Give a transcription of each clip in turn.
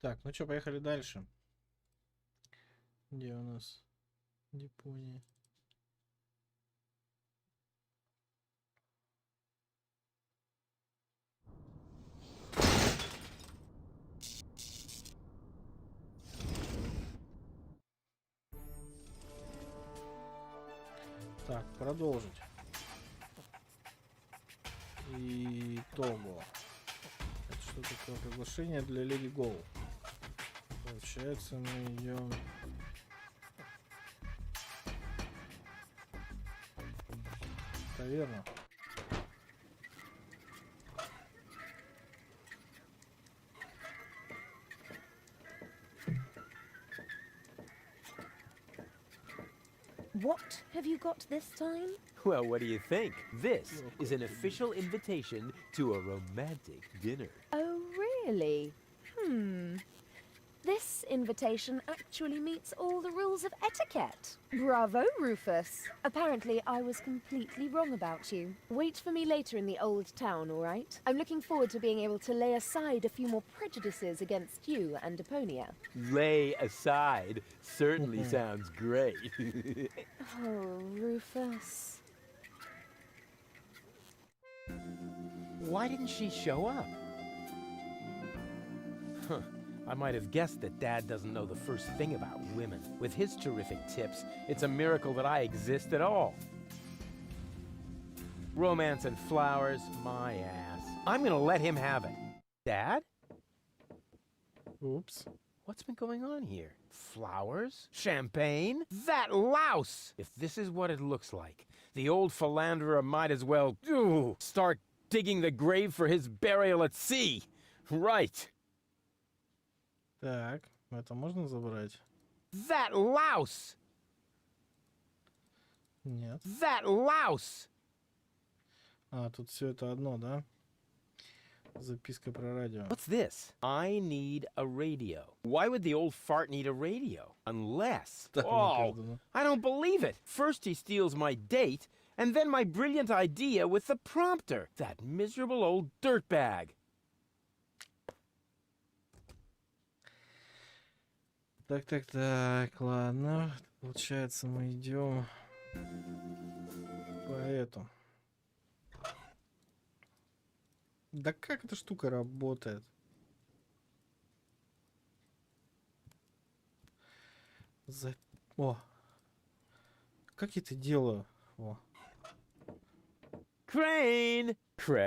Так, ну что, поехали дальше. Где у нас Депония? Так, продолжить. Итого. Это что такое? Приглашение для Леди Гоу. Получается, мы идем... Таверна. What have you got this time? Well, what do you think? This is an official invitation to a romantic dinner. Oh, really? This invitation actually meets all the rules of etiquette. Bravo, Rufus. Apparently, I was completely wrong about you. Wait for me later in the old town, all right? I'm looking forward to being able to lay aside a few more prejudices against you and Deponia. Lay aside certainly sounds great. Oh, Rufus. Why didn't she show up? Huh. I might have guessed that Dad doesn't know the first thing about women. With his terrific tips, it's a miracle that I exist at all. Romance and flowers, my ass. I'm gonna let him have it. Dad? Oops. What's been going on here? Flowers? Champagne? That louse! If this is what it looks like, the old philanderer might as well start digging the grave for his burial at sea. Right. Так, это можно забрать? That louse! Нет. That louse! А, тут все это одно, да? Записка про радио. What's this? I need a radio. Why would the old fart need a radio? Unless... Oh, I don't believe it. First he steals my date, and then my brilliant idea with the prompter. That miserable old dirtbag. Так, ладно. Получается, мы идем по этому. Да как эта штука работает? О! Как я это делаю? О. Crane! Crane!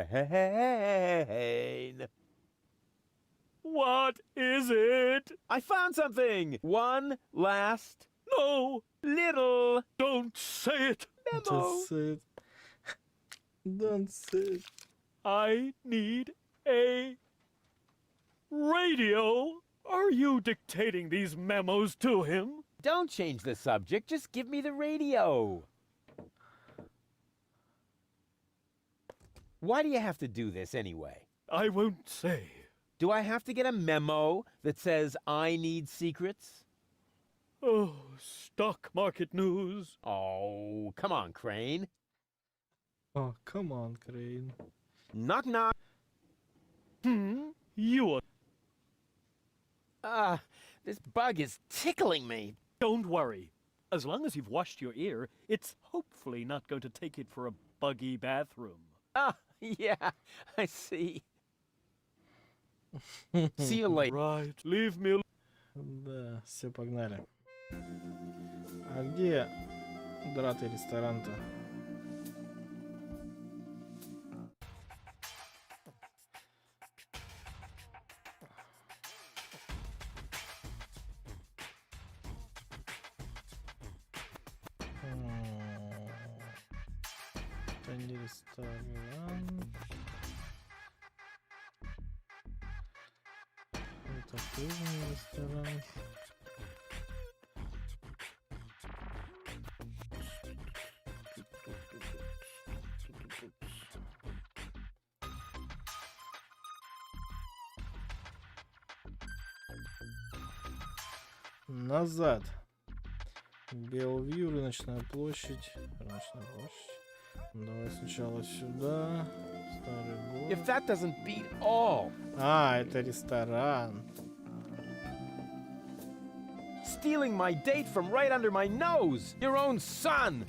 What is it? I found something! One last... No! Little... Don't say it! Memo! Don't say it. Don't say it. I need a radio. Are you dictating these memos to him? Don't change the subject, just give me the radio. Why do you have to do this anyway? I won't say. Do I have to get a memo that says I need secrets? Oh, stock market news. Oh, come on, Crane. Oh, come on, Crane. Knock knock. You This bug is tickling me. don't worry. As long as you've washed your ear, it's hopefully not going to take it for a buggy bathroom. Ah, yeah, I see. See you later. Right, leave me alone. Да, все, погнали. А где дратый ресторан-то? Это не ресторан. Это тоже не ресторан. Назад. Белвью, рыночная площадь. Рыночная площадь. Давай сначала сюда. Старый город. If that doesn't beat all. А, это ресторан. stealing my date from right under my nose. Your own son.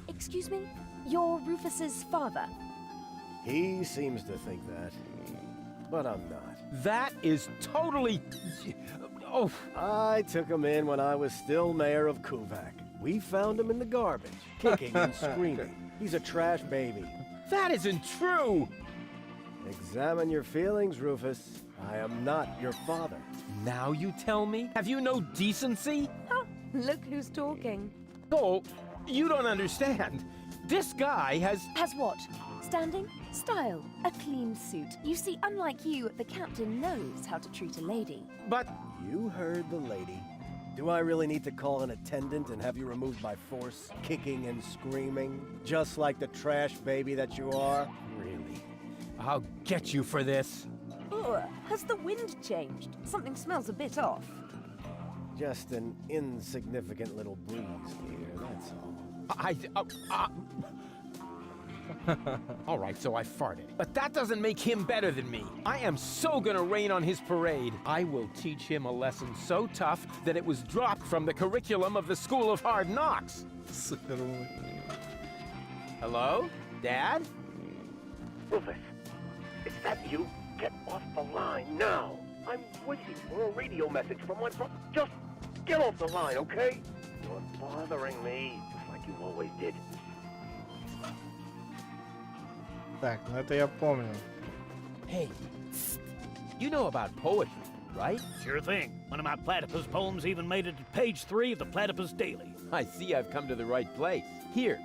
Excuse me? You're Rufus's father? He seems to think that, but I'm not. That is totally... Oh, I took him in when I was still mayor of Kuvak. We found him in the garbage, kicking and screaming. He's a trash baby. that isn't true. Examine your feelings, Rufus. I am not your father. Now you tell me? Have you no decency? Oh, look who's talking. Oh, you don't understand. This guy has... Has what? Standing? Style? A clean suit. You see, unlike you, the captain knows how to treat a lady. But... You heard the lady. Do I really need to call an attendant and have you removed by force, kicking and screaming? Just like the trash baby that you are? Really? I'll get you for this. Oh, has the wind changed? Something smells a bit off. Just an insignificant little breeze here, that's all. All right, so I farted. But that doesn't make him better than me. I am so gonna rain on his parade. I will teach him a lesson so tough that it was dropped from the curriculum of the School of Hard Knocks. Супер умный. Hello? Dad? Rufus, is that you? Get off the line now. I'm waiting for a radio message from my brother. Just get off the line, okay? You're bothering me, just like you always did. Так, ну это я помню. Hey, you know about poetry, right? Sure thing. One of my platypus poems even made it to page 3 of the Platypus Daily. I see I've come to the right place. Here.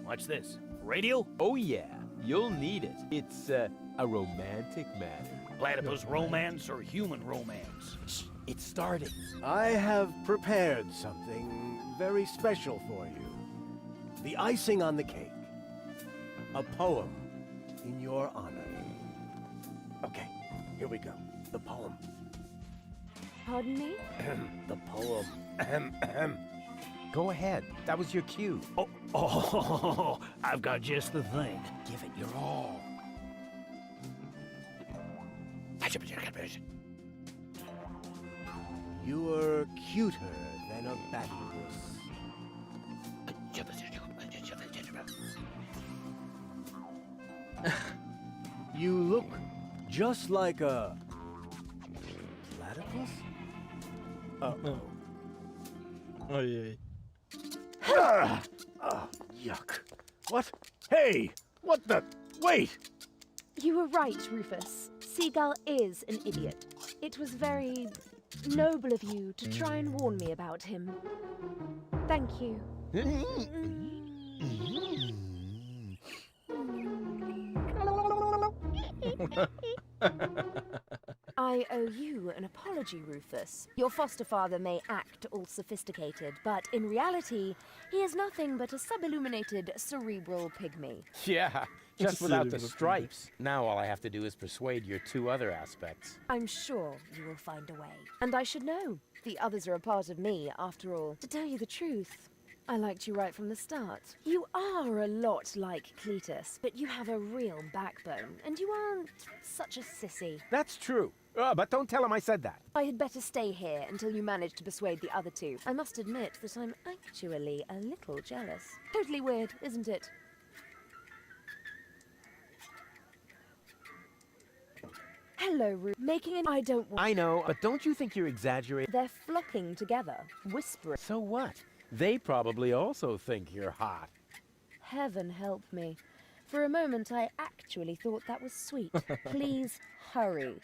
Watch this. Radio? Oh yeah, you'll need it. It's a romantic matter. Platypus romance or human romance? Shh, it's starting. I have prepared something very special for you. The icing on the cake. A poem in your honor. Okay, here we go. The poem. Pardon me? The poem. Go ahead. That was your cue. Oh, I've got just the thing. Give it your all. You're cuter than a platypus. You look just like a platypus? Uh-oh. Ой-ой. Yuck. What? Hey! What the? Wait! You were right, Rufus. Seagull is an idiot. It was very noble of you to try and warn me about him. Thank you. I owe you an apology, Rufus. Your foster father may act all sophisticated, but in reality, he is nothing but a subilluminated cerebral pygmy. Yeah, just without the Silly. stripes. Now all I have to do is persuade your two other aspects. I'm sure you will find a way. And I should know. The others are a part of me, after all. To tell you the truth, I liked you right from the start. You are a lot like Cletus, but you have a real backbone, and you aren't such a sissy. That's true. But don't tell him I said that. I had better stay here until you manage to persuade the other two. I must admit that I'm actually a little jealous. Totally weird, isn't it? Hello, Ru. Making an I don't want... I know, but don't you think you're exaggerating? They're flocking together, whispering. So what? They probably also think you're hot. Heaven help me. For a moment, I actually thought that was sweet. Please, hurry.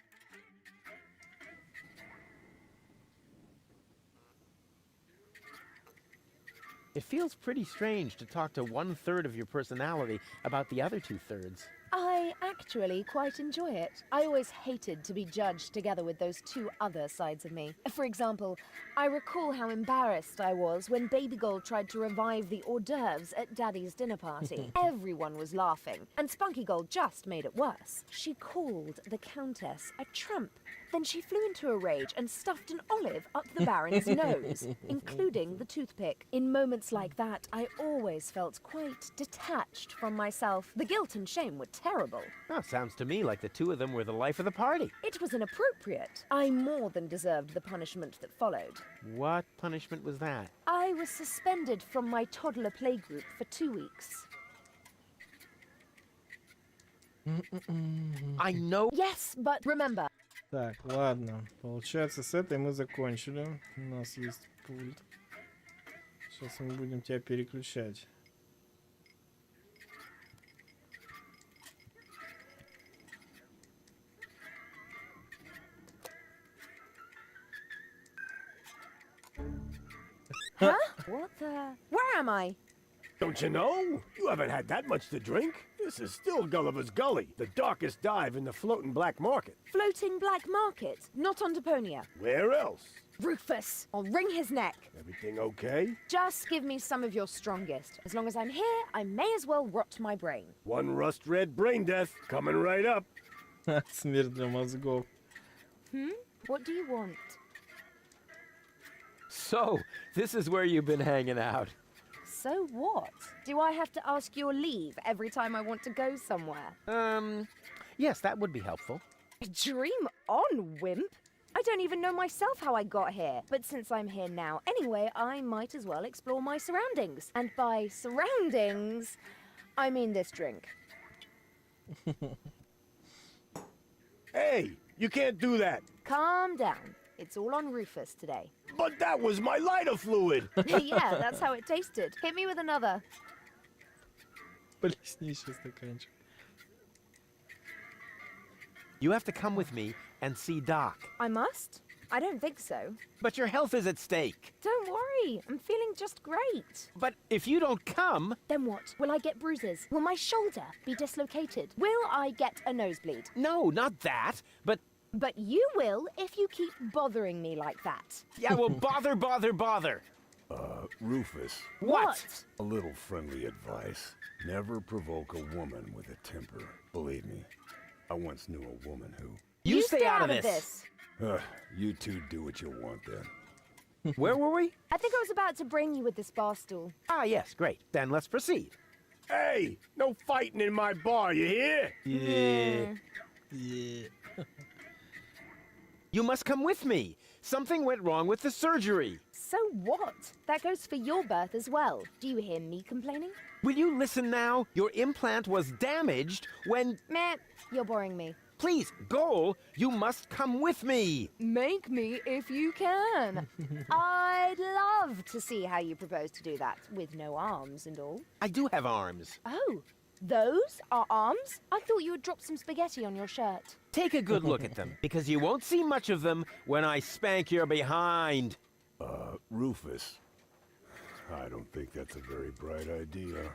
It feels pretty strange to talk to 1/3 of your personality about the other 2/3. I actually quite enjoy it. I always hated to be judged together with those two other sides of me. For example, I recall how embarrassed I was when Baby Gold tried to revive the hors d'oeuvres at Daddy's dinner party. Everyone was laughing, and Spunky Gold just made it worse. She called the Countess a trump. Then she flew into a rage and stuffed an olive up the Baron's nose, including the toothpick. In moments like that, I always felt quite detached from myself. The guilt and shame were terrible. terrible. Oh, sounds to me like the two of them were the life of the party. It was inappropriate. I more than deserved the punishment that followed. What punishment was that? I was suspended from my toddler playgroup for 2 weeks. I know. Yes, but remember. Так, ладно. Получается, с этой мы закончили. У нас есть пульт. Сейчас мы будем тебя переключать. Huh? What the? Where am I? Don't you know? You haven't had that much to drink. This is still Gulliver's Gully, the darkest dive in the floating black market. Floating black market, not on Deponia. Where else? Rufus, I'll wring his neck. Everything okay? Just give me some of your strongest. As long as I'm here, I may as well rot my brain. One rust-red brain death coming right up. Смерть для мозгов. What do you want? So, this is where you've been hanging out. So what? Do I have to ask your leave every time I want to go somewhere? Yes, that would be helpful. Dream on, wimp. I don't even know myself how I got here. But since I'm here now anyway, I might as well explore my surroundings. And by surroundings, I mean this drink. Hey, you can't do that. Calm down. It's all on Rufus today. But that was my lighter fluid. Yeah, that's how it tasted. Hit me with another. Плесни еще стаканчик. You have to come with me and see Doc. I must? I don't think so. But your health is at stake. Don't worry, I'm feeling just great. But if you don't come... Then what? Will I get bruises? Will my shoulder be dislocated? Will I get a nosebleed? No, not that. But... But you will if you keep bothering me like that. Yeah, well, bother. Rufus, What? a little friendly advice. Never provoke a woman with a temper. Believe me, I once knew a woman who... You stay out of this. You two do what you want then. Where were we? I think I was about to bring you with this bar stool. Ah, yes, great. Then let's proceed. Hey, no fighting in my bar, you hear? Yeah. You must come with me. Something went wrong with the surgery. So what? That goes for your birth as well. Do you hear me complaining? Will you listen now? Your implant was damaged when... Meh, you're boring me. Please, Goal, you must come with me. Make me if you can. I'd love to see how you propose to do that, with no arms and all. I do have arms. Oh, those are arms? I thought you had dropped some spaghetti on your shirt. Take a good look at them, because you won't see much of them when I spank your behind. Rufus, I don't think that's a very bright idea.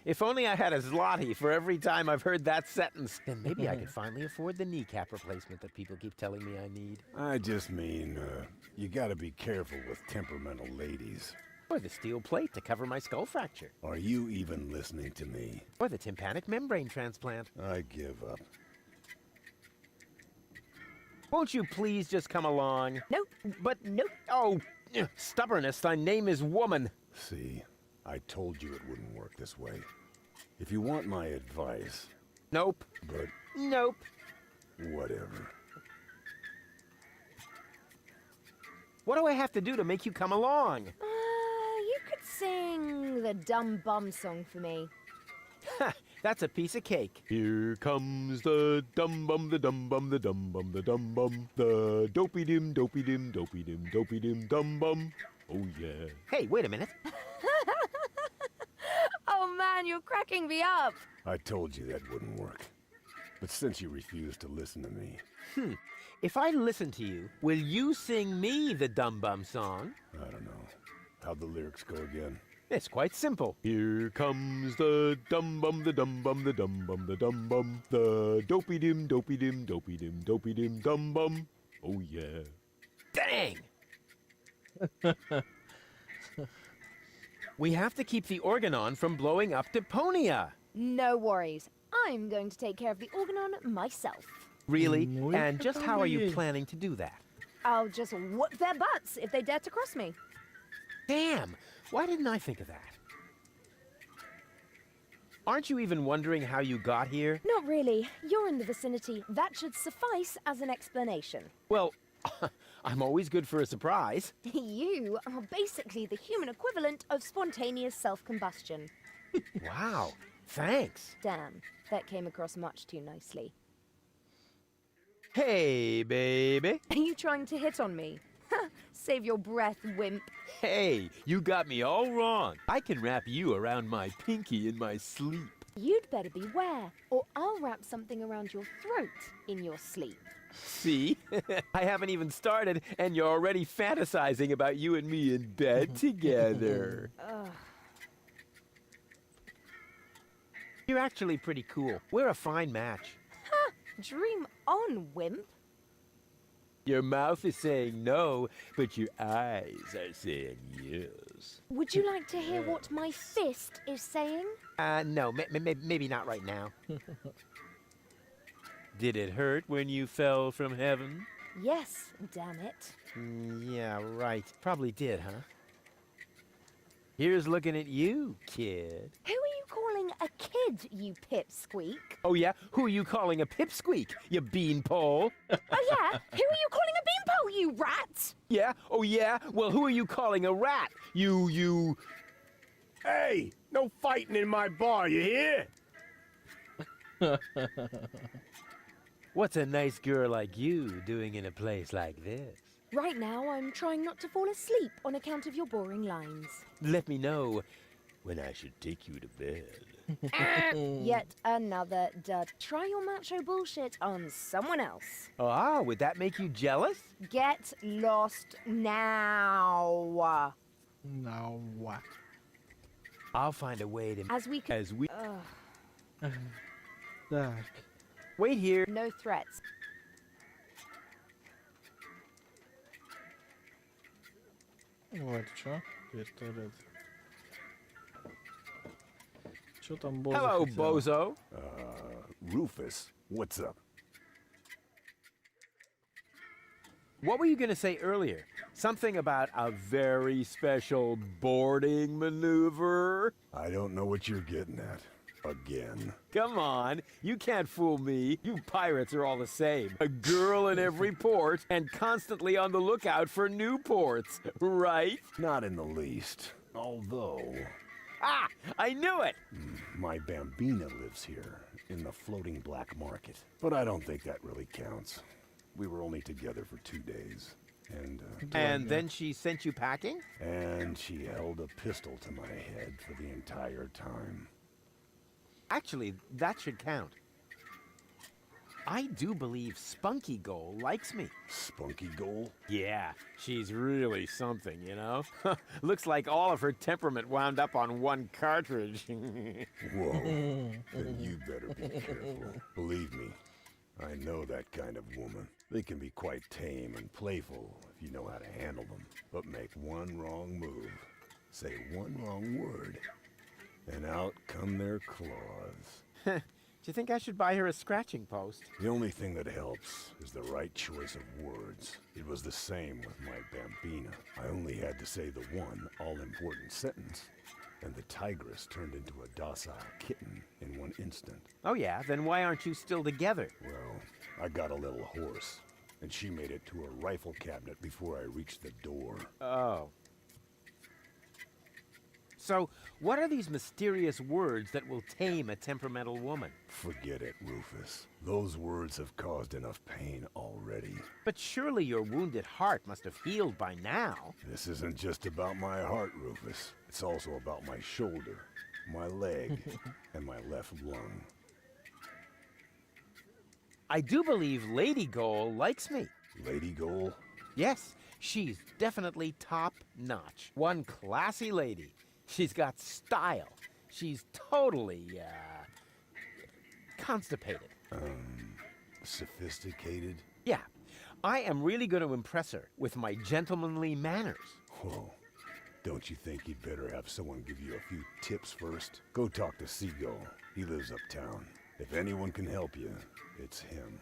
If only I had a zloty for every time I've heard that sentence, then maybe I could finally afford the kneecap replacement that people keep telling me I need. I just mean, you gotta be careful with temperamental ladies. Or the steel plate to cover my skull fracture. Are you even listening to me? Or the tympanic membrane transplant. I give up. Won't you please just come along? Nope. But... Nope. Oh, stubbornness, thy name is woman. See, I told you it wouldn't work this way. If you want my advice, Nope. but Nope. whatever. What do I have to do to make you come along? You could sing the dumb bum song for me. Ha! That's a piece of cake. Here comes the dum bum, the dum bum, the dum bum, the dum bum, the dopey dim, dopey dim, dopey dim, dopey dim, dum bum. Oh yeah. Hey, wait a minute. Oh man, you're cracking me up. I told you that wouldn't work. But since you refuse to listen to me, If I listen to you, will you sing me the Dum Bum song? I don't know. How'd the lyrics go again? It's quite simple. Here comes the dum bum, the dum bum, the dum bum, the dum bum, the dopey dim, dopey dim, dopey dim, dopey dim, dum bum. Oh yeah. Dang! We have to keep the organ on from blowing up Deponia. No worries. I'm going to take care of the organon myself. Really? Muy And just how are you bien. planning to do that? I'll just whoop their butts if they dare to cross me. Damn! Why didn't I think of that? Aren't you even wondering how you got here? Not really. You're in the vicinity. That should suffice as an explanation. Well, I'm always good for a surprise. You are basically the human equivalent of spontaneous self-combustion. Wow, thanks. Damn, that came across much too nicely. Hey, baby. Are you trying to hit on me? Save your breath, wimp. Hey, you got me all wrong. I can wrap you around my pinky in my sleep. You'd better beware, or I'll wrap something around your throat in your sleep. See? I haven't even started, and you're already fantasizing about you and me in bed together. You're actually pretty cool. We're a fine match. Dream on, wimp. Your mouth is saying no, but your eyes are saying yes. Would you like to hear what my fist is saying? No, maybe not right now. Did it hurt when you fell from heaven? Yes, damn it. Yeah, right. Probably did, huh? Here's looking at you, kid. Who are you calling a kid, you pipsqueak? Oh, yeah? Who are you calling a pipsqueak, you beanpole? Oh yeah? Who are you calling a beanpole, you rat? Yeah? Oh, yeah? Well, who are you calling a rat? You... Hey, no fighting in my bar, you hear? What's a nice girl like you doing in a place like this? Right now, I'm trying not to fall asleep on account of your boring lines. Let me know when I should take you to bed. Yet another dud. Try your macho bullshit on someone else. Ah, would that make you jealous? Get lost now. Now what? I'll find a way to... As we can... Так. Wait here. No threats. Вот, чё? Теперь туалет. Чё там Боза Hello, хотела? bozo. Rufus, what's up? What were you going to say earlier? Something about a very special boarding maneuver? I don't know what you're getting at. Again. Come on, you can't fool me. You pirates are all the same. A girl in every port and constantly on the lookout for new ports, right? Not in the least. Although, Ah, I knew it! my Bambina lives here, in the floating black market. But I don't think that really counts. We were only together for 2 days. And then she sent you packing? And she held a pistol to my head for the entire time. Actually, that should count. I do believe Spunky Goal likes me. Spunky Goal? Yeah, she's really something, you know? Looks like all of her temperament wound up on one cartridge. Whoa. Then you better be careful. Believe me, I know that kind of woman. They can be quite tame and playful if you know how to handle them. But make one wrong move, say one wrong word, and out come their claws. Do you think I should buy her a scratching post? The only thing that helps is the right choice of words. It was the same with my Bambina. I only had to say the one all-important sentence, and the tigress turned into a docile kitten in one instant. Oh yeah, then why aren't you still together? Well, I got a little horse, and she made it to a rifle cabinet before I reached the door. Oh. So, what are these mysterious words that will tame a temperamental woman? Forget it, Rufus. Those words have caused enough pain already. But surely your wounded heart must have healed by now. This isn't just about my heart, Rufus. It's also about my shoulder, my leg, and my left lung. I do believe Lady Goal likes me. Lady Goal? Yes, she's definitely top-notch. One classy lady. She's got style. She's totally, constipated. Sophisticated? Yeah, I am really going to impress her with my gentlemanly manners. Whoa. Don't you think you'd better have someone give you a few tips first? Go talk to Seagull. He lives uptown. If anyone can help you, it's him.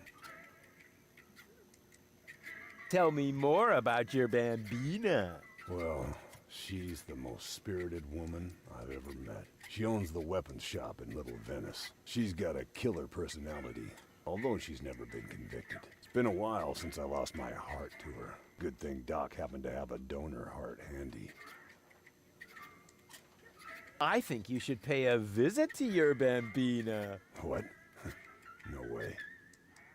Tell me more about your Bambina. Well, She's the most spirited woman I've ever met. She owns the weapons shop in Little Venice. She's got a killer personality, although she's never been convicted. It's been a while since I lost my heart to her. Good thing Doc happened to have a donor heart handy. I think you should pay a visit to your Bambina. What? No way.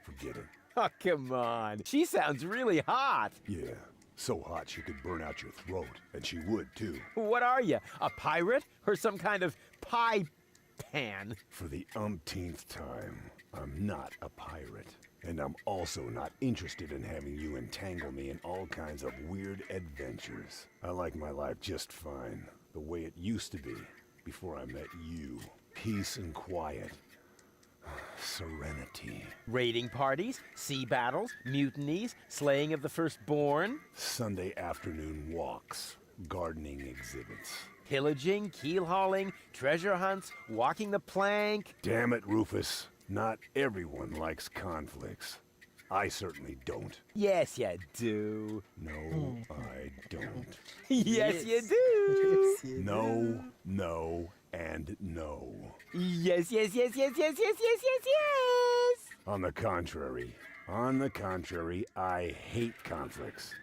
Forget it. Oh, come on. She sounds really hot. Yeah, so hot she could burn out your throat, and she would too. What are you, a pirate? Or some kind of pie pan? For the umpteenth time, I'm not a pirate. And I'm also not interested in having you entangle me in all kinds of weird adventures. I like my life just fine, the way it used to be, before I met you. Peace and quiet. Serenity. Raiding parties, sea battles, mutinies, slaying of the firstborn. Sunday afternoon walks. Gardening exhibits. Pillaging, keel hauling, treasure hunts, walking the plank. Damn it, Rufus. Not everyone likes conflicts. I certainly don't. Yes, you do. No, I don't. Yes, you do. No, no, and no. Yes, yes, yes, yes, yes, yes, yes, yes, yes. On the contrary, I hate conflicts.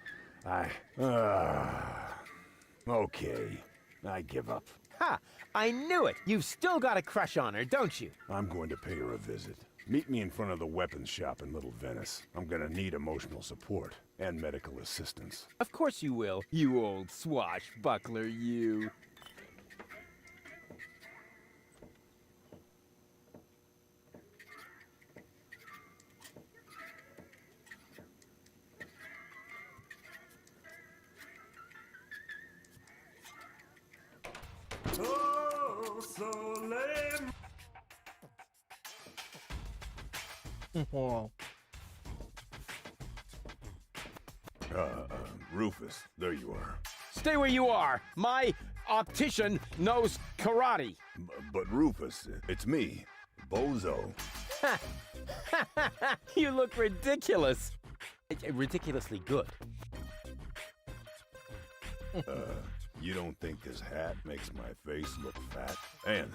Okay, I give up. Ha! I knew it. You've still got a crush on her, don't you? I'm going to pay her a visit. Meet me in front of the weapons shop in Little Venice. I'm gonna need emotional support and medical assistance. Of course you will, you old swashbuckler, you. Wow. Rufus, there you are. Stay where you are. My optician knows karate. But Rufus, it's me, Bozo. You look ridiculous. Ridiculously good. You don't think this hat makes my face look fat? And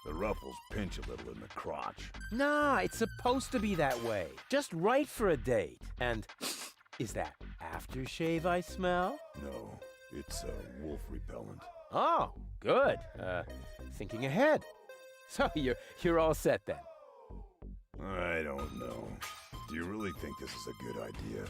the ruffles pinch a little in the crotch. Nah, it's supposed to be that way. Just right for a date. And is that aftershave I smell? No, it's wolf repellent. Oh, good. Thinking ahead. So you're all set then. I don't know. Do you really think this is a good idea?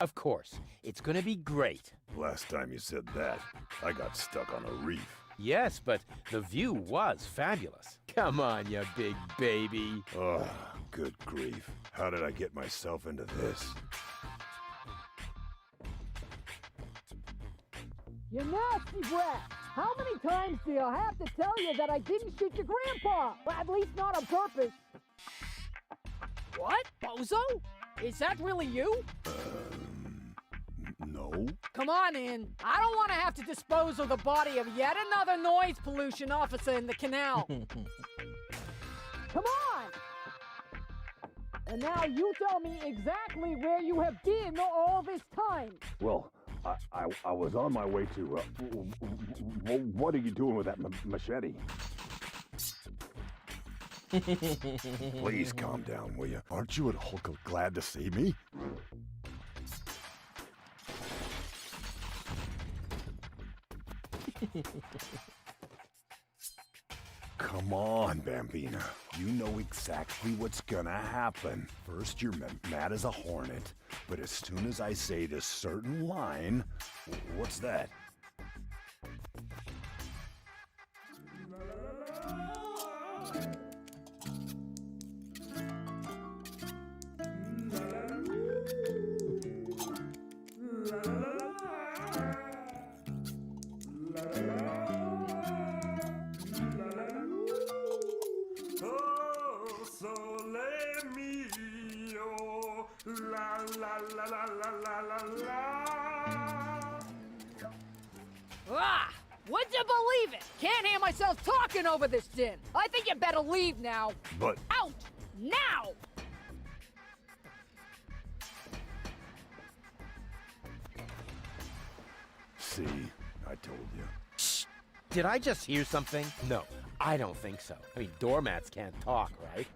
Of course. It's gonna be great. Last time you said that, I got stuck on a reef. Yes, but the view was fabulous. Come on, you big baby. Oh, good grief. How did I get myself into this? You nasty brat! How many times do I have to tell you that I didn't shoot your grandpa? Well, at least not on purpose. What? Bozo? Is that really you? No. Come on in. I don't want to have to dispose of the body of yet another noise pollution officer in the canal. Come on! And now you tell me exactly where you have been all this time. Well, I was on my way to, what are you doing with that machete? Please calm down, will you? Aren't you at Hulk glad to see me? Come on, Bambina. You know exactly what's gonna happen. First, you're mad as a hornet, but as soon as I say this certain line... What's that? Ah! Would you believe it? Can't hear myself talking over this din. I think you better leave now. But... Out! Now! See, I told you. Shh! Did I just hear something? No, I don't think so. I mean, doormats can't talk, right?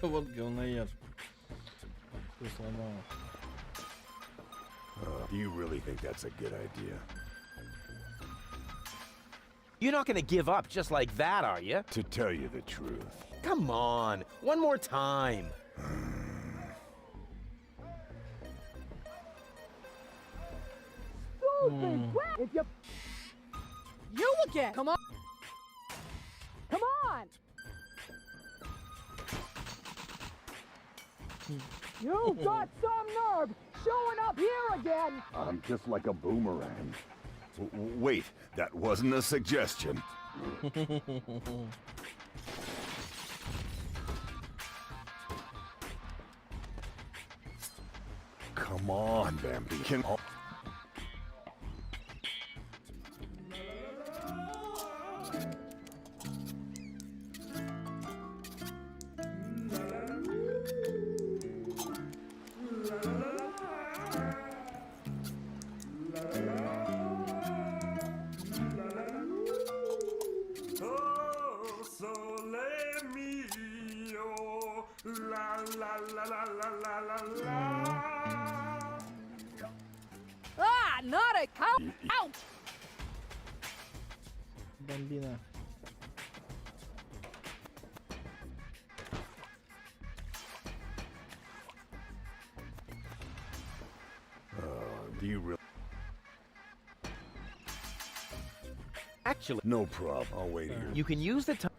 Вот говноед. Что сломал? Do you really think that's a good idea? You're not gonna give up just like that, are you? To tell you the truth. Come on, one more time. If you... You again! Come on! Come on! You got some nerve showing up here again! I'm just like a boomerang. Wait, that wasn't a suggestion. Come on, Bambi. Ah, not a cow! Ouch! Бомбина. Do you really? Actually, No problem. I'll wait here. you can use the time.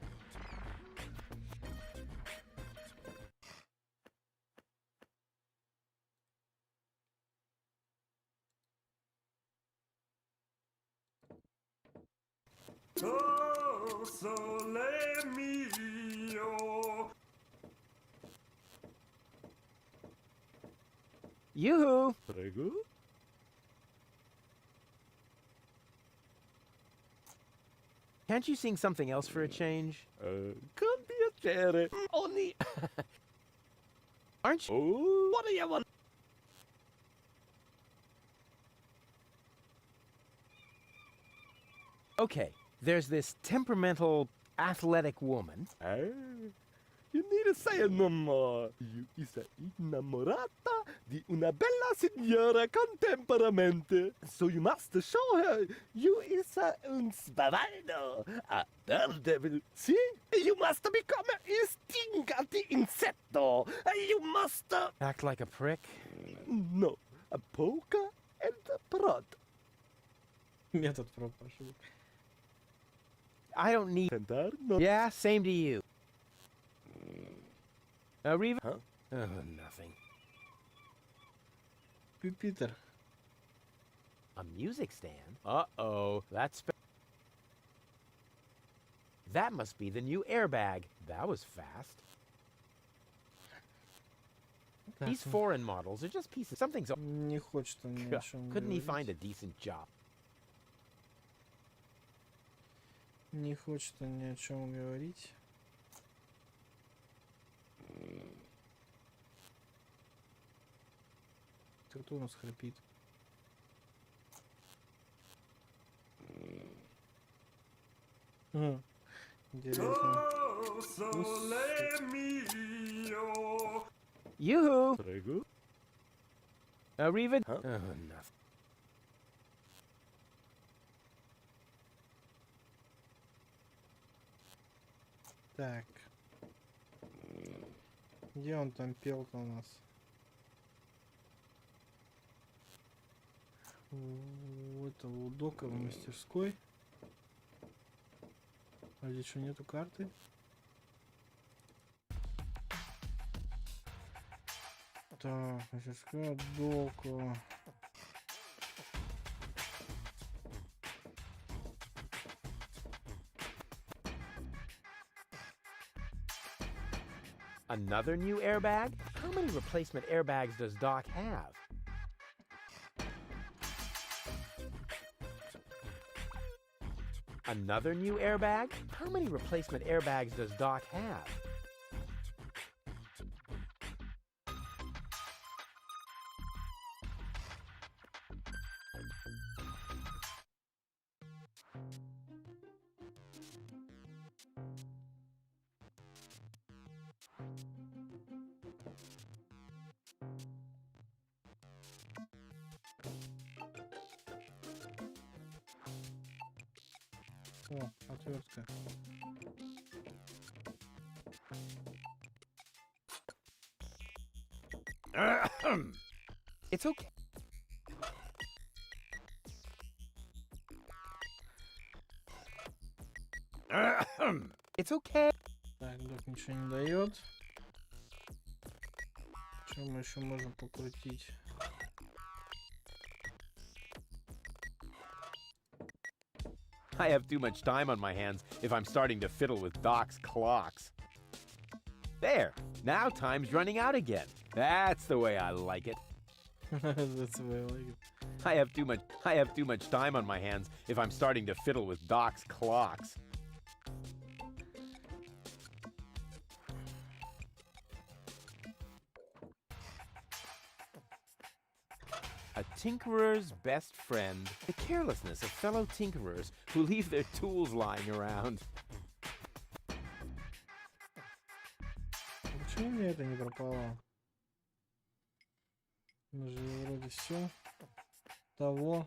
Yoo-hoo! Prego? Can't you sing something else for a change? Con piacere. Only... Aren't you? Oh, what do you want? Okay, there's this temperamental, athletic woman. You need to say it no more. You is innamorata di una bella signora con temperamente. So you must show her you is un spavaldo, a daredevil. See? You must become a stingati insecto. You must... Act like a prick. No, a polka and a prod. Метод проб пошел. I don't need... Tentar? No. Yeah, same to you. Reva? Huh? Nothing. Пюпитер. A music stand? Uh-oh, that's... That must be the new airbag. That was fast. These foreign models are just pieces. Something's... Не хочет он ни о чем Couldn't he говорить. find a decent job? Не хочет он ни о чем говорить. Кто у нас храпит? Интересно. Yoo-hoo! Prego? Reva? Huh? Nothing. Так. Где он там пел-то у нас? У этого у Дока в мастерской. А здесь что, нету карты? Так, мастерская Дока. Another new airbag? How many replacement airbags does Doc have? Another new airbag? How many replacement airbags does Doc have? О, отвертка. It's okay. It's okay. Так, док ничего не дает. Что мы еще можем покрутить? I have too much time on my hands if I'm starting to fiddle with Doc's clocks. There! Now time's running out again. That's the way I like it. That's the way I like it. I have too much time on my hands if I'm starting to fiddle with Doc's clocks. A tinkerer's best friend. The carelessness of fellow tinkerers who leave their tools lying around. Почему мне это не пропало? Мы же вроде все того.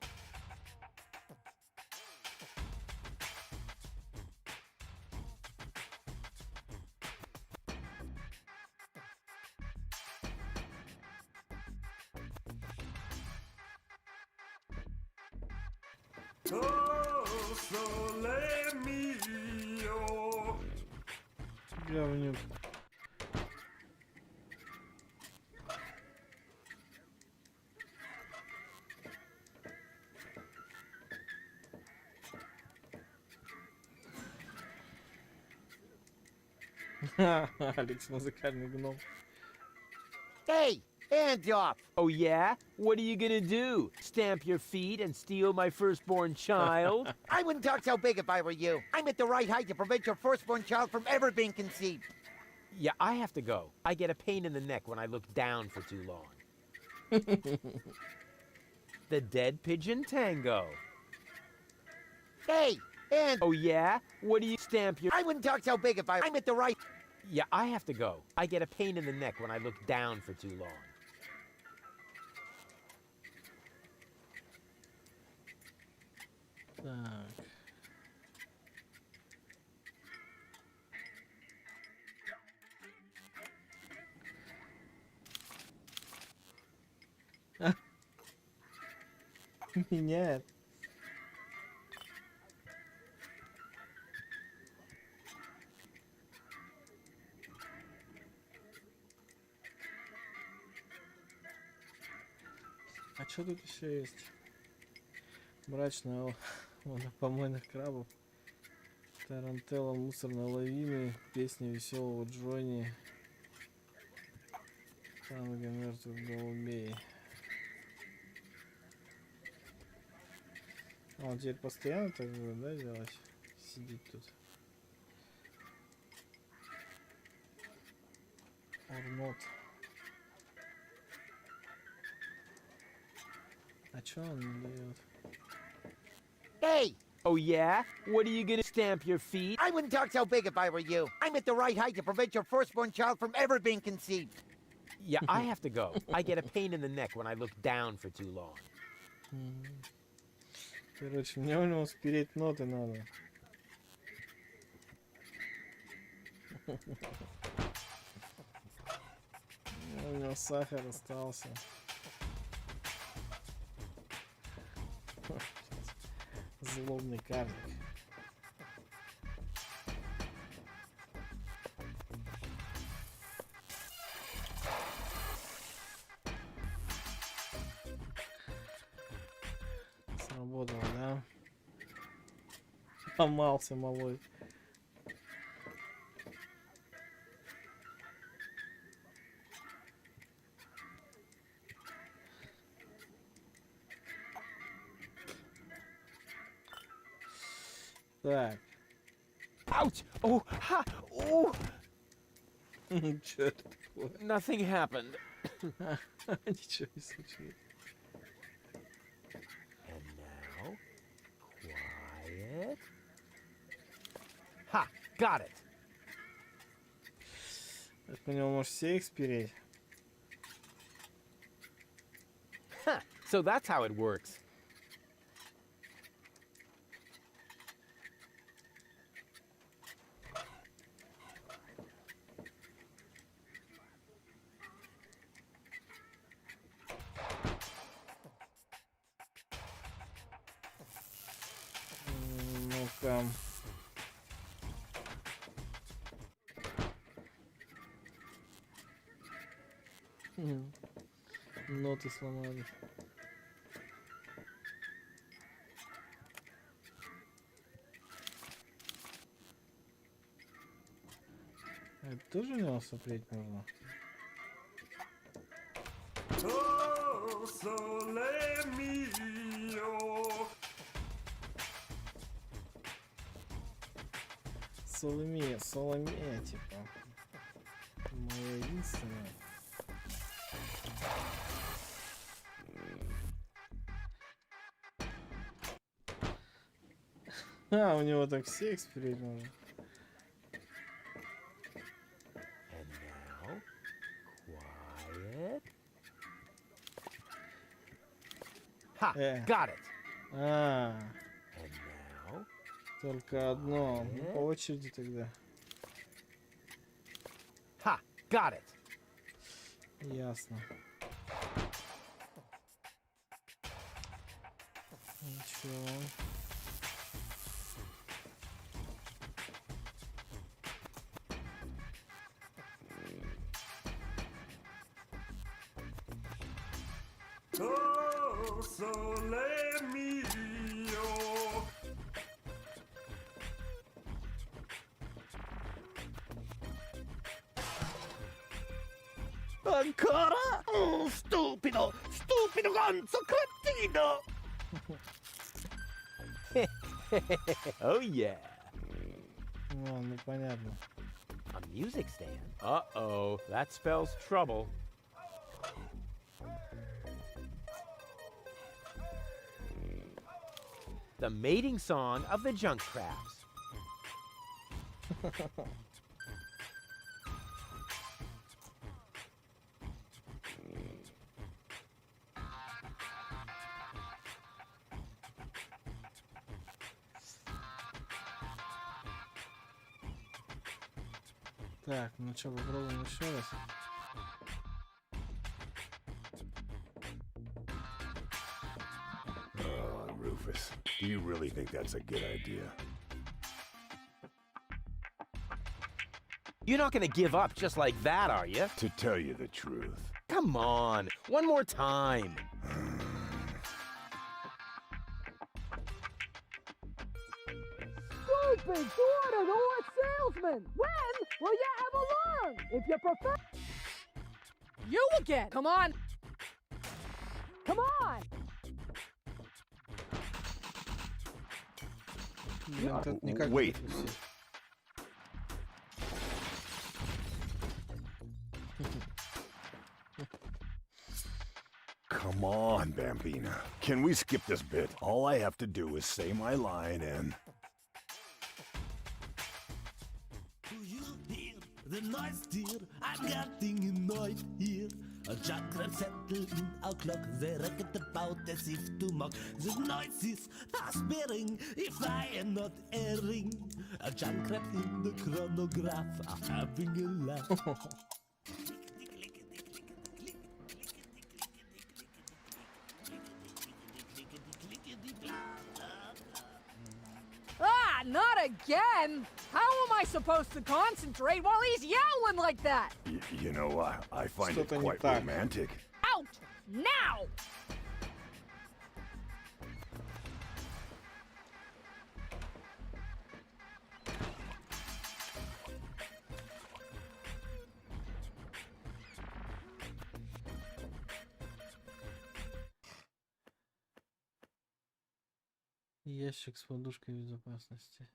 Говнюк. Алекс, музыкальный гном. Hey, hands off! Oh yeah? What are you gonna do? Stamp your feet and steal my firstborn child? I wouldn't talk so big if I were you. I'm at the right height to prevent your firstborn child from ever being conceived. Yeah, I have to go. I get a pain in the neck when I look down for too long. The dead pigeon tango. Hey, hands... Oh yeah? What do you stamp your... I wouldn't talk so big if I'm at the right... Yeah, I have to go. I get a pain in the neck when I look down for too long. Так. Меняет. А что тут еще есть? Брачная вода помойных крабов, тарантелла мусорной лавины, песни веселого Джонни, танго мертвых голубей. А он теперь постоянно так будет, да, делать? Сидит тут. Or not. А чё он не дает? Hey! Oh yeah? What are you gonna stamp your feet? I wouldn't talk so big if I were you. I'm at the right height to prevent your firstborn child from ever being conceived. Yeah, I have to go. I get a pain in the neck when I look down for too long. Короче, мне у него спереть ноты надо. У него сахар остался. Злобный карлик. Сработало, да? Помался малой. Так. Ouch! Oh, ha! Oh! Чё это такое? Nothing happened. Ничего не случилось. And now, quiet. Ha! Got it. Я понял, можешь всех спереть. Huh, so that's how it works. Ну-ка. Ноты сломали. А это тоже у него смотреть можно? Соломея, Соломея, типа. Моя единственная. А, у него так все эксперимент можно. And now, quiet. Ha! Got it. А, And now, только одно. Ну, по очереди тогда. ha! Got it. Ясно. Ничего. Ancora? Oh, stupido! Stupido gonzo cretino! Oh yeah. Ну, понятно. A music stand? Uh-oh, that spells trouble. The mating song of the junk crabs. Так, ну что, попробуем еще раз. Rufus, do you really think that's a good idea? You're not gonna give up just like that, are you? To tell you the truth. Come on, one more time. Stupid, thwarted horse salesman! When will you ever learn? If you prefer... You again! Come on! Come on! Блин, тут никак не Wait. запустить. Come on, Bambina. Can we skip this bit? All I have to do is say my line and... The noise, dear, I'm getting annoyed here. A chocolate settled in our clock, they reckon about as if to mock. The noise is aspirating, if I am not erring. A junkrat in the chronograph are having a laugh. Ah, not again! How am I supposed to concentrate while he's yowling like that? You know, I find it Что-то не quite так. romantic. Out! Now! Ящик с подушкой безопасности.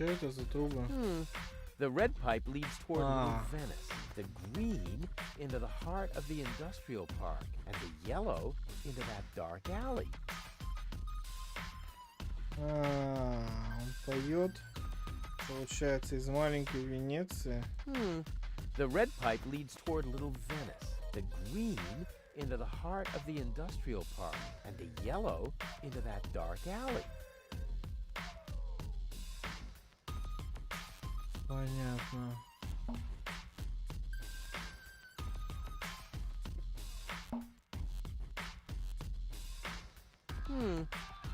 Что это за труба? The red pipe leads toward Little Venice, the green into the heart of the industrial park, and the yellow into that dark alley. Он поет, получается, из маленькой Венеции. The red pipe leads toward Little Venice, the green into the heart of the industrial park, and the yellow into that dark alley. Понятно.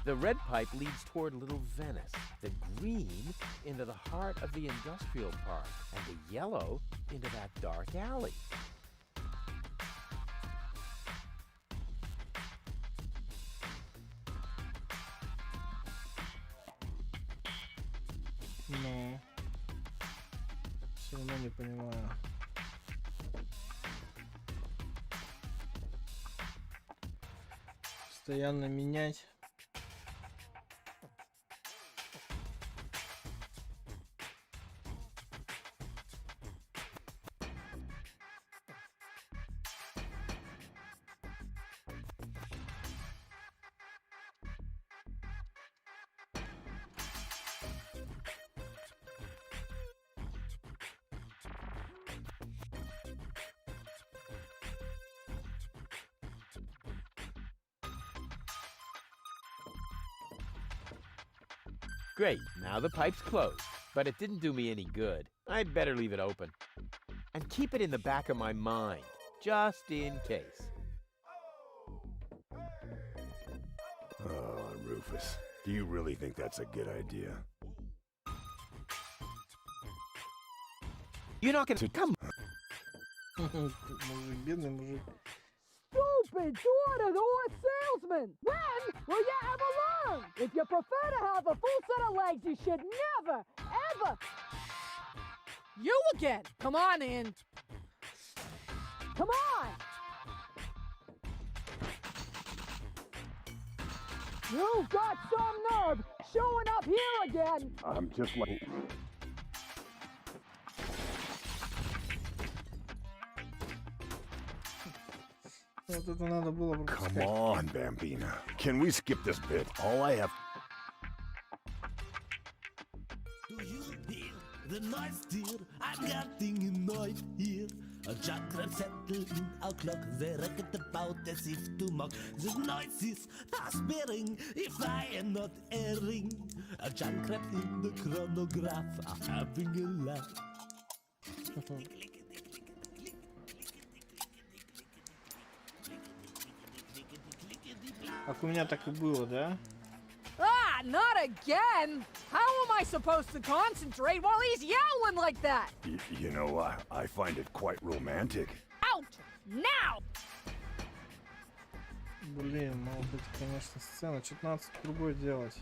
The red pipe leads toward Little Venice, the green into the heart of the industrial park, and the yellow into that dark alley. Ну, все равно не понимаю. Постоянно менять. Great, now the pipe's closed, but it didn't do me any good. I'd better leave it open. And keep it in the back of my mind, just in case. Oh, Rufus, do you really think that's a good idea? You're not gonna come. Мужик, бедный мужик. Stupid door-to-door salesman! When will you ever learn? If you prefer to have a full set of legs, you should never, ever... You again! Come on in. Come on! You've got some nerve showing up here again! I'm just like... Вот это надо было Come пропускать. on, Bambina. Can we skip this bit? All I have... Do you hear the noise, dear? I'm getting annoyed here. A chocolate settle in our clock. They reckon about as if to mock. The noise is transmitting, if I am not erring. A chocolate in the chronograph are having a laugh. Как у меня так и было, да? Ah, not again! How am I supposed to concentrate while he's yowling like that? You know, I find it quite romantic. Out! Now! Блин, может быть, конечно, сцена. Что-то надо другое делать.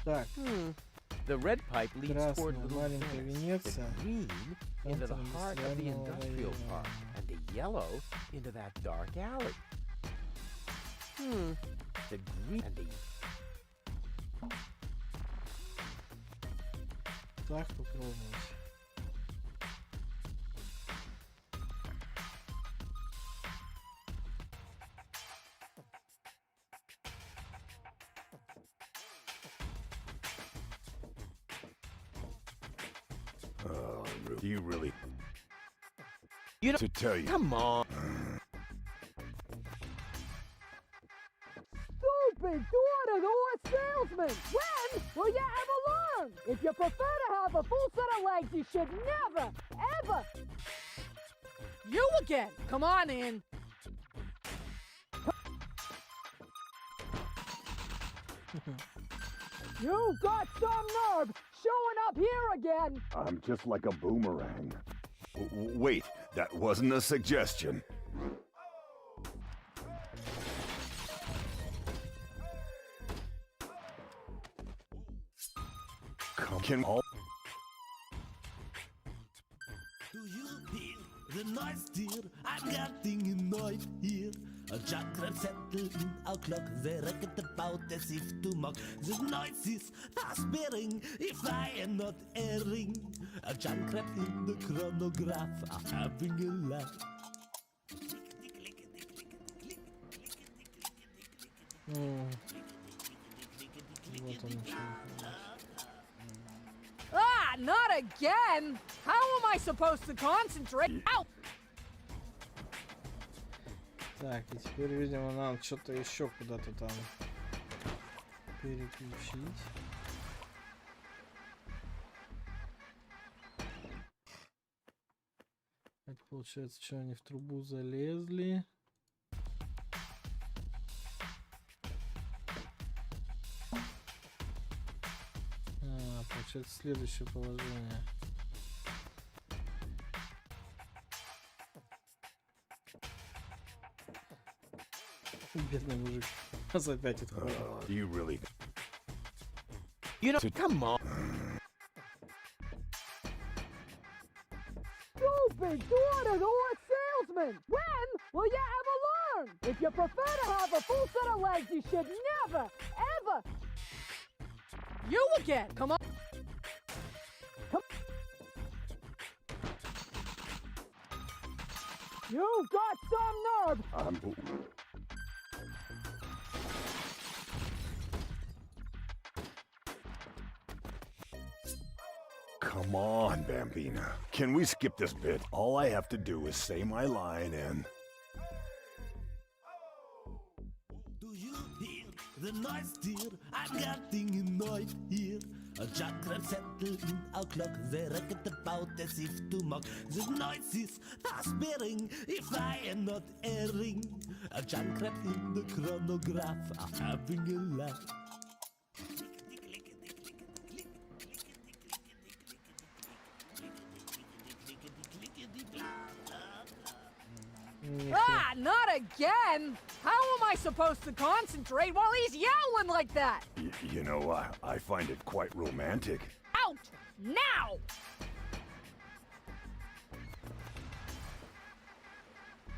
Так, The red pipe leads toward красная Little маленькая Venice, Венеция, the green into the центр heart of the индустриального industrial района. park, and the yellow into that dark alley. The green and the... Так попробовать. Oh, do you really... You know, To tell you... come on. Stupid door-to-door salesman! When will you ever learn? If you prefer to have a full set of legs, you should never, ever... You again! Come on in. You've got some nerve showing up here again! I'm just like a boomerang. Wait, that wasn't a suggestion. Can all Do you hear the noise, dear? I've got thing noise here. A chocolate settling our clock. They reckon about as if to mock. The noise is aspirating, if I am not erring. A chocolate in the chronograph are having a laugh. Вот он еще. Ah, not again! How am I supposed to concentrate? Ow! Так, и теперь, видимо, надо что-то еще куда-то там переключить. Это получается, что они в трубу залезли. Получается следующее положение. Бедный мужик. Нас опять отходит. You really... You know, come on. Stupid door-to-door salesman! When will you ever learn? If you prefer to have a full set of legs, you should never, ever... You again! Come on! You've got some nerve! Come on, Bambina. Can we skip this bit? All I have to do is say my line and... Do you hear the noise, dear? I've got thing noise here. A chocolate settling our clock. They reckon about as if to mock. The noise is aspirating, if I am not erring. A chocolate in the chronograph are having a laugh. Ah, not again! How am I supposed to concentrate while he's yowling like that? You know, I find it quite romantic. Out! Now!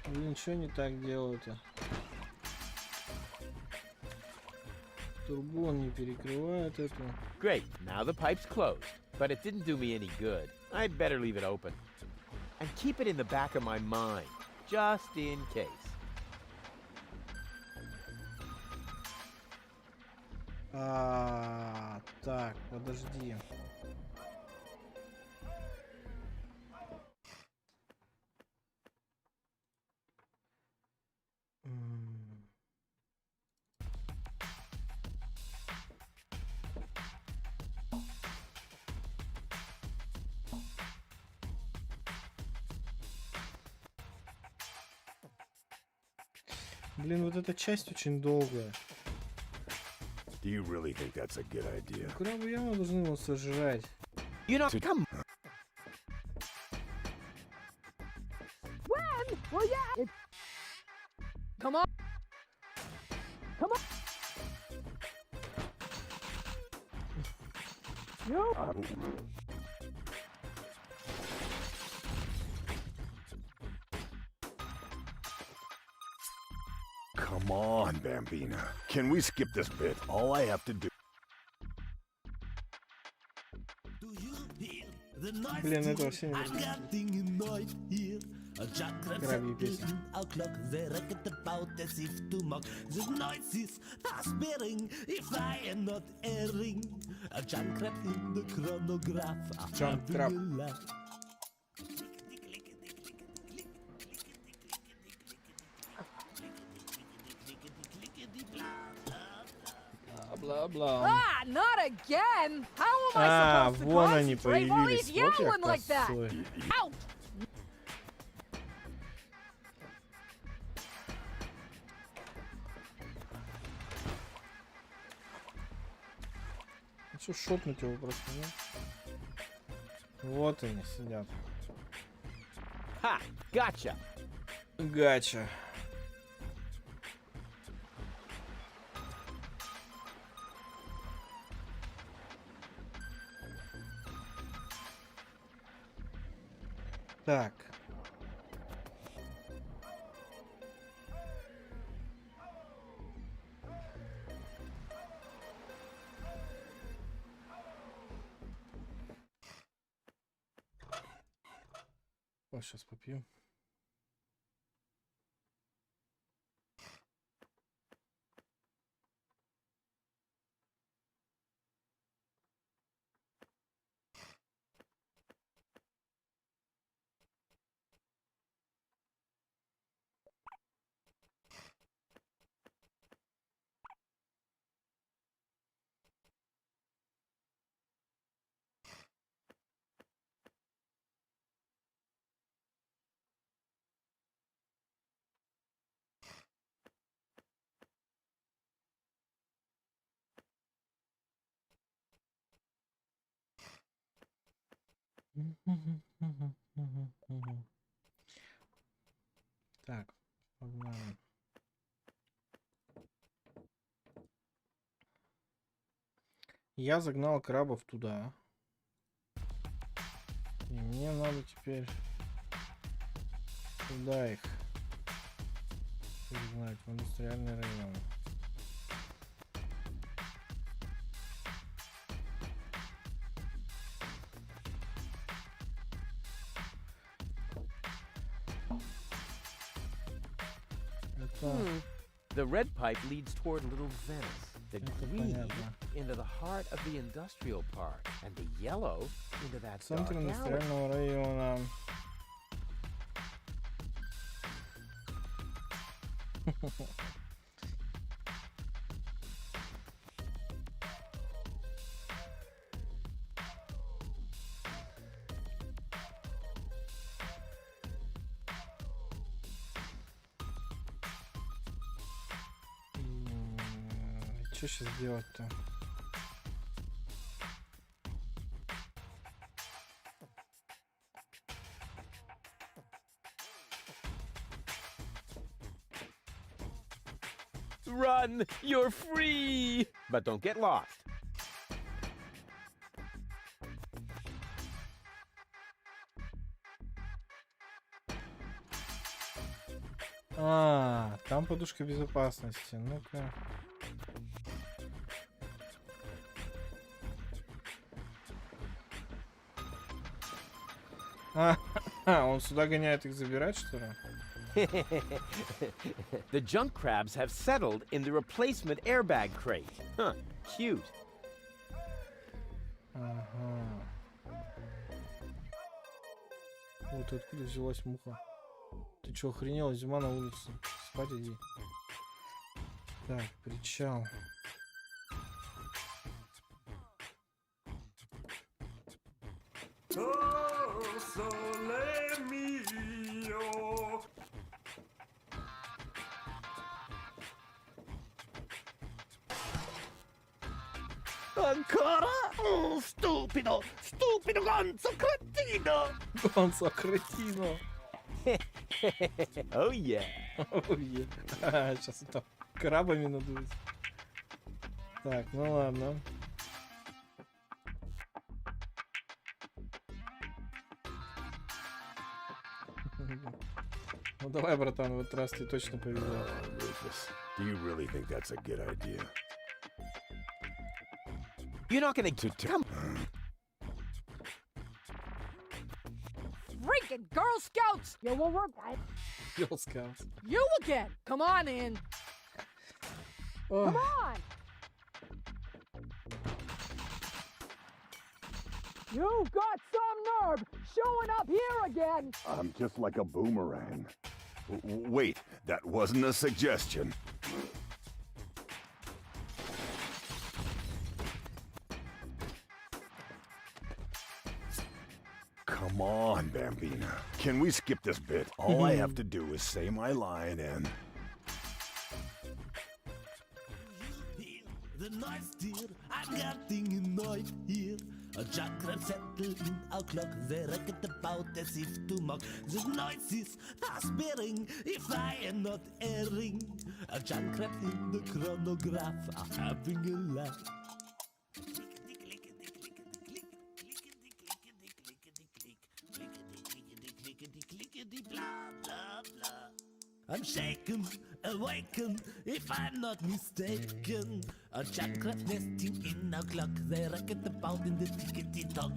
Блин, что не так делаю-то? Трубу он не перекрывает эту. Great, now the pipe's closed. But it didn't do me any good. I'd better leave it open. And keep it in the back of my mind, just in case. Так, подожди. Блин, вот эта часть очень долгая. Do you really think that's a good idea? Крабы явно должны его сожрать. You know, come. When will you... Come on! Come on! You... Come on, Bambina. Can we skip this bit? All I have to do... Блин, это вообще не крабьи песни. Our clock, they reckon about as if to mock. The noise is aspirating, if I am not erring. A John Crab in the chronograph are John having Crab. a laugh. Бла-бла. Ah, not again! How am I supposed to вон они concentrate while появились. he's Вот я yowling like that? косой. Out! Ну что, шотнуть его просто, нет? Вот они сидят. Ha! Gotcha! Гача. Так. О, сейчас попью. Так, погнали. Я загнал крабов туда. И мне надо теперь туда их перегнать, в индустриальный район. The red pipe leads toward Little Venice. The green понятно. into the heart of the industrial park, and the yellow into that dark Центр alley. индустриального района. Что сейчас делать-то? Run! You're free! But don't get lost. А, там подушка безопасности. Ну-ка. Он сюда гоняет их забирать, что ли? The junk crabs have settled in the replacement airbag crate. Huh, cute. Ага. Вот откуда взялась муха. Ты чё, охренела? Зима на улице. Спать иди. Так, причал. Ancora? Oh, stupido! Stupido gonzo cretino! Gonzo cretino! Oh yeah! Oh yeah! Сейчас это крабами надует. Так, ну ладно. Ну давай, братан, в этот раз ты точно повезет. Rufus, do you really think that's a good idea? You're not gonna come. Freaking Girl Scouts! You will work that. Girl Scouts. You again! Come on in. Come on! You've got some nerve showing up here again! I'm just like a boomerang. Wait, that wasn't a suggestion. Come on, Bambina. Can we skip this bit? All I have to do is say my line and... The noise, dear, I got thing neu hier. A Jackrat-Zettel in our clock, they reckon about as if to mock. The noise is aspering, if I am not erring. A Jackrat in the chronograph are having a laugh. I'm shaken, awakened, if I'm not mistaken. A chakra nesting in our clock, they reckon about in the tickety-tock.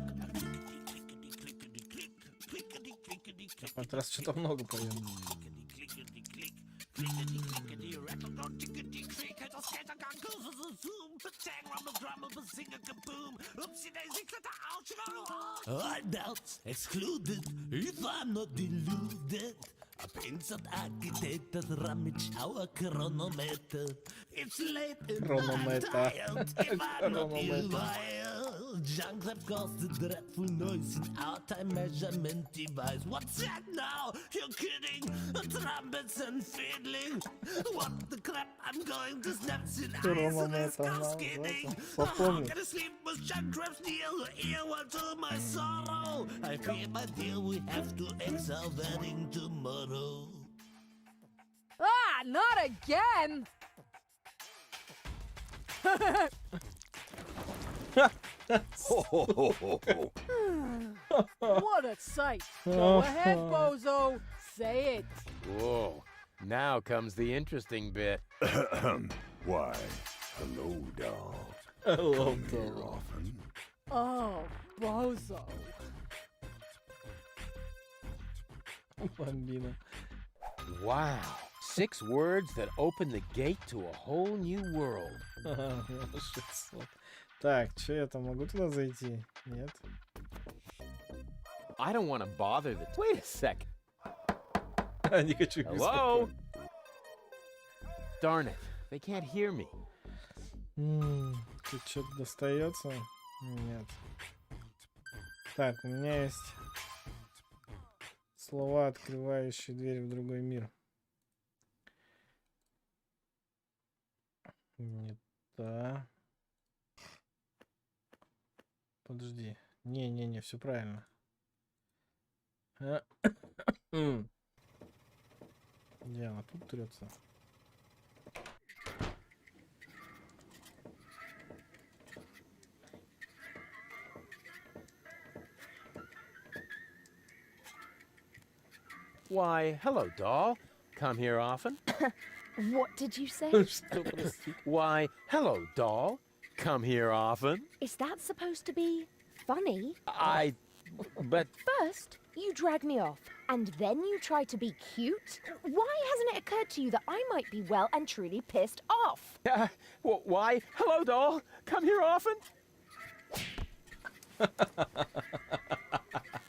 В этот раз что-то много поем. Doubts excluded if I'm not deluded. A pincer agitated rummage our chronometer. It's late and I'm tired if I'm not wild. Junk have caused a dreadful noise in our time measurement device. What's that now? You're kidding? Trumpets and fiddling. What the crap? I'm going to snap in eyes and it's cascading. How can I sleep with junk traps near the ear? What to my sorrow? I fear, my dear, we have to exile wedding tomorrow. Ah, not again! What a sight! Go ahead, bozo. Say it. Whoa. Now comes the interesting bit. Why, hello, doll. Hello, Here doll. often. Oh, bozo. Бомбина. Wow. 6 words that open the gate to a whole new world. Ага, 600. Так, что я там могу туда зайти? Нет. I don't want to bother the... Wait a sec. Не хочу их Hello? беспокоить. Darn it. They can't hear me. Тут что-то достается? Нет. Так, у меня есть слова, открывающие дверь в другой мир. Не та. Подожди. Не-не-не, все правильно. Где она тут трется? Why, hello, doll. Come here often? What did you say? Что, прости? Why, hello, doll. Come here often? Is that supposed to be funny? But... First, you drag me off, and then you try to be cute? Why hasn't it occurred to you that I might be well and truly pissed off? Why, hello, doll. Come here often?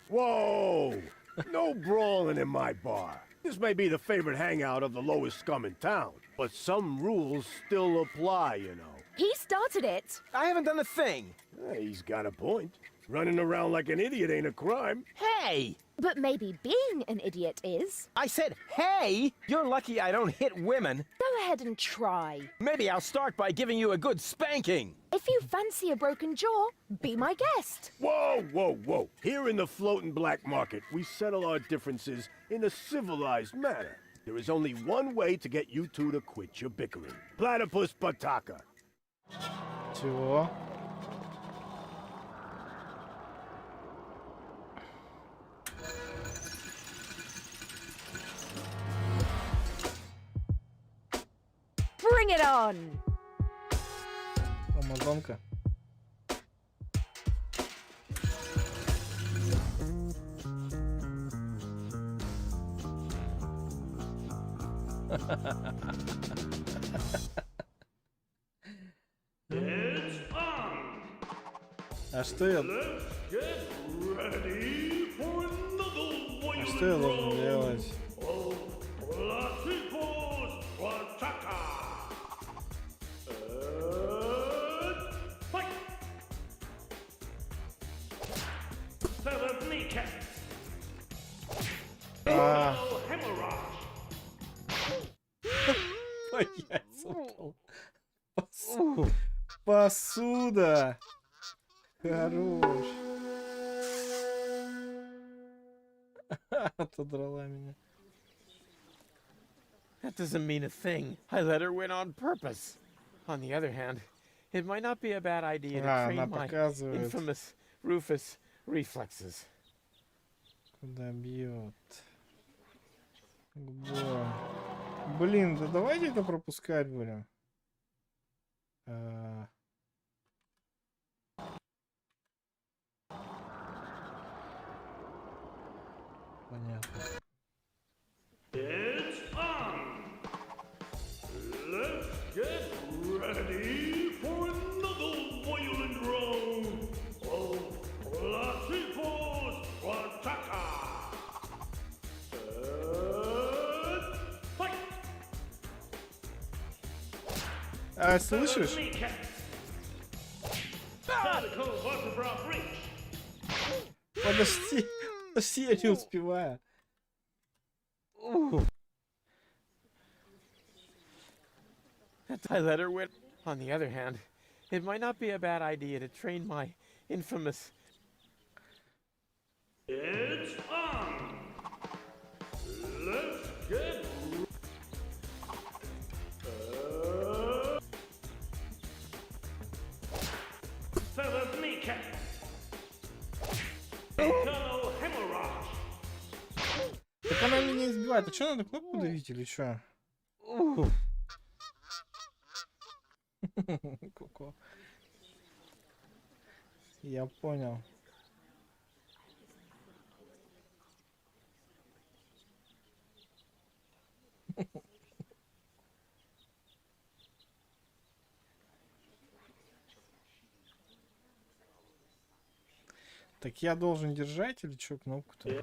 Whoa! No brawling in my bar. This may be the favorite hangout of the lowest scum in town, but some rules still apply, you know. He started it. I haven't done a thing. He's got a point. Running around like an idiot ain't a crime. Hey! But maybe being an idiot is. I said, hey! You're lucky I don't hit women. Go ahead and try. Maybe I'll start by giving you a good spanking. If you fancy a broken jaw, be my guest. Whoa, whoa, whoa. Here in the floating black market, we settle our differences in a civilized manner. There is only one way to get you two to quit your bickering. Platypus pataka. Чего? Bring it on! Амазонка. А что я... А что я должен делать? По яйцам упал. Посуда! Хорош. Отодрала меня. That doesn't mean a thing. I let her win on purpose. On the other hand, it might not be a bad idea to Она train my показывает, infamous Rufus reflexes. куда бьет. Да. Блин, да давайте это пропускать будем. Понятно. It's on! Let's get ready for another violent round of Classicos Attacker! А, слышишь? Подожди, подожди, я не успеваю. I let her win. On the other hand, it might not be a bad idea to train my infamous... It's on! Let's get Feather's kneecap. Internal hemorrhage. Так она меня избивает. А что, надо кнопку давить или что? Ку-ку. Я понял. Так я должен держать или что кнопку-то?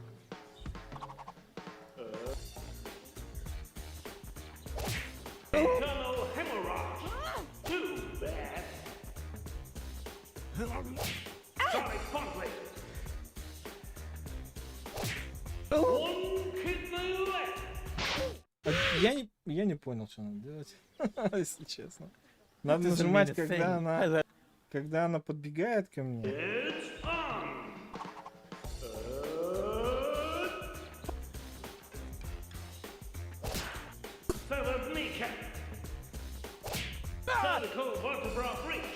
Internal hemorrhage. Too bad. Sonic conflict. One kidney left. Я не понял, что надо делать, если честно. Надо нажимать, когда она подбегает ко мне. It's on. Feathered kneecap. Cervical vertebra breach.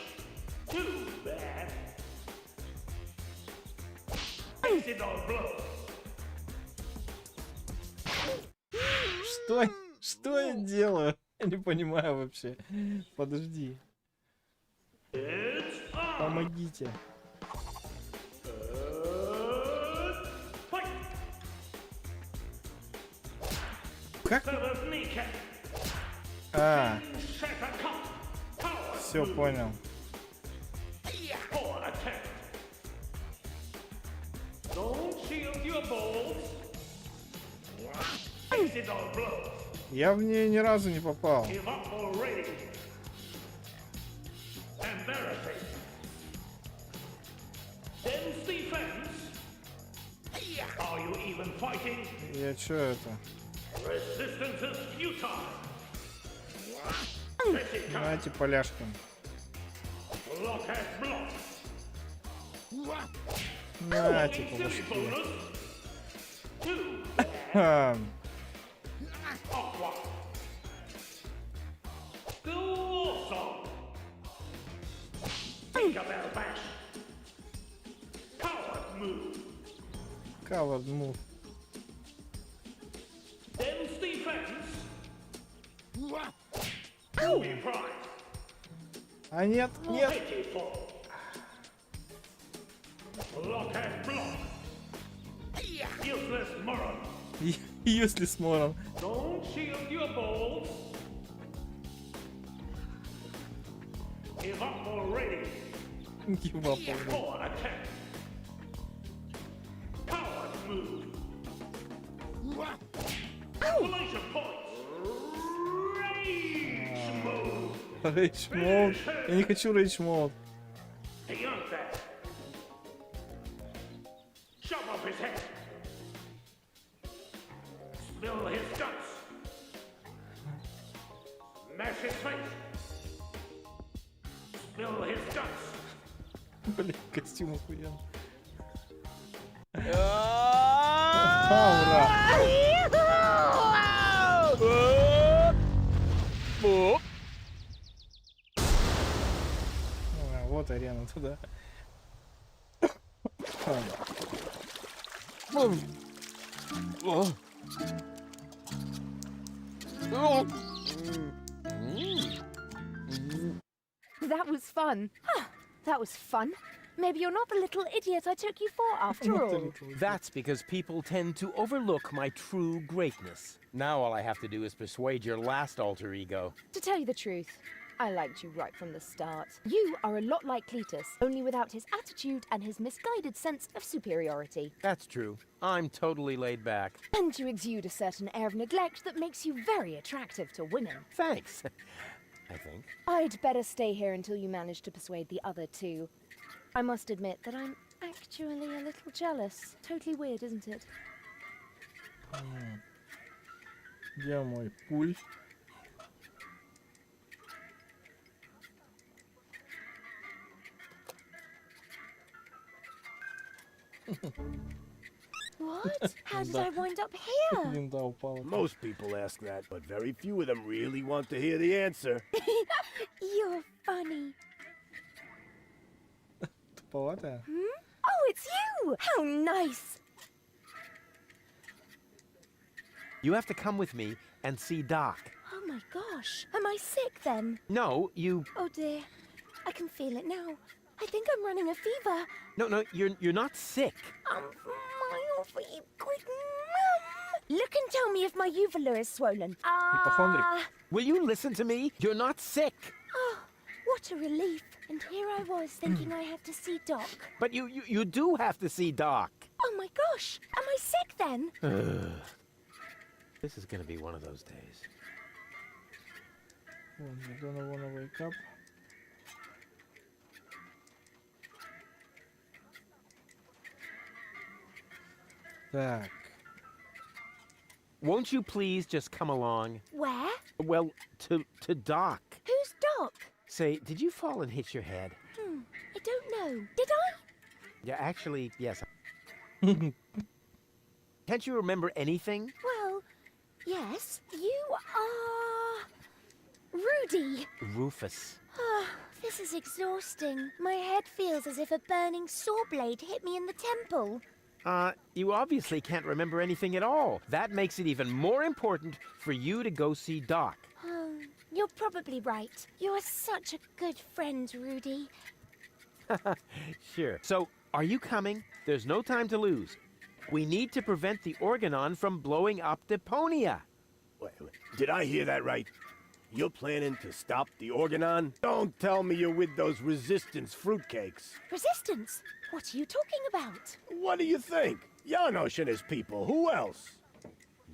Too bad. Accident blow. Что я делаю? Я не понимаю вообще. Подожди. Помогите. Как? А. Все, понял. Я в нее ни разу не попал. Я чё это? Давайте поляшком. Нате, полушки. Coward move. А нет, нет. Useless moron. Don't shield your balls. Give up already. Give up already. Forward attack. Coward move. Isolation points. Rage move. Rage mode. Я не хочу rage mode. Beyond that. Shove up his head. Spill his guts. Mash his face. Spill his guts. Блин, костюм охуенный. Вот арена туда. That was fun. That was fun. Maybe you're not the little idiot I took you for after all. That's because people tend to overlook my true greatness. Now all I have to do is persuade your last alter ego. To tell you the truth, I liked you right from the start. You are a lot like Cletus, only without his attitude and his misguided sense of superiority. That's true. I'm totally laid back. And you exude a certain air of neglect that makes you very attractive to women. Thanks. I think. I'd better stay here until you manage to persuade the other two. I must admit that I'm actually a little jealous. Totally weird, isn't it? Где мой пуль? What? How did I wind up here? Винда упала. Most people ask that, but very few of them really want to hear the answer. You're funny. Туповатая? Oh, it's you! How nice! You have to come with me and see Doc. Oh my gosh. Am I sick then? No, you... Oh dear. I can feel it now. I think I'm running a fever. No, you're not sick. My feet. Quick, Mum! Look and tell me if my uvula is swollen. Hypochondriac. Will you listen to me? You're not sick. Oh, what a relief. And here I was thinking I have to see Doc. But you do have to see Doc. Oh my gosh. Am I sick then? This is gonna be one of those days. Вон, you're gonna wanna wake up. Так. Won't you please just come along? Where? Well, to Doc. Who's Doc? Say, did you fall and hit your head? I don't know. Did I? Yeah, actually, yes. Can't you remember anything? Well, yes. You are... Rudy. Rufus. This is exhausting. My head feels as if a burning saw blade hit me in the temple. You obviously can't remember anything at all. That makes it even more important for you to go see Doc. You're probably right. You're such a good friend, Rudy. Sure. So, are you coming? There's no time to lose. We need to prevent the Organon from blowing up Deponia. Wait, did I hear that right? You're planning to stop the Organon? Don't tell me you're with those resistance fruitcakes. Resistance? What are you talking about? What do you think? Janosch and his people. Who else?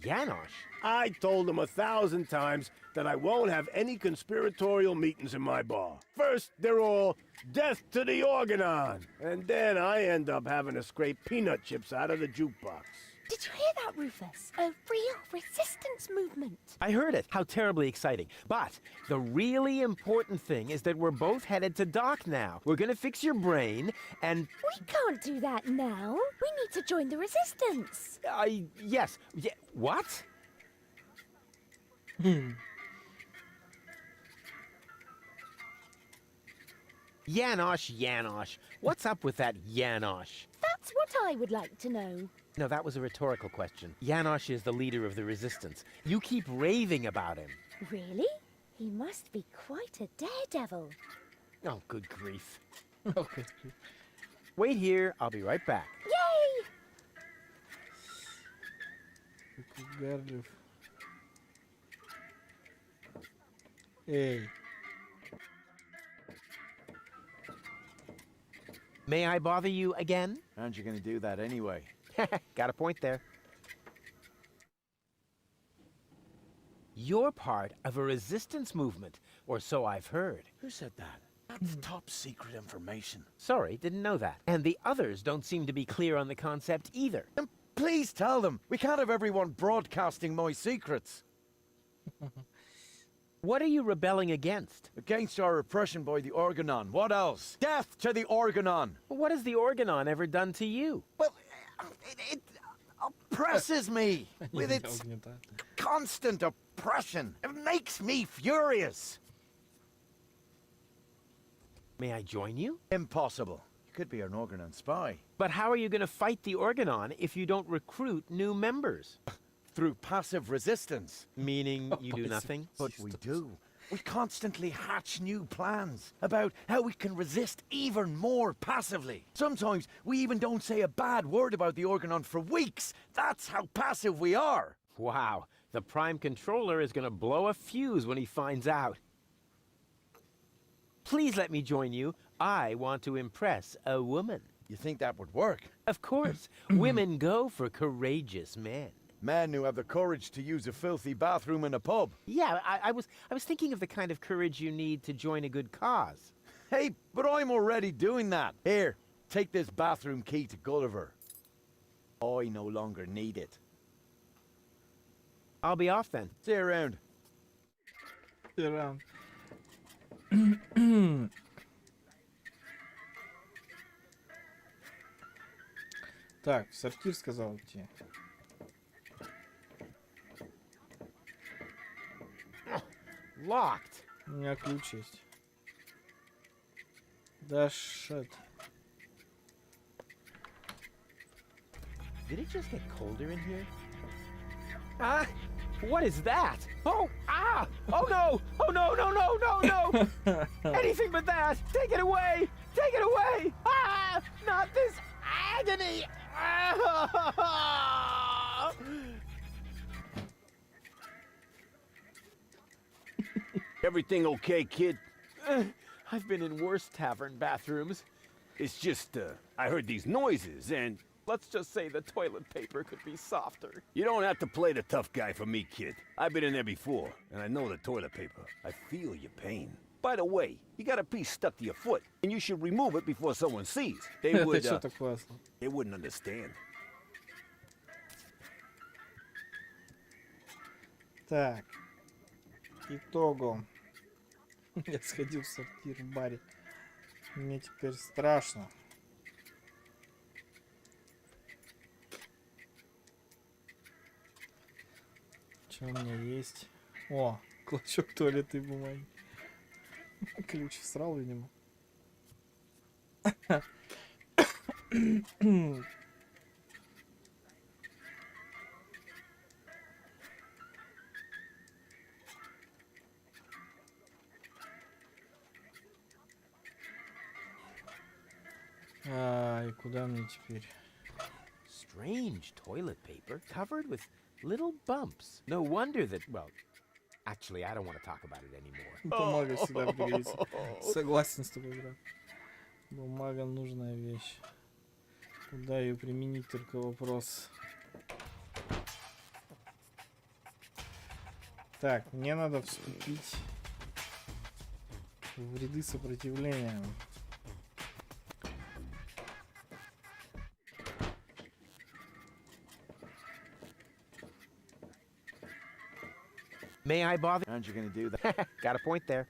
Janosch? I told him 1,000 times that I won't have any conspiratorial meetings in my bar. First, they're all, death to the Organon! And then I end up having to scrape peanut chips out of the jukebox. Did you hear that, Rufus? A real resistance movement. I heard it. How terribly exciting. But the really important thing is that we're both headed to Doc now. We're gonna fix your brain, and... We can't do that now. We need to join the resistance. Yes. Yeah, what? Janosch. What's up with that Janosch? That's what I would like to know. No, that was a rhetorical question. Janosch is the leader of the resistance. You keep raving about him. Really? He must be quite a daredevil. Oh, good grief. Okay. Wait here, I'll be right back. Yay! Гарлиф. Эй. May I bother you again? Aren't you going to do that anyway? Got a point there. You're part of a resistance movement, or so I've heard. Who said that? That's top secret information. Sorry, didn't know that. And the others don't seem to be clear on the concept either. Then please tell them. We can't have everyone broadcasting my secrets. What are you rebelling against? Against our repression by the Organon. What else? Death to the Organon! What has the Organon ever done to you? Well, it oppresses me with its constant oppression. It makes me furious. May I join you? Impossible. You could be an Organon spy. But how are you going to fight the Organon if you don't recruit new members? through passive resistance. Meaning you do nothing? But we do. We constantly hatch new plans about how we can resist even more passively. Sometimes we even don't say a bad word about the Organon for weeks. That's how passive we are. Wow, the Prime Controller is gonna blow a fuse when he finds out. Please let me join you. I want to impress a woman. You think that would work? Of course. Women go for courageous men. Men who have the courage to use a filthy bathroom in a pub. Yeah, I was thinking of the kind of courage you need to join a good cause. Hey, but I'm already doing that. Here, take this bathroom key to Gulliver. I no longer need it. I'll be off then. See you around. See you around. Так, в сортир сказал идти. Locked. У меня ключ есть. Да шит. Did it just get colder in here? Ah! What is that? Oh! Ah! Oh no! Oh no, no, no, no, no! Anything but that! Take it away! Take it away! Ah! Not this agony! Ah! Everything okay, kid? I've been in worse tavern bathrooms. It's just, I heard these noises, and Let's just say the toilet paper could be softer. you don't have to play the tough guy for me, kid. I've been in there before, and I know the toilet paper. I feel your pain. By the way, you got a piece stuck to your foot, and you should remove it before someone sees. They Это would, что-то классно. they wouldn't understand. Так. Итогом. Я сходил в сортир в баре. Мне теперь страшно. Что у меня есть? О, клочок туалетной бумаги. Ключ всрал, видимо. И куда мне теперь? Strange toilet paper covered with little bumps. No wonder that, well, actually, I don't want to talk about it anymore. Бумага всегда пригодится. Согласен с тобой, брат. Бумага нужная вещь. Куда ее применить, только вопрос. Так, мне надо вступить в ряды сопротивления. May I bother? Aren't you gonna do that? Got a point there.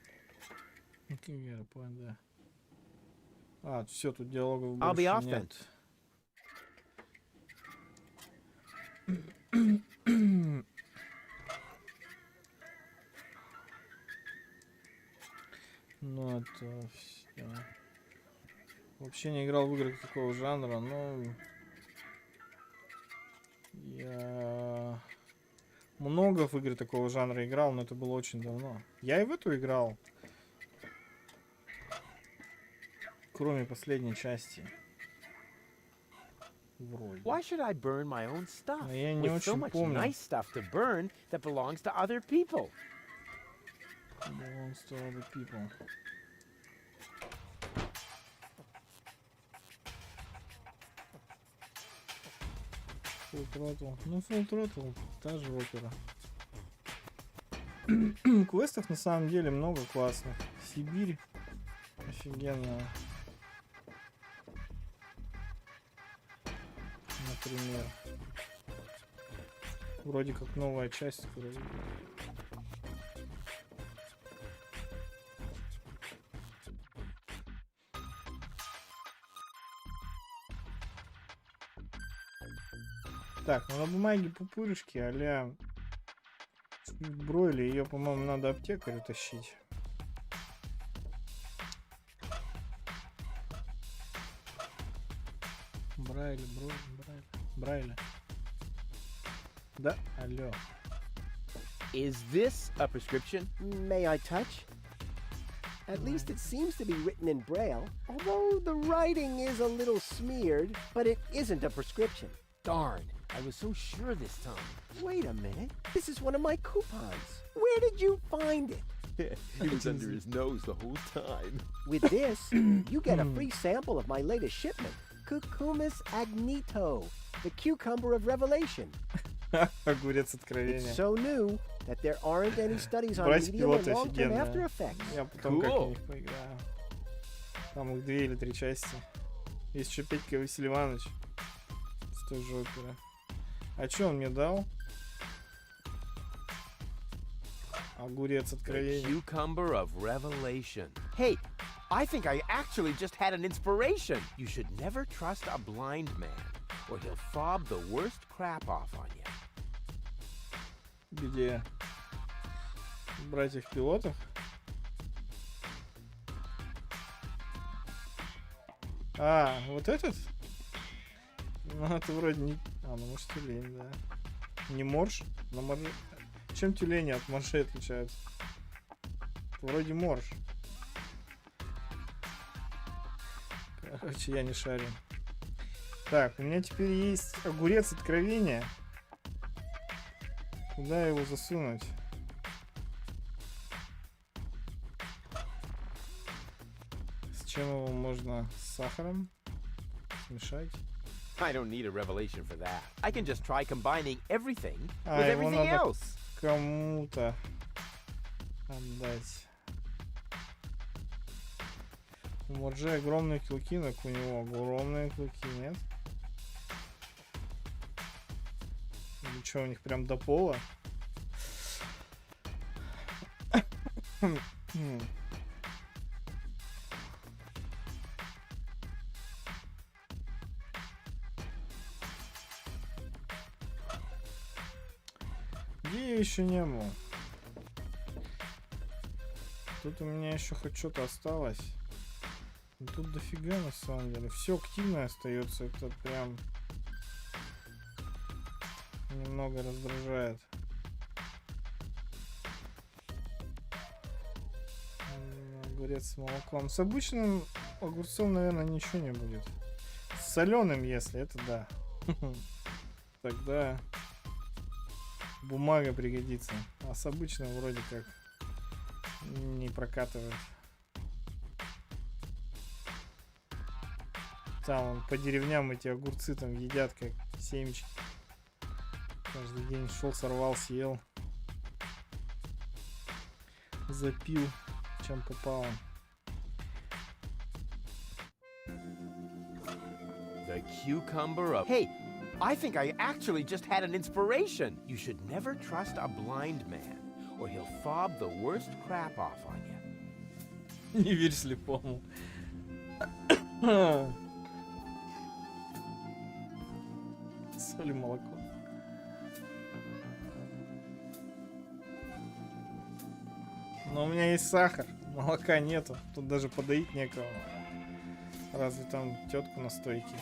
Я понял, да. А, все, тут диалогов I'll be больше off then. нет. Ну, это все. Вообще не играл в игры такого жанра, но я много в игры такого жанра играл, но это было очень давно. Я и в эту играл. Кроме последней части. Вроде. Why should I burn my own stuff? А я не With so очень much помню. nice stuff to burn that belongs to other people. Belongs to other people. Full Throttle. Ну, Full Throttle, та же опера. Квестов на самом деле много классных. Сибирь офигенная. Например. Вроде как новая часть скоро выйдет. Так, ну на бумаге пупырышки а-ля Бройли. Ее, по-моему, надо аптекарю тащить. Брайли. Да, алло. Is this a prescription? May I touch? At least it seems to be written in Braille, although the writing is a little smeared, but it isn't a prescription. Darn, I was so sure this time. Wait a minute. This is one of my coupons. Where did you find it? He was under his nose the whole time. With this, you get a free sample of my latest shipment, Cucumis agnito, the cucumber of revelation. Огурец откровения. It's so new that there aren't any studies on Братья medium or пилоты long-term офигенные. after effects. Я потом как в них поиграю. Там их 2 или 3 части. Есть еще Петька и Василий Иванович с той же оперы. А что он мне дал? Огурец откровения. Cucumber of revelation. Hey, I think I actually just had an inspiration. You should never trust a blind man, or he'll fob the worst crap off on you. Где? Братьев-пилотов? А, вот этот? Ну, это вроде не... А, ну, может, тюлень, да. Не морж? Но морж... Чем тюлени от моржей отличаются? Вроде морж. Короче, я не шарю. Так, у меня теперь есть огурец откровения. Куда его засунуть? С чем его можно? С сахаром смешать? I don't need a revelation for that. I can just try combining everything with А, его everything надо else. кому-то отдать. У моржей огромные клыки, но у него огромные клыки, нет? Или что, у них прям до пола? Где я еще не был? Тут у меня еще хоть что-то осталось. Но тут дофига на самом деле. Все активное остается. Это прям немного раздражает. Огурец с молоком. С обычным огурцом, наверное, ничего не будет. С соленым, если это да. Тогда бумага пригодится. А с обычным вроде как не прокатывает. Там по деревням эти огурцы там едят как семечки. Каждый день шел, сорвал, съел. Запил, чем попало. The cucumber of... Hey, I think I actually just had an inspiration. You should never trust a blind man, or he'll fob the worst crap off on you. Не верь слепому. Соль и молоко. Но у меня есть сахар, молока нету. Тут даже подоить некого. Разве там тетку на стойке?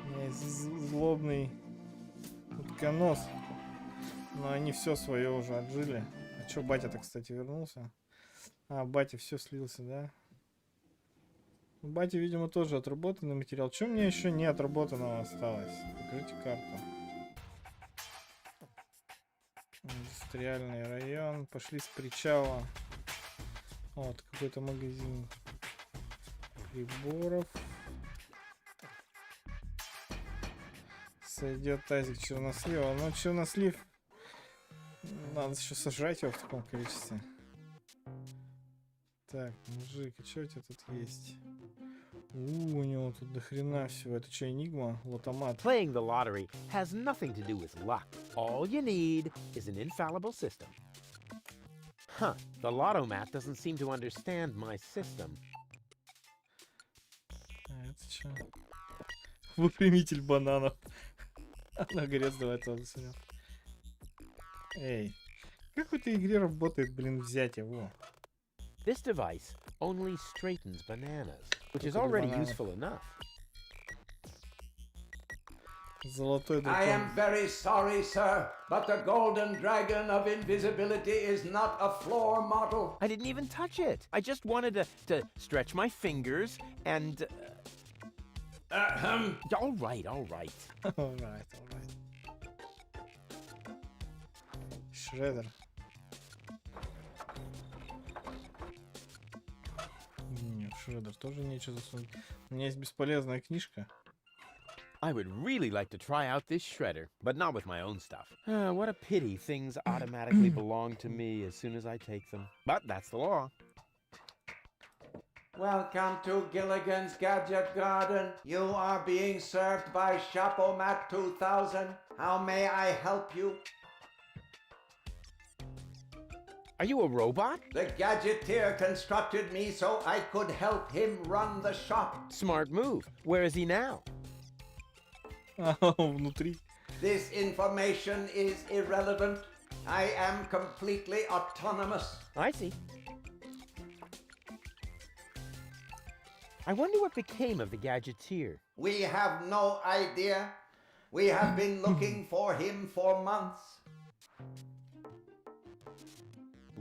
У меня есть злобный утконос. Но они все свое уже отжили. А чё, батя-то, кстати, вернулся? А, батя все слился, да? У бати, видимо, тоже отработанный материал. Что мне еще не отработанного осталось? Покажите карту. Индустриальный район. Пошли с причала. Вот, какой-то магазин приборов. Сойдет тазик чернослива. Но чернослив надо еще сожрать его в таком количестве. Так, мужик, а что у тебя тут есть? У него тут до хрена всего. Это что, Энигма? Лотомат. Playing the lottery has nothing to do with luck. All you need is an infallible system. Huh, the Lottomat doesn't seem to understand my system. А это что? Выпрямитель бананов. Огурец, давай тоже сюда. Эй, как в этой игре работает, блин, взятие? Во. This device only straightens bananas, which is already useful enough. Золотой I дракон. am very sorry, sir, but the golden dragon of invisibility is not a floor model. I didn't even touch it. I just wanted to stretch my fingers and... All right, all right. Alright. Шредер. Не, в шредер тоже нечего засунуть. У меня есть бесполезная книжка. I would really like to try out this shredder, but not with my own stuff. What a pity things automatically belong to me as soon as I take them. But that's the law. Welcome to Gilligan's Gadget Garden. You are being served by Shapomat 2000. How may I help you? Are you a robot? The Gadgeteer constructed me so I could help him run the shop. Smart move. Where is he now? Внутри. This information is irrelevant. I am completely autonomous. I see. I wonder what became of the Gadgeteer. We have no idea. We have been looking for him for months.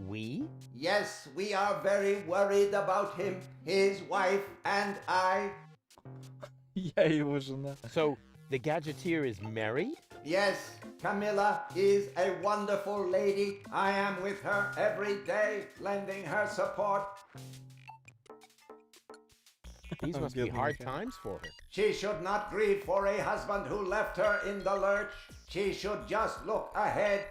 We? Yes, we are very worried about him, his wife, and I. Я его жена. So, the Gadgeteer is married? Yes, Camilla is a wonderful lady. I am with her every day, lending her support. These must be hard times for her. She should not grieve for a husband who left her in the lurch. She should just look ahead.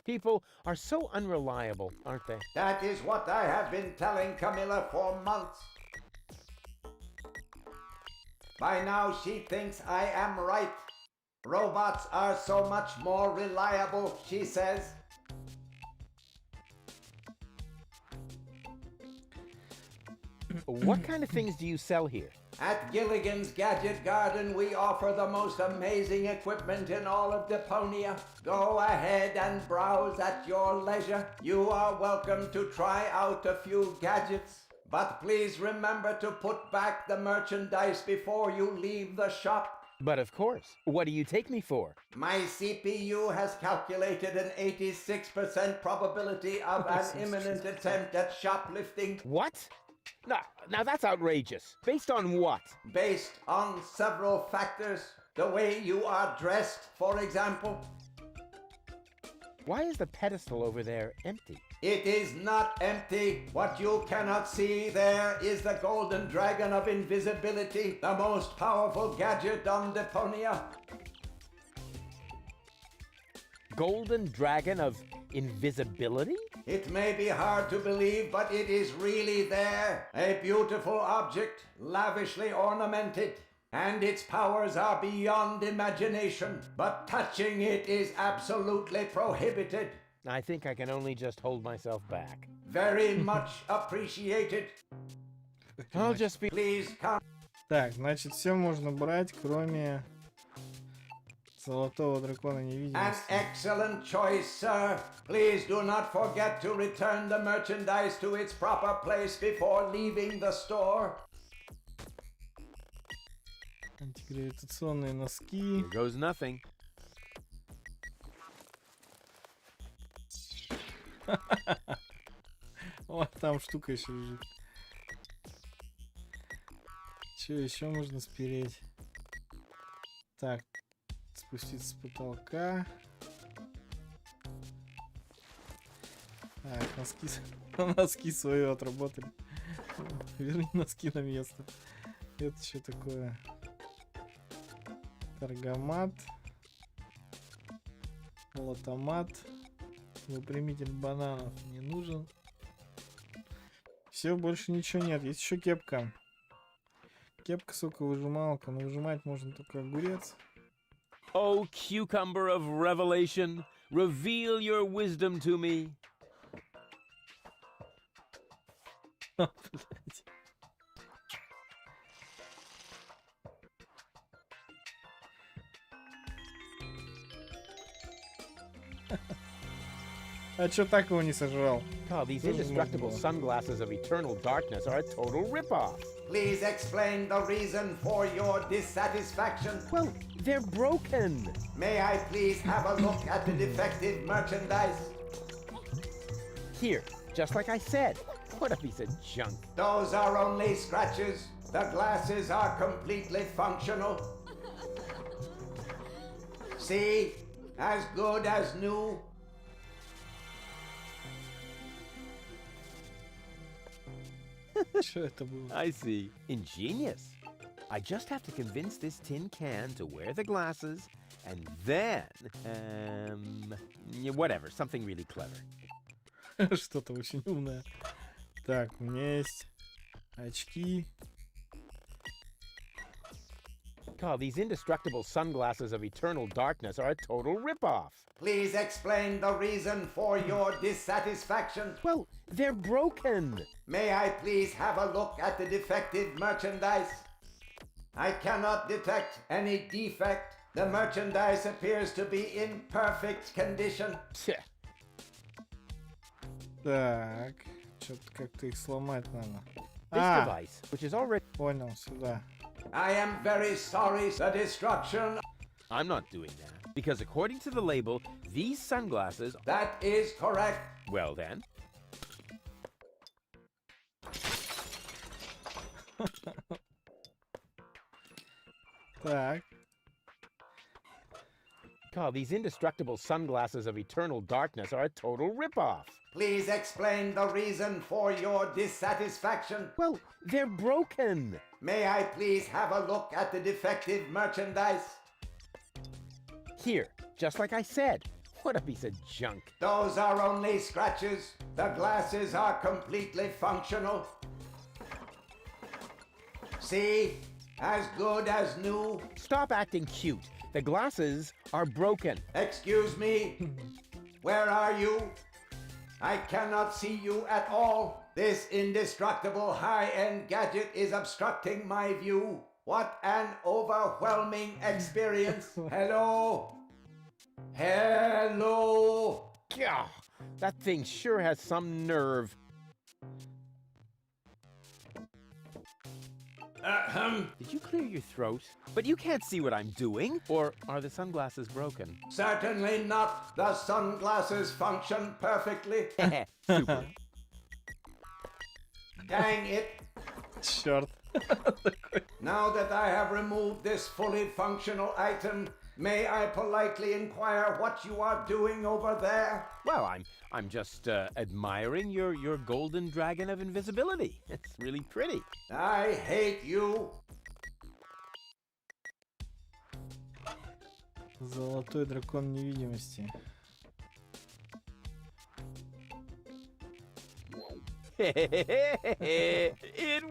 People are so unreliable, aren't they? That is what I have been telling Camilla for months. By now she thinks I am right. Robots are so much more reliable, she says. What kind of things do you sell here? At Gilligan's Gadget Garden, we offer the most amazing equipment in all of Deponia. Go ahead and browse at your leisure. You are welcome to try out a few gadgets. But please remember to put back the merchandise before you leave the shop. But of course. What do you take me for? My CPU has calculated an 86% probability of an imminent attempt at shoplifting. What? Now that's outrageous. Based on what? Based on several factors. The way you are dressed, for example. Why is the pedestal over there empty? It is not empty. What you cannot see there is the golden dragon of invisibility, the most powerful gadget on Deponia. Golden dragon of invisibility? It may be hard to believe, but it is really there. A beautiful object, lavishly ornamented. And its powers are beyond imagination. But touching it is absolutely prohibited. I think I can only just hold myself back. Very much appreciated. I'll just be... Please come. Так, значит, все можно брать, кроме золотого дракона невидимости. An excellent choice, sir. Please do not forget to return the merchandise to its proper place before leaving the store. Антигравитационные носки. Here goes nothing. Вот там штука еще лежит. Че еще можно спереть? Так, спуститься с потолка. Так, носки свои отработали. Верни носки на место. Это что такое? Торгомат. Лотомат. Выпрямитель бананов не нужен. Все, больше ничего нет. Есть еще кепка. Кепка, соковыжималка. Но выжимать можно только огурец. Oh, cucumber of revelation, reveal your wisdom to me. А чё так его не сожрал? Oh, these indestructible sunglasses of eternal darkness are a total rip-off. Please explain the reason for your dissatisfaction. Well, they're broken. May I please have a look at the defective merchandise? Here, just like I said. What a piece of junk. Those are only scratches. The glasses are completely functional. See? As good as new. Что это было? I see. Ingenious. I just have to convince this tin can to wear the glasses, and then, whatever, something really clever. Что-то очень умное. Так, у меня есть очки. God, these indestructible sunglasses of eternal darkness are a total ripoff. Please explain the reason for your dissatisfaction. Well, they're broken. May I please have a look at the defective merchandise? I cannot detect any defect. The merchandise appears to be in perfect condition. Так, что-то как-то их сломать надо. This device, which is already... Понял, сюда. I am very sorry, the destruction... I'm not doing that, because according to the label, these sunglasses... That is correct. Well then. Так. God, these indestructible sunglasses of eternal darkness are a total ripoff. Please explain the reason for your dissatisfaction. Well, they're broken. May I please have a look at the defective merchandise? Here, just like I said. What a piece of junk. Those are only scratches. The glasses are completely functional. See? As good as new. Stop acting cute. The glasses are broken. Excuse me? Where are you? I cannot see you at all. This indestructible high-end gadget is obstructing my view. What an overwhelming experience. Hello? Hello? Gah, that thing sure has some nerve. Did you clear your throat? But you can't see what I'm doing. Or are the sunglasses broken? Certainly not. The sunglasses function perfectly. Super. Dang it. Черт. Now that I have removed this fully functional item, may I politely inquire what you are doing over there? Well, I'm just admiring your golden dragon of invisibility. It's really pretty. I hate you. Золотой дракон невидимости. It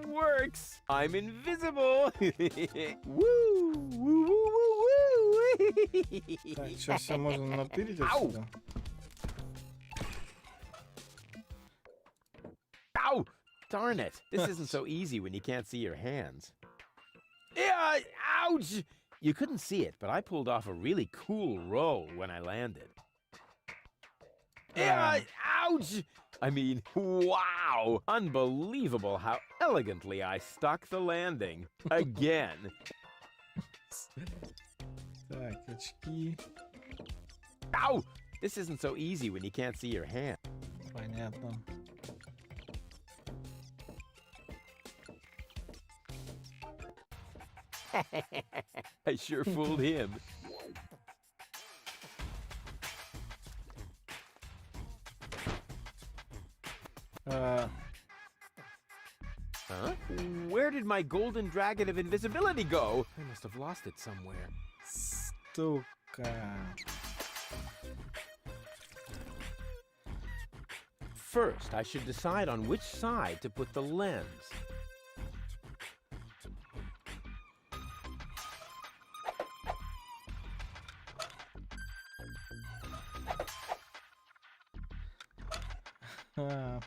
works! I'm invisible! Woo! Woo, woo, woo, woo! Так, сейчас все можно натырить отсюда. Ow! Darn it! This isn't so easy when you can't see your hands. Yeah, ouch! You couldn't see it, but I pulled off a really cool roll when I landed. Yeah, ouch! I mean, wow! Unbelievable how elegantly I stuck the landing. Again. Так, очки. Ow! This isn't so easy when you can't see your hand. Понятно. I sure fooled him. Huh? Where did my golden dragon of invisibility go? I must have lost it somewhere. Сука. First, I should decide on which side to put the lens.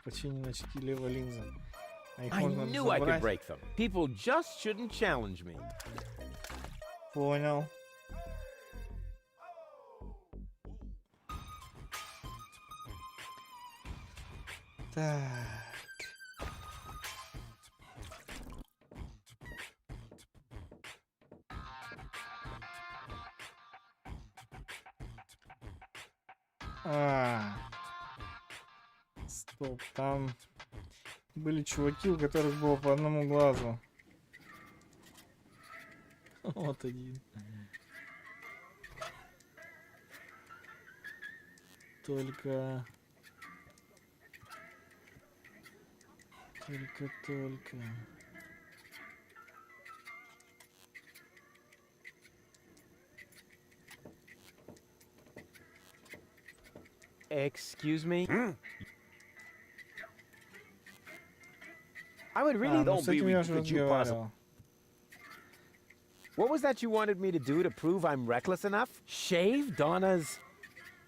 Починен очки левой линзы. I knew I could break them. People just shouldn't challenge me. Понял. Так. Стоп, там были чуваки, у которых было по одному глазу. Вот один. Только. Excuse me? I would really Ну, с этим я уже разговаривал. What was that you wanted me to do to prove I'm reckless enough? Shave Donna's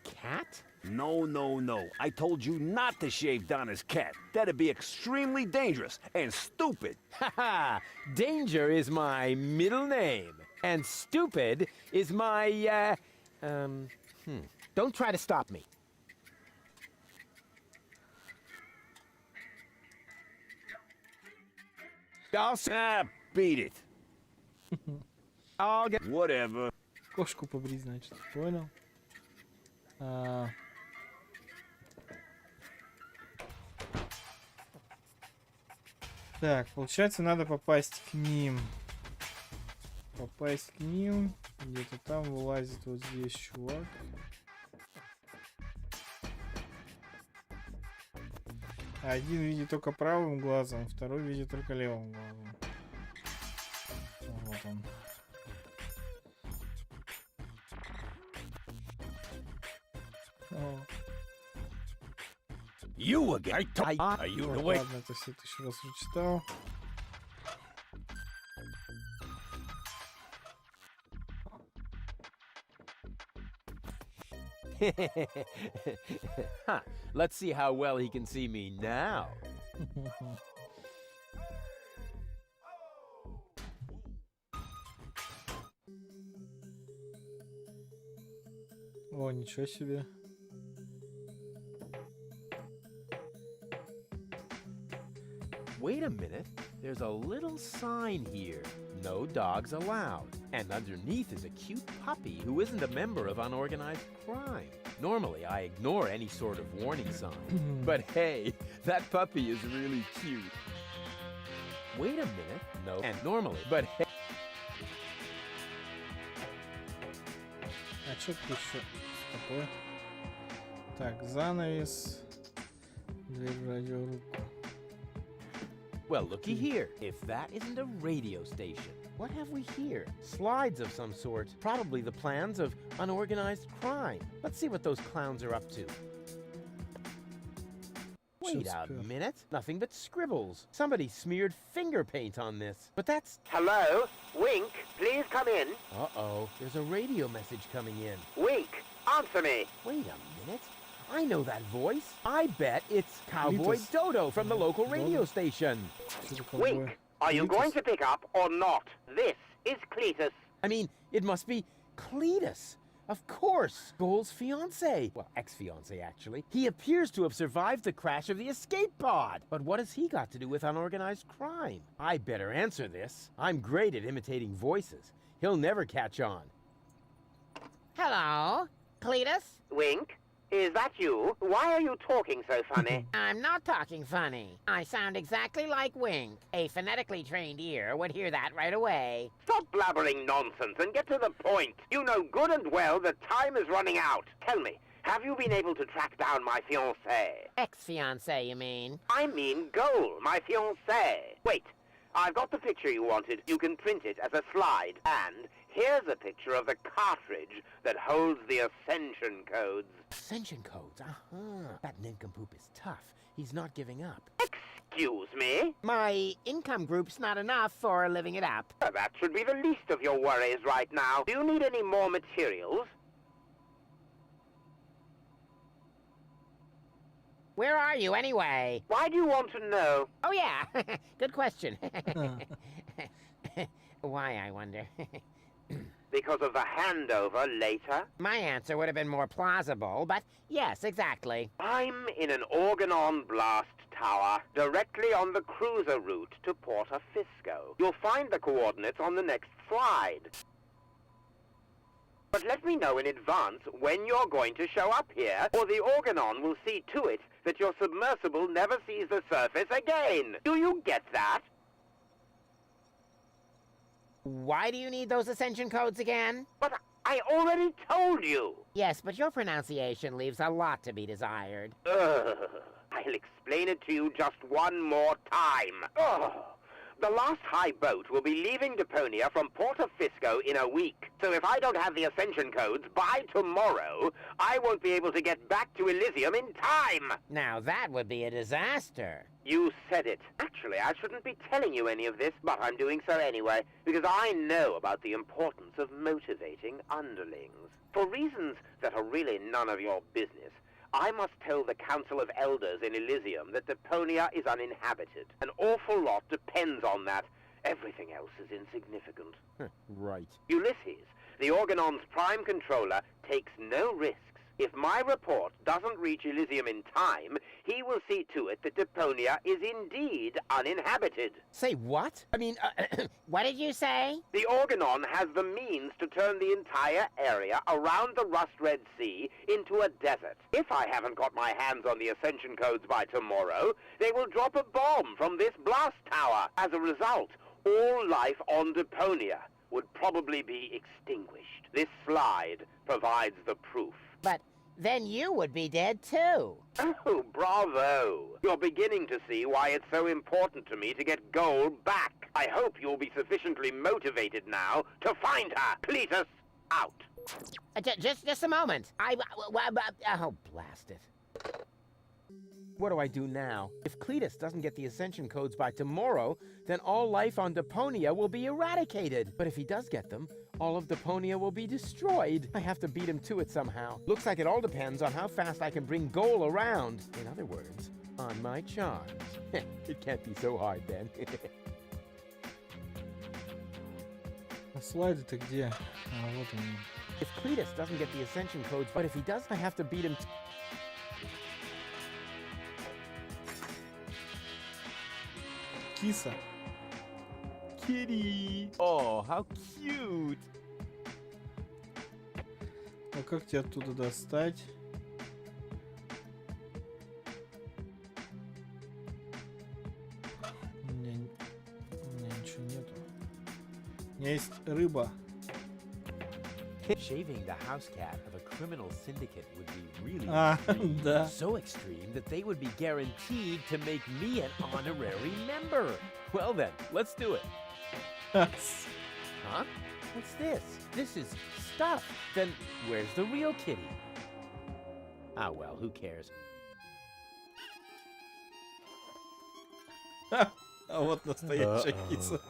cat? No, no, no. I told you not to shave Donna's cat. That'd be extremely dangerous and stupid. Haha! Danger is my middle name. And stupid is my, Don't try to stop me. Beat it. I'll get... Whatever. Кошку побрить, значит. Понял. Так, получается, надо попасть к ним. Попасть к ним. Где-то там вылазит вот здесь чувак. Один видит только правым глазом, второй видит только левым глазом. Вот он. You again? Are you awake? Ладно, это все 1000 раз уже читал. Huh. Let's see how well he can see me now. О, ничего себе. Wait a minute. There's a little sign here. No dogs allowed. And underneath is a cute puppy who isn't a member of unorganized crime. Normally, I ignore any sort of warning sign. But hey, that puppy is really cute. Wait a minute. No. And normally, but hey. А что тут еще такое? Так, занавес. Дверь в радиорубку. Well, looky here. If that isn't a radio station, what have we here? Slides of some sort. Probably the plans of unorganized crime. Let's see what those clowns are up to. Wait a minute. Nothing but scribbles. Somebody smeared finger paint on this. But that's... Hello? Wink, please come in. Uh-oh. There's a radio message coming in. Wink, answer me. Wait a minute. I know that voice. I bet it's Cowboy Dodo from the local radio station. Wink, are you going to pick up or not? This is Cletus. I mean, it must be Cletus. Of course, Goal's fiancé. Well, ex-fiancé, actually. He appears to have survived the crash of the escape pod. But what has he got to do with unorganized crime? I better answer this. I'm great at imitating voices. He'll never catch on. Hello, Cletus? Wink, is that you? Why are you talking so funny? I'm not talking funny. I sound exactly like Wink. A phonetically trained ear would hear that right away. Stop blabbering nonsense and get to the point. You know good and well that time is running out. Tell me, have you been able to track down my fiancé? Ex-fiancé, you mean? I mean Goal, my fiancé. Wait, I've got the picture you wanted. You can print it as a slide. And here's a picture of the cartridge that holds the ascension codes. Ascension codes? Uh-huh. That nincompoop is tough. He's not giving up. Excuse me? My income group's not enough for living it up. That should be the least of your worries right now. Do you need any more materials? Where are you, anyway? Why do you want to know? Oh, yeah. Good question. Why, I wonder? Because of the handover later? My answer would have been more plausible, but yes, exactly. I'm in an organon blast tower, directly on the cruiser route to Porto Fisco. You'll find the coordinates on the next slide. But let me know in advance when you're going to show up here, or the Organon will see to it that your submersible never sees the surface again. Do you get that? Why do you need those ascension codes again? But I already told you. Yes, but your pronunciation leaves a lot to be desired. Ugh. I'll explain it to you just one more time. Ugh. The last high boat will be leaving Deponia from Porto Fisco in a week. So if I don't have the ascension codes by tomorrow, I won't be able to get back to Elysium in time. Now that would be a disaster. You said it. Actually, I shouldn't be telling you any of this, but I'm doing so anyway, because I know about the importance of motivating underlings. For reasons that are really none of your business, I must tell the Council of Elders in Elysium that Deponia is uninhabited. An awful lot depends on that. Everything else is insignificant. Right. Ulysses, the Organon's prime controller, takes no risks. If my report doesn't reach Elysium in time, he will see to it that Deponia is indeed uninhabited. Say what? I mean, what did you say? The Organon has the means to turn the entire area around the Rust-Red Sea into a desert. If I haven't got my hands on the Ascension codes by tomorrow, they will drop a bomb from this blast tower. As a result, all life on Deponia would probably be extinguished. This slide provides the proof. But then you would be dead too. Oh, bravo! You're beginning to see why it's so important to me to get gold back. I hope you'll be sufficiently motivated now to find her. Cletus, out. Just a moment. Oh, blast it. What do I do now? If Cletus doesn't get the ascension codes by tomorrow, then all life on Deponia will be eradicated. But if he does get them, all of Deponia will be destroyed. I have to beat him to it somehow. Looks like it all depends on how fast I can bring Goal around. In other words, on my charms. It can't be so hard then. А слайды-то где? А, вот они. If Cletus doesn't get the ascension codes, but if he does, I have to beat him. Киса. Kitty. Oh, how cute. А как тебя оттуда достать? У меня ничего нету. У меня есть рыба. Shaving the house cat of a criminal syndicate would be really extreme. Да. So extreme that they would be guaranteed to make me an honorary member. Well then, let's do it. Huh? What's this? This is stuff. Then where's the real kitty? Ah, well, who cares? А вот настоящая киса.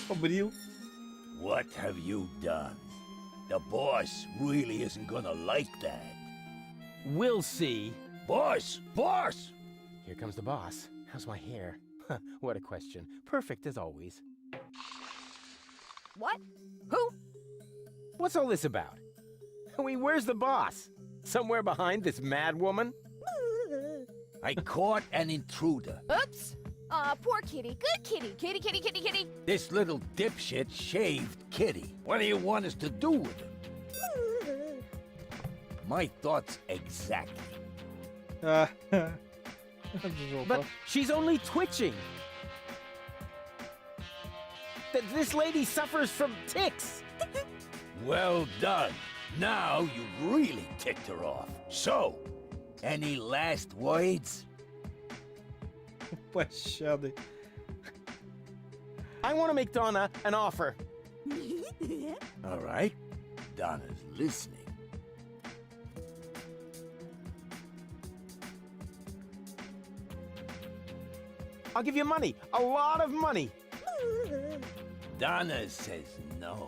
Побрил. What have you done? The boss really isn't gonna like that. We'll see. Boss! Boss! Here comes the boss. How's my hair? What a question. Perfect as always. What? Who? What's all this about? I mean, where's the boss? Somewhere behind this mad woman? I caught an intruder. Oops. Aw, poor kitty. Good kitty. Kitty, kitty, kitty, kitty. This little dipshit shaved Kitty. What do you want us to do with him? My thoughts exactly. But she's only twitching. This lady suffers from tics. Well done. Now you've really ticked her off. So, any last words? Пощады. I want to make Donna an offer. All right. Donna's listening. I'll give you money. A lot of money. Donna says no.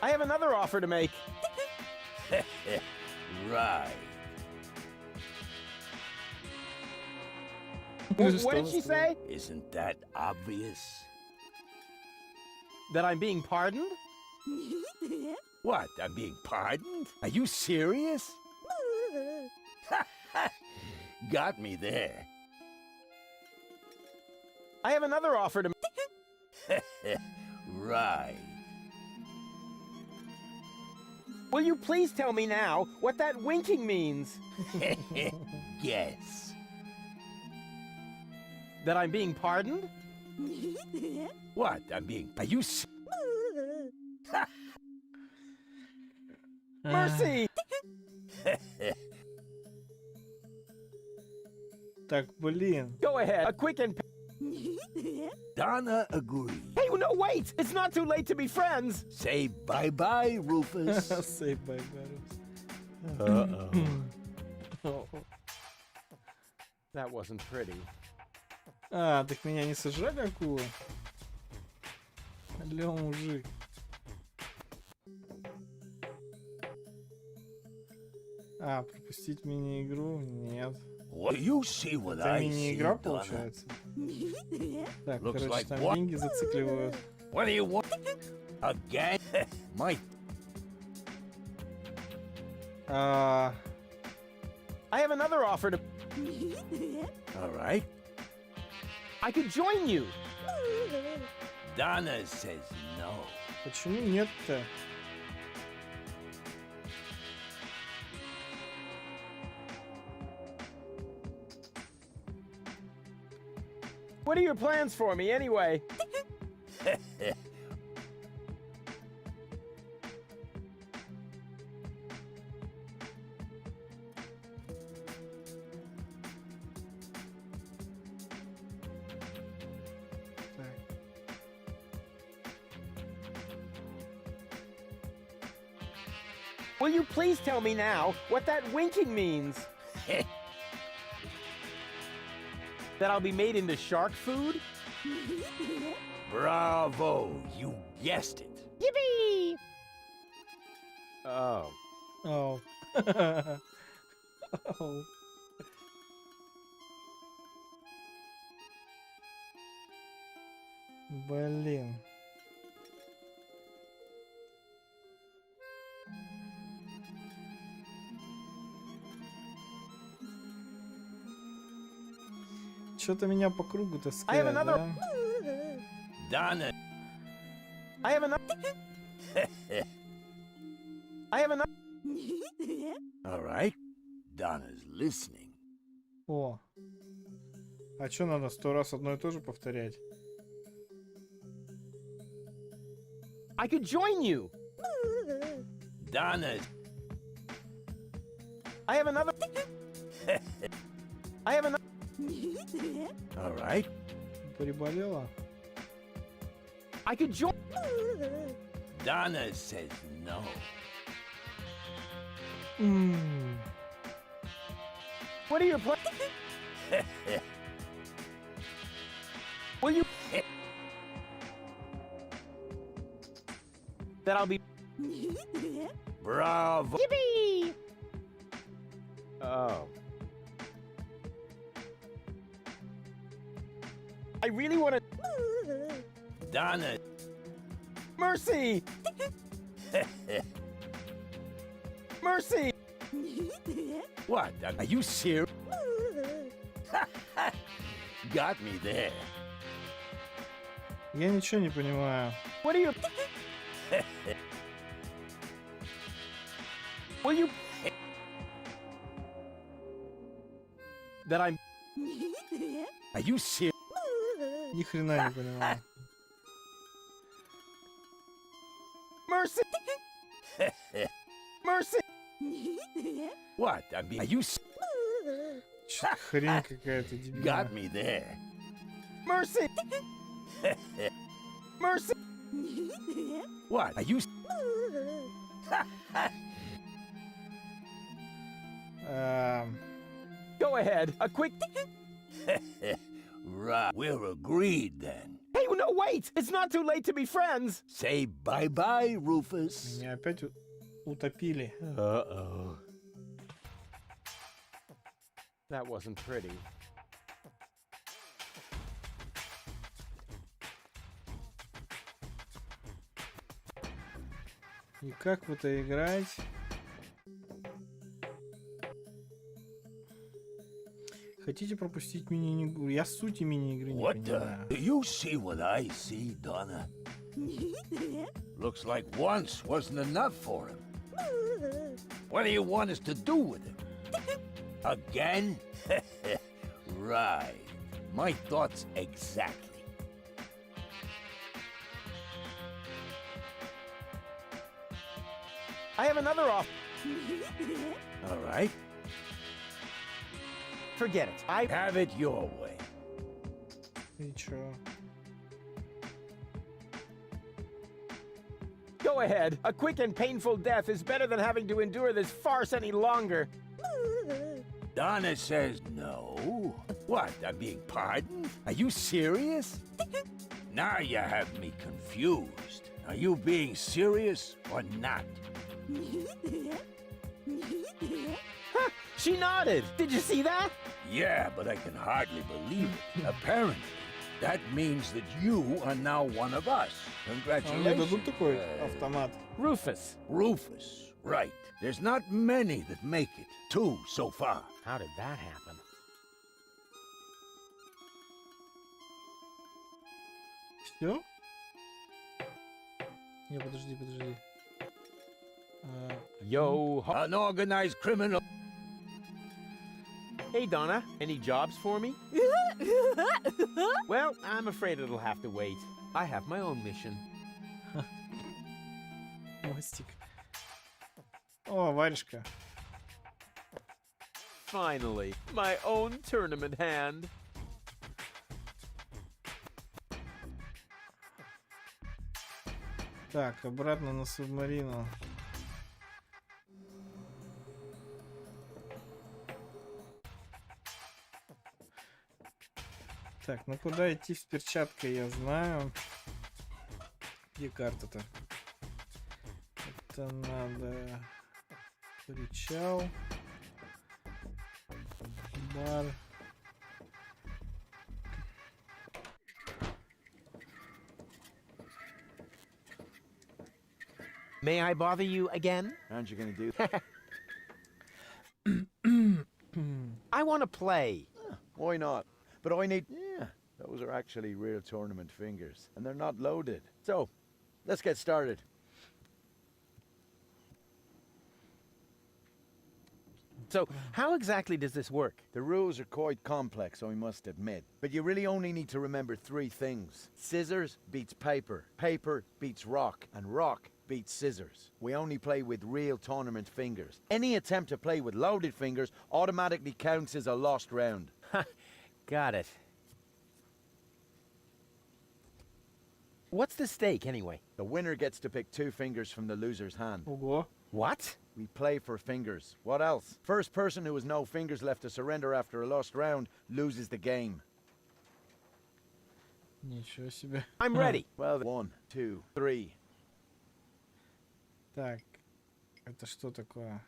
I have another offer to make. Right. What did she say? Isn't that obvious? That I'm being pardoned? What? I'm being pardoned? Are you serious? Got me there. I have another offer to Right. Will you please tell me now what that winking means? Guess. That I'm being pardoned? What? I'm being... Are you... Mercy! Так, блин. Go ahead. A quick and... Donna agreed. Hey, no, wait! It's not too late to be friends! Say bye-bye, Rufus. Say bye-bye. Uh-oh. That wasn't pretty. А, так меня не сожрали акулы? Алло, мужик. А, пропустить мини-игру? Нет. What you see what Это I мини-игра see, получается? Так, Looks короче, like там what? деньги зацикливают. What do you want? Again? Mike. I have another offer to... All right. I could join you! Donna says no. Почему нет-то? What are your plans for me, anyway? Will you please tell me now what that winking means? That I'll be made into shark food? Bravo, you guessed it. Yippee! Oh. Oh. Oh. Блин. Что-то меня по кругу таскает, да? Donna. I have another... I have another... All right. Donna's listening. О. А что надо 100 раз одно и то же повторять? I could join you! Donna. I have another... I have another... All right. Приболела? I could join... Donna says no. What are your plans? Will you... That I'll be... Bravo. Yippee! Oh. I really want to... Donna. Mercy! Mercy! What? Are you serious? Got me there. Я ничего не понимаю. What are you... Will you... That I'm... Are you serious? Ни хрена не понимаю. Mercy! Mercy! What? Are you... Чё-то хрень какая-то дебильная. Got me there. Mercy! Mercy! What? Are you... Go ahead. A quick... Right. We're agreed then. Hey, no, wait! It's not too late to be friends! Say bye-bye, Rufus. Меня опять утопили. Uh-oh. That wasn't pretty. И как в это играть? Хотите пропустить мини-игру? Я сути мини-игры не понимаю. Do you see what I see, Donna? Looks like once wasn't enough for him. What do you want us to do with him? Again? Right. My thoughts exactly. I have another off. All right. Forget it. I have it your way. И чё? Go ahead. A quick and painful death is better than having to endure this farce any longer. Donna says no. What, I'm being pardoned? Are you serious? Now you have me confused. Are you being serious or not? Huh, she nodded. Did you see that? Yeah, but I can hardly believe it. Apparently, that means that you are now one of us. Congratulations. Автомат. Rufus. Rufus, right. There's not many that make it. 2 so far. How did that happen? Все? Не, подожди. Yo. Unorganized criminal. Hey, Donna. Any jobs for me? Well, I'm afraid it'll have to wait. I have my own mission. Мостик. О, варежка. Finally, my own tournament hand. Так, обратно на субмарину. Так, ну куда идти с перчаткой, я знаю. Где карта-то? Это надо... Причал. Бар. May I bother you again? Aren't you gonna do I want to play. Why not? But I need... Yeah, those are actually real tournament fingers. And they're not loaded. So, let's get started. So, how exactly does this work? The rules are quite complex, I must admit. But you really only need to remember 3 things. Scissors beats paper. Paper beats rock. And rock beats scissors. We only play with real tournament fingers. Any attempt to play with loaded fingers automatically counts as a lost round. Got it. What's the stake, anyway? The winner gets to pick 2 fingers from the loser's hand. Ого. What? We play for fingers. What else? First person who has no fingers left to surrender after a lost round loses the game. Ничего себе. I'm ready. Well, 1, 2, 3. Так, это что такое?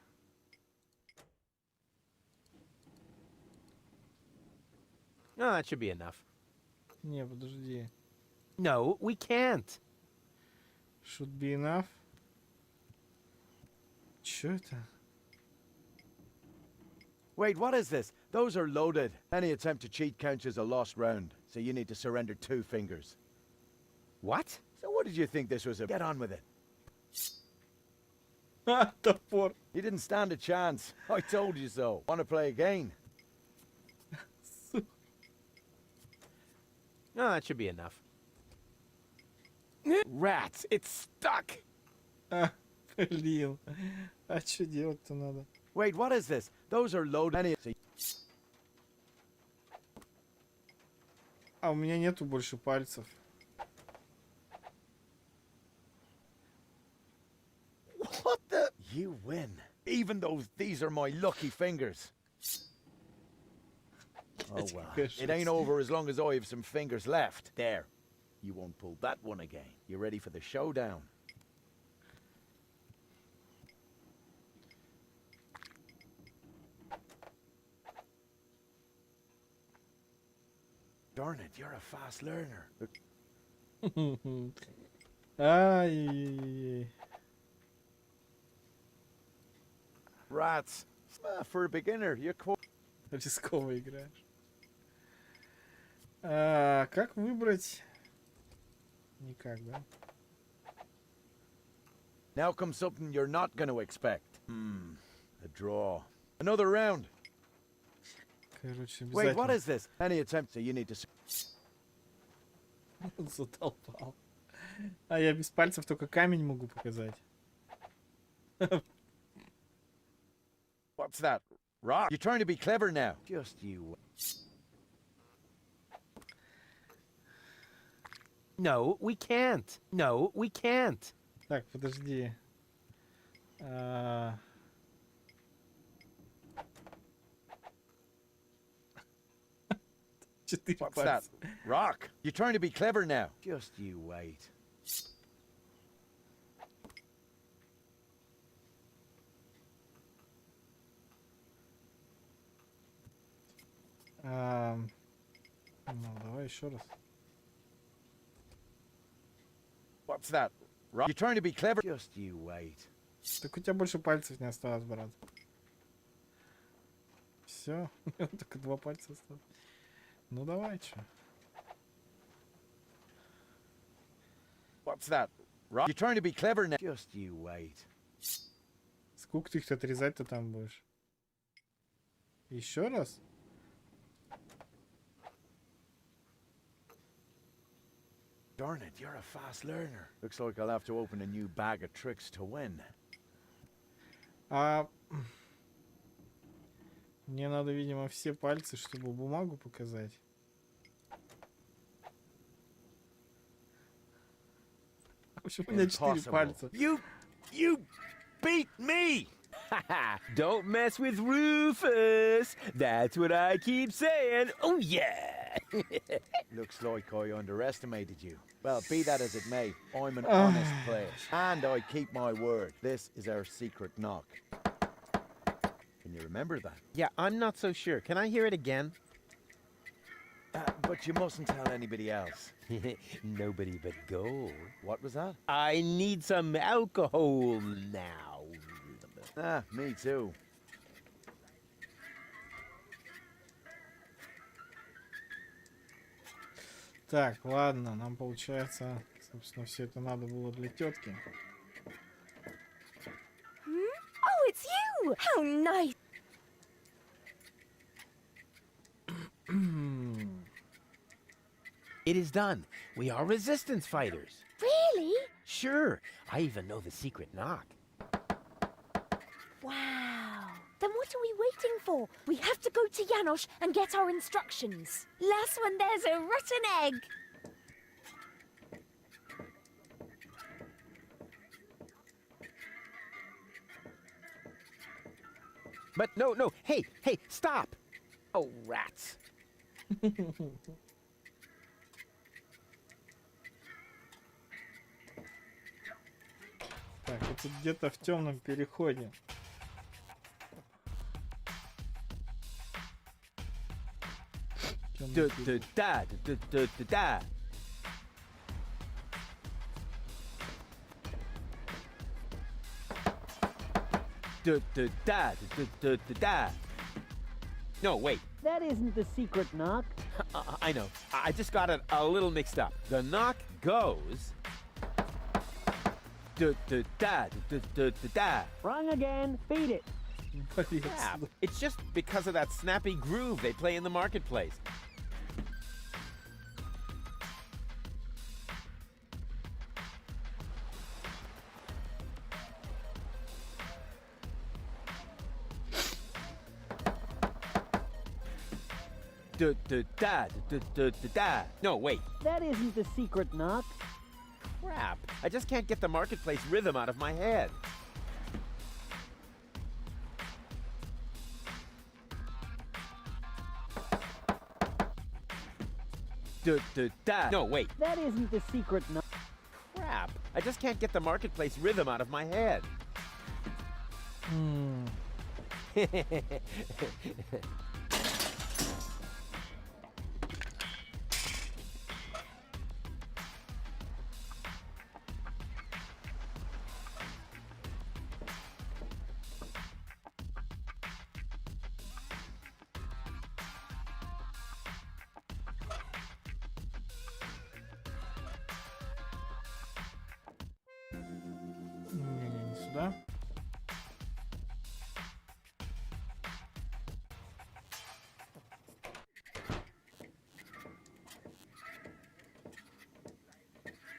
No, that should be enough. Не, подожди. No, we can't. Should be enough. Чё это? Wait, what is this? Those are loaded. Any attempt to cheat counts as a lost round, so you need to surrender 2 fingers. What? So what did you think this was? Get on with it. Топор. You didn't stand a chance. I told you so. Want to play again? No, that should be enough. Rats, it's stuck. Блин. А что делать-то надо? Wait, what is this? Those are loaded. А у меня нету больше пальцев. What the? You win. Even though these are my lucky fingers. Oh well. It ain't over as long as I have some fingers left. There. You won't pull that one again. You ready for the showdown? Darn it, you're a fast learner. Ай-яй-яй. rats. For a beginner, you're quite... Рисково играешь. Как выбрать? Никак, да? Now comes something you're not going to expect. A draw. Another round. Короче, Wait, what обязательно. is this? Any attempt, so you need to... Затолпал. А я без пальцев только камень могу показать. What's that? Rock? You're trying to be clever now. Just you. No, we can't. No, we can't. Так, подожди. Четыре What's that? пальца. Rock? You're trying to be clever now. Just you wait. Ну, давай еще раз. What's that? Rock? You're trying to be clever. Just you wait. Так у тебя больше пальцев не осталось, брат. Все, только 2 пальца осталось. Ну давай, чё. What's that? Rock? You're trying to be clever now. Just you wait. Сколько ты их отрезать-то там будешь? Еще раз? Darn it, you're a fast learner. Looks like I'll have to open a new bag of tricks to win. Мне надо, видимо, все пальцы, чтобы бумагу показать. В общем, у меня 4 пальца. You beat me! Don't mess with Rufus. That's what I keep saying. Oh, yeah. Looks like I underestimated you. Well, be that as it may, I'm an honest player. And I keep my word. This is our secret knock. Can you remember that? Yeah, I'm not so sure. Can I hear it again? But you mustn't tell anybody else. Nobody but gold. What was that? I need some alcohol now. Me too. Так, ладно, нам получается, собственно, все это надо было для тетки. Oh, it's you! How nice! It is done. We are resistance fighters. Really? Sure. I even know the secret knock. Wow. Then what are we waiting for? We have to go to Janosch and get our instructions. Last one, there's a rotten egg. But no. Hey, stop. Oh, rats. Так, это где-то в темном переходе. Da. No, wait. That isn't the secret knock. I know. I just got it a little mixed up. The knock goes... Wrong again. Beat it. Crap. It's just because of that snappy groove they play in the marketplace. No, wait. That isn't the secret knock. Crap. I just can't get the marketplace rhythm out of my head. No, wait. That isn't the secret knock. Crap. I just can't get the marketplace rhythm out of my head. сюда.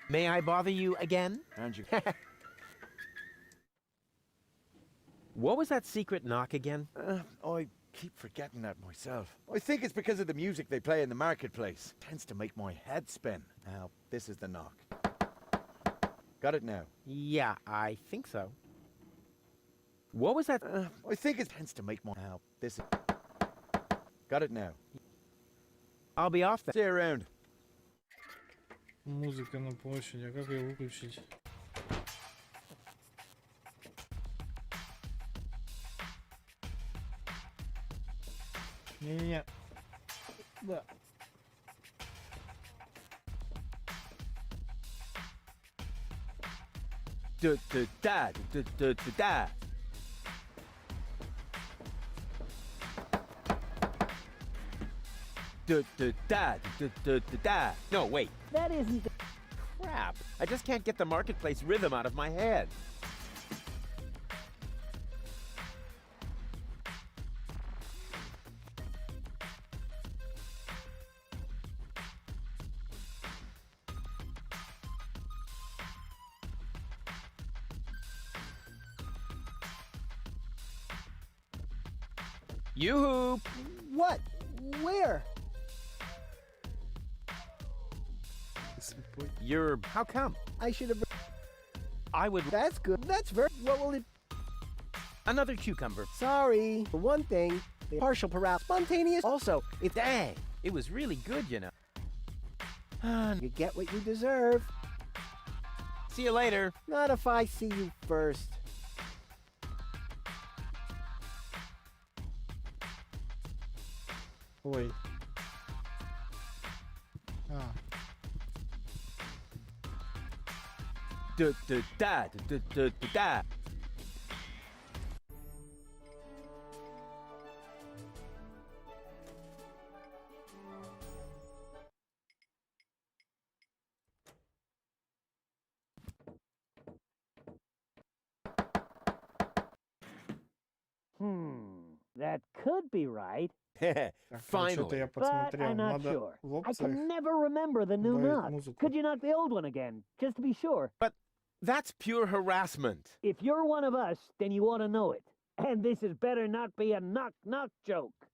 May I bother you again? And you... What was that secret knock again? I keep forgetting that myself. I think it's because of the music they play in the marketplace. Tends to make my head spin. Now, this is the knock. Got it now? Yeah, I think so. What was that? I think it tends to make my... Now, this is... Got it now? I'll be off then. See you around. Музыка на площади. А как ее выключить? Не-не-не. Да. Da-da-da, da-da-da-da. Da-da-da, da-da-da-da. No, wait. That isn't the... Crap. I just can't get the marketplace rhythm out of my head. Yoo-hoo! What? Where? You're... How come? I should have... I would... That's good. That's very... What will it... Another cucumber. Sorry. For one thing, the partial paralysis. Spontaneous. Also, it... Dang! It was really good, you know. You get what you deserve. See you later. Not if I see you first. Ой. А. Da-da-da, da-da-da-da. That could be right. Что-то я But подсмотрел. I'm not Надо sure. в I опциях can never remember the new добавить knock. музыку. Could you knock the old one again, just to be sure? But that's pure harassment. If you're one of us, then you ought to know it. And this had better not be a knock-knock joke.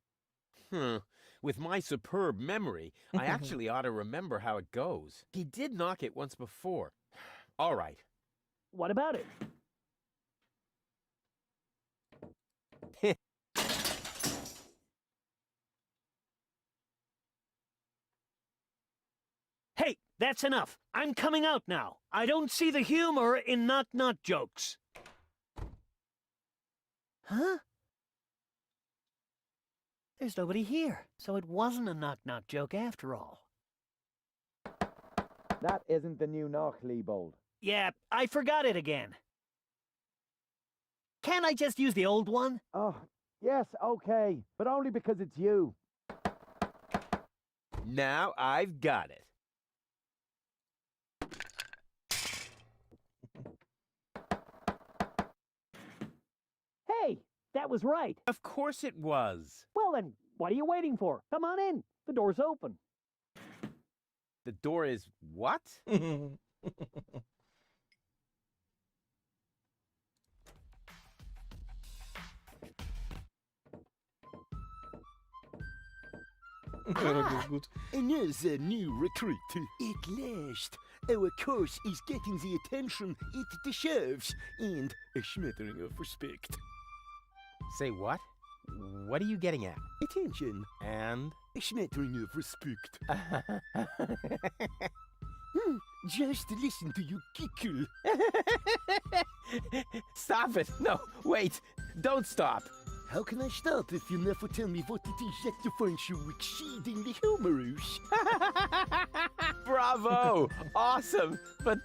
With my superb memory, I actually ought to remember how it goes. He did knock it once before. All right. What about it? Hey, that's enough. I'm coming out now. I don't see the humor in knock-knock jokes. Huh? There's nobody here, so it wasn't a knock-knock joke after all. That isn't the new knock, Leibold. Yeah, I forgot it again. Can't I just use the old one? Oh, yes, okay, but only because it's you. Now I've got it. Hey, that was right. Of course it was. Well then, what are you waiting for? Come on in. The door's open. The door is what? Another new recruit. At last, our course is getting the attention it deserves and a smattering of respect. Say what? What are you getting at? Attention. And? A smattering of respect. Just listen to you giggle. Stop it! No, wait! Don't stop! How can I stop if you never tell me what it is that you find so exceedingly humorous? Bravo! Awesome! But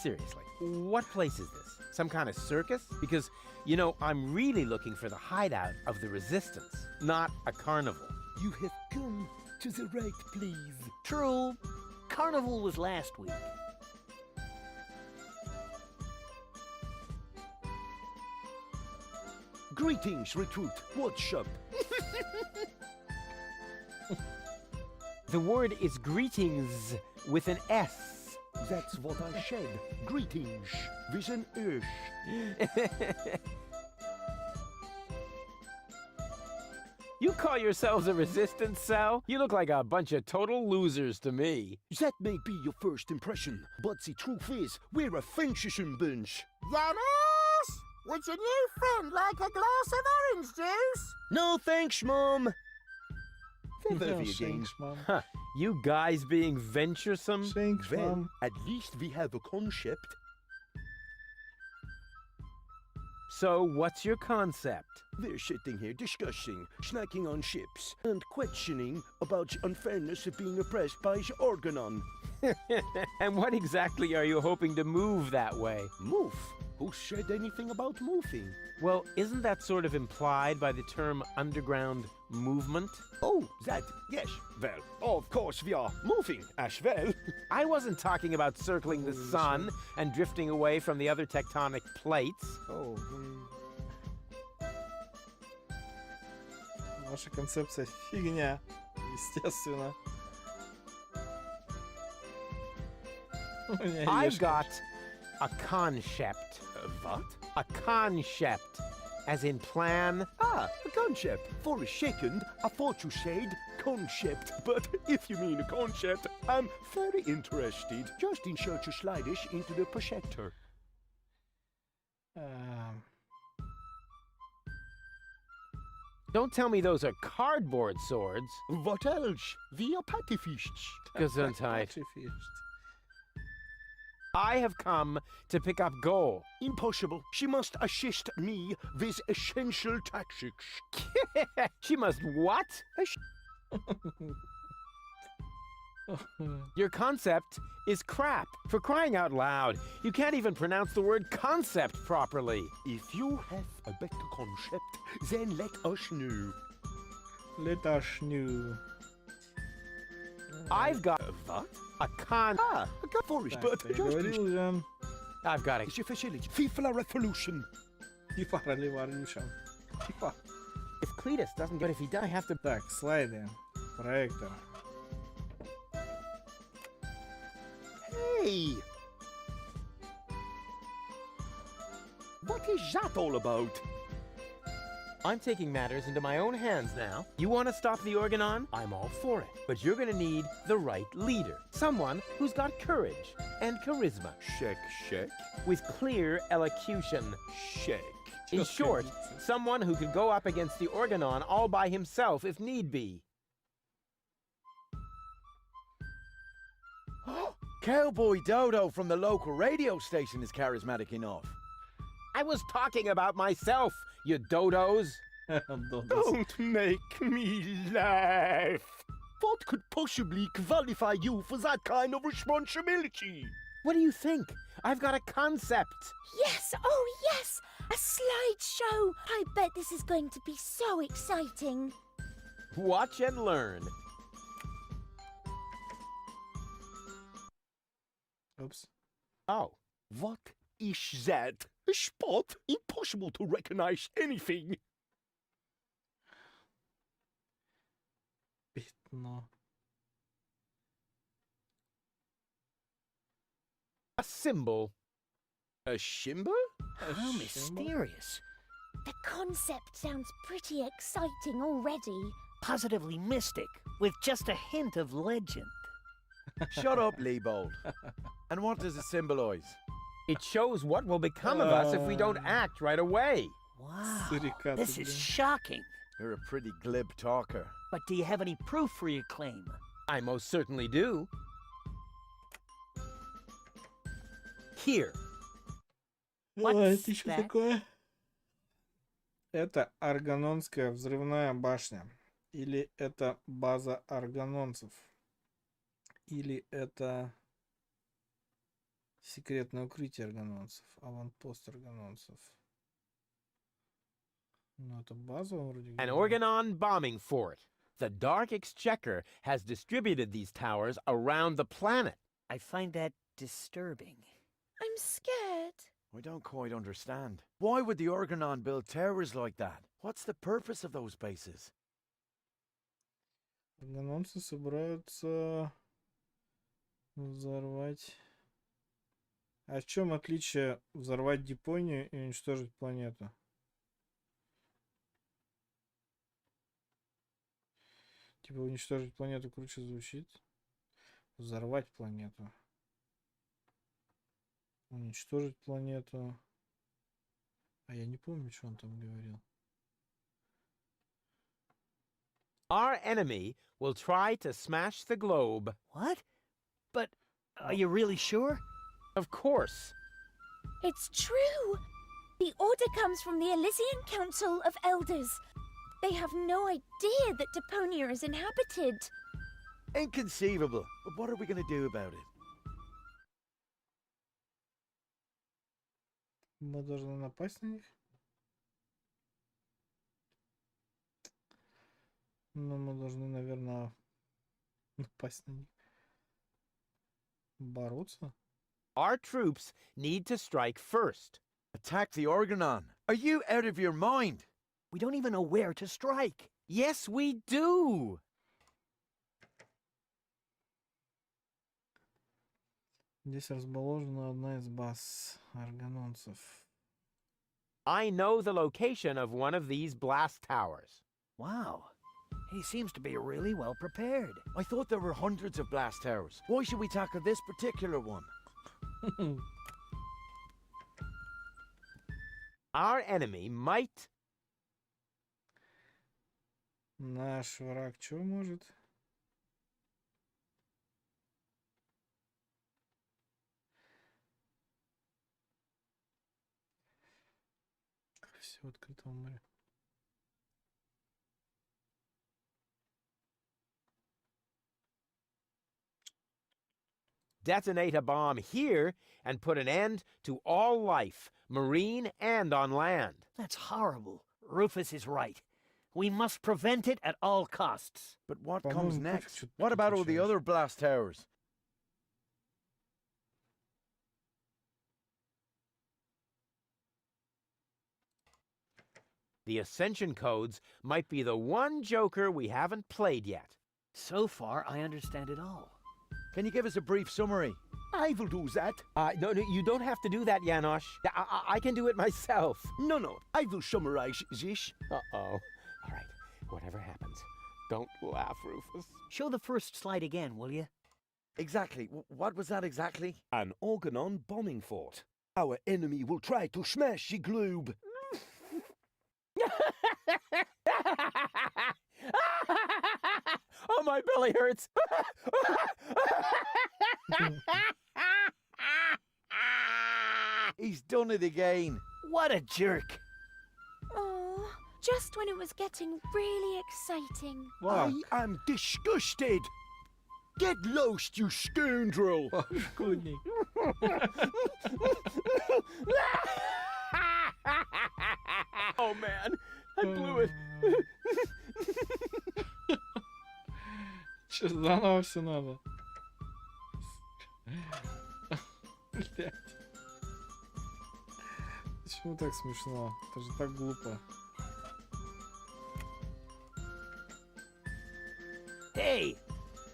seriously, what place is this? Some kind of circus? Because, you know, I'm really looking for the hideout of the Resistance, not a carnival. You have come to the right place. True. Carnival was last week. Greetings, recruit. What's up? The word is greetings with an S. That's what I said. Greetings with an S. You call yourselves a resistance cell? You look like a bunch of total losers to me. That may be your first impression, but the truth is, we're a fancy bunch. Yanis! Would your new friend like a glass of orange juice? No thanks, Mom. No, thanks, Mom. Huh, you guys being venturesome? Thanks, Well, Mom. at least we have a concept. So, what's your concept? We're sitting here discussing, snacking on ships, and questioning about the unfairness of being oppressed by the Organon. And what exactly are you hoping to move that way? Move? Who said anything about moving? Well, isn't that sort of implied by the term underground movement? Oh, that, yes. Well, of course we are moving as well. I wasn't talking about circling the sun and drifting away from the other tectonic plates. Oh, Ваша концепция фигня, естественно. I've got a concept. What? A concept. As in plan. Ah, a concept. For a second, I thought you said concept. But if you mean a concept, I'm very interested. Just insert your sliders into the projector. Don't tell me those are cardboard swords. What else? We are pacifist. Gesundheit. I have come to pick up gold. Impossible. She must assist me with essential tactics. She must what? Your concept is crap. For crying out loud, you can't even pronounce the word concept properly. If you have a better concept, then let us know. Let us know. I've got what? A con. Ah, a good forest, but just I've got it. It's your facility. FIFA Revolution. FIFA Revolution. FIFA. If Cletus doesn't get, if he does, I have to. Так, слайды. Проектор. Hey! What is that all about? I'm taking matters into my own hands now. You want to stop the Organon? I'm all for it. But you're going to need the right leader. Someone who's got courage and charisma. Check. With clear elocution. Check. In short, someone who could go up against the Organon all by himself if need be. Cowboy Dodo from the local radio station is charismatic enough. I was talking about myself, you dodos. Don't make me laugh. What could possibly qualify you for that kind of responsibility? What do you think? I've got a concept. Yes, oh yes! A slideshow! I bet this is going to be so exciting. Watch and learn. Oops. Oh. What is that? A spot? Impossible to recognize anything. Пятно. A symbol. A symbol? How mysterious. The concept sounds pretty exciting already. Positively mystic, with just a hint of legend. Shut up, Leibold. And what does it symbolize? It shows what will become of us if we don't act right away. Wow, Suricata, this is блин. shocking. You're a pretty glib talker. But do you have any proof for your claim? I most certainly do. Here. Это еще такое? Это Аргононская взрывная башня. Или это база аргононцев. Или это секретное укрытие аргононцев. Аванпост аргононцев. Ну, это база вроде. An Organon bombing fort. The Dark Exchequer has distributed these towers around the planet. I find that disturbing. I'm scared. I don't quite understand. Why would the Organon build towers like that? What's the purpose of those bases? Органонцы собираются взорвать... А в чем отличие взорвать Депонию и уничтожить планету? Типа уничтожить планету круче звучит. Взорвать планету. Уничтожить планету. А я не помню, что он там говорил. Our enemy will try to smash the globe. What? But are you really sure? Of course. It's true. The order comes from the Elysian Council of Elders. They have no idea that Deponia is inhabited. Inconceivable. But what are we going to do about it? Мы должны напасть на них. Но мы должны, наверное, напасть на них. Бороться. Our troops need to strike first. Attack the Organon. Are you out of your mind? We don't even know where to strike. Yes, we do. Здесь расположена одна из баз органонцев. I know the location of one of these blast towers. Wow. He seems to be really well prepared. I thought there were hundreds of blast towers. Why should we tackle this particular one? Our enemy might... Наш враг что может? Все в открытом море. detonate a bomb here and put an end to all life, marine and on land. That's horrible. Rufus is right. We must prevent it at all costs. But what comes next? What about all the other blast towers? The Ascension codes might be the one joker we haven't played yet. So far, I understand it all. Can you give us a brief summary? I will do that. No, you don't have to do that, Janosch. I can do it myself. No, I will summarize this. Uh-oh. All right, whatever happens, don't laugh, Rufus. Show the first slide again, will you? Exactly. What was that exactly? An Organon bombing fort. Our enemy will try to smash the globe. Oh, my belly hurts. He's done it again. What a jerk. Oh, just when it was getting really exciting. I am disgusted. Get lost, you scoundrel. Oh, man, I blew it. Че, заново все надо? Блять. Почему так смешно? Это же так глупо. Hey,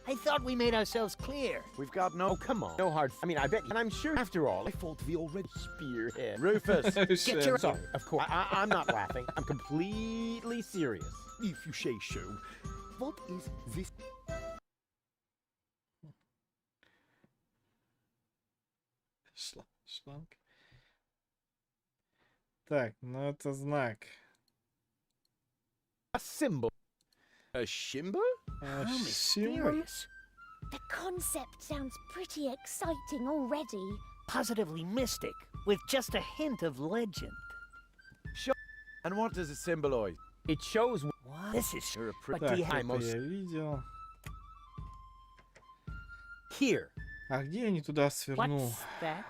I thought we made ourselves clear. We've got no... Oh, come on. No hard... I mean, I bet... And I'm sure, after all, I thought we already... Spearhead. Rufus. Get your... Sorry, of course. I'm not laughing. I'm completely serious. If you say so. What is this? Шланг. Так, ну это знак. A symbol. A symbol? How mysterious. The concept sounds pretty exciting already. Positively mystic, with just a hint of legend. And what does it symbolize? It shows... What? This is... You're a But Так, the это most... я видел. Here. А где я не туда свернул? What's that?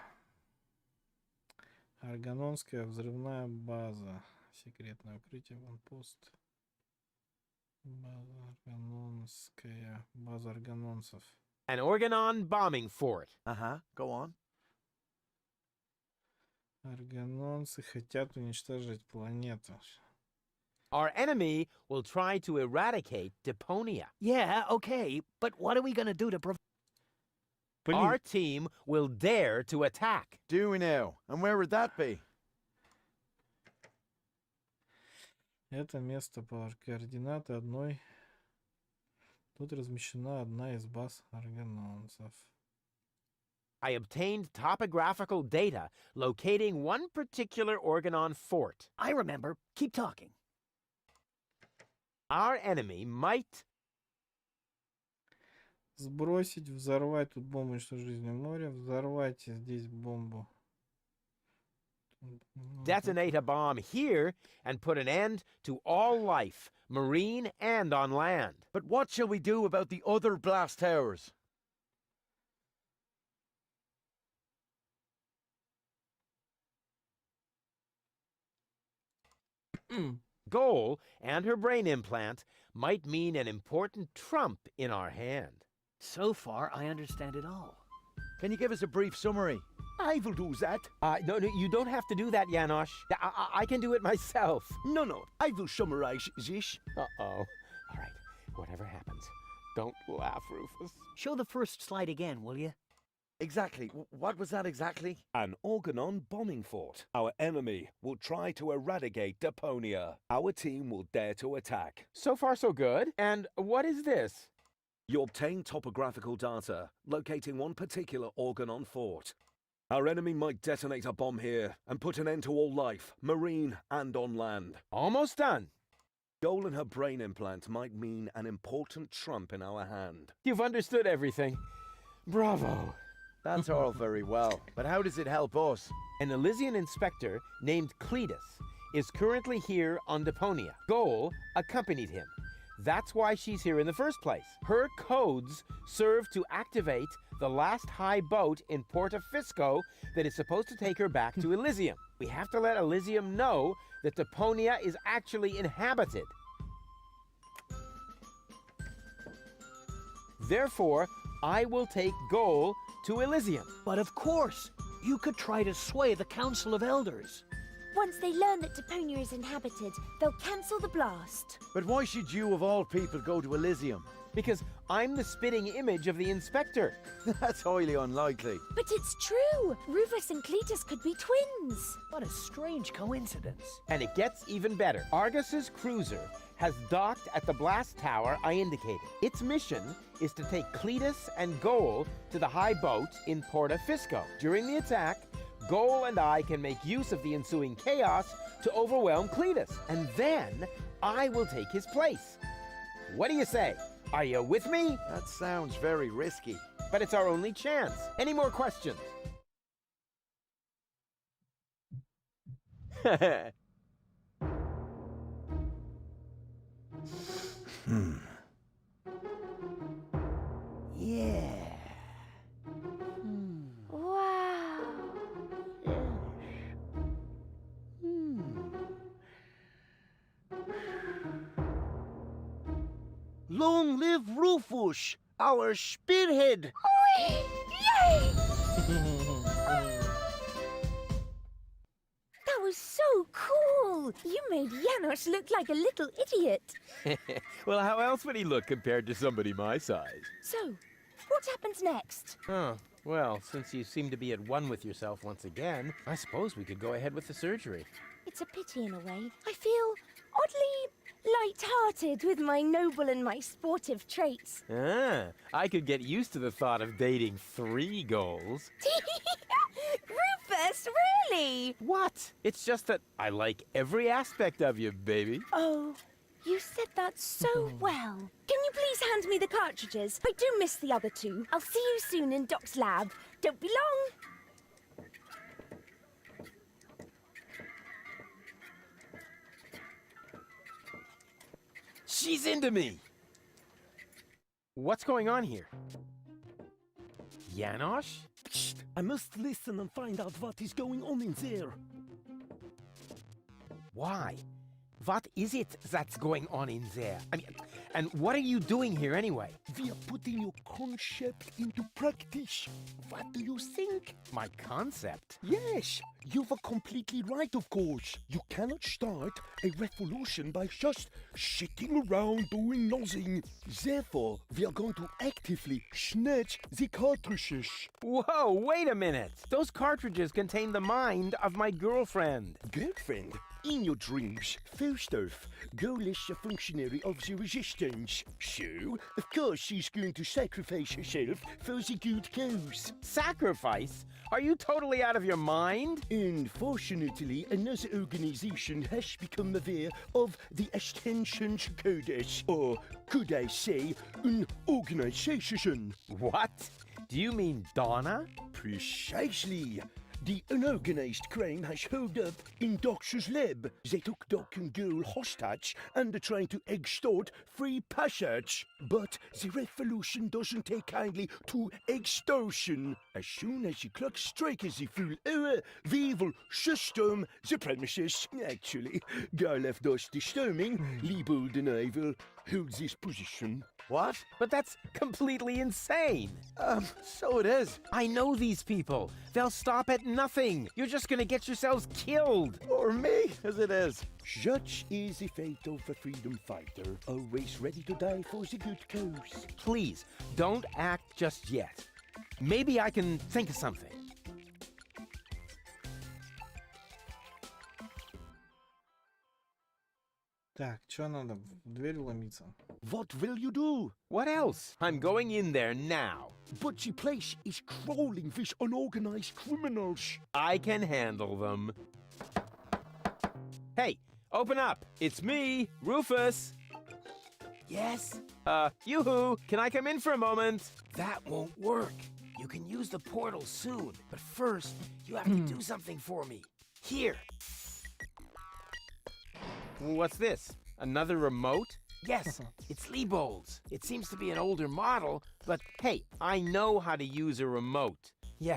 Органонская взрывная база. Секретное укрытие, ванпост. База органонская. База органонцев. An Organon bombing fort. Uh-huh. Go on. Органонцы хотят уничтожить планету. Our enemy will try to eradicate Deponia. Yeah, okay, but what are we gonna do to prevent? Our team will dare to attack. Do we now? And where would that be? Это место по координаты одной. Тут размещена одна из баз органонцев. I obtained topographical data locating one particular Organon fort. I remember. Keep talking. Our enemy might Сбросить, взорвать тут бомбу уничтожения моря. Взорвайте здесь бомбу. detonate a bomb here and put an end to all life, marine and on land. But what shall we do about the other blast towers? Goal and her brain implant might mean an important trump in our hand. So far, I understand it all. Can you give us a brief summary? I will do that. No, you don't have to do that, Janosch. I can do it myself. No, I will summarize this. Uh-oh. All right, whatever happens, don't laugh, Rufus. Show the first slide again, will you? Exactly. What was that exactly? An Organon bombing fort. Our enemy will try to eradicate Deponia. Our team will dare to attack. So far, so good. And what is this? You obtain topographical data locating one particular Organon fort. Our enemy might detonate a bomb here and put an end to all life, marine and on land. Almost done. Goal and her brain implant might mean an important trump in our hand. You've understood everything. Bravo. That's all very well, but how does it help us? An Elysian inspector named Cletus is currently here on Deponia. Goal accompanied him. That's why she's here in the first place. Her codes serve to activate the last high boat in Porta Fisco that is supposed to take her back to Elysium. We have to let Elysium know that Deponia is actually inhabited. Therefore, I will take Goal to Elysium. But of course, you could try to sway the Council of Elders. Once they learn that Deponia is inhabited, they'll cancel the blast. But why should you, of all people, go to Elysium? Because I'm the spitting image of the inspector. That's highly unlikely. But it's true! Rufus and Cletus could be twins. What a strange coincidence. And it gets even better. Argus's cruiser has docked at the blast tower I indicated. Its mission is to take Cletus and Goal to the high boat in Porta Fisco. During the attack, Goal and I can make use of the ensuing chaos to overwhelm Cletus, and then I will take his place. What do you say? Are you with me? That sounds very risky. But it's our only chance. Any more questions? Yeah. Wow. Long live Rufus, our spearhead. Yay! That was so cool! You made Janosch look like a little idiot. Well, how else would he look compared to somebody my size? So, what happens next? Oh, well, since you seem to be at one with yourself once again, I suppose we could go ahead with the surgery. It's a pity in a way. I feel oddly light-hearted with my noble and my sportive traits. Ah, I could get used to the thought of dating 3 goals. Rufus, really? What? It's just that I like every aspect of you, baby. Oh, you said that so well. Can you please hand me the cartridges? I do miss the other 2. I'll see you soon in Doc's lab. Don't be long. She's into me! What's going on here? Janosch? Psst, I must listen and find out what is going on in there. Why? What is it that's going on in there? I mean, and what are you doing here anyway? We are putting your concept into practice. What do you think? My concept? Yes, you were completely right, of course. You cannot start a revolution by just sitting around doing nothing. Therefore, we are going to actively snatch the cartridges. Whoa, wait a minute. Those cartridges contain the mind of my girlfriend. Girlfriend? In your dreams, first off, girl is a functionary of the resistance. So, of course, she's going to sacrifice herself for the good cause. Sacrifice? Are you totally out of your mind? Unfortunately, another organization has become aware of the Ascension's Codex, or could I say, an organization. What? Do you mean Donna? Precisely. The unorganized crime has held up in Doc's lab. They took Doc and girl hostage and are trying to extort free passage. But the revolution doesn't take kindly to extortion. As soon as the clock strikes the full hour, we will system the premises. Actually, girl left us disturbing. Liebold and I will hold this position. What? But that's completely insane. So it is. I know these people. They'll stop at nothing. You're just gonna get yourselves killed. Or me, as it is. Such is the fate of a freedom fighter, always ready to die for the good cause. Please, don't act just yet. Maybe I can think of something. Так, что надо? В дверь ломиться. What will you do? What else? I'm going in there now. But the place is crawling with unorganized criminals. I can handle them. Hey, open up. It's me, Rufus. Yes? Yoo-hoo, can I come in for a moment? That won't work. You can use the portal soon, but first, you have to do something for me. Here. What's this? Another remote? Yes, it's Liebold's. It seems to be an older model, but Hey, I know how to use a remote. yeah,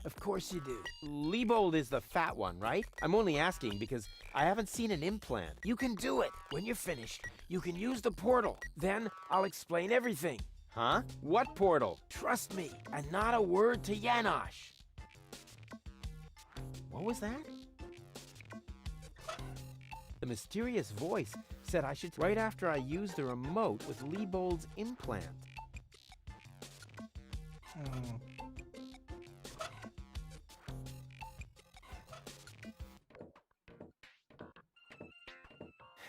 of course you do. Liebold is the fat one, right? I'm only asking because I haven't seen an implant. You can do it. When you're finished, you can use the portal. Then I'll explain everything. Huh? What portal? Trust me, and not a word to Janosch. What was that? The mysterious voice said I should right after I used the remote with Liebold's implant.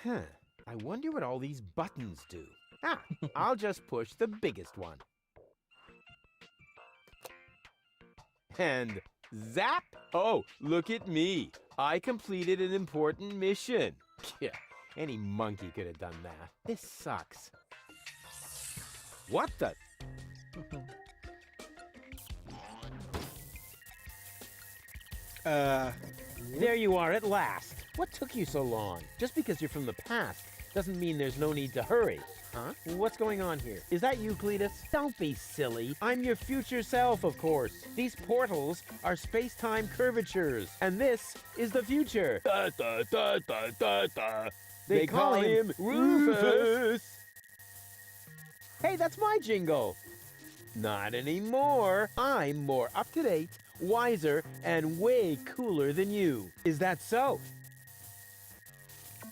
Huh. I wonder what all these buttons do. Ah, I'll just push the biggest one. And zap! Oh, look at me. I completed an important mission. Yeah, any monkey could have done that. This sucks. What the? There you are at last. What took you so long? Just because you're from the past doesn't mean there's no need to hurry. Huh? What's going on here? Is that you, Cletus? Don't be silly. I'm your future self, of course. These portals are space-time curvatures, and this is the future. Da, da, da, da, da, da. They call him Rufus. Hey, that's my jingle. Not anymore. I'm more up-to-date, wiser, and way cooler than you. Is that so?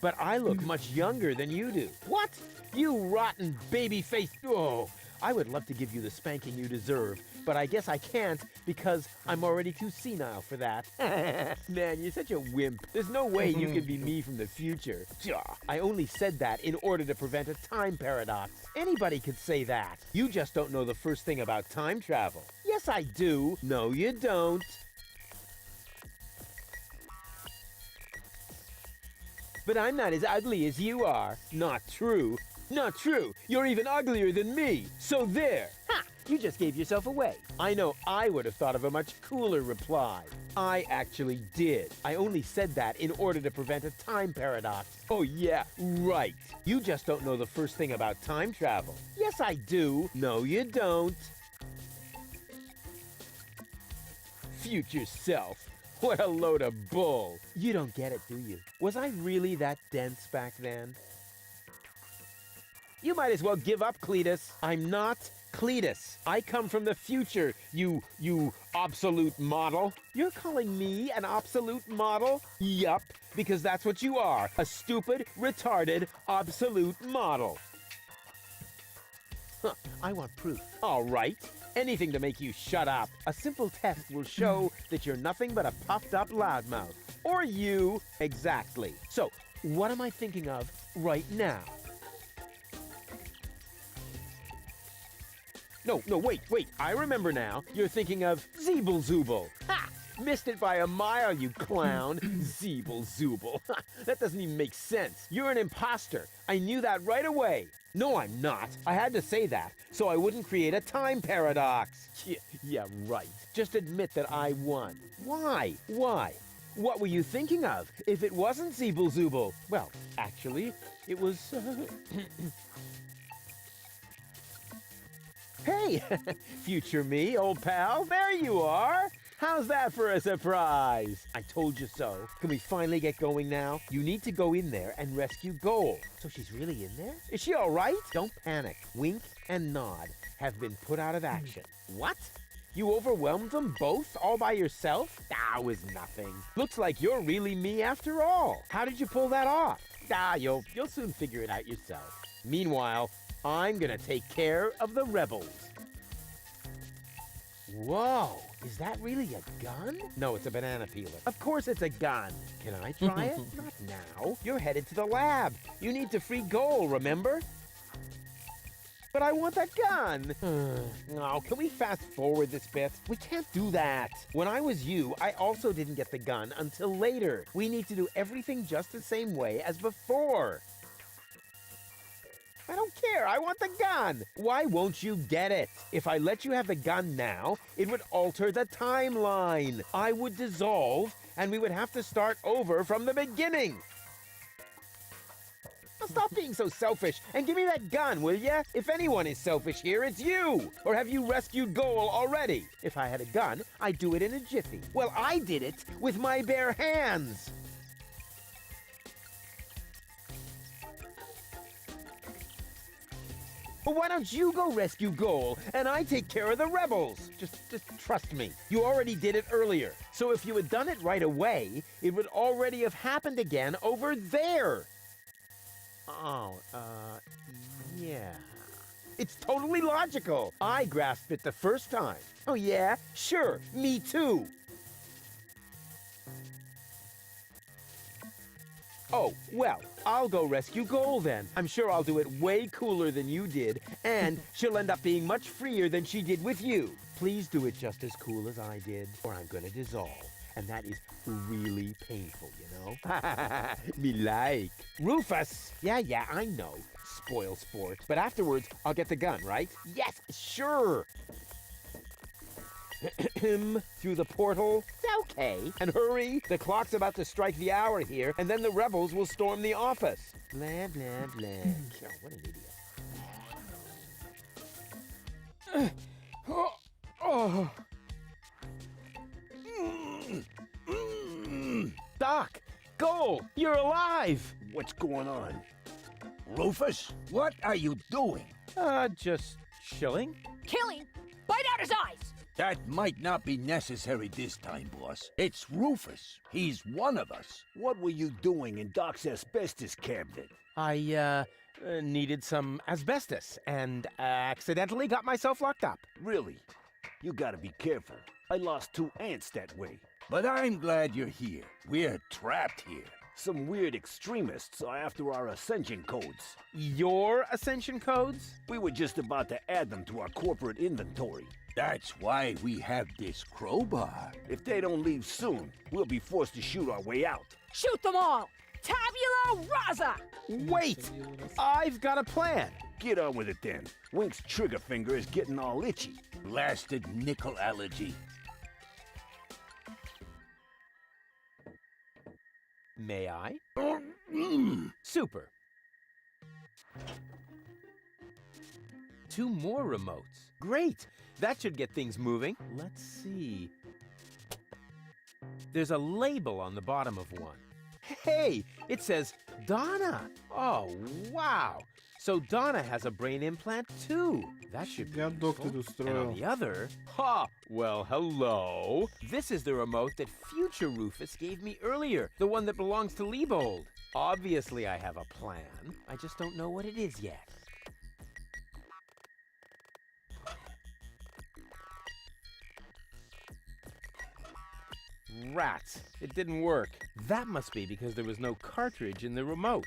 But I look much younger than you do. What? You rotten baby-faced... Oh, I would love to give you the spanking you deserve, but I guess I can't because I'm already too senile for that. Man, you're such a wimp. There's no way you can be me from the future. I only said that in order to prevent a time paradox. Anybody could say that. You just don't know the first thing about time travel. Yes, I do. No, you don't. But I'm not as ugly as you are. Not true. Not true. You're even uglier than me. So there. Ha! You just gave yourself away. I know I would have thought of a much cooler reply. I actually did. I only said that in order to prevent a time paradox. Oh yeah, right. You just don't know the first thing about time travel. Yes, I do. No, you don't. Future self. What a load of bull. You don't get it, do you? Was I really that dense back then? You might as well give up, Cletus. I'm not Cletus, I come from the future, you obsolete model. You're calling me an obsolete model? Yup, because that's what you are, a stupid, retarded, obsolete model. Huh, I want proof. All right, anything to make you shut up. A simple test will show that you're nothing but a puffed-up loudmouth. Or you, exactly. So, what am I thinking of right now? No, wait, I remember now. You're thinking of Zeeble-Zooble. Ha! Missed it by a mile, you clown. Zeeble-Zooble. That doesn't even make sense. You're an imposter. I knew that right away. No, I'm not. I had to say that, so I wouldn't create a time paradox. Yeah, right. Just admit that I won. Why? What were you thinking of? If it wasn't Zeeble-Zooble? Well, actually, it was... Hey, future me, old pal. There you are. How's that for a surprise? I told you so. Can we finally get going now? You need to go in there and rescue Goal. So she's really in there? Is she all right? Don't panic. Wink and nod have been put out of action. What? You overwhelmed them both all by yourself? That was nothing. Looks like you're really me after all. How did you pull that off? You'll soon figure it out yourself. Meanwhile, I'm gonna take care of the rebels. Whoa, is that really a gun? No, it's a banana peeler. Of course it's a gun. Can I try it? Not now. You're headed to the lab. You need to free Goal, remember? But I want that gun. Oh, can we fast forward this bit? We can't do that. When I was you, I also didn't get the gun until later. We need to do everything just the same way as before. I don't care. I want the gun. Why won't you get it? If I let you have the gun now, it would alter the timeline. I would dissolve, and we would have to start over from the beginning. Now stop being so selfish and give me that gun, will ya? If anyone is selfish here, it's you. Or have you rescued Goal already? If I had a gun, I'd do it in a jiffy. Well, I did it with my bare hands. Well, why don't you go rescue Goal, and I take care of the rebels? Just trust me. You already did it earlier. So if you had done it right away, it would already have happened again over there. Yeah. It's totally logical. I grasped it the first time. Oh, yeah? Sure, me too. Oh, well, I'll go rescue Goal then. I'm sure I'll do it way cooler than you did, and she'll end up being much freer than she did with you. Please do it just as cool as I did, or I'm gonna dissolve. And that is really painful, you know? Me like. Rufus! Yeah, I know. Spoil sport. But afterwards, I'll get the gun, right? Yes, sure! Through the portal? Okay. And hurry, the clock's about to strike the hour here, and then the rebels will storm the office. Blah, blah, blah. Oh, what an idiot. Doc! Goal! You're alive! What's going on? Rufus, what are you doing? Just chilling. Killing? Bite out his eyes! That might not be necessary this time, boss. It's Rufus. He's one of us. What were you doing in Doc's asbestos cabinet? I, needed some asbestos, and accidentally got myself locked up. Really? You gotta be careful. I lost 2 ants that way. But I'm glad you're here. We're trapped here. Some weird extremists are after our ascension codes. Your ascension codes? We were just about to add them to our corporate inventory. That's why we have this crowbar. If they don't leave soon, we'll be forced to shoot our way out. Shoot them all! Tabula rasa! Wait! I've got a plan. Get on with it then. Wink's trigger finger is getting all itchy. Blasted nickel allergy. May I? Super. 2 more remotes. Great! That should get things moving. Let's see. There's a label on the bottom of one. Hey, it says Donna. Oh, wow. So Donna has a brain implant too. That should be useful. And on the other, well, hello. This is the remote that future Rufus gave me earlier, the one that belongs to Liebold. Obviously, I have a plan. I just don't know what it is yet. Rats. It didn't work. That must be because there was no cartridge in the remote.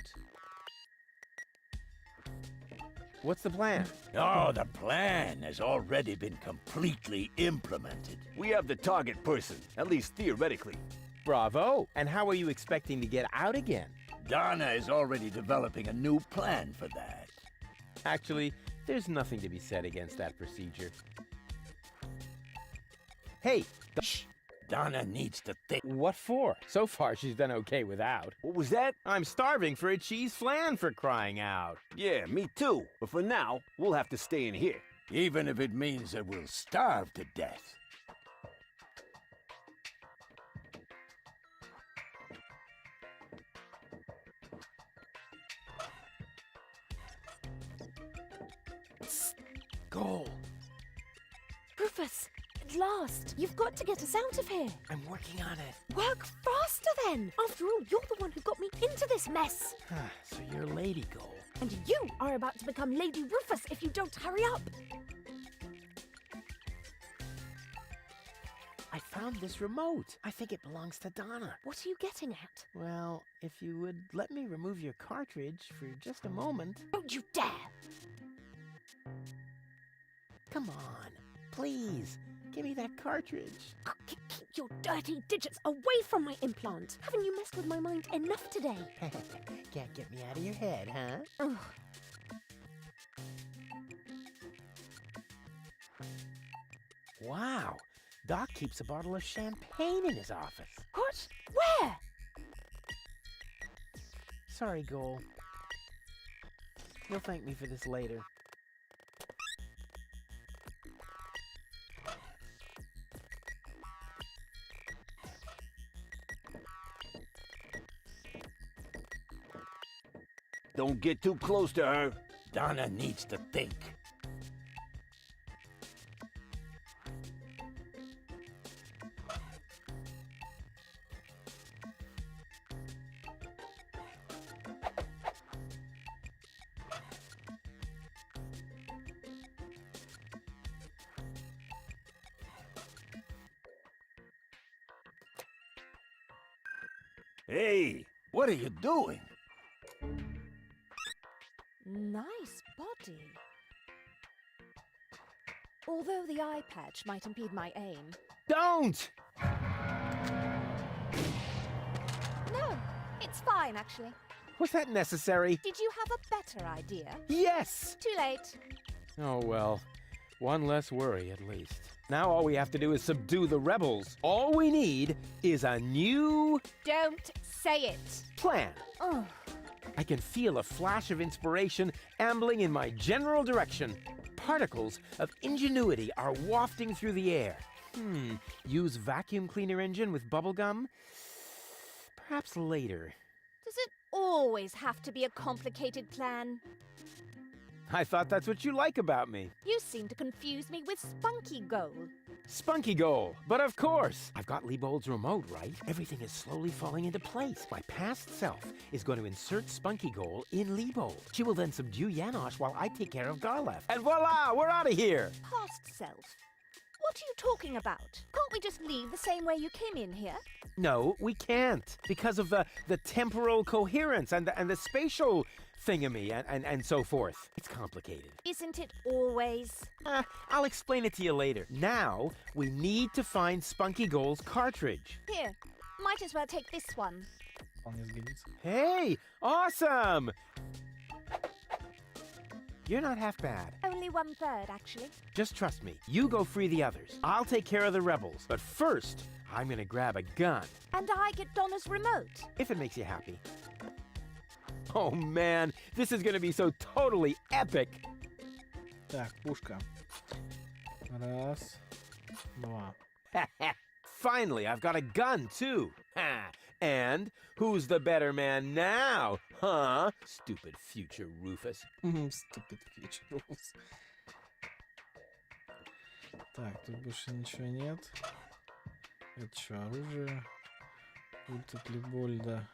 What's the plan? Oh, the plan has already been completely implemented. We have the target person, at least theoretically. Bravo. And how are you expecting to get out again? Donna is already developing a new plan for that. Actually, there's nothing to be said against that procedure. Hey! Shh! Donna needs to think. What for? So far, she's done okay without. What was that? I'm starving for a cheese flan, for crying out. Yeah, me too. But for now, we'll have to stay in here. Even if it means that we'll starve to death. Goal. Rufus, at last. You've got to get us out of here. I'm working on it. Work faster then. After all, you're the one who got me into this mess. So you're Lady Goal. And you are about to become Lady Rufus if you don't hurry up. I found this remote. I think it belongs to Donna. What are you getting at? Well, if you would let me remove your cartridge for just a moment. Don't you dare! Come on, please. Give me that cartridge. Keep your dirty digits away from my implant. Haven't you messed with my mind enough today? Can't get me out of your head, huh? Ugh. Wow. Doc keeps a bottle of champagne in his office. What? Where? Sorry, Goal. You'll thank me for this later. Don't get too close to her. Donna needs to think. Hey, what are you doing? Nice body. Although the eye patch might impede my aim. Don't! No, it's fine, actually. Was that necessary? Did you have a better idea? Yes! Too late. Oh, well. One less worry, at least. Now all we have to do is subdue the rebels. All we need is a new... Don't say it. Plan. Oh. I can feel a flash of inspiration ambling in my general direction. Particles of ingenuity are wafting through the air. Use vacuum cleaner engine with bubblegum? Perhaps later. Does it always have to be a complicated plan? I thought that's what you like about me. You seem to confuse me with Spunky Goal. Spunky Goal. But of course, I've got Liebold's remote, right? Everything is slowly falling into place. My past self is going to insert Spunky Goal in Liebold. She will then subdue Janosch while I take care of Garlef. And voila, we're out of here! Past self? What are you talking about? Can't we just leave the same way you came in here? No, we can't. Because of the temporal coherence and the spatial thingamy and so forth. It's complicated. Isn't it always? I'll explain it to you later. Now, we need to find Spunky Goal's cartridge. Here, might as well take this one. Hey, awesome! You're not half bad. Only 1/3, actually. Just trust me. You go free the others. I'll take care of the rebels. But first, I'm gonna grab a gun. And I get Donna's remote. If it makes you happy. Oh man, this is gonna be so totally epic. Так, пушка. Раз, два. Finally, I've got a gun too. And who's the better man now? Huh? Stupid future Rufus. Stupid future Rufus. Так, тут больше ничего нет. Это что, оружие? Ульт от Либольда.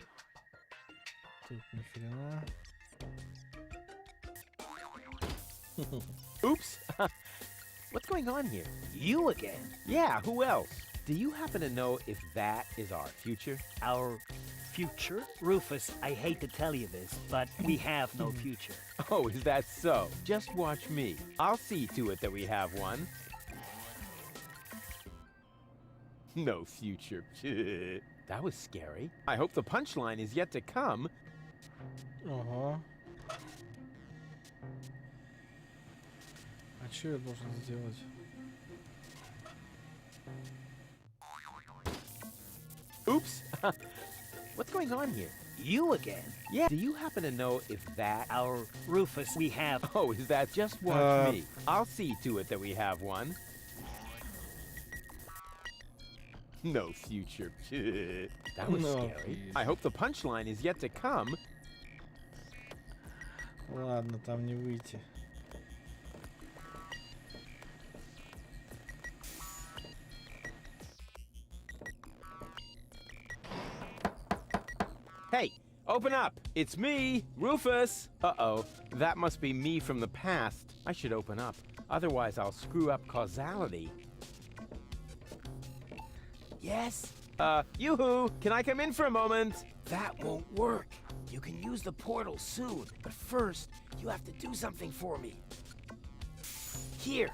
Тут ни хрена. Oops. What's going on here? You again? Yeah, who else? Do you happen to know if that is our future? Our future? Rufus, I hate to tell you this, but we have no future. Oh, is that so? Just watch me. I'll see to it that we have one. No future. That was scary. I hope the punchline is yet to come. Ага. А что я должен сделать? Oops. What's going on here? You again? Yeah. Do you happen to know if that... Our Rufus, we have... Oh, is that... Just watch me. I'll see to it that we have one. No future. That was scary. I hope the punchline is yet to come. Ладно, там не выйти. Hey, open up! It's me, Rufus! Uh-oh, that must be me from the past. I should open up, otherwise I'll screw up causality. Yes? Yoo-hoo! Can I come in for a moment? That won't work. You can use the portal soon, but first, you have to do something for me. Here.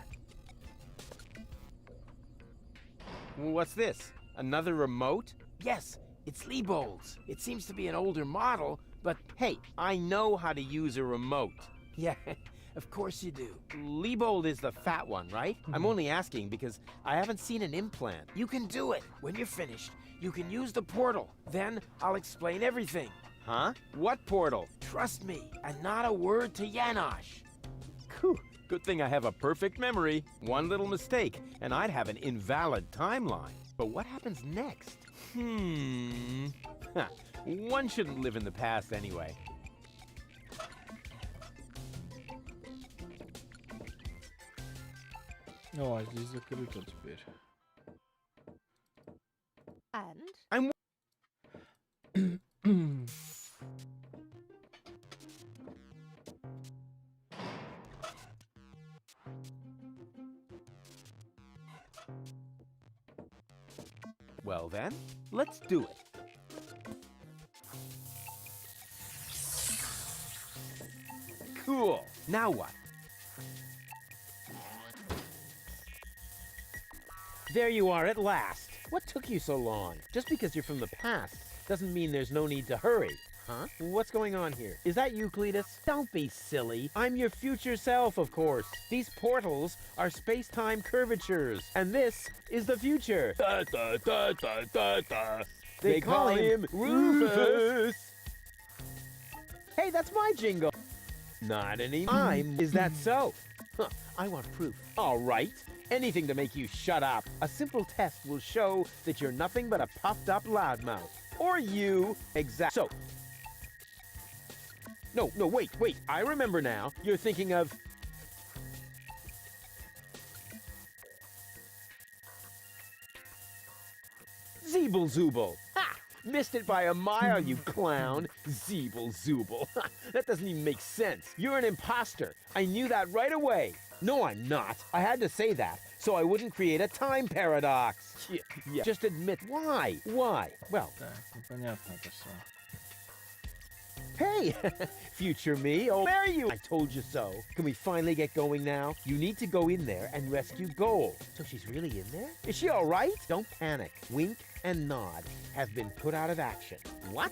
What's this? Another remote? Yes, it's Leibold's. It seems to be an older model, but hey, I know how to use a remote. Yeah, of course you do. Leibold is the fat one, right? I'm only asking because I haven't seen an implant. You can do it. When you're finished, you can use the portal. Then I'll explain everything. Huh? What portal? Trust me, and not a word to Janosch. Whew. Good thing I have a perfect memory. One little mistake, and I'd have an invalid timeline. But what happens next? One shouldn't live in the past anyway. О, а здесь закрыто теперь. And? Well then, let's do it. Cool. Now what? There you are at last. What took you so long? Just because you're from the past doesn't mean there's no need to hurry. Huh? What's going on here? Is that you, Cletus? Don't be silly. I'm your future self, of course. These portals are space-time curvatures, and this is the future. Da, da, da, da, da, da. They call him Rufus. Hey, that's my jingle. Not any time. Is that so? Huh, I want proof. All right. Anything to make you shut up. A simple test will show that you're nothing but a puffed-up loudmouth. Or you. So. No, wait. I remember now. You're thinking of... Zeeble-Zooble. Ha! Missed it by a mile, you clown. Zeeble-Zooble. That doesn't even make sense. You're an imposter. I knew that right away. No, I'm not. I had to say that, so I wouldn't create a time paradox. Yeah. Just admit. Why? Why? Well... Непонятно это все. Hey! Future me, oh, where are you? I told you so. Can we finally get going now? You need to go in there and rescue Goal. So she's really in there? Is she all right? Don't panic. Wink and Nod have been put out of action. What?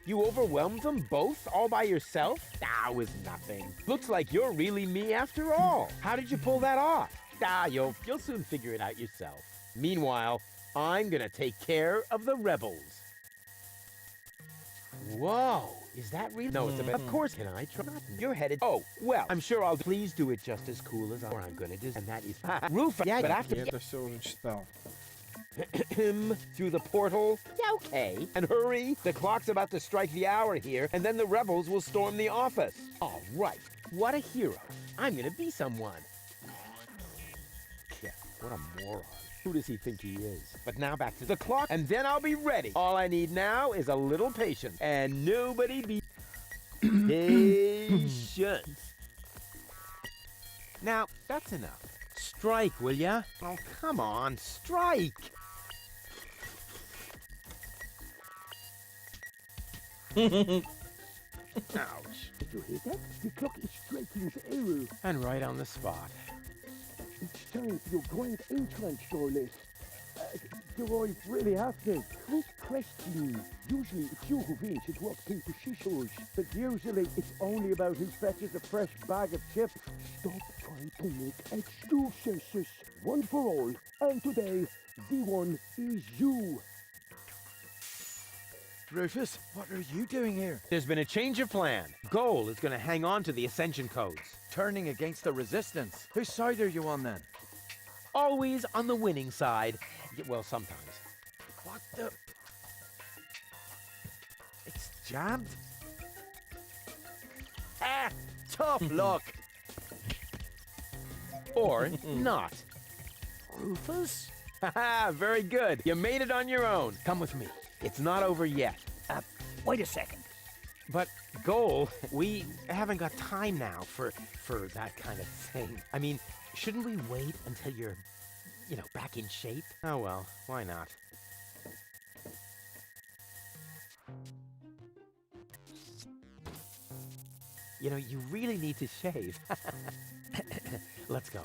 You overwhelmed them both all by yourself? That was nothing. Looks like you're really me after all. How did you pull that off? You'll soon figure it out yourself. Meanwhile, I'm gonna take care of the rebels. Whoa, is that real? No, it's a bit. Of course, can I try? You're headed. Oh, well, I'm sure I'll please do it just as cool as I'm gonna do. And that is Rufus. Yeah, but after. Я это все уже читал. Through the portal? Yeah, okay. And hurry, the clock's about to strike the hour here, and then the rebels will storm the office. All right, what a hero. I'm gonna be someone. Yeah, what a moron. Who does he think he is? But now back to the clock, and then I'll be ready. All I need now is a little patience, and nobody be patient. Now, that's enough. Strike, will ya? Oh, come on, strike! Ouch. Did you hear that? The clock is striking the arrow. And right on the spot. It's time for your grand entrance, Charlotte. Do I really have to? Quick question. Usually it's you who wins at rock, paper, scissors. But usually it's only about who fetches a fresh bag of chips. Stop trying to make excuses. One for all. And today, the one is you. Rufus, what are you doing here? There's been a change of plan. Goal is going to hang on to the Ascension codes. Turning against the Resistance. Whose side are you on then? Always on the winning side. Well, sometimes. What the? It's jammed? Ah! Tough luck! Or not. Rufus? Haha, very good. You made it on your own. Come with me. It's not over yet. Wait a second. But, Goal, we haven't got time now for that kind of thing. I mean, shouldn't we wait until you're, back in shape? Oh well, why not? You really need to shave. Let's go.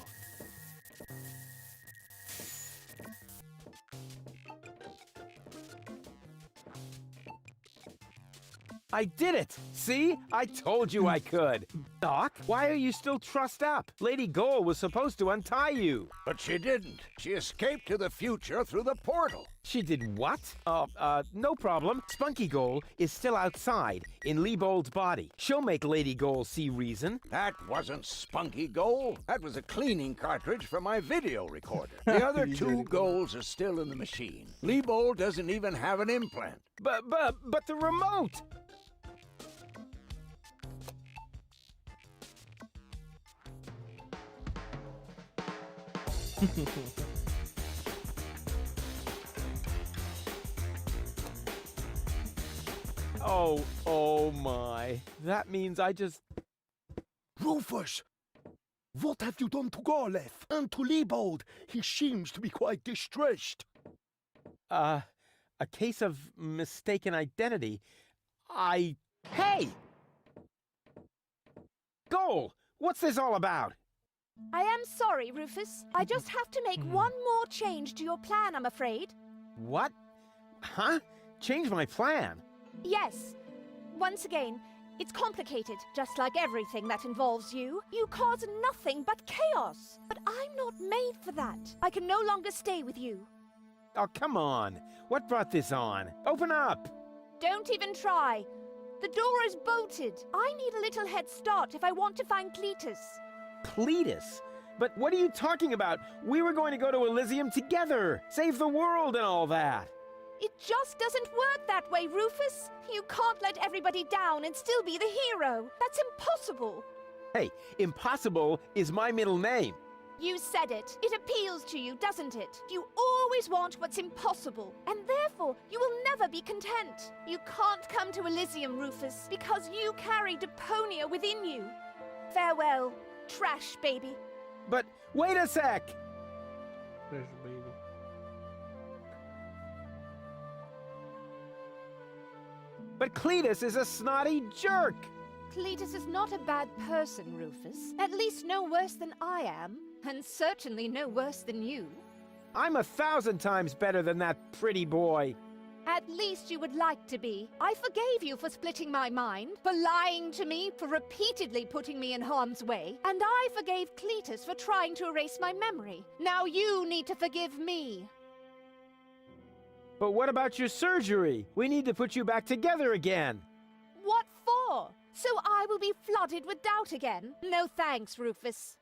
I did it! See? I told you I could. Doc, why are you still trussed up? Lady Goal was supposed to untie you. But she didn't. She escaped to the future through the portal. She did what? No problem. Spunky Goal is still outside, in Leibold's body. She'll make Lady Goal see reason. That wasn't Spunky Goal. That was a cleaning cartridge for my video recorder. The other two goals are still in the machine. Leibold doesn't even have an implant. But the remote! Oh my. That means I just... Rufus! What have you done to Garleth and to Leibold? He seems to be quite distressed. A case of mistaken identity. Hey! Goal! What's this all about? I am sorry, Rufus. I just have to make one more change to your plan, I'm afraid. What? Huh? Change my plan? Yes. Once again, it's complicated, just like everything that involves you. You cause nothing but chaos. But I'm not made for that. I can no longer stay with you. Oh, come on. What brought this on? Open up! Don't even try. The door is bolted. I need a little head start if I want to find Cletus. Cletus? But what are you talking about? We were going to go to Elysium together. Save the world and all that. It just doesn't work that way, Rufus. You can't let everybody down and still be the hero. That's impossible. Hey, impossible is my middle name. You said it. It appeals to you, doesn't it? You always want what's impossible, and therefore you will never be content. You can't come to Elysium, Rufus, because you carry Deponia within you. Farewell, trash baby. But wait a sec! Trash baby. But Cletus is a snotty jerk! Cletus is not a bad person, Rufus. At least no worse than I am. And certainly no worse than you. I'm 1,000 times better than that pretty boy. At least you would like to be. I forgave you for splitting my mind, for lying to me, for repeatedly putting me in harm's way. And I forgave Cletus for trying to erase my memory. Now you need to forgive me. But what about your surgery? We need to put you back together again. What for? So I will be flooded with doubt again? No thanks, Rufus.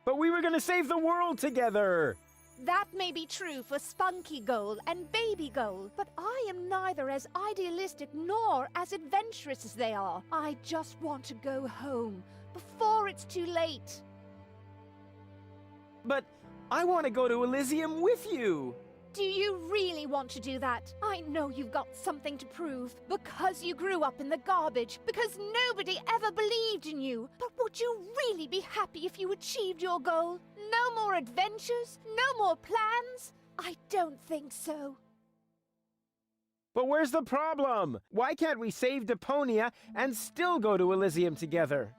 But we were gonna save the world together! That may be true for Spunky Goal and Baby Goal, but I am neither as idealistic nor as adventurous as they are. I just want to go home before it's too late. But I want to go to Elysium with you! Do you really want to do that? I know you've got something to prove. Because you grew up in the garbage. Because nobody ever believed in you. But would you really be happy if you achieved your goal? No more adventures? No more plans? I don't think so. But where's the problem? Why can't we save Deponia and still go to Elysium together?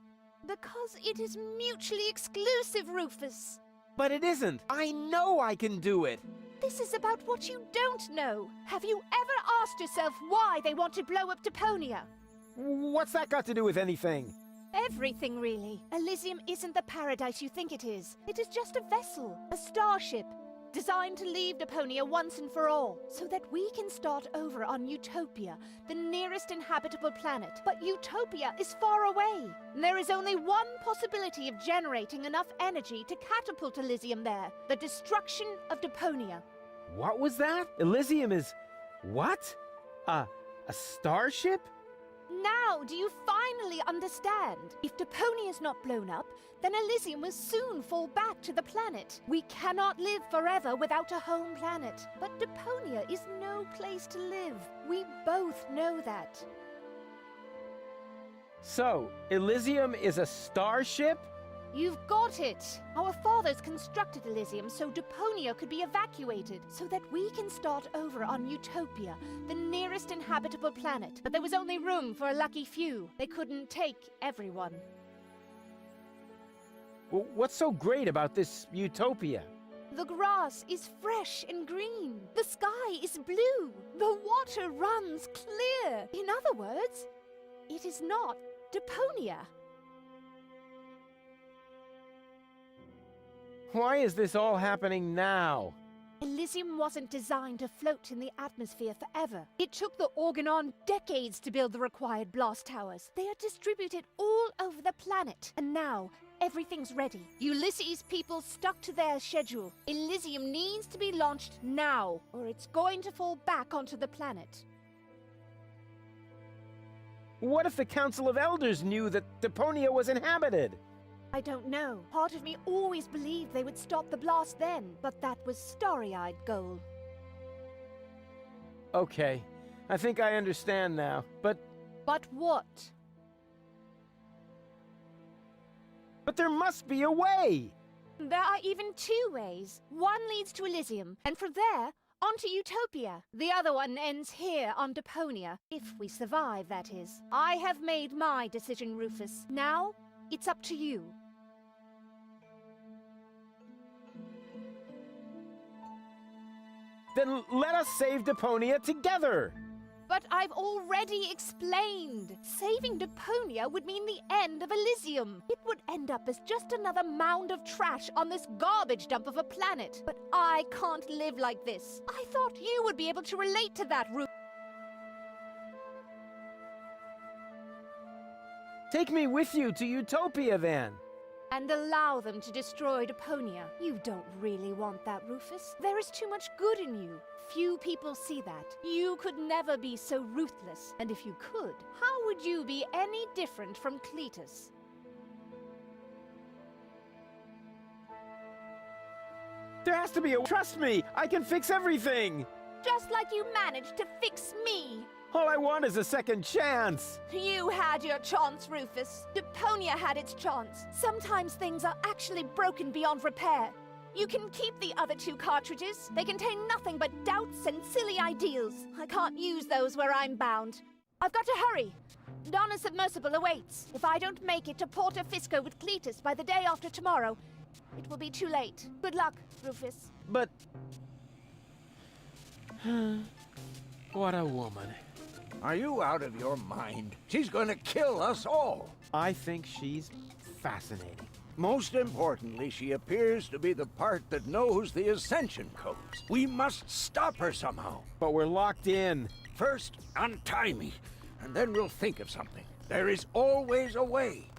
Because it is mutually exclusive, Rufus. But it isn't. I know I can do it. This is about what you don't know. Have you ever asked yourself why they want to blow up Deponia? What's that got to do with anything? Everything, really. Elysium isn't the paradise you think it is. It is just a vessel, a starship, designed to leave Deponia once and for all, so that we can start over on Utopia, the nearest inhabitable planet. But Utopia is far away. There is only one possibility of generating enough energy to catapult Elysium there: the destruction of Deponia. What was that? Elysium is... what? A starship? Now, do you finally understand? If Deponia is not blown up, then Elysium will soon fall back to the planet. We cannot live forever without a home planet. But Deponia is no place to live. We both know that. So, Elysium is a starship? You've got it! Our fathers constructed Elysium so Deponia could be evacuated, so that we can start over on Utopia, the nearest inhabitable planet. But there was only room for a lucky few. They couldn't take everyone. Well, what's so great about this Utopia? The grass is fresh and green. The sky is blue. The water runs clear. In other words, it is not Deponia. Why is this all happening now? Elysium wasn't designed to float in the atmosphere forever. It took the Organon decades to build the required blast towers. They are distributed all over the planet, and now everything's ready. Ulysses' people stuck to their schedule. Elysium needs to be launched now, or it's going to fall back onto the planet. What if the Council of Elders knew that Deponia was inhabited? I don't know. Part of me always believed they would stop the blast then, but that was starry-eyed goal. Okay, I think I understand now, but... But what? But there must be a way! There are even two ways. One leads to Elysium, and from there, onto Utopia. The other one ends here on Deponia, if we survive, that is. I have made my decision, Rufus. Now, it's up to you. Then let us save Deponia together! But I've already explained. Saving Deponia would mean the end of Elysium. It would end up as just another mound of trash on this garbage dump of a planet. But I can't live like this. I thought you would be able to relate to that, Rufus. Take me with you to Utopia, then! And allow them to destroy Deponia. You don't really want that, Rufus. There is too much good in you. Few people see that. You could never be so ruthless. And if you could, how would you be any different from Cletus? There has to be a... Trust me! I can fix everything! Just like you managed to fix me! All I want is a second chance! You had your chance, Rufus. Deponia had its chance. Sometimes things are actually broken beyond repair. You can keep the other two cartridges. They contain nothing but doubts and silly ideals. I can't use those where I'm bound. I've got to hurry. Donna's submersible awaits. If I don't make it to Porto Fisco with Cletus by the day after tomorrow, it will be too late. Good luck, Rufus. But... what a woman. Are you out of your mind? She's gonna kill us all. I think she's fascinating. Most importantly, she appears to be the part that knows the Ascension codes. We must stop her somehow. But we're locked in. First, untie me, and then we'll think of something. There is always a way.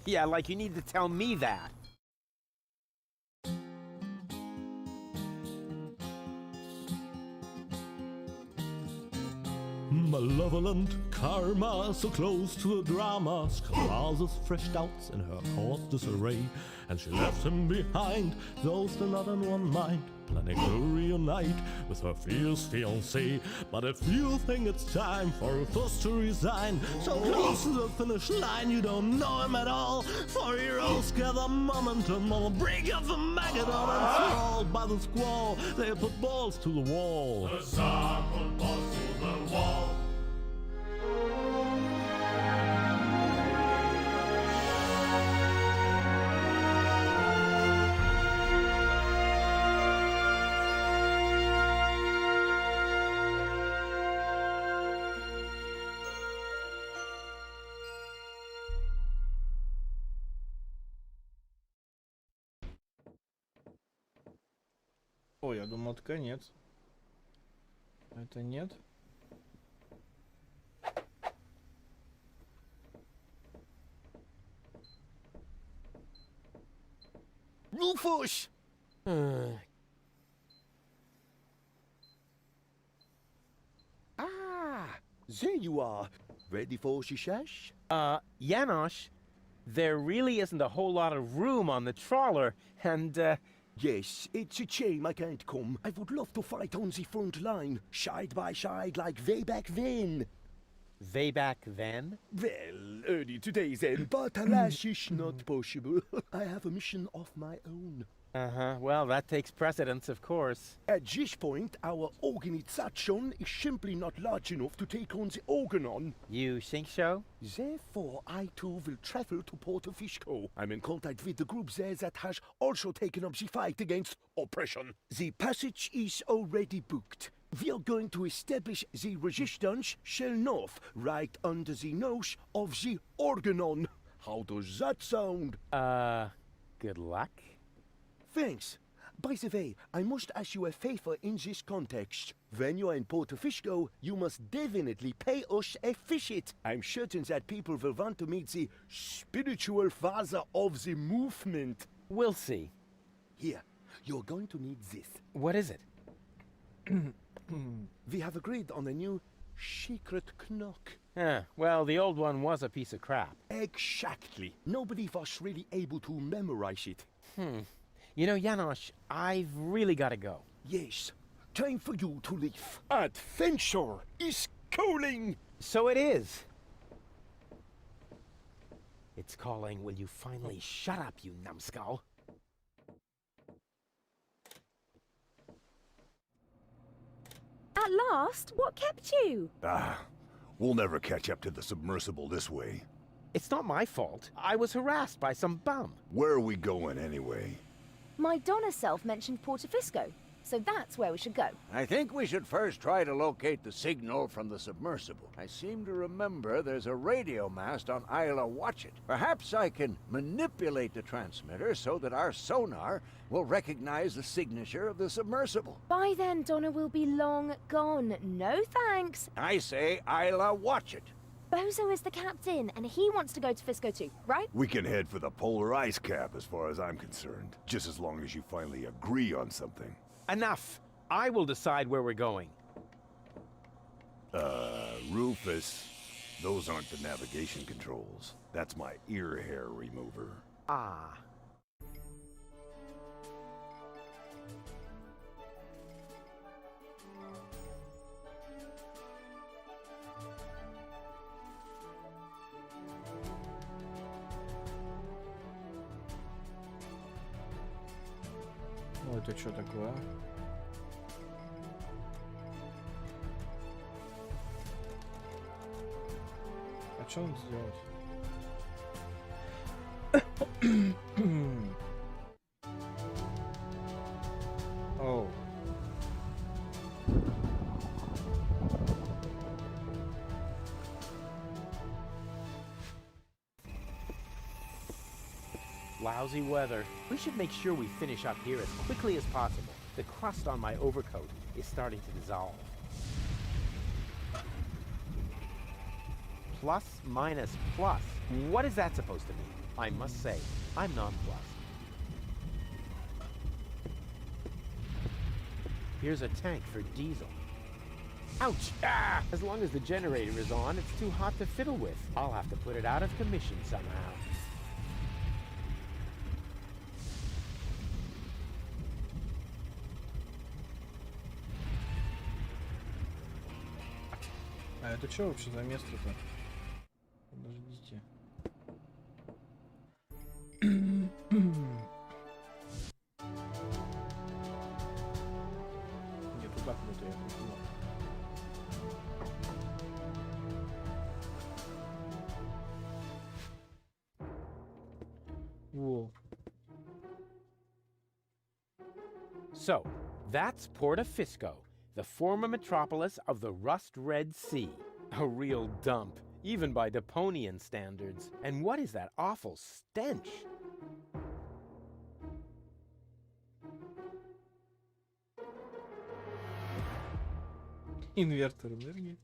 Yeah, like you need to tell me that. malevolent karma, so close to the drama. Scholars fresh doubts in her court disarray, and she left him behind. Those still not in one mind, planning to reunite with her fierce fiancé. But if you think it's time for Rufus to resign, so close to the finish line you don't know him at all. For heroes gather momentum on the brink of the Magadon, and thralled by the squall, they put balls to the wall. The Tsar put balls to the wall. Ой, я думал, это конец. Это нет. Rufus! There you are. Ready for shishash? Janosch, there really isn't a whole lot of room on the trawler, and, Yes, it's a shame I can't come. I would love to fight on the front line, side by side like way back then. Way back then? Well, early today then, but alas, it's not possible. I have a mission of my own. Uh-huh, well, that takes precedence, of course. At this point, our organization is simply not large enough to take on the Organon. You think so? Therefore, I too will travel to Porto Fisco. I'm in contact with the group there that has also taken up the fight against oppression. The passage is already booked. We are going to establish the resistance shell north, right under the nose of the Organon. How does that sound? Good luck. Thanks. By the way, I must ask you a favor in this context. When you are in Porto Fisco, you must definitely pay us a visit. I'm certain that people will want to meet the spiritual father of the movement. We'll see. Here, you're going to need this. What is it? We have agreed on a new secret knock. Well, the old one was a piece of crap. Exactly. Nobody was really able to memorize it. You know, Janosch, I've really got to go. Yes, time for you to leave. Adventure is calling! So it is. It's calling, will you finally shut up, you numbskull? At last? What kept you? We'll never catch up to the submersible this way. It's not my fault. I was harassed by some bum. Where are we going anyway? My Donna self mentioned Porto Fisco, so that's where we should go. I think we should first try to locate the signal from the submersible. I seem to remember there's a radio mast on Isla Watchet. Perhaps I can manipulate the transmitter so that our sonar will recognize the signature of the submersible. By then, Donna will be long gone. No thanks. I say Isla Watchet. Bozo is the captain, and he wants to go to Fisco too, right? We can head for the polar ice cap as far as I'm concerned. Just as long as you finally agree on something. Enough! I will decide where we're going. Rufus, those aren't the navigation controls. That's my ear hair remover. Ah. Ну это что такое? А что надо сделать? Оу. Lousy weather. We should make sure we finish up here as quickly as possible. The crust on my overcoat is starting to dissolve. Plus, minus, plus. What is that supposed to mean? I must say, I'm nonplussed. Here's a tank for diesel. Ouch! Ah! As long as the generator is on, it's too hot to fiddle with. I'll have to put it out of commission somehow. А это что вообще за место-то? Подождите. Не туда куда-то я придумал. Whoa. So, that's Porta Fisco, the former metropolis of the Rust-Red Sea. A real dump, even by Deponian standards. And what is that awful stench? Инвертор энергии.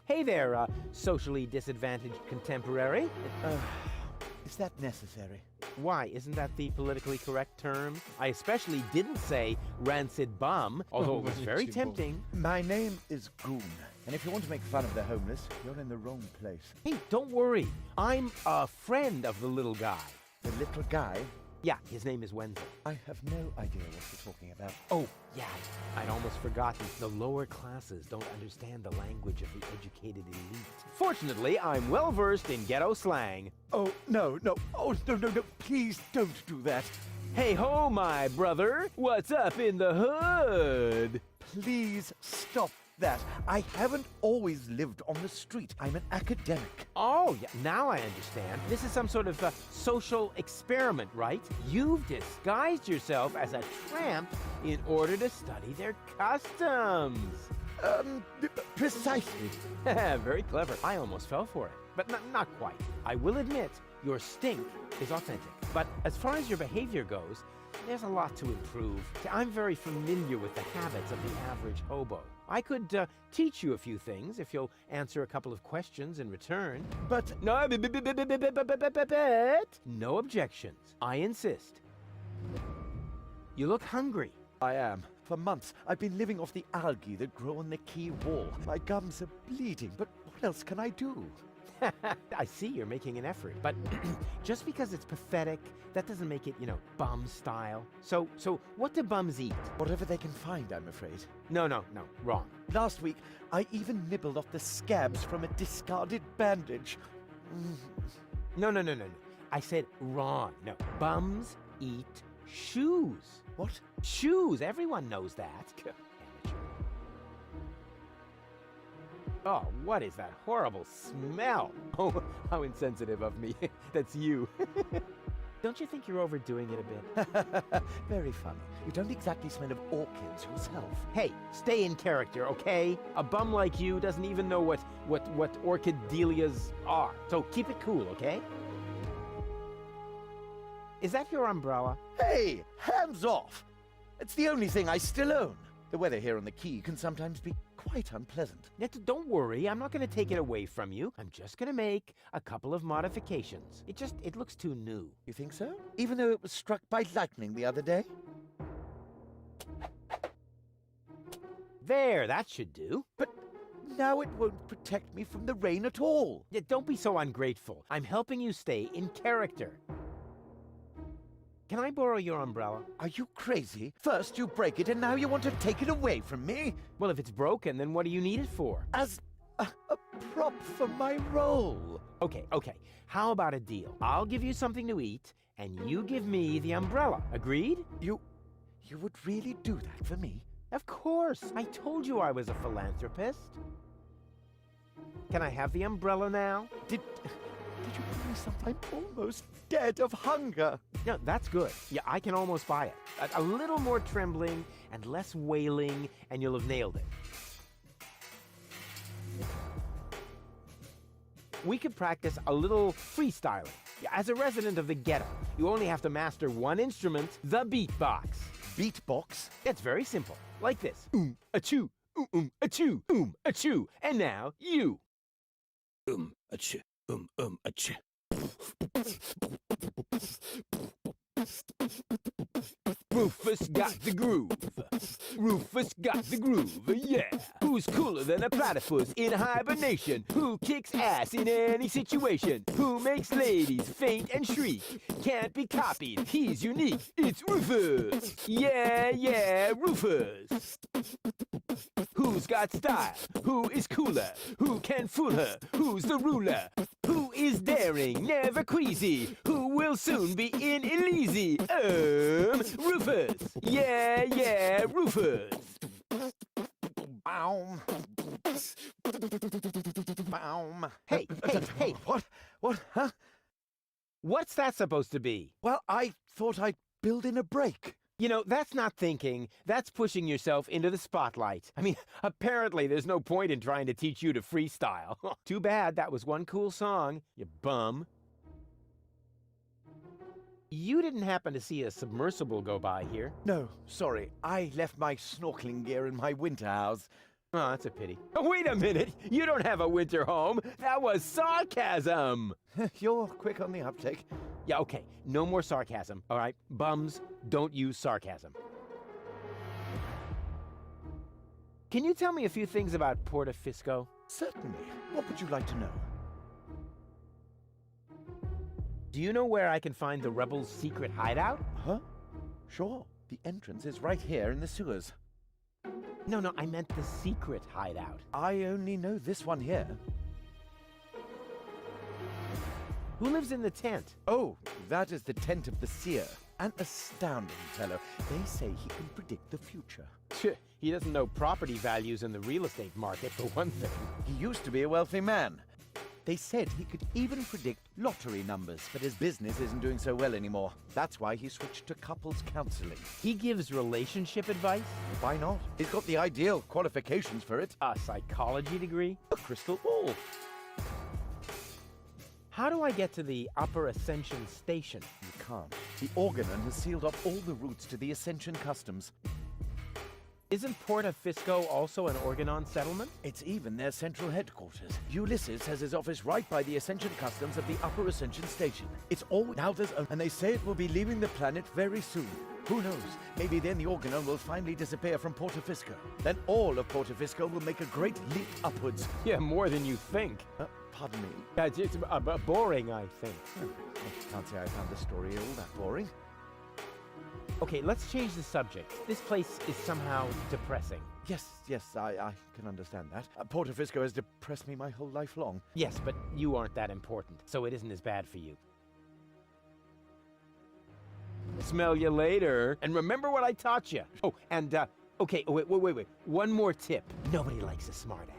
Hey there, socially disadvantaged contemporary. Is that necessary? Why, isn't that the politically correct term? I especially didn't say rancid bum, although it was very tempting. My name is Goon, and if you want to make fun of the homeless, you're in the wrong place. Hey, don't worry. I'm a friend of the little guy. The little guy? Yeah, his name is Wenzel. I have no idea what you're talking about. Oh, yeah, I'd almost forgotten. The lower classes don't understand the language of the educated elite. Fortunately, I'm well-versed in ghetto slang. Oh, no. Oh, no. Please don't do that. Hey-ho, my brother. What's up in the hood? Please stop that. I haven't always lived on the street. I'm an academic. Oh, yeah, now I understand. This is some sort of social experiment, right? You've disguised yourself as a tramp in order to study their customs. Precisely. Very clever. I almost fell for it, but not quite. I will admit, your stink is authentic. But as far as your behavior goes, there's a lot to improve. I'm very familiar with the habits of the average hobo. I could teach you a few things if you'll answer a couple of questions in return. But no, no objections. I insist. You look hungry. I am. For months, I've been living off the algae that grow on the quay wall. My gums are bleeding, but what else can I do? I see you're making an effort, but just because it's pathetic, that doesn't make it, bum style. So what do bums eat? Whatever they can find, I'm afraid. No, wrong. Last week, I even nibbled off the scabs from a discarded bandage. No. I said wrong. No, bums eat shoes. What? Shoes, everyone knows that. Oh, what is that horrible smell? Oh, how insensitive of me. That's you. Don't you think you're overdoing it a bit? Very funny. You don't exactly smell of orchids yourself. Hey, stay in character, okay? A bum like you doesn't even know what orchid dahlias are. So keep it cool, okay? Is that your umbrella? Hey, hands off! It's the only thing I still own. The weather here on the quay can sometimes be quite unpleasant. Don't worry, I'm not going to take it away from you. I'm just going to make a couple of modifications. It looks too new. You think so? Even though it was struck by lightning the other day? There, that should do. But now it won't protect me from the rain at all. Yeah, don't be so ungrateful. I'm helping you stay in character. Can I borrow your umbrella? Are you crazy? First you break it and now you want to take it away from me? Well, if it's broken, then what do you need it for? As a prop for my role. Okay. How about a deal? I'll give you something to eat, and you give me the umbrella. Agreed? You would really do that for me? Of course. I told you I was a philanthropist. Can I have the umbrella now? Did you give me something? I'm almost dead of hunger. No, that's good. Yeah, I can almost buy it. A little more trembling and less wailing, and you'll have nailed it. We could practice a little freestyling. As a resident of the ghetto, you only have to master one instrument, the beatbox. Beatbox? It's very simple. Like this. A-choo, achoo, achoo. And now, you. Achoo, achoo. Rufus got the groove. Rufus got the groove, yeah. Who's cooler than a platypus in hibernation? Who kicks ass in any situation? Who makes ladies faint and shriek? Can't be copied, he's unique. It's Rufus. Yeah, yeah, Rufus. Who's got style? Who is cooler? Who can fool her? Who's the ruler? Who is daring, never queasy? Who will soon be in Elysi? Rufus. Yeah, yeah, Rufus. Baum. Baum. Hey, hey, hey. What? Huh? What's that supposed to be? Well, I thought I'd build in a break. You know, that's not thinking. That's pushing yourself into the spotlight. I mean, apparently there's no point in trying to teach you to freestyle. Too bad that was one cool song, you bum. You didn't happen to see a submersible go by here? No, sorry. I left my snorkeling gear in my winter house. Oh, that's a pity. Oh, wait a minute! You don't have a winter home! That was sarcasm! You're quick on the uptake. Yeah, okay. No more sarcasm, all right? Bums, don't use sarcasm. Can you tell me a few things about Portafisco? Certainly. What would you like to know? Do you know where I can find the rebels' secret hideout? Huh? Sure. The entrance is right here in the sewers. No, I meant the secret hideout. I only know this one here. Who lives in the tent? Oh, that is the tent of the seer. An astounding fellow. They say he can predict the future. He doesn't know property values in the real estate market, for one thing. He used to be a wealthy man. They said he could even predict lottery numbers, but his business isn't doing so well anymore. That's why he switched to couples counseling. He gives relationship advice? Why not? He's got the ideal qualifications for it. A psychology degree? A crystal ball. How do I get to the Upper Ascension Station? You can't. The Organon has sealed off all the routes to the Ascension Customs. Isn't Portafisco also an Organon settlement? It's even their central headquarters. Ulysses has his office right by the Ascension Customs of the Upper Ascension Station. It's all now and they say it will be leaving the planet very soon. Who knows? Maybe then the Organon will finally disappear from Portafisco. Then all of Portafisco will make a great leap upwards. Yeah, more than you think. Pardon me? It's boring, I think. I can't say I found the story all that boring. Okay, let's change the subject. This place is somehow depressing. Yes, I can understand that. Portafisco has depressed me my whole life long. Yes, but you aren't that important, so it isn't as bad for you. Smell you later. And remember what I taught you. Oh, and, okay, wait. One more tip. Nobody likes a smartass.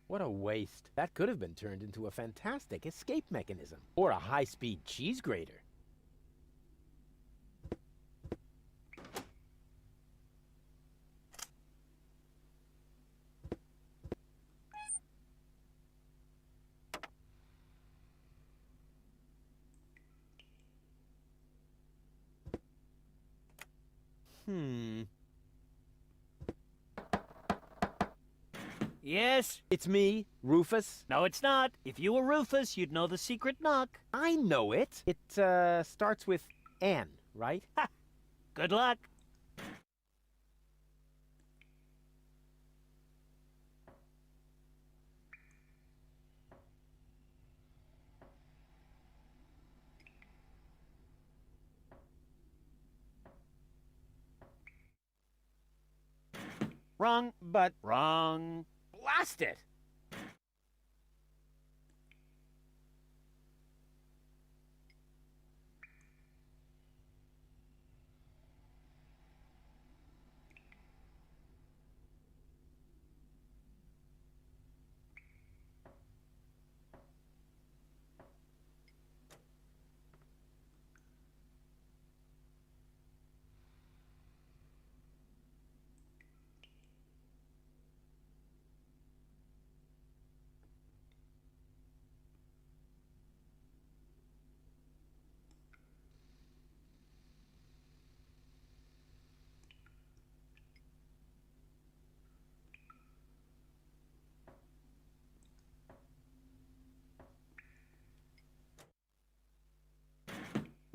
What a waste. That could have been turned into a fantastic escape mechanism. Or a high-speed cheese grater. Yes? It's me, Rufus. No, it's not. If you were Rufus, you'd know the secret knock. I know it. It, starts with N, right? Ha! Good luck. Wrong. But wrong. Blast it!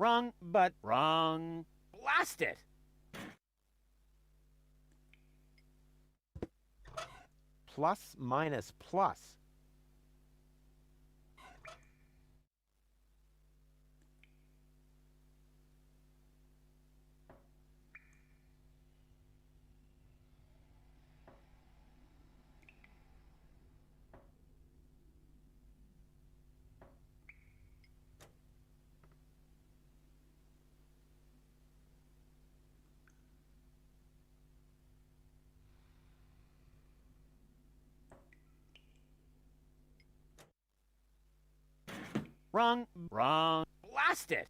Wrong, but wrong. Blast it! Plus minus plus. Wrong, wrong. Blast it!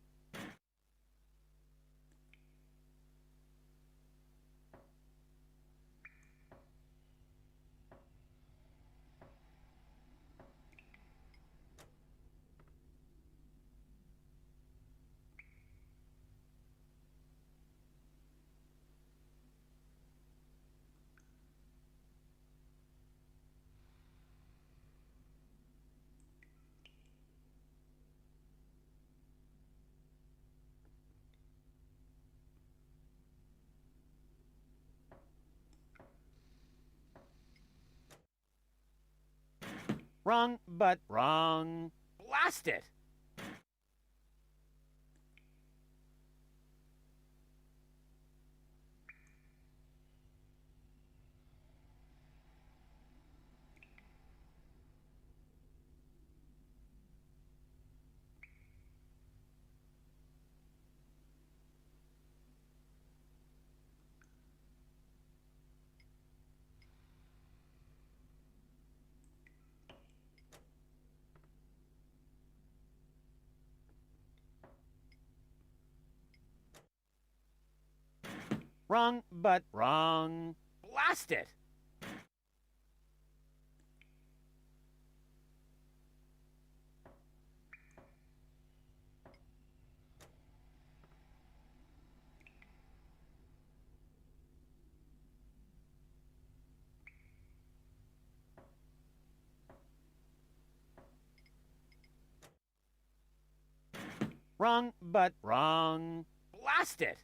Wrong, but wrong. Blast it! Wrong, but wrong. Blast it! Wrong, but wrong. Blast it!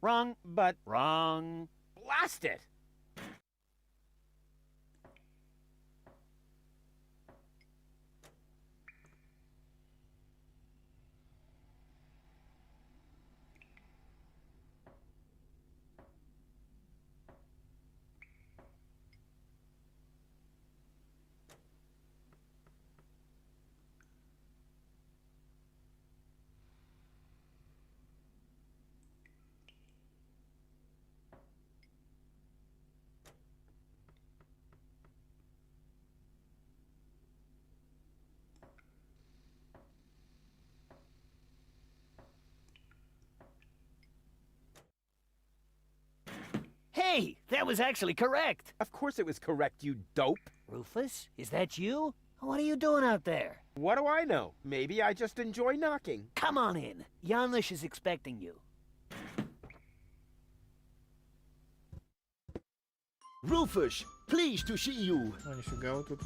Wrong, but wrong. Blast it! Hey, that was actually correct. Of course it was correct, you dope. Rufus, is that you? What are you doing out there? What do I know? Maybe I just enjoy knocking. Come on in. Janusz is expecting you. Rufus, pleased to see you. Oh, нифига вот тут.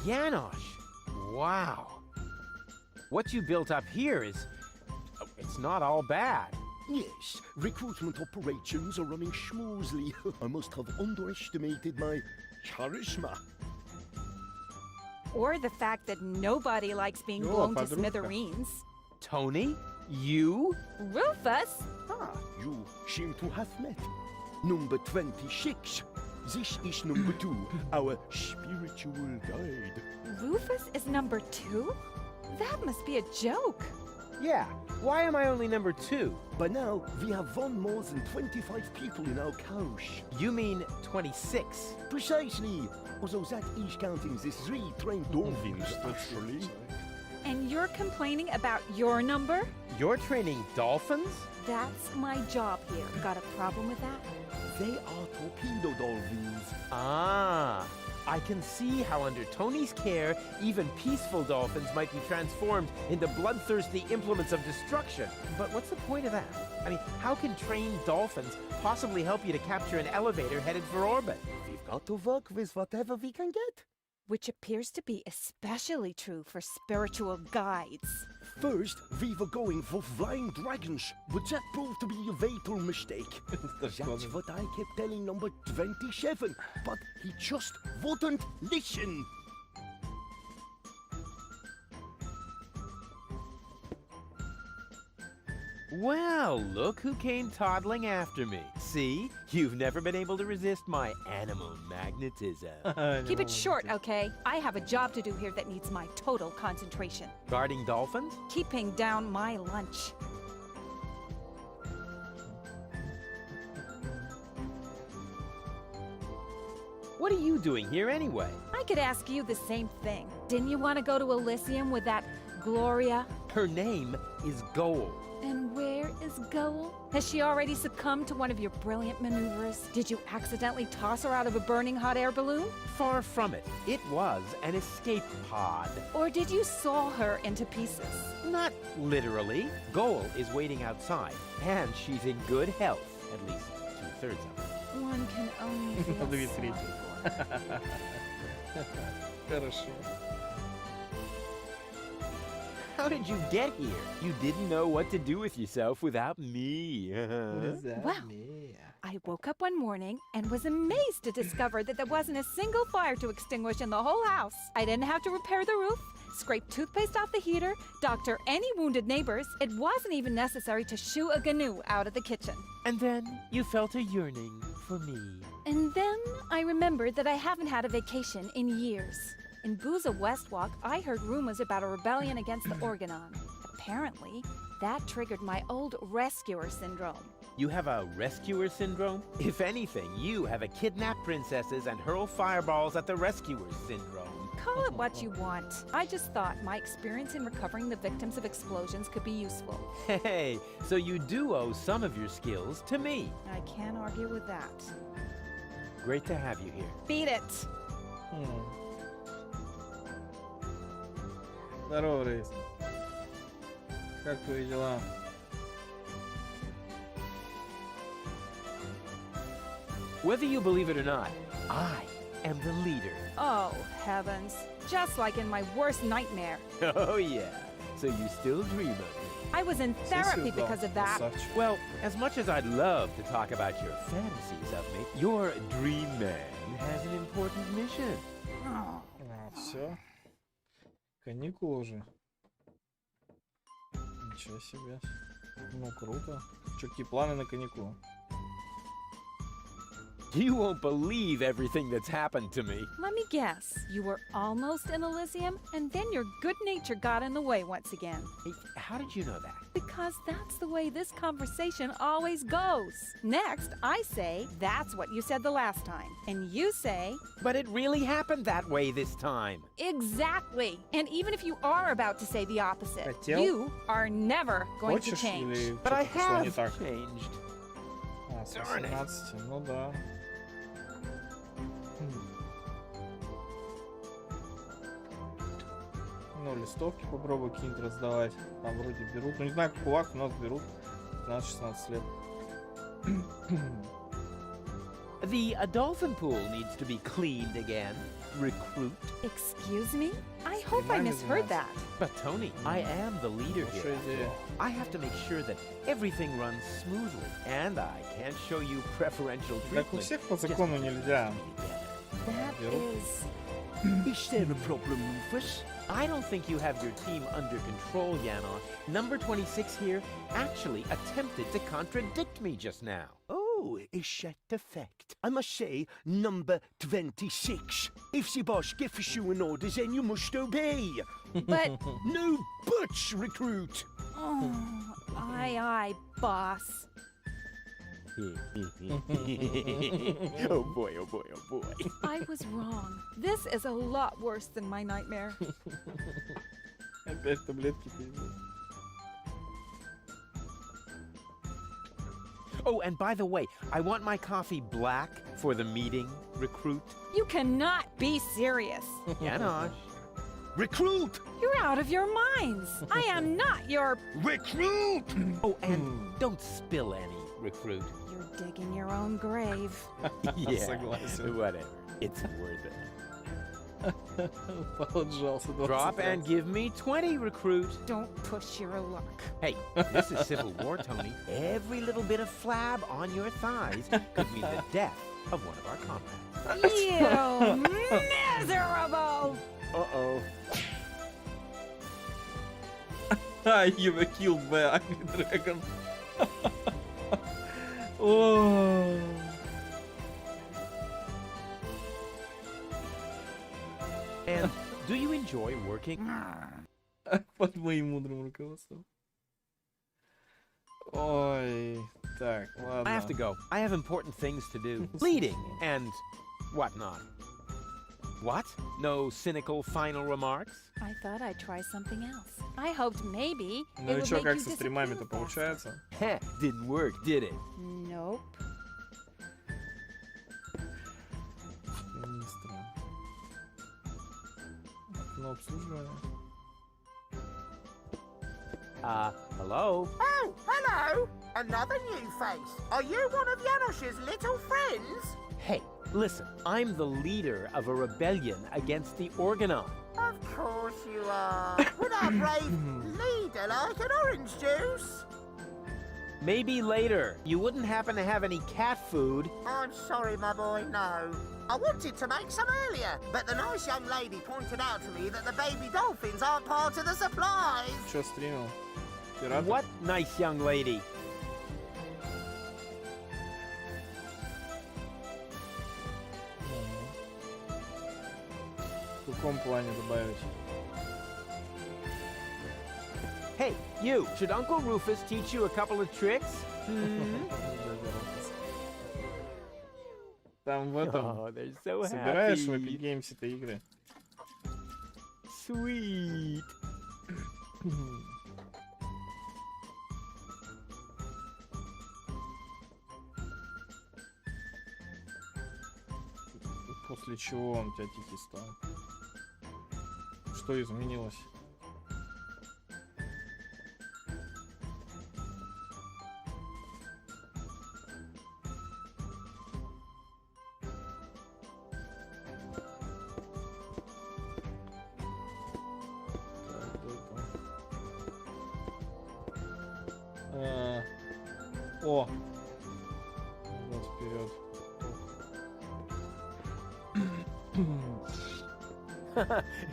Janusz, wow. What you built up here is... it's not all bad. Yes, recruitment operations are running smoothly. I must have underestimated my charisma. Or the fact that nobody likes being Yo, blown to подружка. smithereens. Tony? You? Rufus? Ah, you seem to have met. Number 26. This is number 2, our spiritual guide. Rufus is number 2? That must be a joke. Yeah. Why am I only number 2? By now, we have won more than 25 people in our couch. You mean 26? Precisely. Although that is counting the 3 trained dolphins, actually. And you're complaining about your number? You're training dolphins? That's my job here. Got a problem with that? They are torpedo dolphins. Ah. I can see how under Tony's care, even peaceful dolphins might be transformed into bloodthirsty implements of destruction. But what's the point of that? I mean, how can trained dolphins possibly help you to capture an elevator headed for orbit? We've got to work with whatever we can get. Which appears to be especially true for spiritual guides. First, we were going for flying dragons, but that proved to be a fatal mistake. That's what I kept telling number 27, but he just wouldn't listen. Well, look who came toddling after me. See? You've never been able to resist my animal magnetism. Keep it short, okay? I have a job to do here that needs my total concentration. Guarding dolphins? Keeping down my lunch. What are you doing here anyway? I could ask you the same thing. Didn't you want to go to Elysium with that Gloria? Her name is Goal. And where is Goal? Has she already succumbed to one of your brilliant maneuvers? Did you accidentally toss her out of a burning hot air balloon? Far from it. It was an escape pod. Or did you saw her into pieces? Not literally. Goal is waiting outside, and she's in good health. At least 2/3 of it. One can only feel sorry for her. Хорошо. How did you get here? You didn't know what to do with yourself without me. Well, I woke up one morning and was amazed to discover that there wasn't a single fire to extinguish in the whole house. I didn't have to repair the roof, scrape toothpaste off the heater, doctor any wounded neighbors. It wasn't even necessary to shoo a gnu out of the kitchen. And then you felt a yearning for me. And then I remembered that I haven't had a vacation in years. In Booza Westwalk, I heard rumors about a rebellion against the Organon. Apparently, that triggered my old rescuer syndrome. You have a rescuer syndrome? If anything, you have a kidnap princesses and hurl fireballs at the rescuers syndrome. Call it what you want. I just thought my experience in recovering the victims of explosions could be useful. Hey, so you do owe some of your skills to me. I can't argue with that. Great to have you here. Beat it! Здорово, Рейс. Как твои дела? Whether you believe it or not, I am the leader. Oh, heavens. Just like in my worst nightmare. Oh, yeah. So you still dream of me. I was in therapy because of that. Well, as much as I'd love to talk about your fantasies of me, your dream man has an important mission. Все. Каникулы уже. Ничего себе. Ну, круто. Че, какие планы на каникулы? You won't believe everything that's happened to me. Let me guess. You were almost in Elysium, and then your good nature got in the way once again. Hey, how did you know that? Because that's the way this conversation always goes. Next, I say, that's what you said the last time. And you say... But it really happened that way this time. Exactly. And even if you are about to say the opposite, Хотел? you are never going to Хочешь change. или But I что-то пошло не have так? changed. А, с Darn it. 18, ну да. Ну, листовки попробуй какие-нибудь раздавать. Там вроде берут. Ну, не знаю, как у вас, у нас берут 15-16 лет. The dolphin pool needs to be cleaned again. Recruit. Excuse me? I hope I misheard that. But Tony, I am the leader here. Хорошая after идея. all. I have to make sure that everything runs smoothly, and I can't show you preferential Так у treatment. всех по just закону because нельзя. That Берут. is Is there a problem, Rufus? I don't think you have your team under control, Janosch. Number 26 here actually attempted to contradict me just now. Oh, is that the fact? I must say, number 26. If the boss gives you an order, then you must obey. But... No buts, recruit. Oh, aye, boss. Oh boy, oh boy, oh boy. I was wrong. This is a lot worse than my nightmare. Опять таблетки пиздец. Oh, and by the way, I want my coffee black for the meeting, recruit. You cannot be serious. Janosch. Recruit! You're out of your minds. I am not your... Recruit! Oh, and don't spill any, recruit. You're digging your own grave. Yeah, Согласен. whatever. It's worth it. Поджался 20 Drop and раз. give me 20, recruit. Don't push your luck. Hey, this is Civil War, Tony. Every little bit of flab on your thighs could mean the death of one of our comrades. You miserable! Uh-oh. You were killed by Ugly Dragon. Oh. And do you enjoy working? Под моим мудрым руководством. Ой, так, ладно. I have to go. I have important things to do. Leading and whatnot. What? No cynical final remarks? I thought I'd try something else. I hoped maybe it Ну и would чё, make как you со стримами-то disapprove получается? Heh, didn't work, did it? Nope. Министра. Окно обслуживания. Hello? Oh, hello! Another new face. Are you one of Janosch's little friends? Hey, listen, I'm the leader of a rebellion against the Organon. Of course you are. With our brave leader like an orange juice. Maybe later. You wouldn't happen to have any cat food? I'm sorry, my boy, no. I wanted to make some earlier, but the nice young lady pointed out to me that the baby dolphins aren't part of the supplies. Чё стримил? Пираты? What nice young lady? В каком плане добавить? Hey, you! Should Uncle Rufus teach you a couple of tricks? Там в этом. Oh, they're so Собираешь в happy. Epic Games-то игры? Sweet. После чего он у тебя тихий стал? Что изменилось? О! Вот вперед.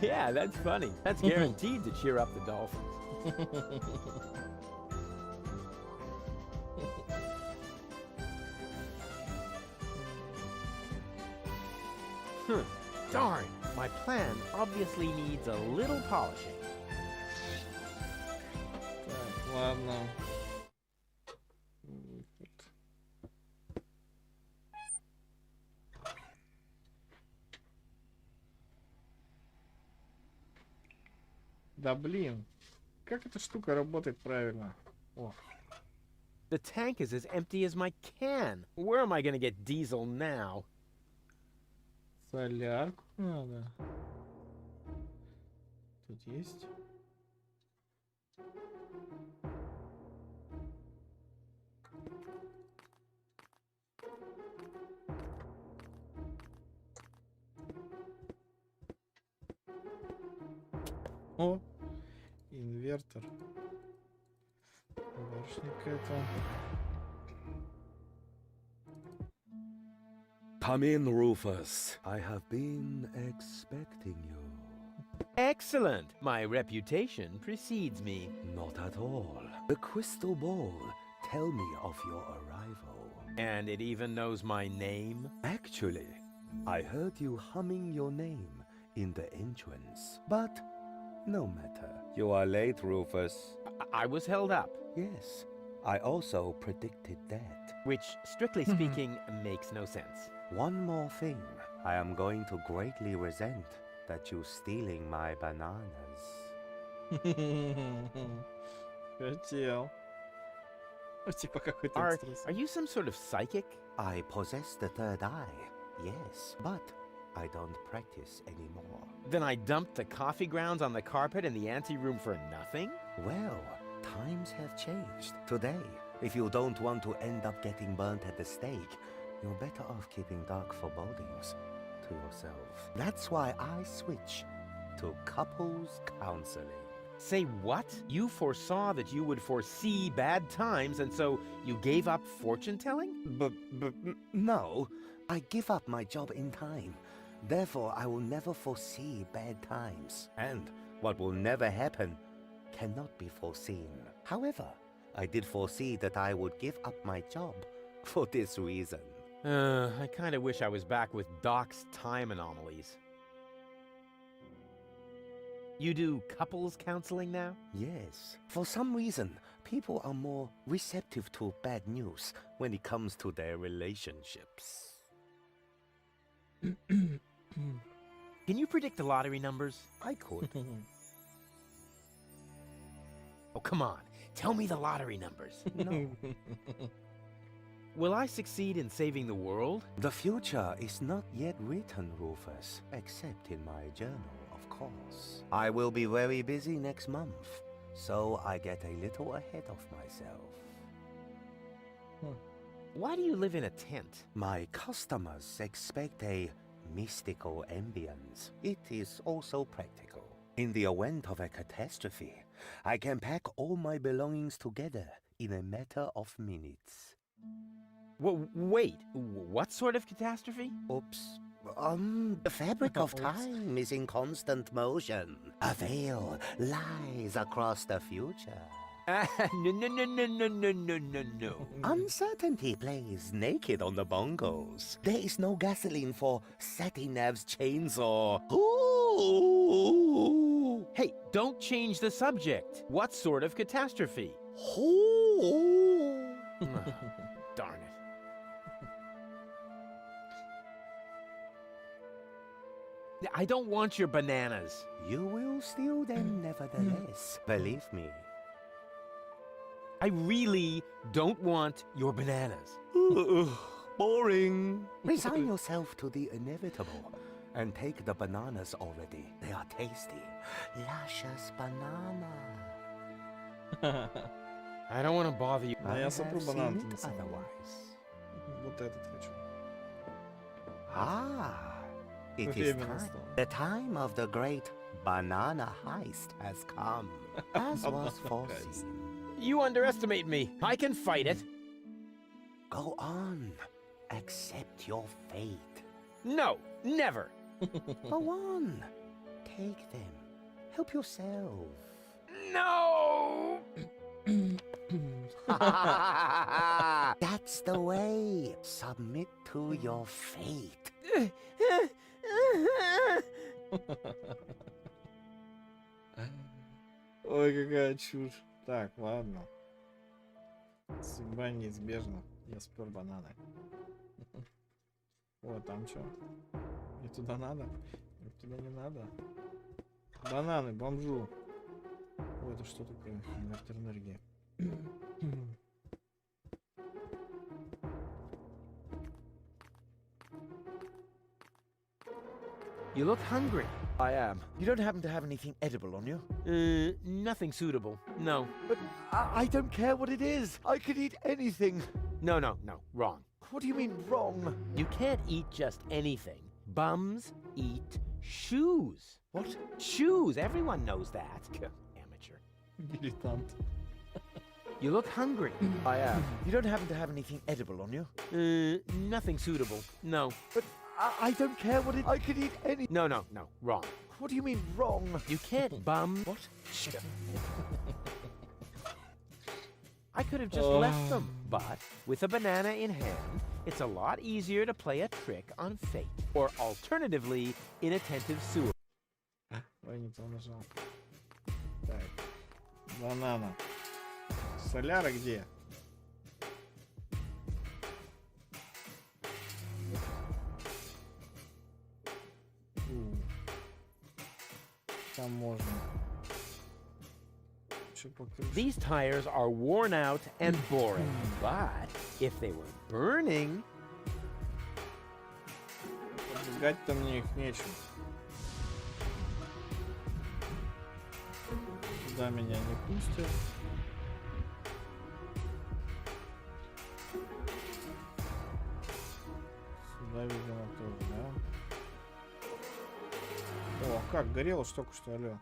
Yeah, that's funny. That's guaranteed to cheer up the dolphins. Darn, my plan obviously needs a little polishing. Так, ладно. Да блин, как эта штука работает правильно? О. The tank is as empty as my can. Where am I gonna get diesel now? Солярку надо. Тут есть. О, инвертор. Башня какая-то. Come in, Rufus. I have been expecting you. Excellent. My reputation precedes me. Not at all. The crystal ball tell me of your arrival. And it even knows my name? Actually, I heard you humming your name in the entrance. But no matter. You are late, Rufus. I was held up. Yes, I also predicted that. Which, strictly speaking, makes no sense. One more thing. I am going to greatly resent that you stealing my bananas. Хотел. Типа какой-то экстрасенс. Are you some sort of psychic? I possess the third eye, yes, but I don't practice anymore. Then I dumped the coffee grounds on the carpet in the anteroom for nothing? Well, times have changed. Today, if you don't want to end up getting burnt at the stake, you're better off keeping dark forebodings to yourself. That's why I switch to couples counseling. Say what? You foresaw that you would foresee bad times, and so you gave up fortune-telling? No, I give up my job in time. Therefore, I will never foresee bad times. And what will never happen cannot be foreseen. However, I did foresee that I would give up my job for this reason. I kinda wish I was back with Doc's time anomalies. You do couples counseling now? Yes. For some reason, people are more receptive to bad news when it comes to their relationships. Can you predict the lottery numbers? I could. Oh, come on. Tell me the lottery numbers. No. Will I succeed in saving the world? The future is not yet written, Rufus, except in my journal, of course. I will be very busy next month, so I get a little ahead of myself. Why do you live in a tent? My customers expect a mystical ambience. It is also practical. In the event of a catastrophe, I can pack all my belongings together in a matter of minutes. Wait, what sort of catastrophe? Oops. The fabric of time is in constant motion. A veil lies across the future. No. Uncertainty plays naked on the bongos. There is no gasoline for Satinav's chainsaw. Ooh. Hey, don't change the subject. What sort of catastrophe? Darn it. I don't want your bananas. You will steal them nevertheless. Believe me. I really don't want your bananas. Boring. Resign yourself to the inevitable and take the bananas already. They are tasty. Luscious banana. I don't want to bother you. I have seen it otherwise. Вот этот хочу. It is time. The time of the great banana heist has come, as was foreseen. You underestimate me. I can fight it. Go on. Accept your fate. No, never. Go on. Take them. Help yourself. No! That's the way. Submit to your fate. Ой, какая чушь. Так, ладно. Судьба неизбежна. Я спер бананы. О, там что? Мне туда надо? Мне туда не надо. Бананы, бомжу. Ой, это что такое? Электроэнергия. You look hungry. I am. You don't happen to have anything edible on you? Nothing suitable. No. But I don't care what it is. I could eat anything. No. Wrong. What do you mean, wrong? You can't eat just anything. Bums eat shoes. What? Shoes. Everyone knows that. Amateur. Дилетант. You look hungry. You don't happen to have anything edible on you? Nothing suitable. No. But I don't care what it... I could eat any... No, wrong. What do you mean, wrong? You can't bum. What? I could have just left them, but with a banana in hand, it's a lot easier to play a trick on fate. Or alternatively, inattentive sewer. Ой, не то нажал. Так. Банана. Соляра где? Там можно. These tires are worn out and boring, but if they were burning... Поджигать-то мне их нечем. Сюда меня не пустят. Сюда, видимо, тоже, да? О, как, горело ж только что, алло.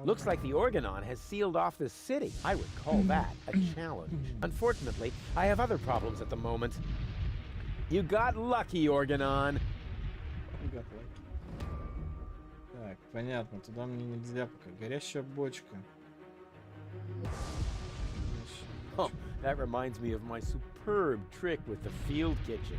Looks like the Organon has sealed off the city. I would call that a challenge. Unfortunately, I have other problems at the moment. You got lucky, Organon. Так, понятно, туда мне нельзя пока. Горящая бочка. Oh, that reminds me of my superb trick with the field kitchen.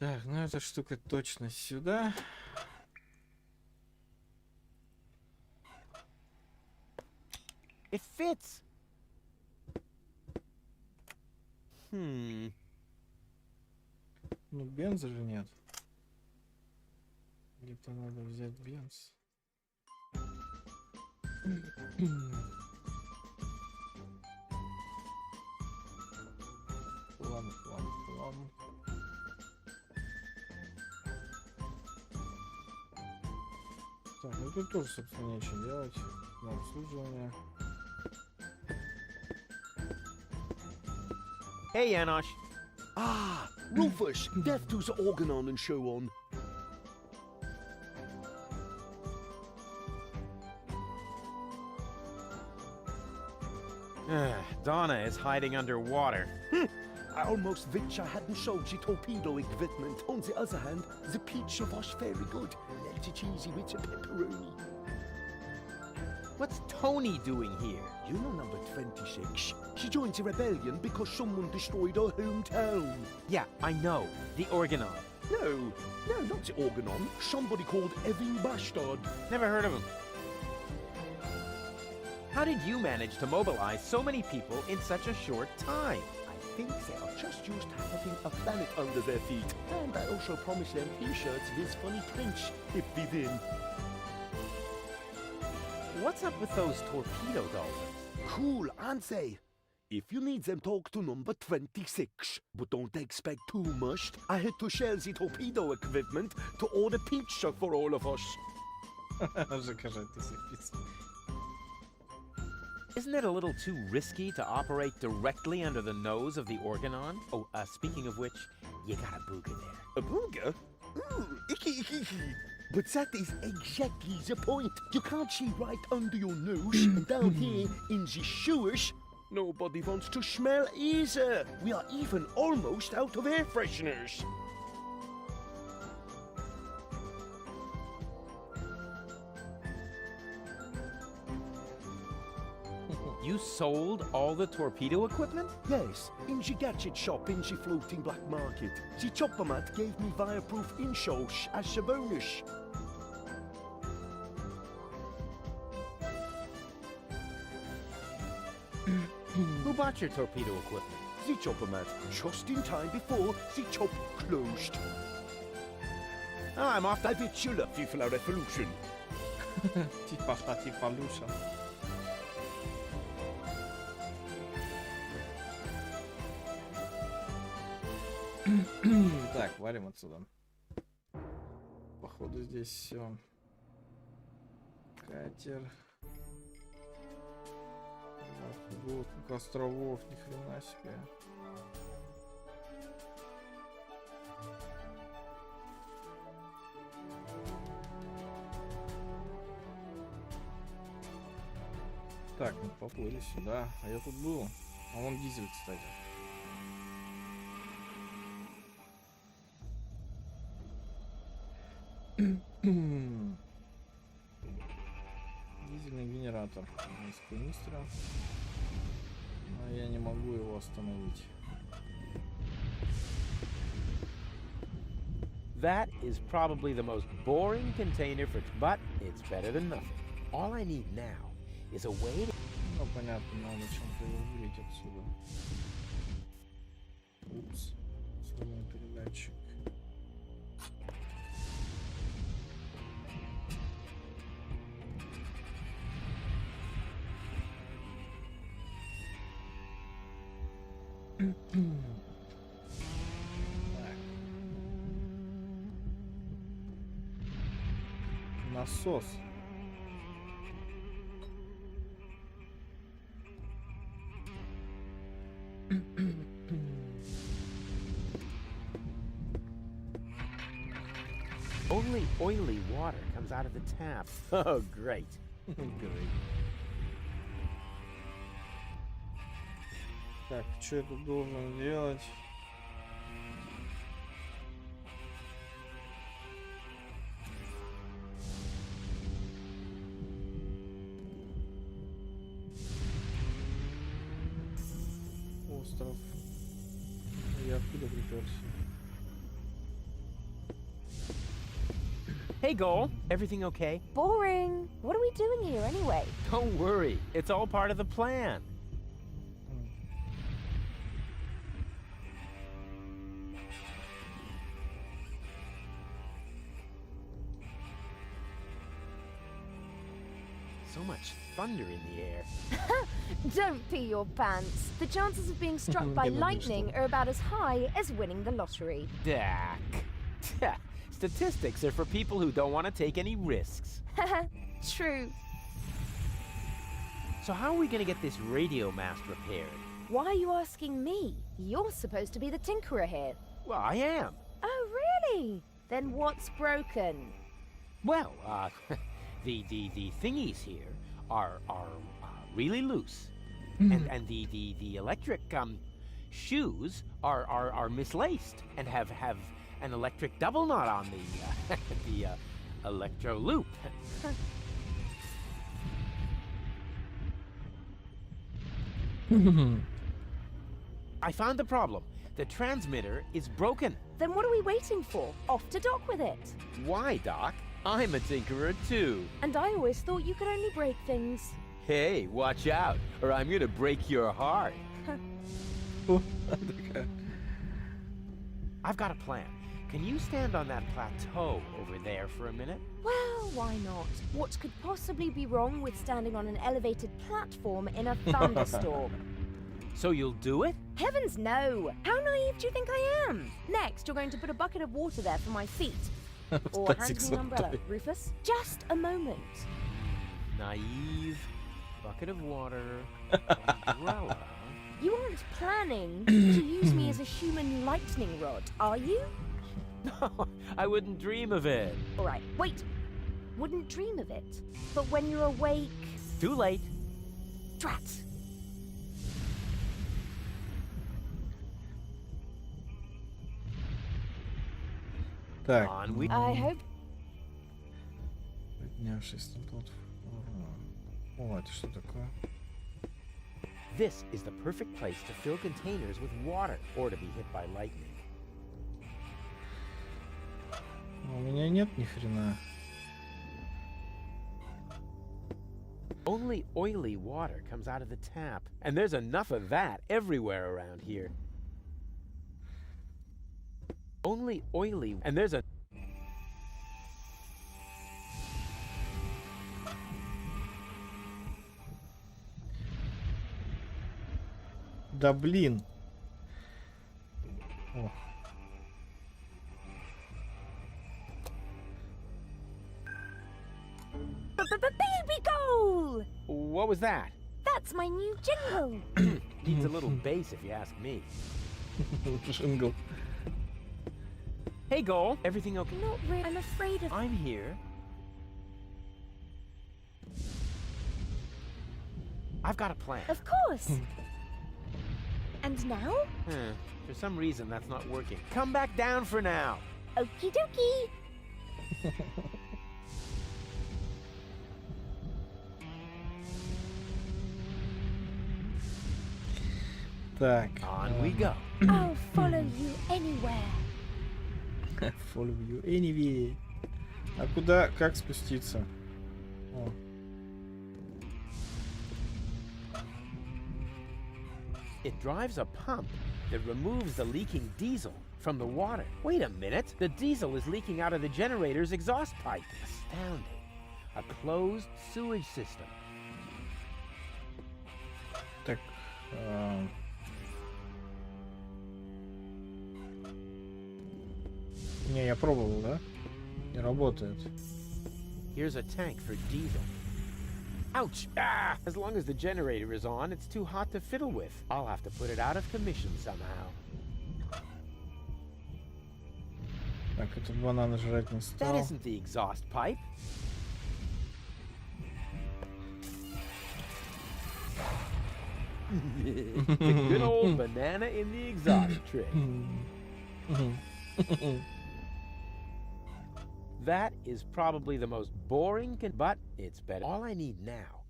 Так, ну эта штука точно сюда. It fits. Hmm. Ну, бенза же нет. Где-то надо взять бенз. План. Так, ну тут тоже, собственно, нечего делать. На обслуживание. Hey, Janosch. Ah, Rufus, death to the Organon and show on. Donna is hiding underwater. I almost wish I hadn't sold the torpedo equipment. On the other hand, the pizza was very good. Melty cheesy with the pepperoni. What's Tony doing here? You know number 26. She joined the rebellion because someone destroyed her hometown. Yeah, I know. The Organon. No, not the Organon. Somebody called Evan Bastard. Never heard of him. How did you manage to mobilize so many people in such a short time? I think they are just used to having a planet under their feet. And I also promised them t-shirts with funny prints if we win. What's up with those torpedo dolphins? Cool, aren't they? If you need them, talk to number 26. But don't expect too much. I had to share the torpedo equipment to order pizza for all of us. Isn't it a little too risky to operate directly under the nose of the Organon? Oh, speaking of which, you got a booger there. A booger? Ooh, icky. But that is exactly the point. You can't see right under your nose, and down here in the sewers, nobody wants to smell either. We are even almost out of air fresheners. You sold all the torpedo equipment? Yes, in the gadget shop in the floating black market. The chopper mat gave me fireproof insoles as a bonus. Who bought your torpedo equipment? The chopper mat, just in time before the chop closed. Oh, I'm off I bet you love FIFA Revolution. Типа-полюша. Так, валим отсюда. Походу здесь все. Катер. Вот, островов, ни хрена себе. Так, мы поплыли сюда. А я тут был. А вон дизель, кстати. Дизельный генератор из канистра. Но я не могу его остановить. That is probably the most boring container for, but it's better than nothing. All I need now is a way to... Ну, понятно, надо чем-то его вылить отсюда. Упс. Сломан передатчик. Насос. Only oily water comes out of the tap. Oh, great. Great. Так, что я тут должен делать? Остров. Я откуда приперся? Hey, Goal. Everything okay? Boring. What are we doing here anyway? Don't worry. It's all part of the plan. So much thunder in the air. Don't pee your pants. The chances of being struck by lightning are about as high as winning the lottery. Dak. Statistics are for people who don't want to take any risks. True. So how are we going to get this radio mast repaired? Why are you asking me? You're supposed to be the tinkerer here. Well, I am. Oh, really? Then what's broken? Well, the thingies here are really loose, and the electric shoes are mislaced and have an electric double knot on the the electro loop. I found the problem. The transmitter is broken. Then what are we waiting for? Off to dock with it. Why, Doc? I'm a tinkerer too. And I always thought you could only break things. Hey, watch out, or I'm gonna break your heart. I've got a plan. Can you stand on that plateau over there for a minute? Well, why not? What could possibly be wrong with standing on an elevated platform in a thunderstorm? So you'll do it? Heavens no! How naive do you think I am? Next, you're going to put a bucket of water there for my feet. Or hand me an umbrella, Rufus. Just a moment. Naive, bucket of water, umbrella. You aren't planning to use me as a human lightning rod, are you? No, I wouldn't dream of it. All right, wait. Wouldn't dream of it. But when you're awake... Too late. Drat. Так. I hope... Поднявшись на платформу. О, это что такое? This is the perfect place to fill containers with water or to be hit by lightning. У меня нет ни хрена. Only oily water comes out of the tap, and there's enough of that everywhere around here. Only oily, and there's a... Да блин. О. Baby goal! What was that? That's my new jingle. Needs a little bass if you ask me. Jingle. Hey, Goal. Everything okay? Not really. I'm afraid of... I'm here. I've got a plan. Of course. And now? For some reason, that's not working. Come back down for now. Okie dokie. Так. On we go. I'll follow you anywhere. Follow you anyway. А куда, как спуститься? О. It drives a pump that removes the leaking diesel from the water. Wait a minute. The diesel is leaking out of the generator's exhaust pipe. Astounding. A closed sewage system. Так. Не, я пробовал, да? Не работает. Here's a tank for diesel. Ouch! Ah! As long as the generator is on, it's too hot to fiddle with. I'll have to put it out of commission somehow. Так, этот банан жрать не стал. That isn't the exhaust pipe. The good old banana in the exhaust trick. That is probably the most boring, but it's better. All I need now.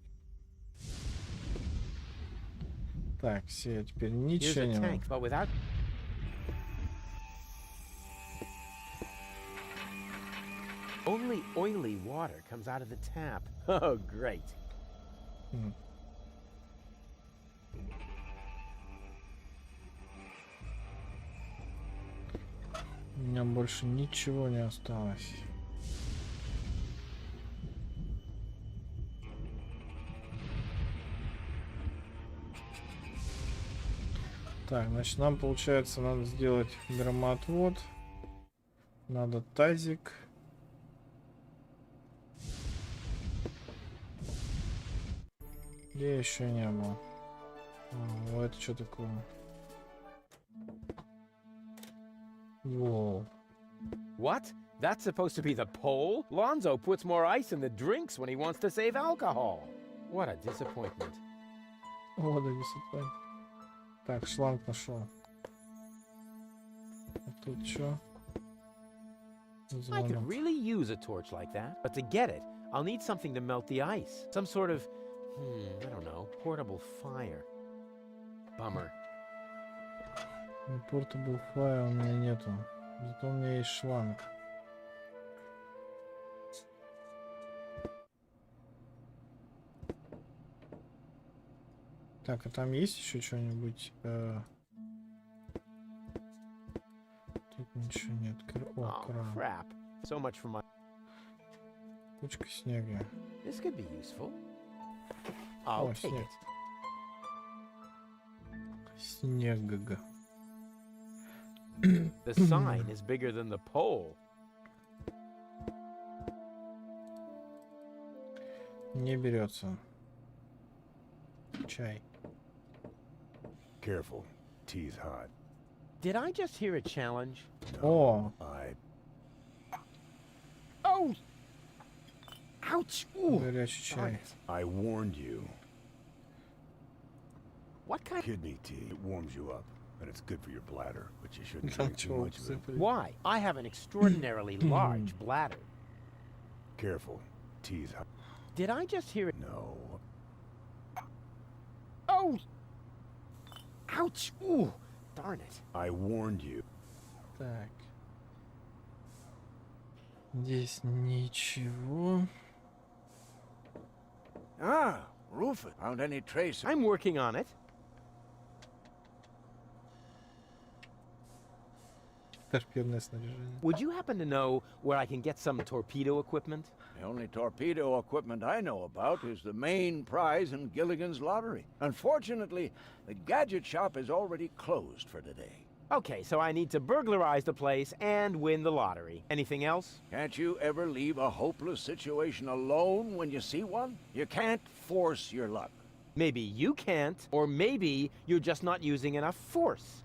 Так, все, теперь Here's ничего a не tank, but without. Only oily water comes out of the tap. Oh, great. У меня больше ничего не осталось. Так, значит, нам, получается, надо сделать громоотвод. Надо тазик. Где еще не было? А, это что такое? Whoa. What? That's supposed to be the pole? Lonzo puts more ice in the drinks when he wants to save alcohol. What a disappointment. О, да, disappointment. Так, шланг нашел. А тут что? I could really use a torch like that. But to get it, I'll need something to melt the ice. Some sort of, I don't know, portable fire. Bummer. Portable fire у меня нету. Зато у меня есть шланг. Так, а там есть еще что-нибудь? Тут ничего нет. О, кран. Crap. So much for my... Кучка снега. This could be useful. I'll take снег. it. Снега. The sign is bigger than the pole. Не берется. Чай. Careful. Tea's hot. Did I just hear a challenge? О! Oh! Ouch! Ooh! Горячий чай. I warned you. What kind? Kidney tea. It warms you up, and it's good for your bladder, but you shouldn't drink too much of it. Why? I have an extraordinarily large bladder. Careful. Tea's hot. Did I just hear it? No. Oh! Ouch! Ooh! Darn it. I warned you. Так. Здесь ничего. Ah, Rufus. Found any trace? I'm working on it. Торпедное снаряжение. Would you happen to know where I can get some torpedo equipment? The only torpedo equipment I know about is the main prize in Gilligan's lottery. Unfortunately, the gadget shop is already closed for today. Okay, so I need to burglarize the place and win the lottery. Anything else? Can't you ever leave a hopeless situation alone when you see one? You can't force your luck. Maybe you can't, or maybe you're just not using enough force.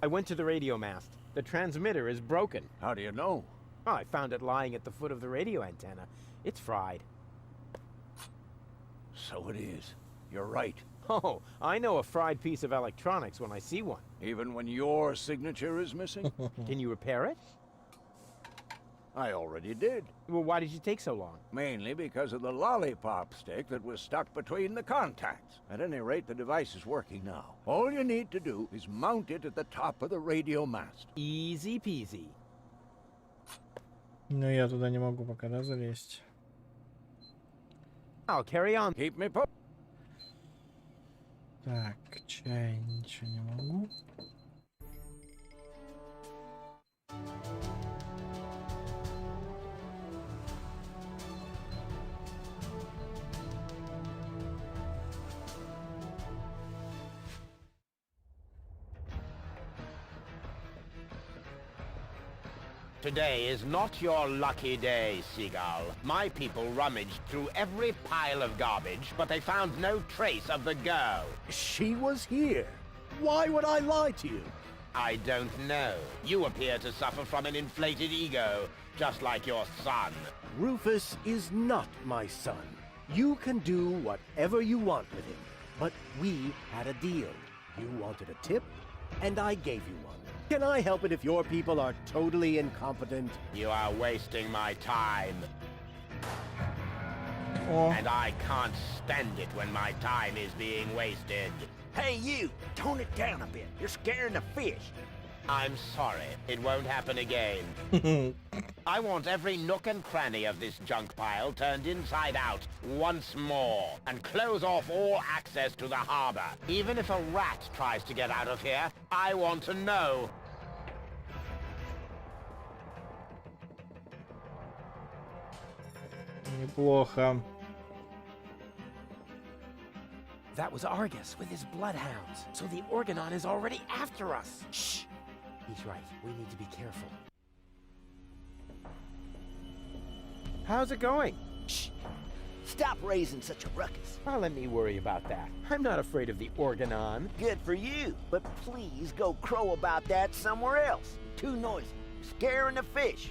I went to the radio mast. The transmitter is broken. How do you know? Oh, I found it lying at the foot of the radio antenna. It's fried. So it is. You're right. Oh, I know a fried piece of electronics when I see one. Even when your signature is missing? Can you repair it? I already did. Well, why did you take so long? Mainly because of the lollipop stick that was stuck between the contacts. At any rate, the device is working now. All you need to do is mount it at the top of the radio mast. Easy peasy. Но я туда не могу пока, да, залезть. I'll carry on. Keep me posted. Так, чай, ничего не могу. Today is not your lucky day, Seagull. My people rummaged through every pile of garbage, but they found no trace of the girl. She was here. Why would I lie to you? I don't know. You appear to suffer from an inflated ego, just like your son. Rufus is not my son. You can do whatever you want with him. But we had a deal. You wanted a tip, and I gave you one. Can I help it if your people are totally incompetent? You are wasting my time. Oh. And I can't stand it when my time is being wasted. Hey, you! Tone it down a bit. You're scaring the fish. I'm sorry. It won't happen again. I want every nook and cranny of this junk pile turned inside out once more, and close off all access to the harbor. Even if a rat tries to get out of here, I want to know. Неплохо. That was Argus with his bloodhounds. So the Organon is already after us. Shh! He's right. We need to be careful. How's it going? Shh! Stop raising such a ruckus. Well, let me worry about that. I'm not afraid of the Organon. Good for you, but please go crow about that somewhere else. Too noisy. Scaring the fish.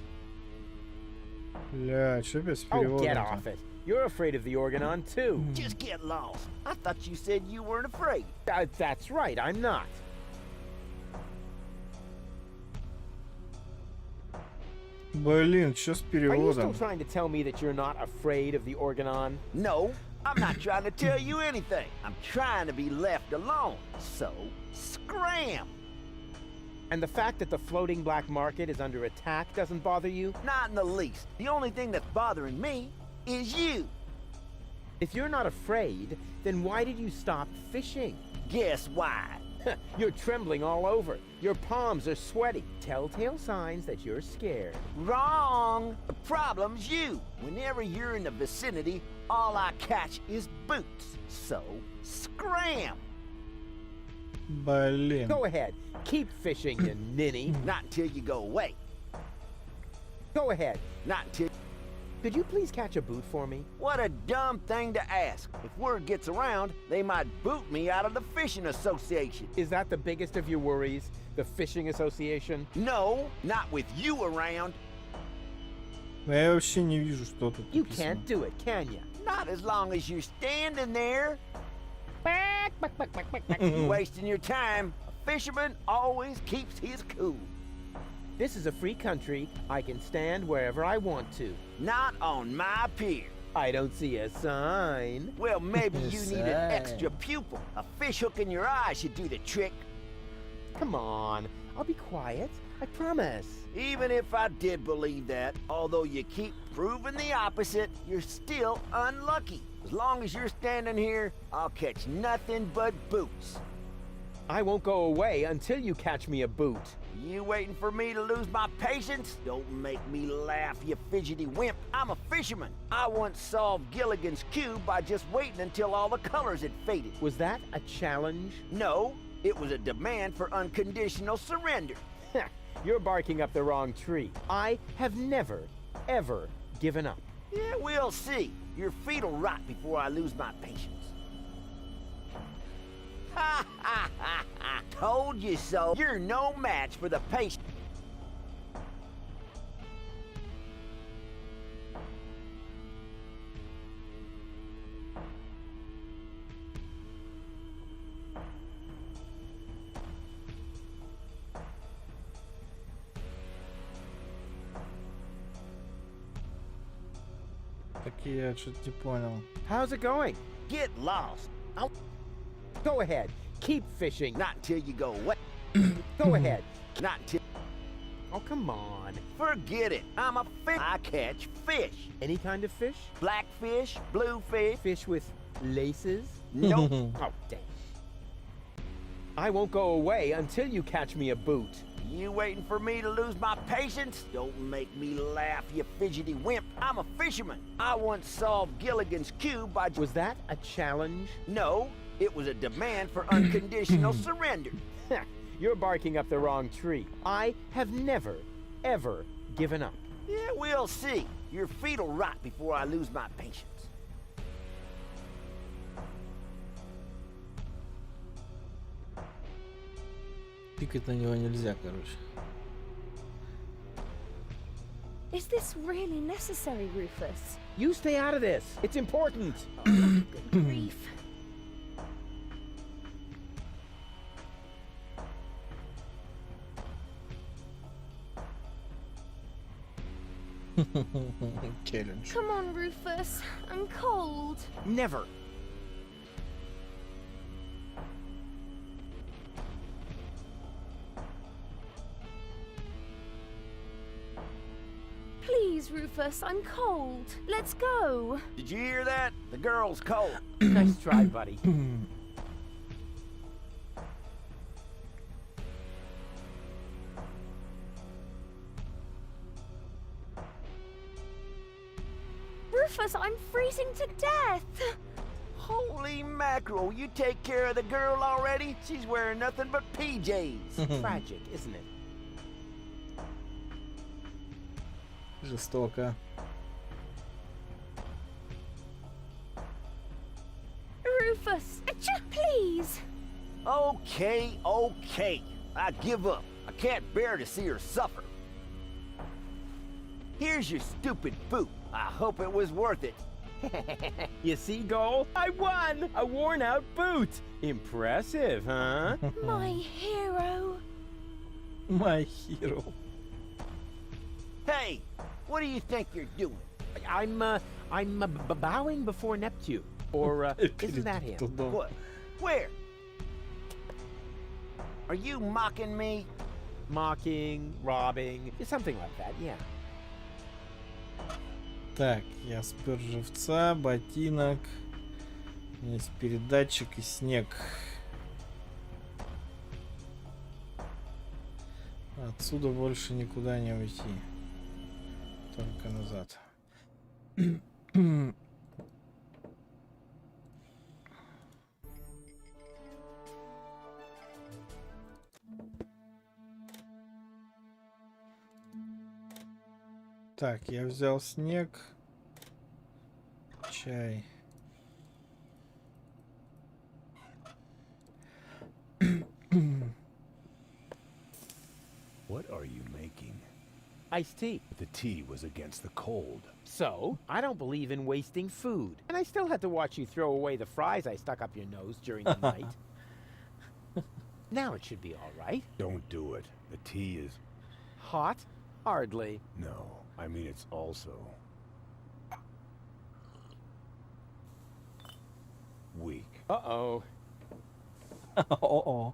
Бля, что без Oh, перевода? get off it. You're afraid of the Organon, too. Just get lost. I thought you said you weren't afraid. That's right, I'm not. Блин, что с Are you still переводом? trying to tell me that you're not afraid of the Organon? No, I'm not trying to tell you anything. I'm trying to be left alone. So, scram! And the fact that the floating black market is under attack doesn't bother you? Not in the least. The only thing that's bothering me is you. If you're not afraid, then why did you stop fishing? Guess why? You're trembling all over. Your palms are sweaty. Telltale signs that you're scared. Wrong! The problem's you. Whenever you're in the vicinity, all I catch is boots. So, scram! Блин. Go ahead. Keep fishing, you ninny. Not until you go away. Go ahead. Not until... Could you please catch a boot for me? What a dumb thing to ask. If word gets around, they might boot me out of the fishing association. Is that the biggest of your worries? The fishing association? No, not with you around. Я вообще не вижу, что тут You написано. can't do it, can you? Not as long as you're standing there. You're wasting your time. A fisherman always keeps his cool. This is a free country. I can stand wherever I want to. Not on my pier. I don't see a sign. Well, maybe you need an extra pupil. A fish hook in your eye should do the trick. Come on. I'll be quiet. I promise. Even if I did believe that, although you keep proving the opposite, you're still unlucky. As long as you're standing here, I'll catch nothing but boots. I won't go away until you catch me a boot. You waiting for me to lose my patience? Don't make me laugh, you fidgety wimp. I'm a fisherman. I once solved Gilligan's Cube by just waiting until all the colors had faded. Was that a challenge? No, it was a demand for unconditional surrender. You're barking up the wrong tree. I have never, ever given up. Yeah, we'll see. Your feet'll rot before I lose my patience. Ha ha ha ha! Told you so. You're no match for the patience. Так я что-то не понял. How's it going? Get lost. Go ahead. Keep fishing. Not until you go away. Go ahead. Not until... Oh, come on. Forget it. I'm a fish. I catch fish. Any kind of fish? Blackfish, bluefish. Fish with laces? Nope. Oh, dang. I won't go away until you catch me a boot. You waiting for me to lose my patience? Don't make me laugh, you fidgety wimp. I'm a fisherman. I once solved Gilligan's Cube by... Was that a challenge? No, it was a demand for unconditional surrender. You're barking up the wrong tree. I have never, ever given up. Yeah, we'll see. Your feet'll rot before I lose my patience. Пикать на него нельзя, короче. Is this really necessary, Rufus? You stay out of this. It's important. Good grief. Challenge. Come on, Rufus. I'm cold. Never. Please, Rufus, I'm cold. Let's go. Did you hear that? The girl's cold. Nice try, buddy. Rufus, I'm freezing to death. Holy mackerel, you take care of the girl already? She's wearing nothing but PJs. Tragic, isn't it? Жестоко. Rufus, please. Okay, okay. I give up. I can't bear to see her suffer. Here's your stupid boot. I hope it was worth it. You see, Goal? I won! A worn-out boot! Impressive, huh? My hero. My hero. Hey, what do you think you're doing? I'm bowing before Neptune. Or, isn't that him? What? Where? Are you mocking me? Mocking, robbing, something like that, yeah. Так, я спер живца, ботинок. У меня есть передатчик и снег. Отсюда больше никуда не уйти. Только назад. Так, я взял снег, чай. What are you making? Iced tea. The tea was against the cold. So, I don't believe in wasting food. And I still had to watch you throw away the fries I stuck up your nose during the night. Now it should be all right. Don't do it. The tea is... Hot? Hardly. No, I mean it's also... weak. Uh-oh. О-о.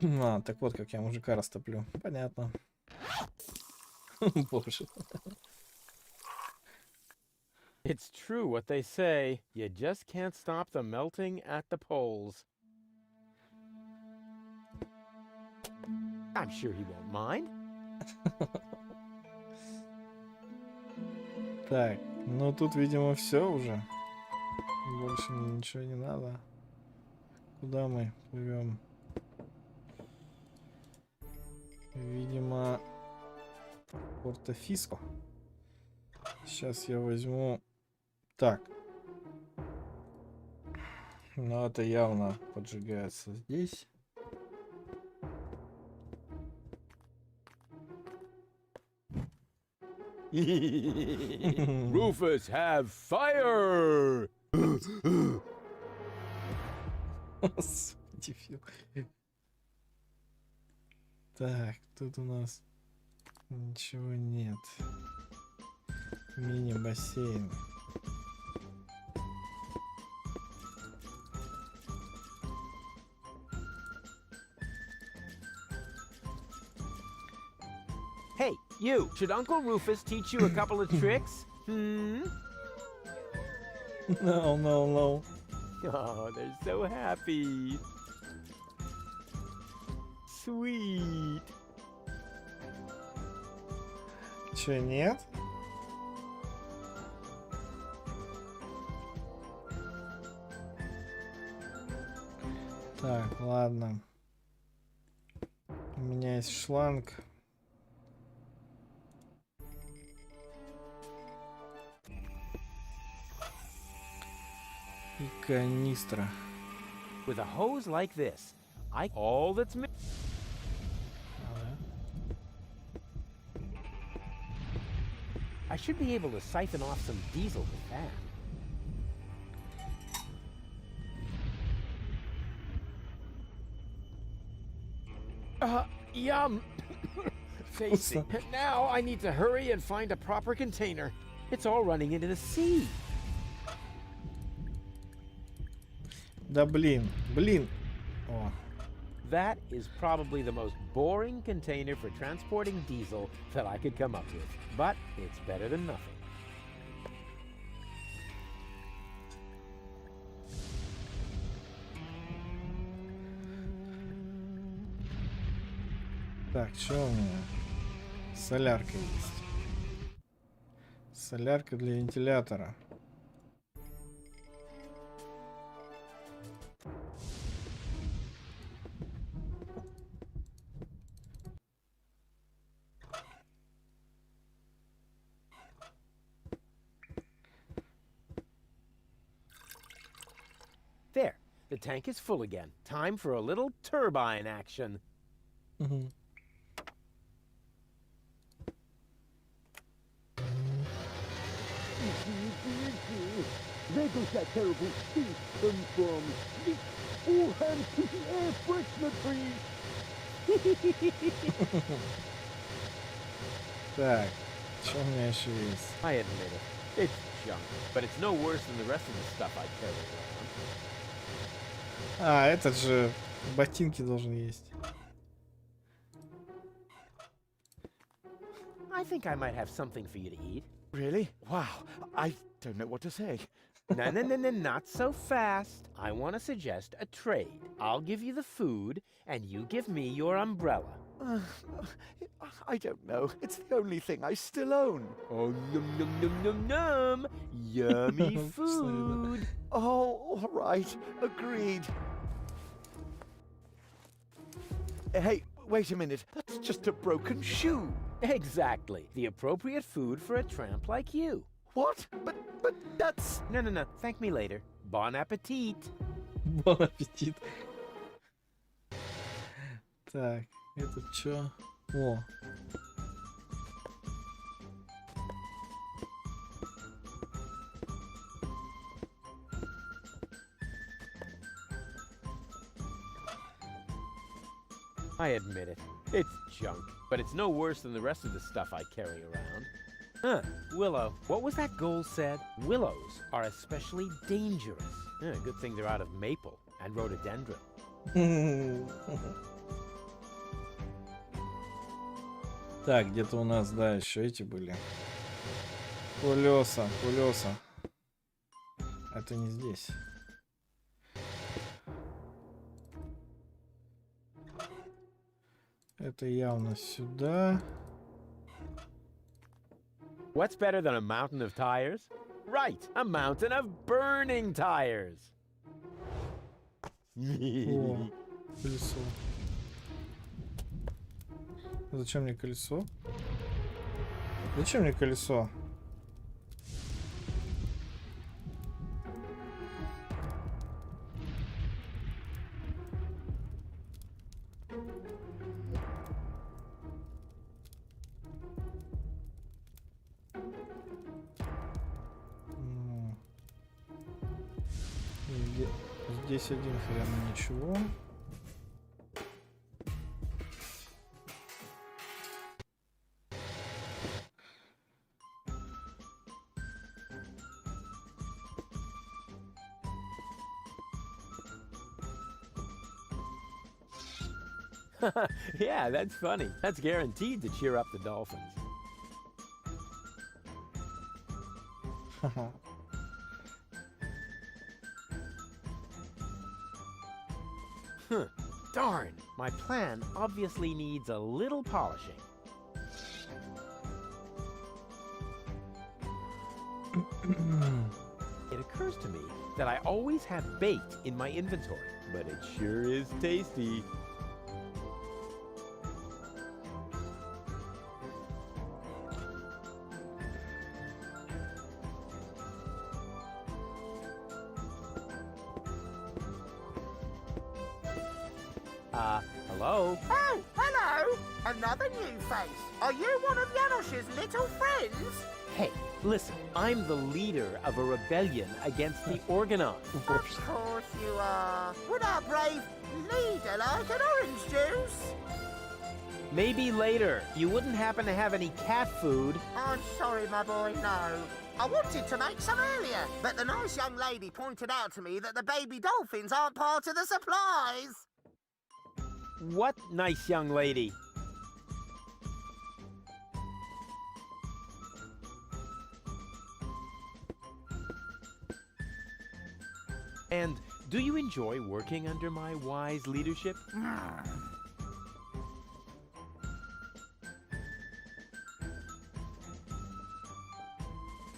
А, так вот как я мужика растоплю. Понятно. Боже. It's true what they say. You just can't stop the melting at the poles. I'm sure he won't mind. Так, ну тут, видимо, все уже. Больше мне ничего не надо. Куда мы плывем? Видимо, Порто-Фиско. Сейчас я возьму... Так. Ну, это явно поджигается здесь. Rufus, have fire! Дефил. Так, тут у нас ничего нет. Мини-бассейн. Hey, you! Should Uncle Rufus teach you a couple of tricks? Hmm? No, no, no. Oh, they're so happy. Sweet. Че, нет? Так, ладно. У меня есть шланг. И канистра. With a hose like this, all that's I should be able to siphon off some diesel with that. Yum! Tasty. Now I need to hurry and find a proper container. It's all running into the sea. Да блин, блин. О. That is probably the most boring container for transporting diesel that I could come up with. But it's better than nothing. Так, что у меня? Солярка есть. Солярка для вентилятора. There, the tank is full again. Time for a little turbine action. There goes that terrible stink come from. All hands to the air freshener, please. Так, что у меня еще есть? I admit it. It's junk, but it's no worse than the rest of the stuff I carry around. А, этот же ботинки должен есть. I think I might have something for you to eat. Really? Wow, I don't know what to say. No, not so fast. I want to suggest a trade. I'll give you the food, and you give me your umbrella. I don't know. It's the only thing I still own. Oh, num. Yummy food. Oh, all right. Agreed. Hey, wait a minute. That's just a broken shoe. Exactly. The appropriate food for a tramp like you. What? But that's... No. Thank me later. Bon appetit. Bon аппетит. Так, это чё? О. I admit it. It's junk, but it's no worse than the rest of the stuff I carry around. Huh, willow. What was that goal said? Willows are especially dangerous. Good thing they're out of maple and rhododendron. Так, где-то у нас, да, еще эти были. Колеса. Это не здесь. Это явно сюда. What's better than a mountain of tires? Right, a mountain of burning tires. О, колесо. Зачем мне колесо? Зачем мне колесо? Здесь один хрен ничего. Yeah, that's funny. That's guaranteed to cheer up the dolphins. Darn, my plan obviously needs a little polishing. It occurs to me that I always have bait in my inventory, but it sure is tasty. Hello? Oh, hello! Another new face. Are you one of Janosch's little friends? Hey, listen, I'm the leader of a rebellion against the Orgonauts. Of course you are. Would our brave leader like an orange juice? Maybe later. You wouldn't happen to have any cat food? I'm sorry, my boy, no. I wanted to make some earlier, but the nice young lady pointed out to me that the baby dolphins aren't part of the supplies. What nice young lady? And do you enjoy working under my wise leadership?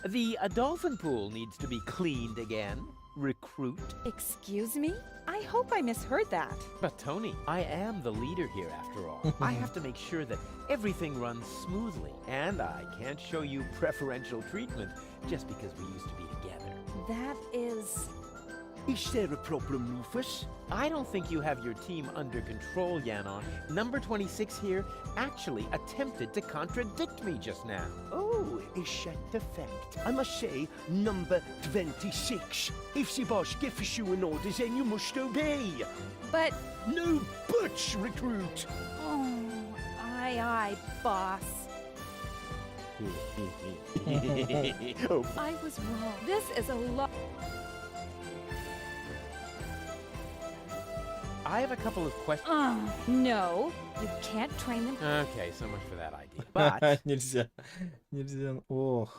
The dolphin pool needs to be cleaned again. Recruit. Excuse me? I hope I misheard that. But Tony, I am the leader here after all. I have to make sure that everything runs smoothly. And I can't show you preferential treatment just because we used to be together. That is... Is there a problem, Rufus? I don't think you have your team under control, Janosch. Number 26 here actually attempted to contradict me just now. Oh, is that the fact? I must say, number 26. If the boss gives you an order, then you must obey. But... No buts, recruit! Oh, aye, boss. I was wrong. This is a lot... I have a couple of questions. No, you can't train them. Okay, so much for that idea. But Нельзя. Нельзя. Ох.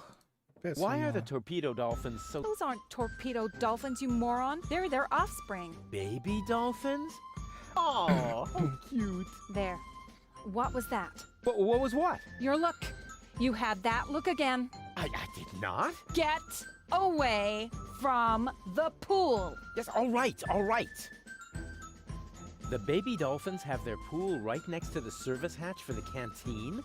why are the torpedo dolphins so... Those aren't torpedo dolphins, you moron. They're their offspring. Baby dolphins? Oh, how cute. There. What was that? What was what? Your look. You had that look again. I did not. Get away from the pool. Yes, all right, all right. The baby dolphins have their pool right next to the service hatch for the canteen?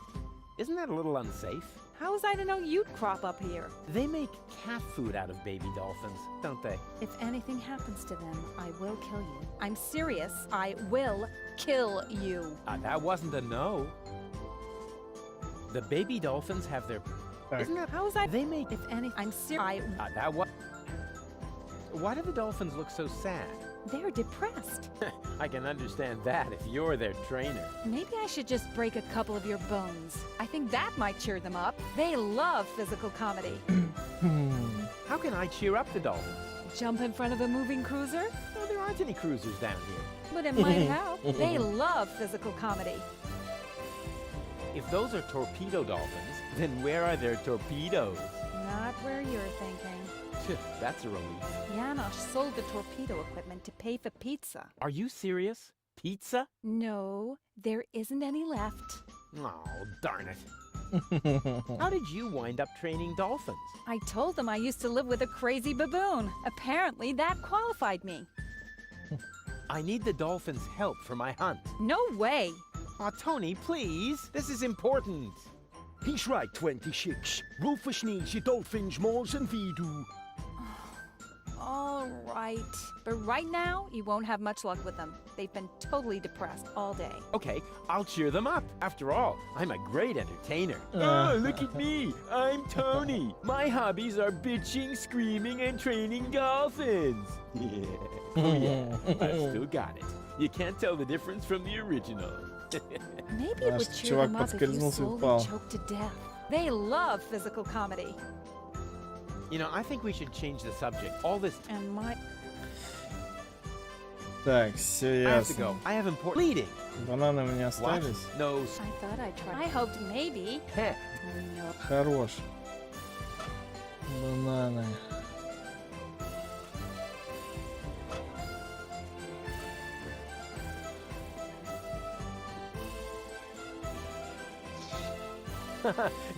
Isn't that a little unsafe? How was I to know you'd crop up here? They make cat food out of baby dolphins, don't they? If anything happens to them, I will kill you. I'm serious. I will kill you. That wasn't a no. The baby dolphins have their... Isn't that... How was I... They make... If anything... I'm serious. That was... Why do the dolphins look so sad? They're depressed. I can understand that if you're their trainer. Maybe I should just break a couple of your bones. I think that might cheer them up. They love physical comedy. How can I cheer up the dolphins? Jump in front of a moving cruiser? No, there aren't any cruisers down here. But it might help. They love physical comedy. If those are torpedo dolphins, then where are their torpedoes? Not where you're thinking. That's a relief. Janosch sold the torpedo equipment to pay for pizza. Are you serious? Pizza? No, there isn't any left. Oh, darn it. How did you wind up training dolphins? I told them I used to live with a crazy baboon. Apparently that qualified me. I need the dolphins' help for my hunt. No way. Aw, Tony, please. This is important. He's right, 26. Rufus needs the dolphins more than we do. All right. But right now, you won't have much luck with them. They've been totally depressed all day. Okay, I'll cheer them up. After all, I'm a great entertainer. Oh, look at me. I'm Tony. My hobbies are bitching, screaming, and training dolphins. Yeah. Oh, yeah. I've still got it. You can't tell the difference from the original. Maybe it would cheer them up if you slowly choked to death. They love physical comedy. You know, I think we should change the subject. All this... And my... Так, все I have to ясно. go. I have important bleeding. Бананы у меня остались. No. I thought I'd try. I hoped maybe. No. Хорош. Бананы.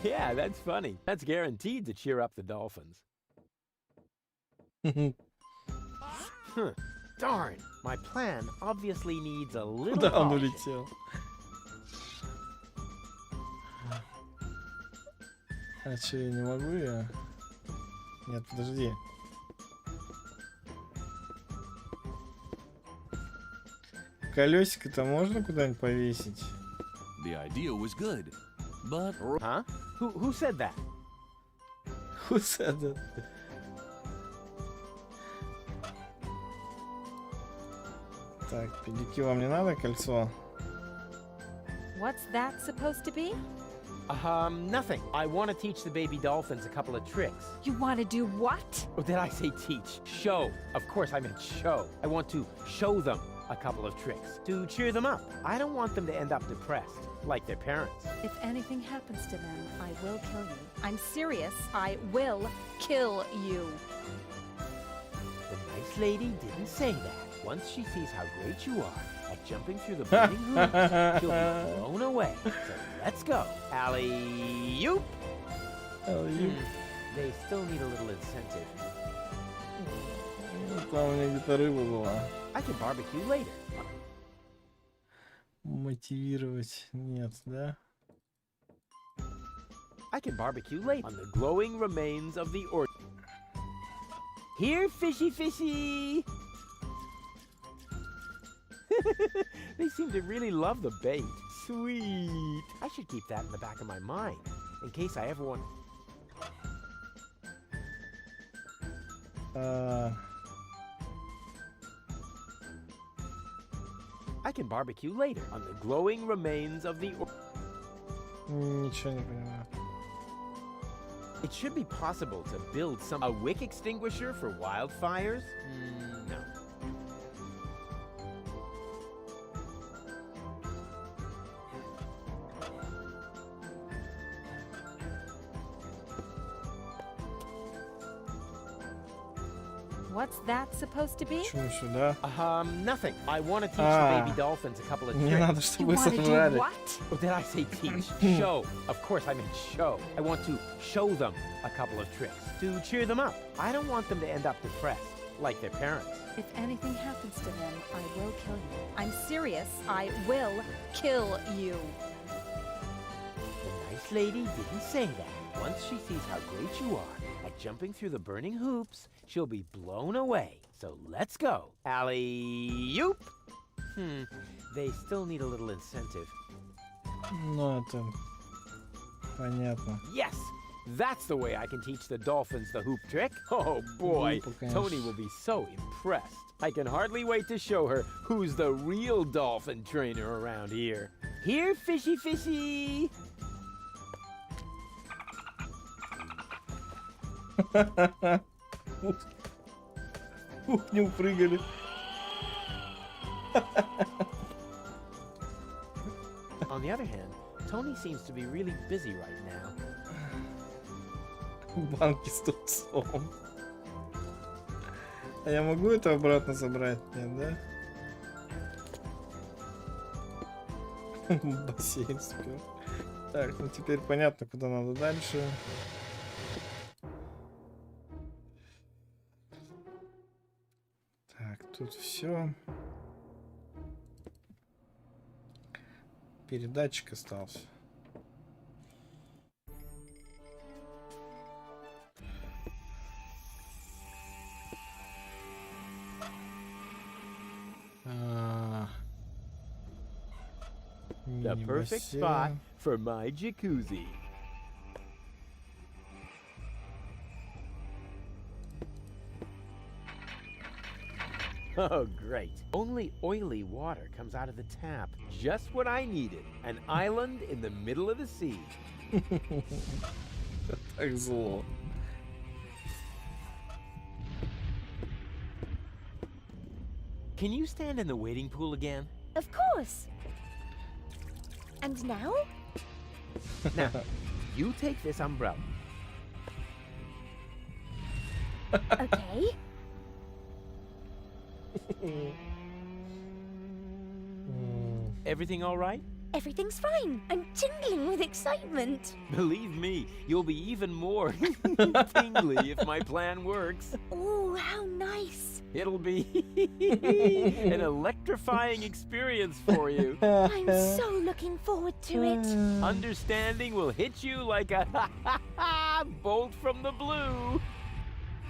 Yeah, that's funny. That's guaranteed to cheer up the dolphins. Huh. Darn. My plan obviously needs a little Куда он polish. улетел? А че, я не могу я? Нет, подожди. Колесико-то можно куда-нибудь повесить? The idea was good, but... Huh? Who said that? Who said that? Так, педики, вам не надо кольцо? What's that supposed to be? Nothing. I want to teach the baby dolphins a couple of tricks. You want to do what? Or did I say teach? Show. Of course I meant show. I want to show them a couple of tricks to cheer them up. I don't want them to end up depressed, like their parents. If anything happens to them, I will kill you. I'm serious. I will kill you. The nice lady didn't say that. Once she sees how great you are at jumping through the burning hoops, she'll be blown away. So let's go. Alley-oop! Alley-oop. They still need a little incentive. Там у меня где-то рыба была. I can barbecue later. Мотивировать нет, да? I can barbecue later on the glowing remains of the or. Here, fishy fishy! They seem to really love the bait. Sweet. I should keep that in the back of my mind, in case I ever want... I can barbecue later on the glowing remains of the or... Ничего не понимаю. It should be possible to build a wick extinguisher for wildfires? No. What's that supposed to be? Почему сюда? Nothing. I want to teach the baby dolphins a couple of tricks. Мне надо, чтобы вы сожрали. Or did I say teach? Show. Of course I meant show. I want to show them a couple of tricks to cheer them up. I don't want them to end up depressed, like their parents. If anything happens to them, I will kill you. I'm serious. I will kill you. The nice lady didn't say that. Once she sees how great you are at jumping through the burning hoops, she'll be blown away. So let's go. Alley-oop! They still need a little incentive. Ну, это... Понятно. Yes! That's the way I can teach the dolphins the hoop trick. Oh boy, Tony will be so impressed. I can hardly wait to show her who's the real dolphin trainer around here. Here, fishy fishy! Ух, не упрыгали. On the other hand, Tony seems to be really busy right now. Банки с тунцом. А я могу это обратно забрать? Нет, да? Бассейн спер. Так, ну теперь понятно, куда надо дальше. Так, тут все. Передатчик остался. The perfect spot for my jacuzzi. Oh, great. Only oily water comes out of the tap. Just what I needed. An island in the middle of the sea. Так зло. Can you stand in the waiting pool again? Of course. And now? Now, you take this umbrella. Okay. Everything all right? Everything's fine. I'm tingling with excitement. Believe me, you'll be even more tingly if my plan works. Oh, how nice. It'll be an electrifying experience for you. I'm so looking forward to it. Understanding will hit you like a bolt from the blue.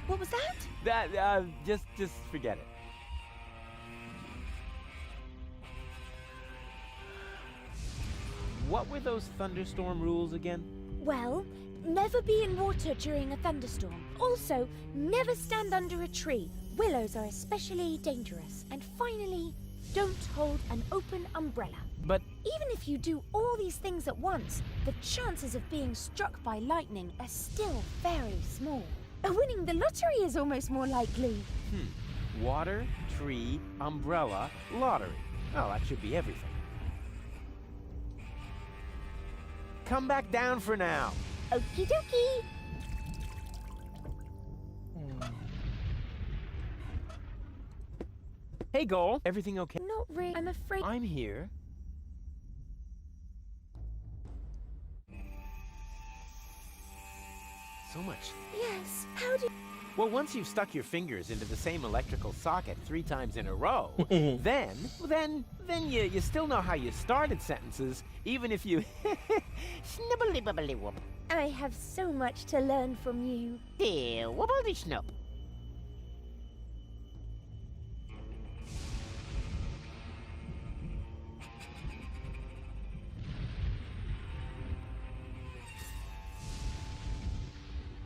What was that? That, just forget it. What were those thunderstorm rules again? Well, never be in water during a thunderstorm. Also, never stand under a tree. Willows are especially dangerous. And finally, don't hold an open umbrella. But even if you do all these things at once, the chances of being struck by lightning are still very small. Winning the lottery is almost more likely. Water, tree, umbrella, lottery. Oh, that should be everything. Come back down for now. Okie dokie. Hey, Goal. Everything okay? Not really. I'm afraid. I'm here. So much. Yes. How do? Well, once you've stuck your fingers into the same electrical socket 3 times in a row, then you still know how you started sentences, even if you snibbly-bibbly-whoop. I have so much to learn from you. Dear wobbledy-schnup.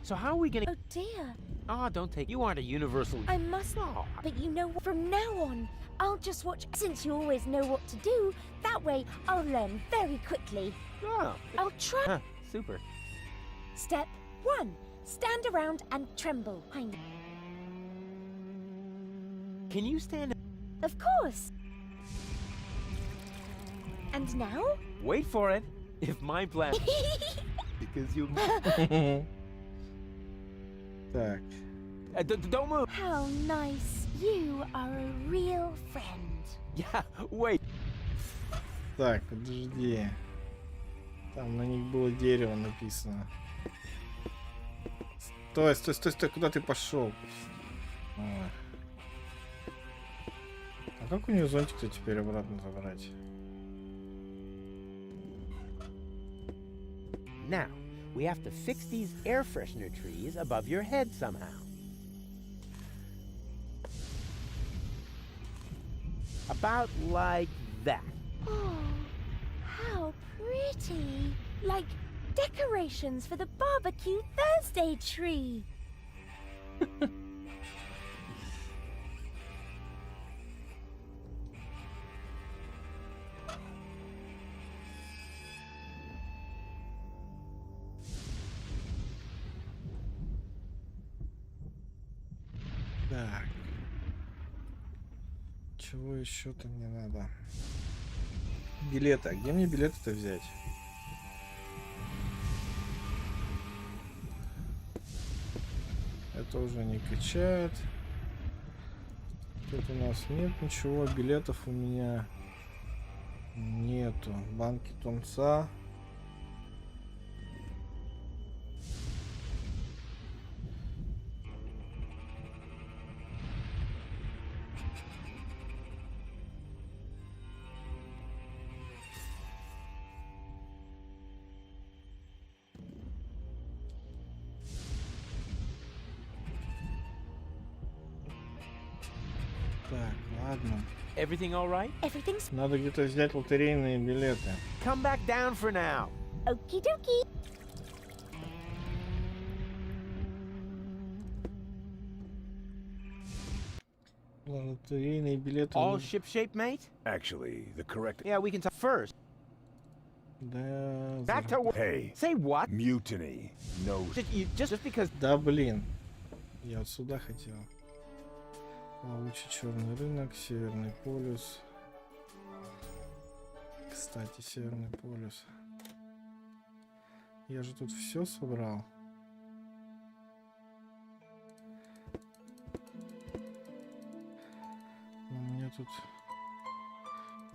So how are we gonna... Oh dear. Oh, don't take... You aren't a universal... I must not. But you know what? From now on, I'll just watch. Since you always know what to do, that way I'll learn very quickly. Oh. I'll try. Huh, super. Step 1. Stand around and tremble. Can you stand... Of course. And now? Wait for it. If my plan... Because you... Так. Don't move. How nice. You are a real friend. Yeah, wait. Так, подожди. Там на них было дерево написано. Стой, стой, стой, стой, куда ты пошел? Ой. А как у нее зонтик-то теперь обратно забрать? Now, we have to fix these air freshener trees above your head somehow. About like that. Oh, how pretty. Like decorations for the barbecue Thursday tree. Так. Чего еще-то мне надо? Билеты. А где мне билеты-то взять? Это уже не качает. Тут у нас нет ничего. Билетов у меня нету. Банки тунца. Так, ладно. Everything all right? Everything's... Надо где-то взять лотерейные билеты. Come back down for now. Okie dokie. Лотерейные билеты. All shipshape, mate? Actually, the correct... Yeah, we can talk first. Да... Back to work. Hey. Say what? Mutiny. No... Just because... Да, блин. Я вот сюда хотел. Плавучий черный рынок, Северный полюс. Кстати, Северный полюс. Я же тут все собрал. У меня тут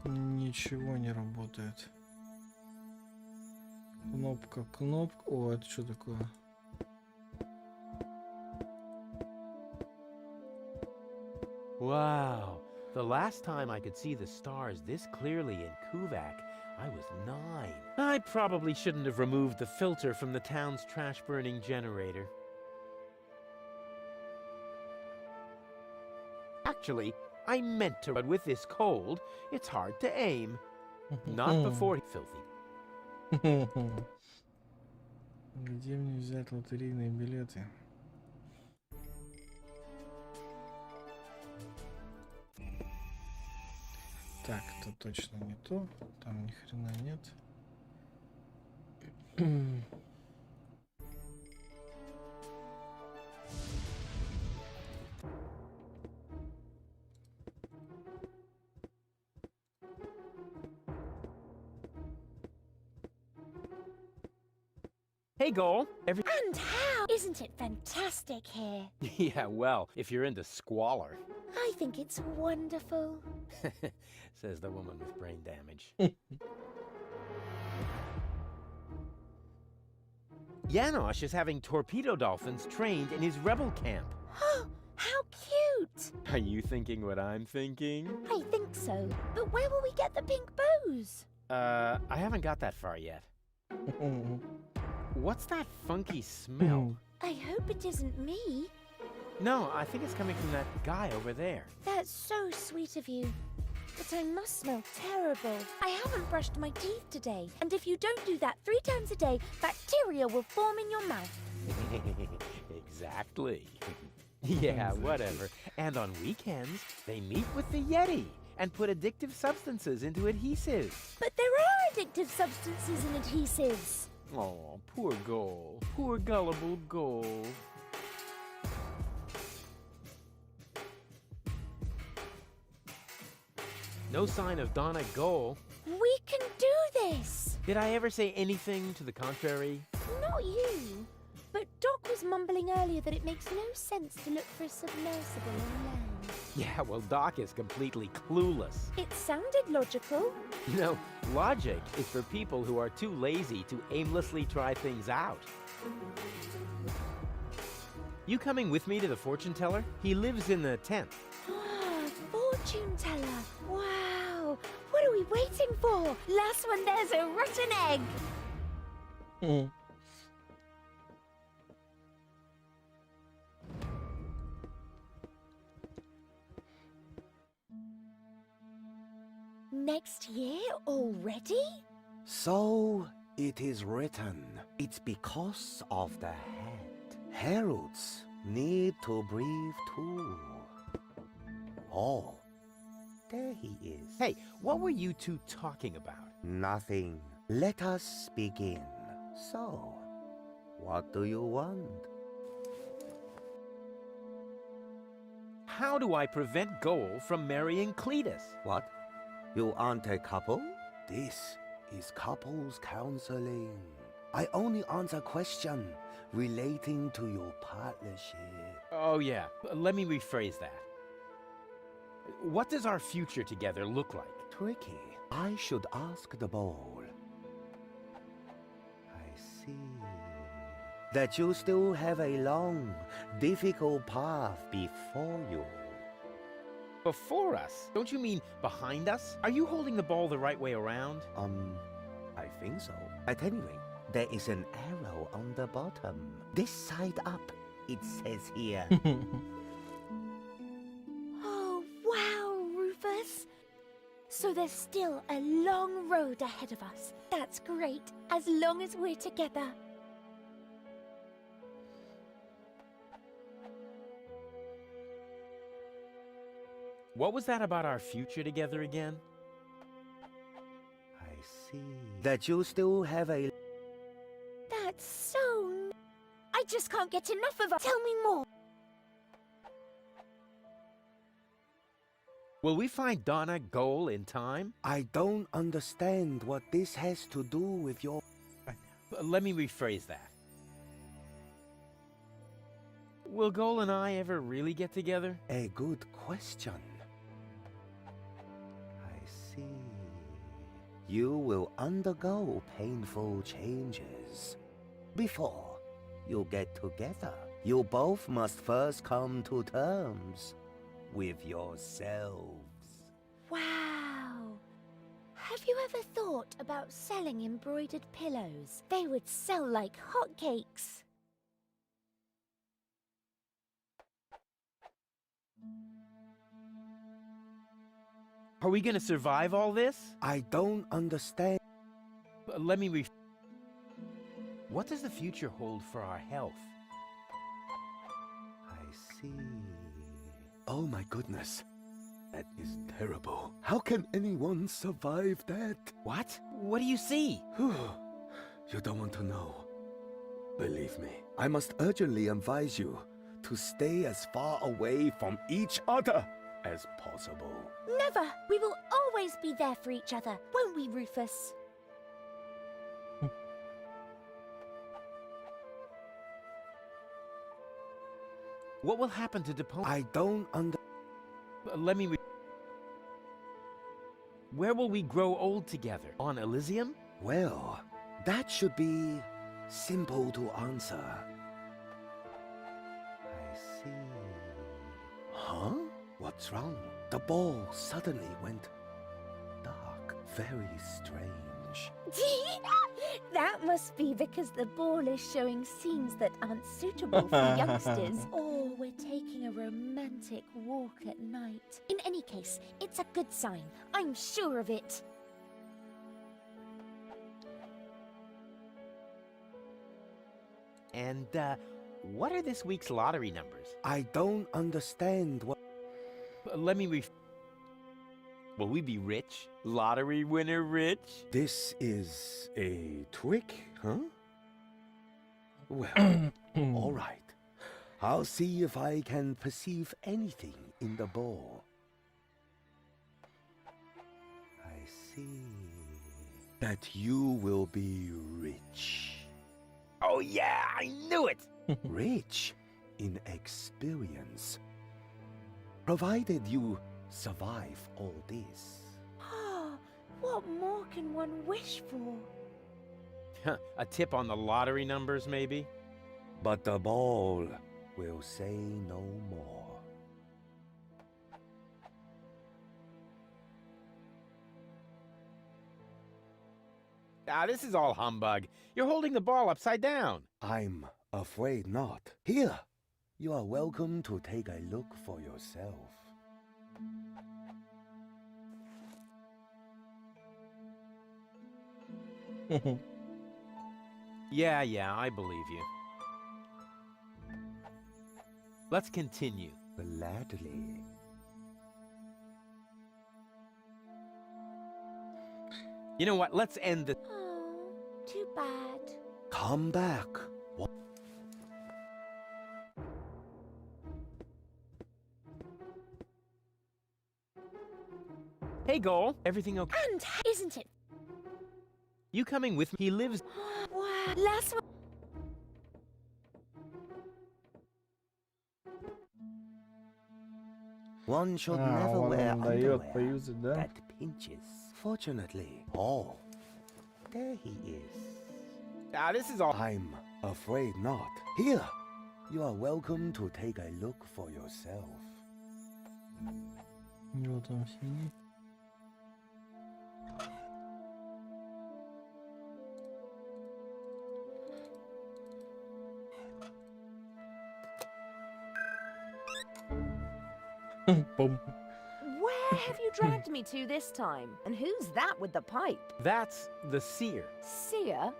ничего не работает. Кнопка. О, это что такое? Wow. The last time I could see the stars this clearly in Kuvak, I was 9. I probably shouldn't have removed the filter from the town's trash-burning generator. Actually, I meant to, but with this cold, it's hard to aim. Not before filthy. Где мне взять лотерейные билеты? Так, это точно не то. Там ни хрена нет. Hey, Goal. And how? Isn't it fantastic here? Yeah, well, if you're into squalor. I think it's wonderful. Says the woman with brain damage. Janosch is having torpedo dolphins trained in his rebel camp. Oh, how cute! Are you thinking what I'm thinking? I think so. But where will we get the pink bows? I haven't got that far yet. What's that funky smell? I hope it isn't me. No, I think it's coming from that guy over there. That's so sweet of you. But I must smell terrible. I haven't brushed my teeth today. And if you don't do that 3 times a day, bacteria will form in your mouth. Exactly. Yeah, whatever. And on weekends, they meet with the Yeti and put addictive substances into adhesives. But there are addictive substances in adhesives. Oh, poor Goal. Poor gullible Goal. No sign of Donna Goal. We can do this! Did I ever say anything to the contrary? Not you. But Doc was mumbling earlier that it makes no sense to look for a submersible on land. Yeah, well, Doc is completely clueless. It sounded logical. You know, logic is for people who are too lazy to aimlessly try things out. You coming with me to the fortune teller? He lives in the tent. Fortune teller. Wow. What are we waiting for? Last one, there's a rotten egg. Next year already? So it is written. It's because of the head. Heralds need to breathe too. Oh, there he is. Hey, what were you two talking about? Nothing. Let us begin. So, what do you want? How do I prevent Goal from marrying Cletus? What? You aren't a couple? This is couples counseling. I only answer questions relating to your partnership. Oh, yeah. Let me rephrase that. What does our future together look like? Tricky. I should ask the bowl. I see. That you still have a long, difficult path before you. Before us? Don't you mean behind us? Are you holding the ball the right way around? I think so. At any rate, there is an arrow on the bottom. This side up, it says here. Oh, wow, Rufus. So there's still a long road ahead of us. That's great, as long as we're together. What was that about our future together again? I see. That you still have a... That's so... I just can't get enough of it. Tell me more. Will we find Donna Goal in time? I don't understand what this has to do with your... Let me rephrase that. Will Goal and I ever really get together? A good question. I see. You will undergo painful changes. Before you get together, you both must first come to terms with yourselves. Wow! Have you ever thought about selling embroidered pillows? They would sell like hotcakes. Are we gonna survive all this? I don't understand. Let me What does the future hold for our health? I see. Oh my goodness. That is terrible. How can anyone survive that? What? What do you see? You don't want to know. Believe me, I must urgently advise you to stay as far away from each other as possible. Never! We will always be there for each other, won't we, Rufus? What will happen to Deponia? I don't Let me Where will we grow old together? On Elysium? Well, that should be simple to answer. I see. Huh? What's wrong? The ball suddenly went dark. Very strange. That must be because the ball is showing scenes that aren't suitable for youngsters. Or we're taking a romantic walk at night. In any case, it's a good sign. I'm sure of it. And, what are this week's lottery numbers? I don't understand what... Let me Will we be rich? Lottery winner rich? This is a trick, huh? Well, all right. I'll see if I can perceive anything in the ball. I see that you will be rich. Oh yeah, I knew it! Rich in experience. Provided you survive all this. What more can one wish for? A tip on the lottery numbers, maybe? But the ball will say no more. This is all humbug. You're holding the ball upside down. I'm afraid not. Here, you are welcome to take a look for yourself. Yeah, I believe you. Let's continue. Gladly. You know what? Let's end the... Oh, too bad. Come back. What? Hey, Goal. Everything okay? And isn't it? You coming with me? He lives... Wow. Last one. One should never wear он underwear дает поюзать, да? that pinches. Fortunately, there he is. This is all... I'm afraid not. Here, you are welcome to take a look for yourself. У него там синий. Boom. Where have you dragged me to this time? And who's that with the pipe? That's the seer. Seer?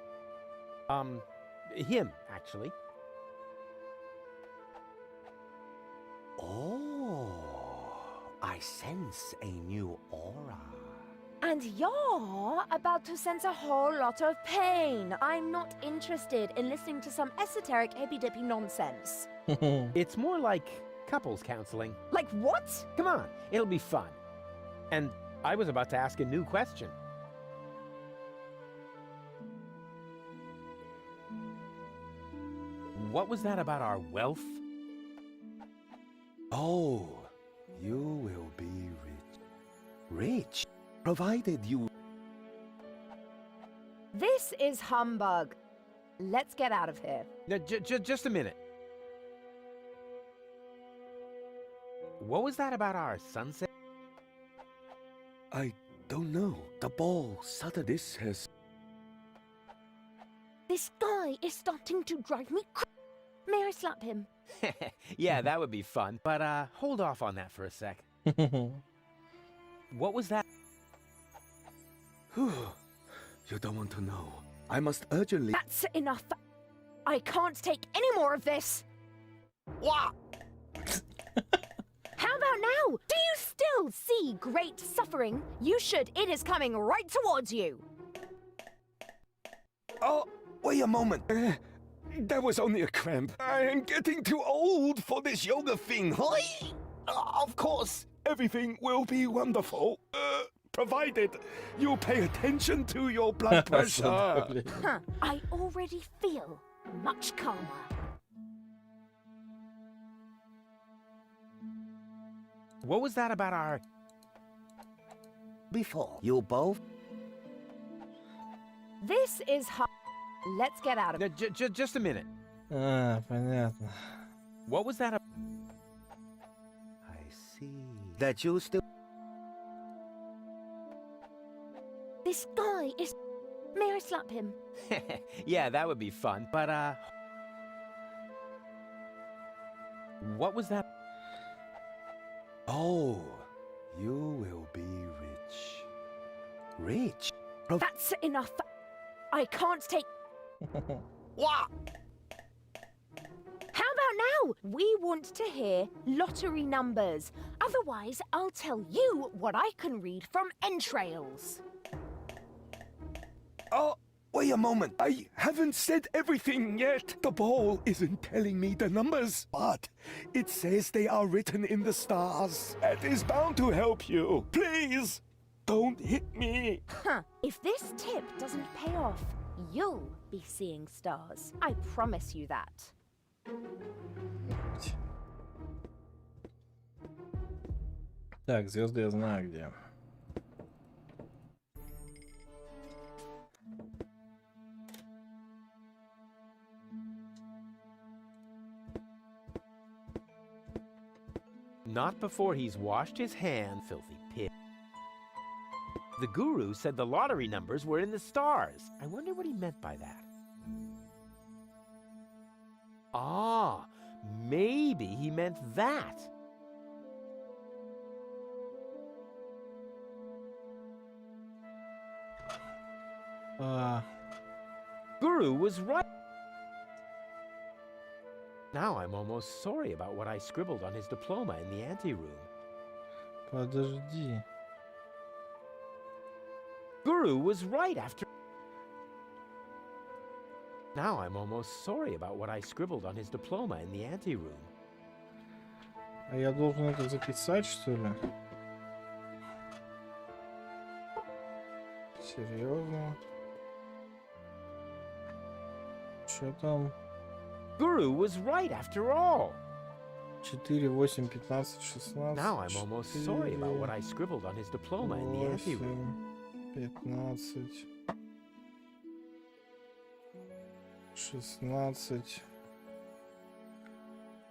Him, actually. Oh, I sense a new aura. And you're about to sense a whole lot of pain. I'm not interested in listening to some esoteric hippy-dippy nonsense. It's more like couples counseling. Like what? Come on, it'll be fun. And I was about to ask a new question. What was that about our wealth? Oh, you will be rich. Rich? Provided you... This is humbug. Let's get out of here. No, just a minute. What was that about our sunset? I don't know. The ball suddenly has... This guy is starting to drive me crazy. May I slap him? Yeah, that would be fun. But hold off on that for a sec. What was that? You don't want to know. I must urgently... That's enough. I can't take any more of this. What? How about now? Do you still see great suffering? You should. It is coming right towards you. Oh, wait a moment. That was only a cramp. I am getting too old for this yoga thing. Of course, everything will be wonderful. Provided you pay attention to your blood pressure. Huh. I already feel much calmer. What was that about our... Before you both... This is Let's get out of No, just a minute. Понятно. What was that? I see. That you still... This guy is... May I slap him? Yeah, that would be fun. But what was that? Oh, you will be rich. Rich? That's enough. I can't take... What? How about now? We want to hear lottery numbers. Otherwise, I'll tell you what I can read from entrails. Oh, wait a moment. I haven't said everything yet. The ball isn't telling me the numbers, but it says they are written in the stars. That is bound to help you. Please, don't hit me. Huh. If this tip doesn't pay off, you'll be seeing stars. I promise you that. Так, звезды я знаю где. Not before he's washed his hands, filthy pig. The guru said the lottery numbers were in the stars. I wonder what he meant by that. Ah, maybe he meant that. Guru was right. Now I'm almost sorry about what I scribbled on his diploma in the anteroom. Подожди. Guru was right after... Now I'm almost sorry about what I scribbled on his diploma in the anteroom. А я должен это записать, что ли? Серьезно? Что там? Guru was right after all. 4, 8, 15, 16. Now I'm almost sorry about what I scribbled on his diploma in the anteroom. 15, 16.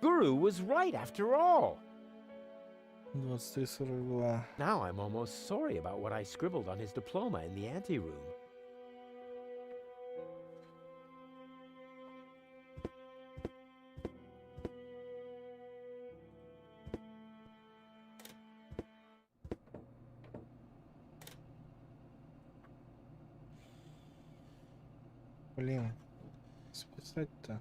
Guru was right after all. 23, 42. Now I'm almost sorry about what I scribbled on his diploma in the anteroom. Блин, списать-то.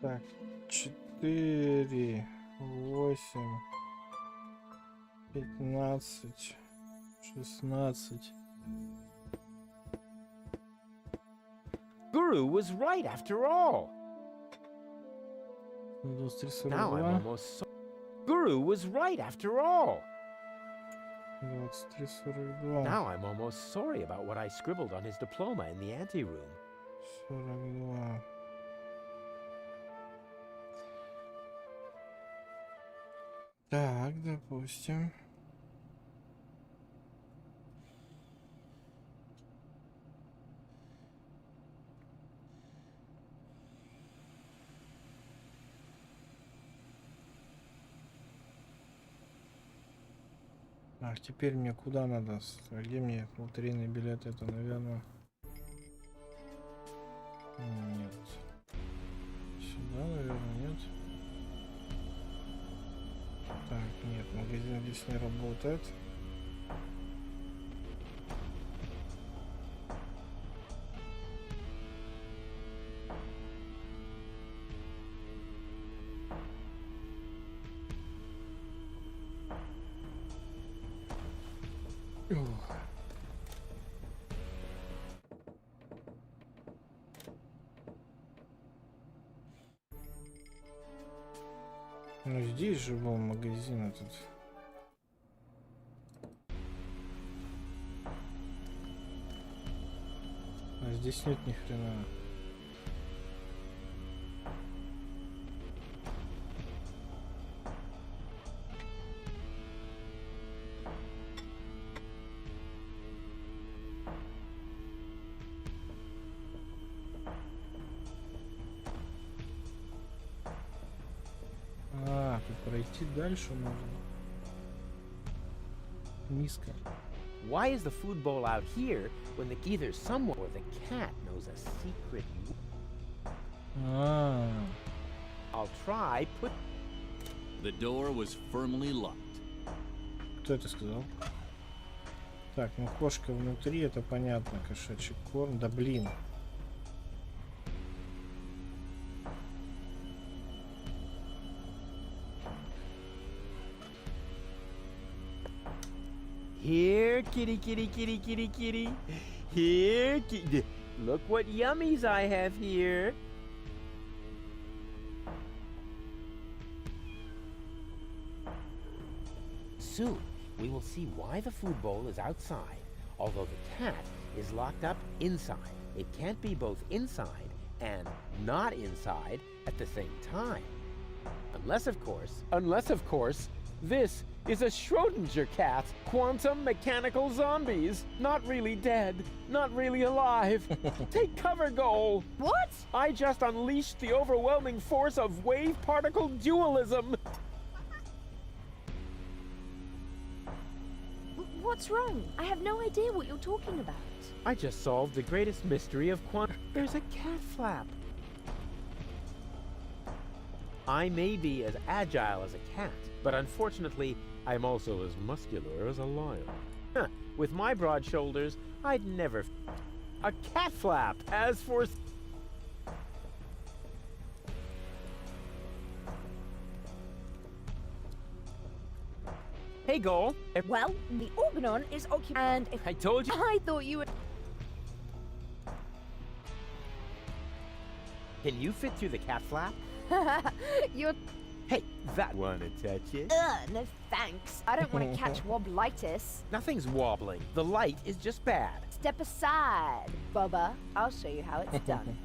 Так, 4, 8, 15, 16. Guru was right after all. 23, Now I'm 42. almost Guru was right after all. 23, 42. Now I'm almost sorry about what I scribbled on his diploma in the anteroom. 42. Так, допустим. Так, теперь мне куда надо? Где мне лотерейный билет? Это, наверное... Нет. Сюда, наверное, нет. Так, нет, магазин здесь не работает. Ух. Ну здесь же был магазин этот. А здесь нет ни хрена. А, тут пройти дальше можно. Низко. Why is the food bowl out here when the either someone or the cat knows a secret? I'll try put. The door was firmly locked. Кто это сказал? Так, ну кошка внутри, это понятно, кошачий корм. Да блин. Here, kitty, kitty, kitty, kitty, kitty. Here, kitty. Look what yummies I have here. Soon, we will see why the food bowl is outside, although the cat is locked up inside. It can't be both inside and not inside at the same time. Unless, of course, this is a Schrodinger cat. Quantum mechanical zombies. Not really dead. Not really alive. Take cover, Goal. What? I just unleashed the overwhelming force of wave particle dualism. What's wrong? I have no idea what you're talking about. I just solved the greatest mystery of quantum. There's a cat flap. I may be as agile as a cat, but unfortunately, I'm also as muscular as a lion. Huh, with my broad shoulders, I'd never... A cat flap! As for... Hey, Goal. Well, the organon is occupied, and if I told you... I thought you were... Can you fit through the cat flap? You're... Hey, that wanna touch it? No thanks. I don't want to catch wobblitis. Nothing's wobbling. The light is just bad. Step aside, Bubba. I'll show you how it's done.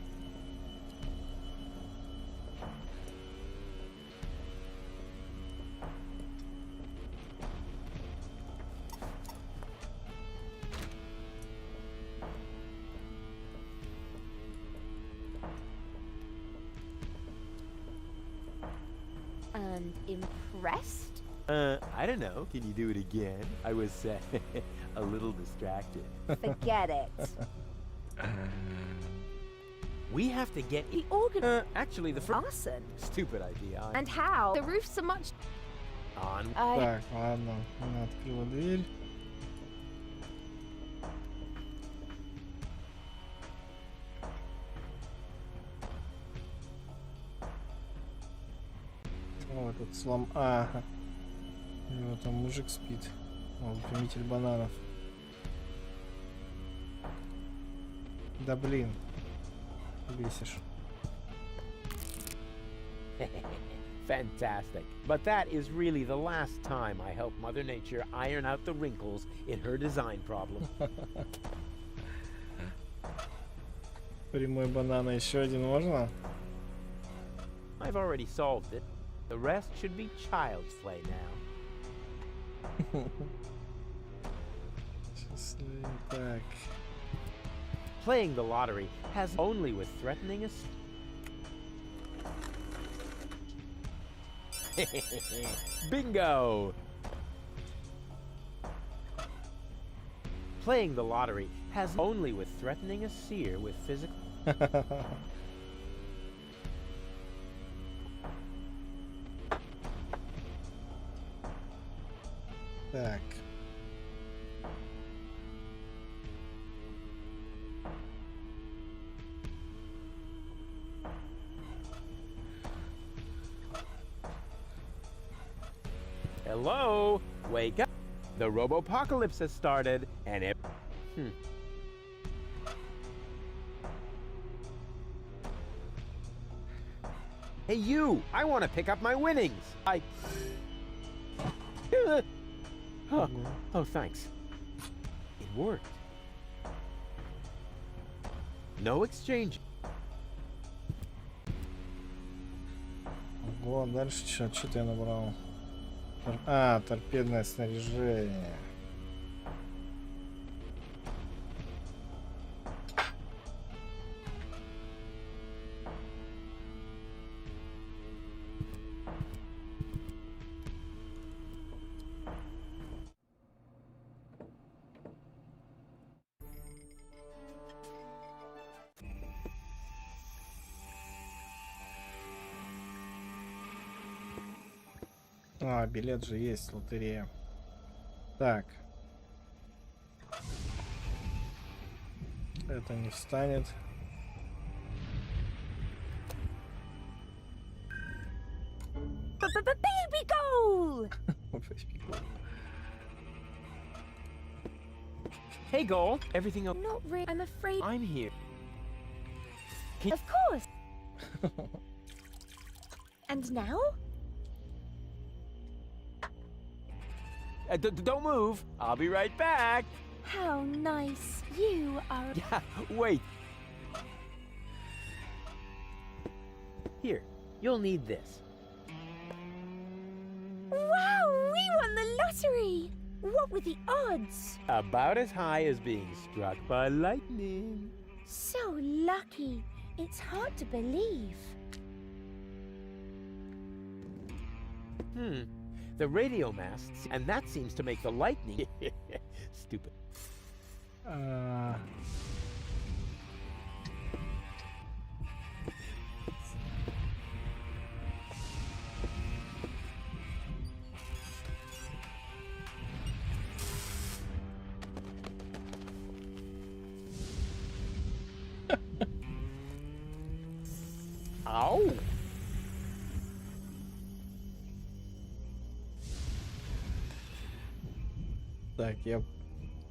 And impressed? I don't know. Can you do it again? I was a little distracted. Forget it. We have to get The organ... actually, the Arson. Stupid idea. And how? The roofs are much... On. Так, ладно. Она открыла дверь. О, этот слом... Ага. Вот там мужик спит. О, выпрямитель бананов. Да блин. Бесишь. Fantastic. But that is really the last time I help Mother Nature iron out the wrinkles in her design problem. Прямой банана еще один можно? I've already solved it. The rest should be child's play now. Так. Playing the lottery has only with threatening us. Bingo! Playing the lottery has only with threatening a seer with physical. Так. Hello? Wake up. The robopocalypse has started, and it... Hey, you! I want to pick up my winnings! Oh, thanks. It worked. No exchange. Ого, дальше что я набрал? Торпедное снаряжение. Билет же есть, лотерея. Так. Это не встанет. Baby goal! Hey, Goal. Everything okay? Not really. I'm afraid. I'm here. Of course. And now? Don't move. I'll be right back. How nice. You are. Yeah, wait. Here, you'll need this. Wow, we won the lottery! What were the odds? About as high as being struck by lightning. So lucky. It's hard to believe. The radio masts, and that seems to make the lightning. Stupid. Ow! Так, я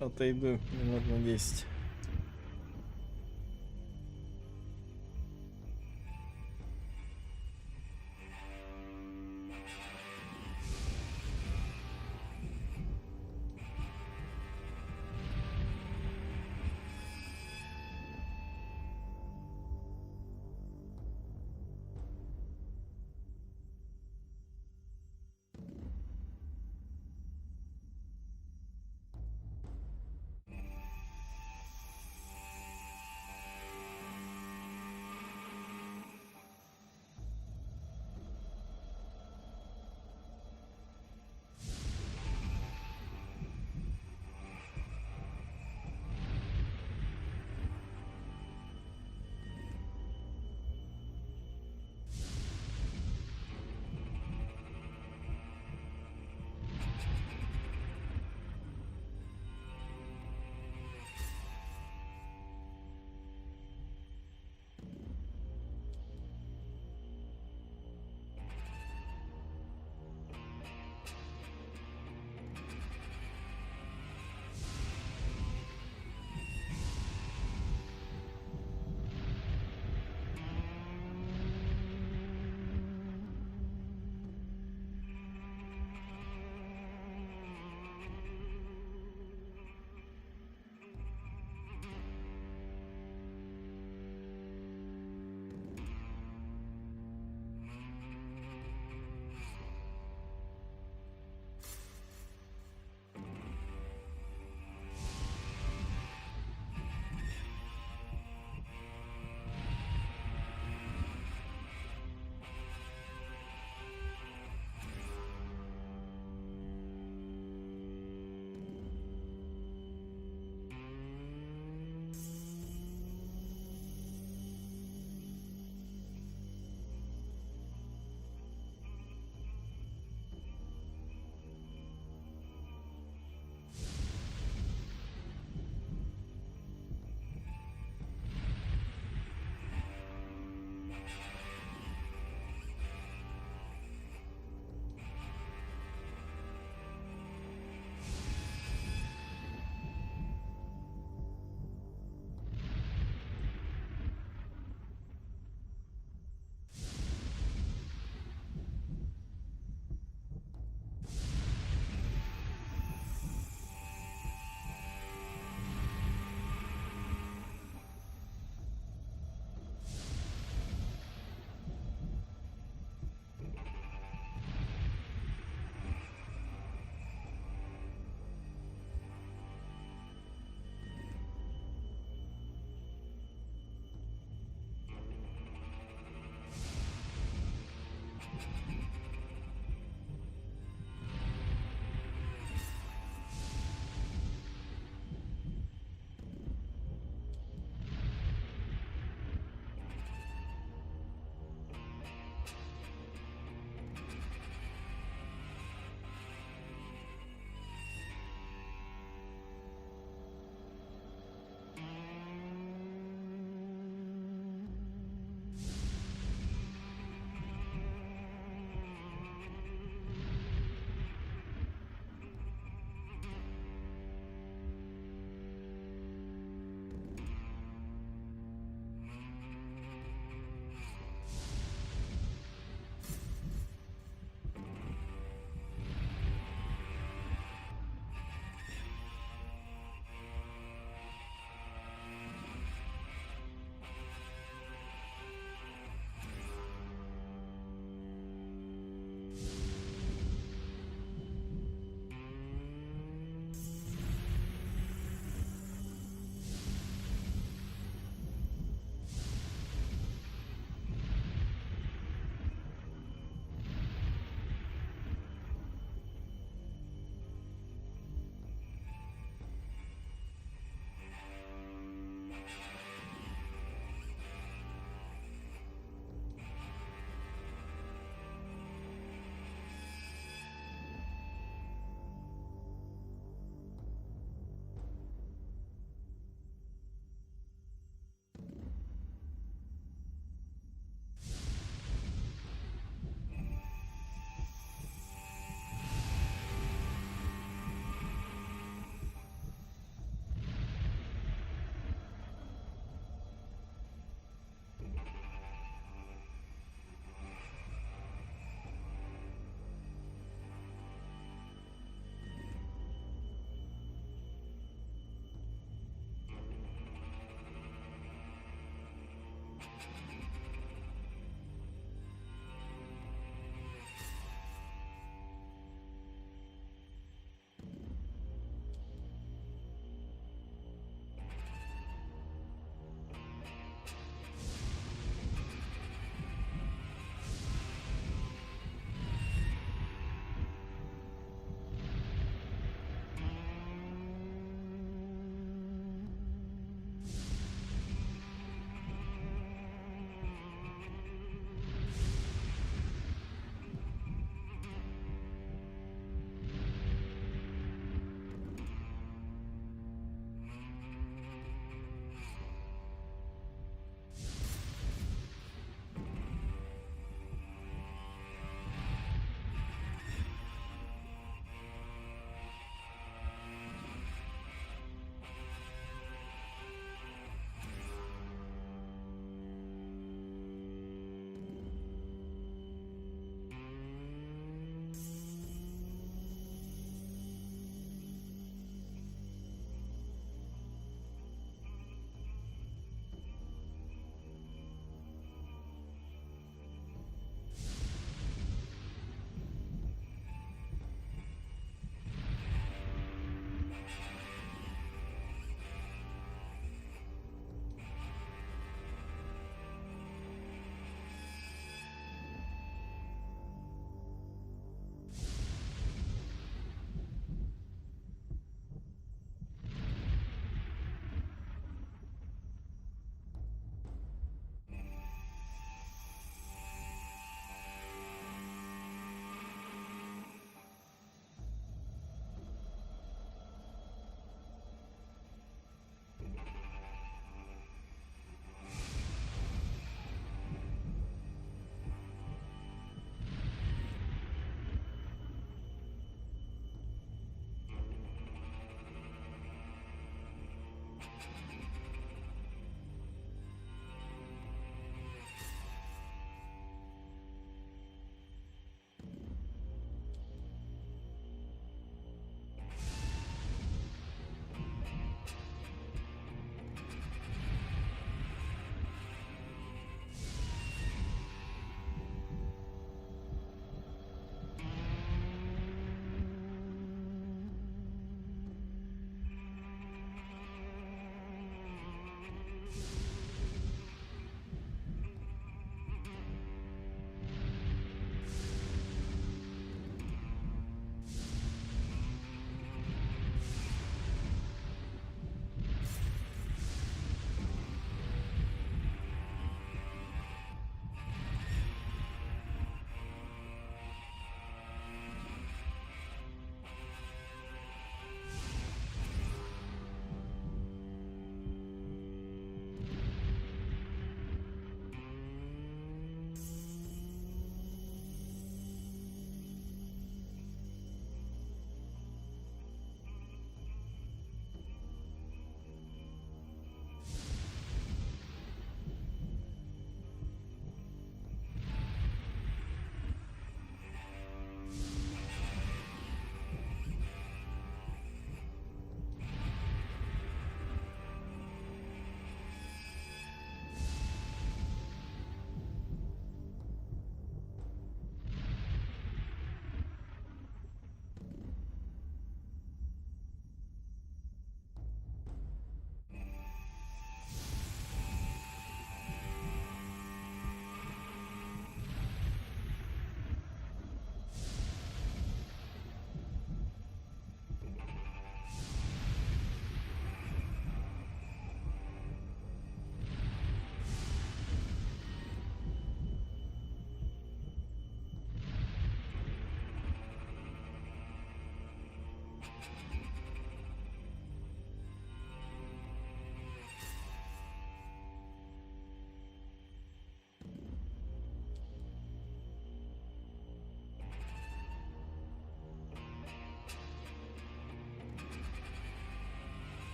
отойду минут на 10.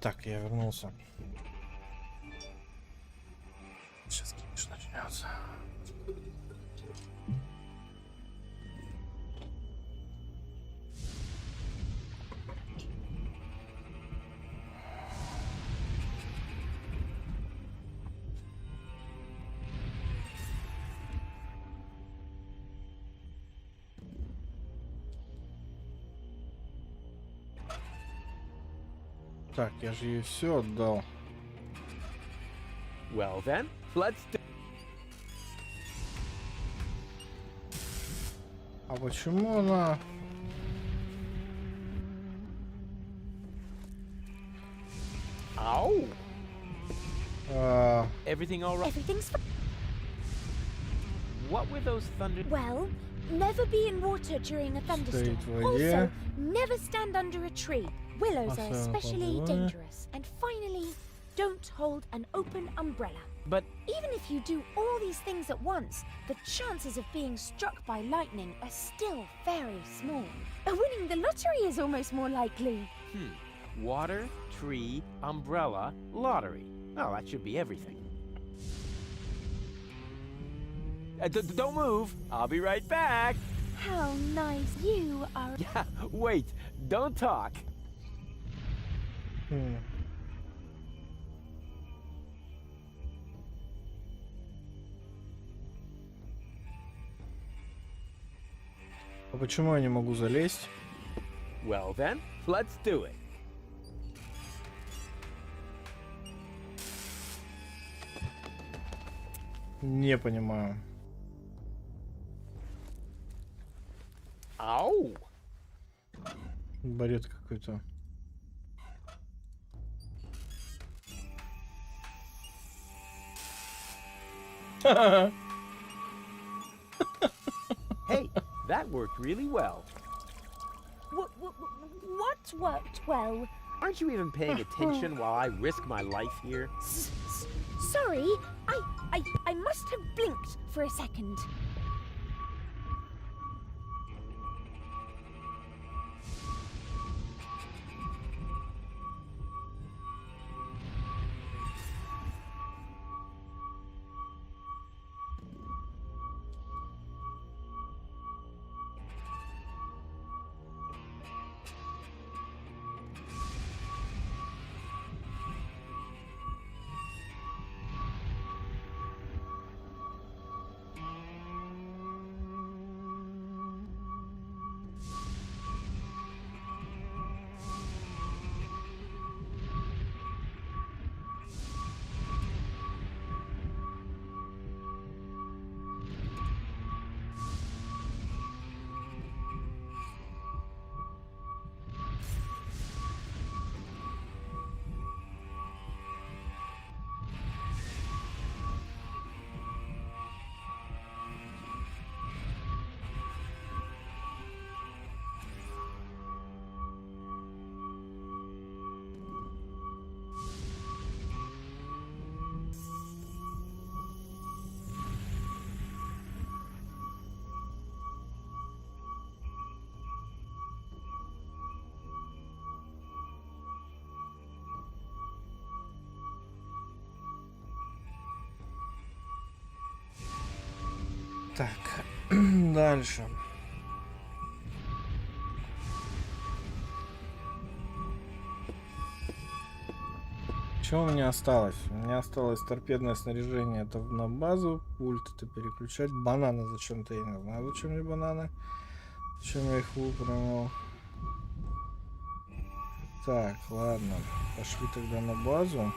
Так, я вернулся. Сейчас кипиш начнется. Так, я же ей все отдал. Well then, let's do... А почему она... Ow! Everything all right? Everything's fine. What were those thunder... Well, never be in water during a thunderstorm. Стоит в Also, воде. never stand under a tree. Willows are Особенно especially под водой. dangerous. And finally, don't hold an open umbrella. But even if you do all these things at once, the chances of being struck by lightning are still very small. Winning the lottery is almost more likely. Water, tree, umbrella, lottery. Oh, that should be everything. Don't move. I'll be right back. How nice you are. Yeah, wait. Don't talk. А почему я не могу залезть? Well then, let's do it. Не понимаю. Ау! Бред какой-то. Hey, that worked really well. What worked well? Aren't you even paying attention while I risk my life here? Sorry, I must have blinked for a second. Так, дальше. Что у меня осталось? У меня осталось торпедное снаряжение, это на базу, пульт это переключать, бананы зачем-то, я не знаю, зачем мне бананы, зачем я их выпрямил. Так, ладно, пошли тогда на базу.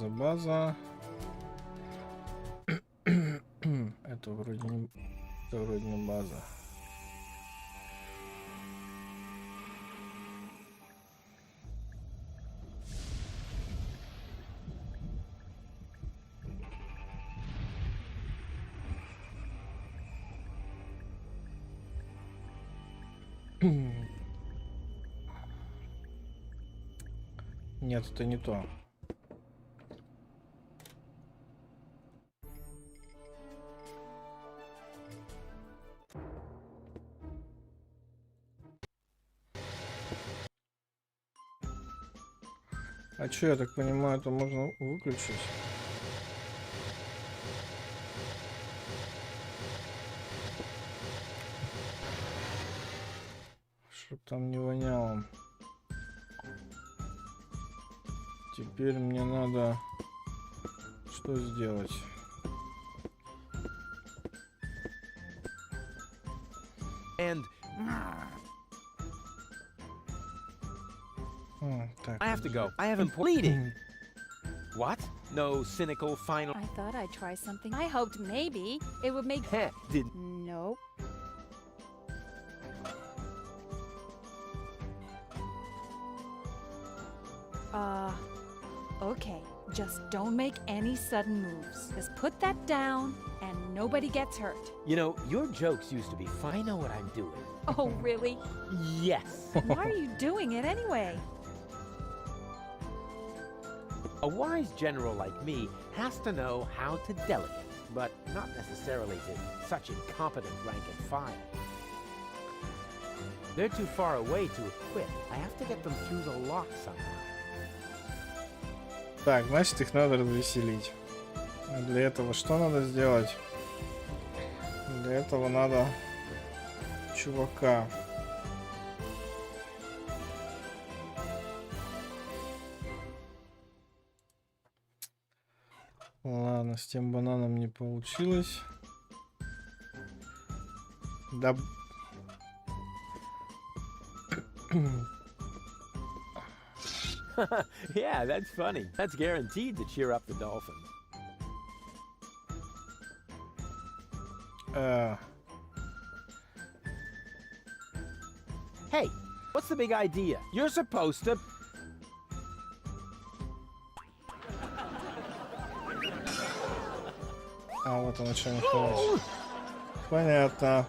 База. Это вроде не база. Нет, это не то. А чё, я так понимаю, это можно выключить? Чтоб там не воняло. Теперь мне надо что сделать? And так, I have to go. I haven't bleeding. What? No cynical final. I thought I'd try something. I hoped maybe it would make. Did Nope. Okay. Just don't make any sudden moves. Just put that down and nobody gets hurt. You know, your jokes used to be fun. I know what I'm doing. Oh, really? Yes. Why are you doing it anyway? A wise general like me has to know how to delegate, but not necessarily to such incompetent rank and file. They're too far away to equip. I have to get them through the lock somehow. Так, значит, их надо развеселить. А для этого что надо сделать? Для этого надо чувака. Ладно, с тем бананом не получилось. Да. Yeah, that's funny. That's guaranteed to cheer up the dolphins. Hey, what's the big idea? You're supposed to... А вот он о чем говорит. Понятно.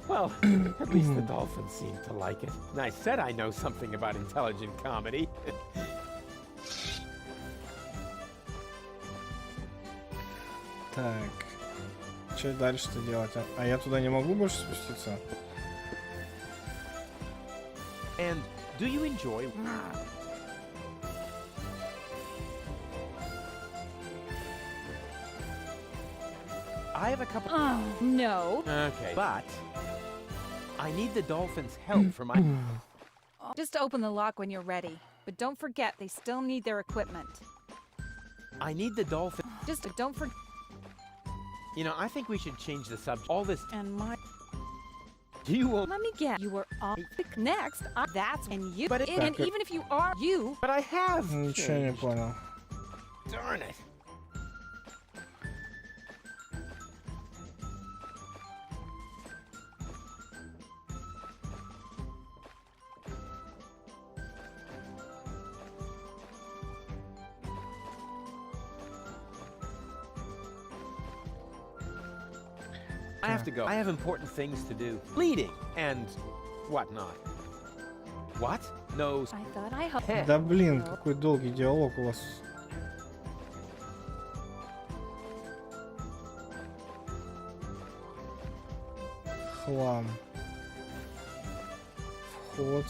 Well, at least the dolphins seem to like it. And I said I know something about intelligent comedy. Так. Что дальше-то делать? А я туда не могу больше спуститься? And do you enjoy... I have a couple... Oh, no. Okay, but... I need the dolphins' help for my... Just open the lock when you're ready. But don't forget, they still need their equipment. I need the dolphin... Just don't forget... You know, I think we should change the subject. All this... And my... Do you want... Let me guess. You were on next. That's when you... But and even if you are you... But I have... Ничего не понял. Darn it. I have to go. I have important things to do. Bleeding and whatnot. What? No. I thought I hope... Да блин, какой долгий диалог у вас. Хлам. Вход.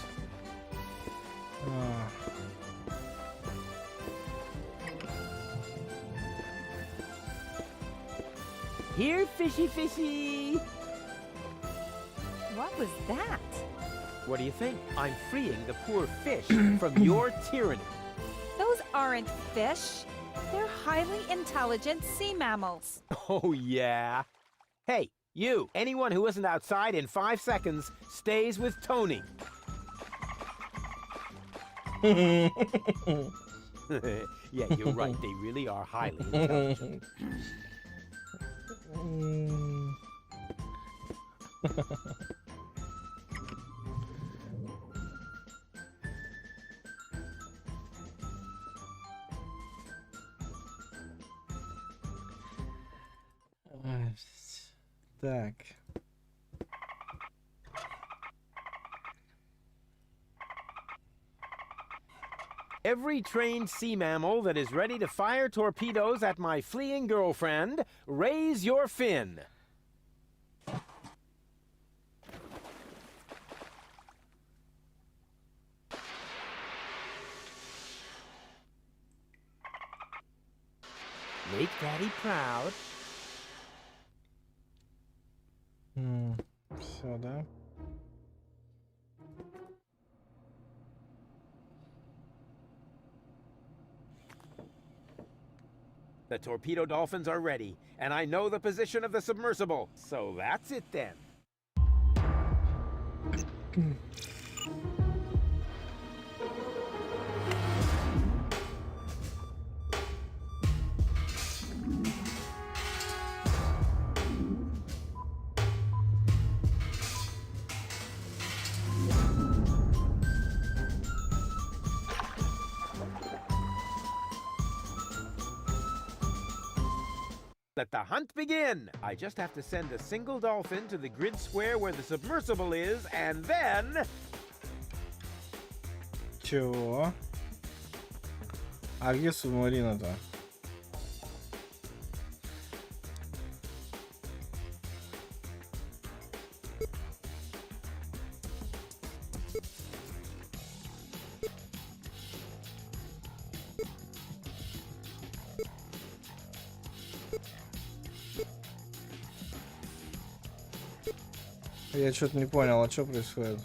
Here, fishy, fishy. What was that? What do you think? I'm freeing the poor fish from your tyranny. Those aren't fish. They're highly intelligent sea mammals. Oh, yeah. Hey, you. Anyone who isn't outside in 5 seconds stays with Tony. Yeah, you're right. They really are highly intelligent. Так. Every trained sea mammal that is ready to fire torpedoes at my fleeing girlfriend, raise your fin. Make Daddy proud. Все, да? The torpedo dolphins are ready, and I know the position of the submersible. So that's it then. Let the hunt begin! I just have to send a single dolphin to the grid square where the submersible is, and then... Чего? А где субмарина-то? Я что-то не понял, а что происходит?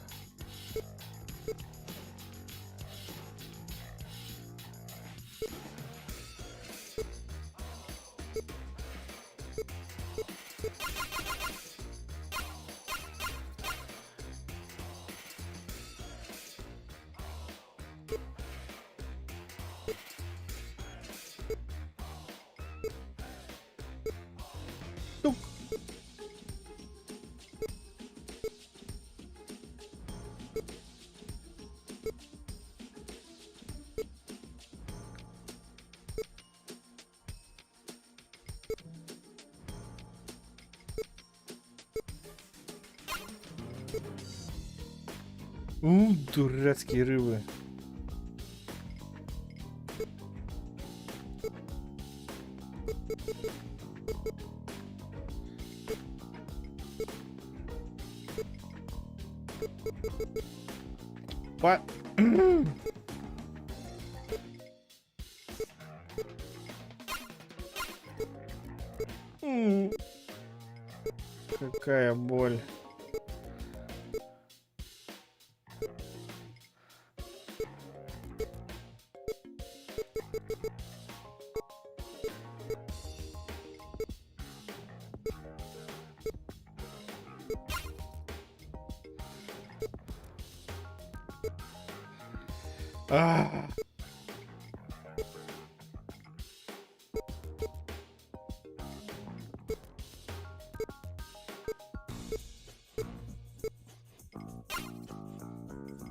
Дурацкие рыбы. Какая боль.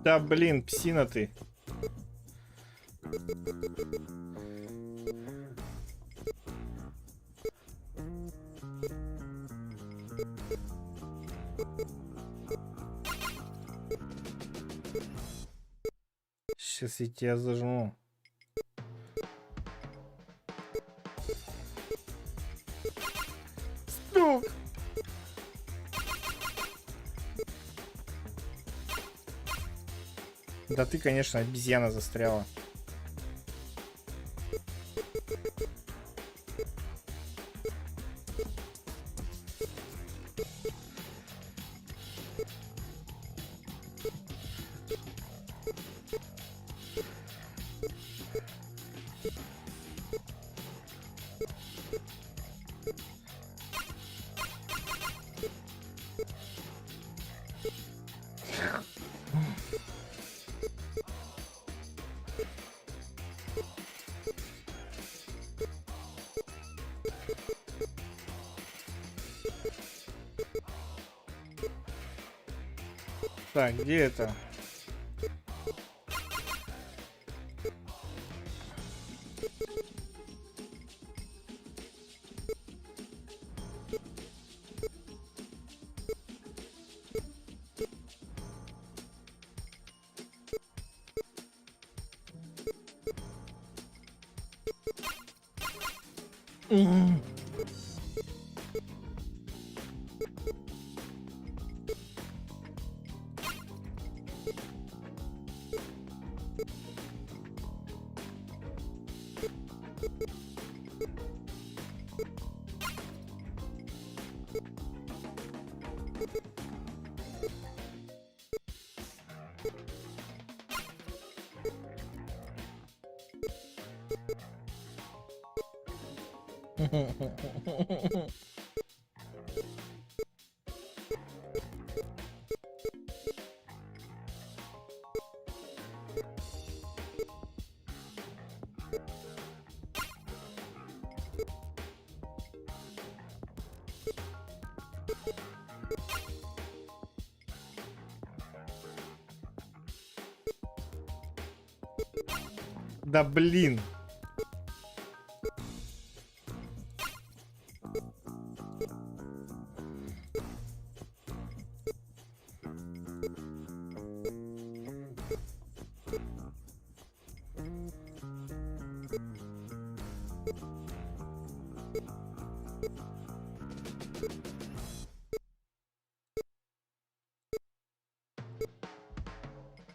Да блин, псина ты. Сейчас я тебя зажму. Стук! Да ты, конечно, обезьяна застряла. Так, где это? Да блин.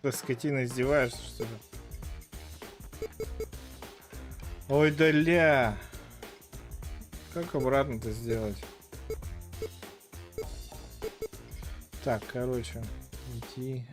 Ты, скотина, издеваешься, что ли? Ой, да ля. Как обратно-то сделать? Так, короче, идти.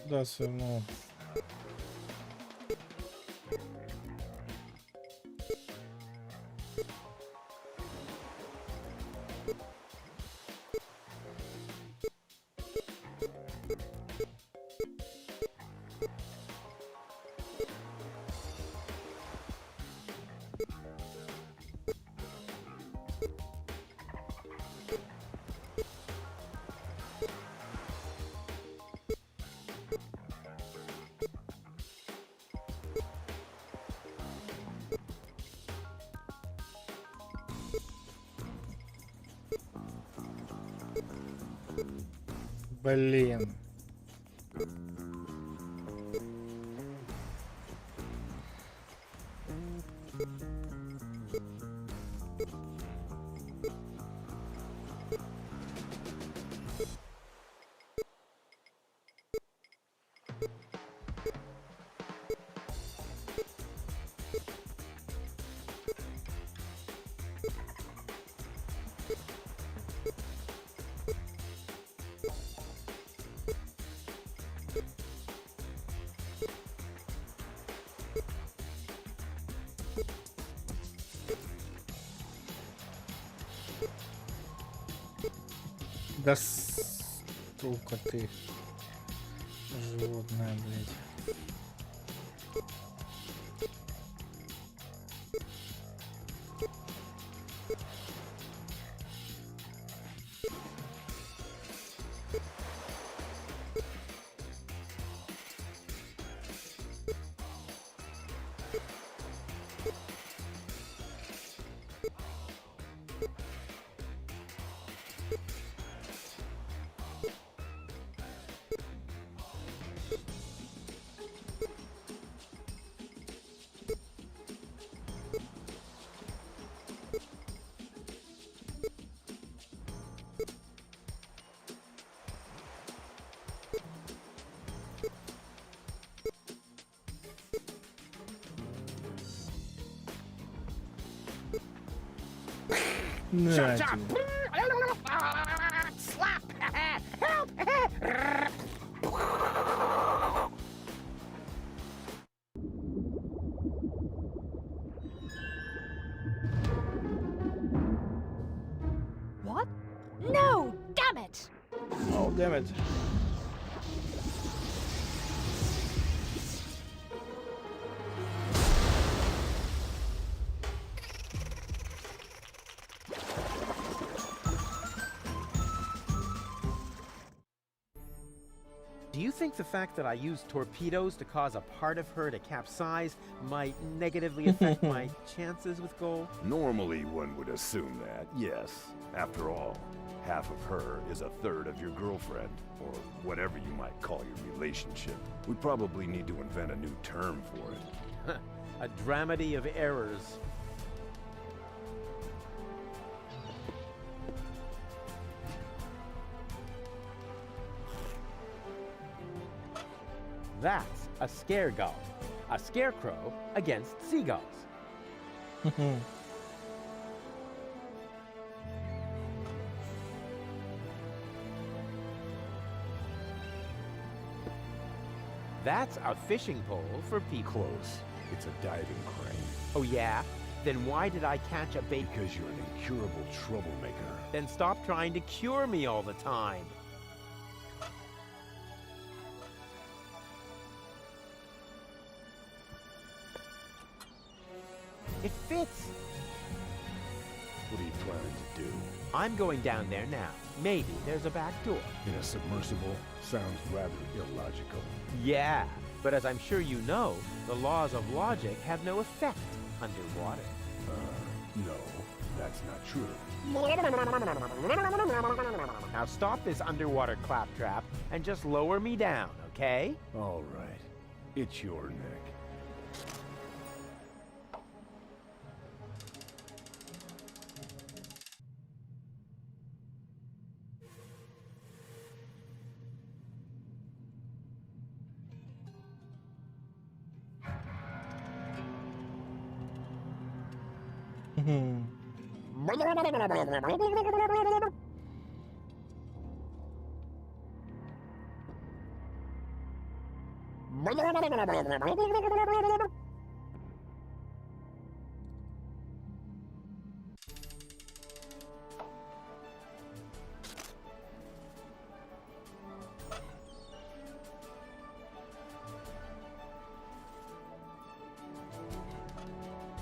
Куда свернул? Блин. Да сука ты, животное, блядь. На Chop, тебе. chop. Slap. Help. What? No, damn it! Oh, damn it. Do you think the fact that I used torpedoes to cause a part of her to capsize might negatively affect my chances with gold? Normally, one would assume that, yes. After all, half of her is a third of your girlfriend, or whatever you might call your relationship. We probably need to invent a new term for it. A dramedy of errors. That's a scare gull. A scarecrow against seagulls. That's a fishing pole for people. Close. It's a diving crane. Oh yeah? Then why did I catch a bait? Because you're an incurable troublemaker. Then stop trying to cure me all the time. It fits. What are you planning to do? I'm going down there now. Maybe there's a back door. In a submersible? Sounds rather illogical. Yeah, but as I'm sure you know, the laws of logic have no effect underwater. No, that's not true. Now stop this underwater claptrap and just lower me down, okay? All right. It's your neck.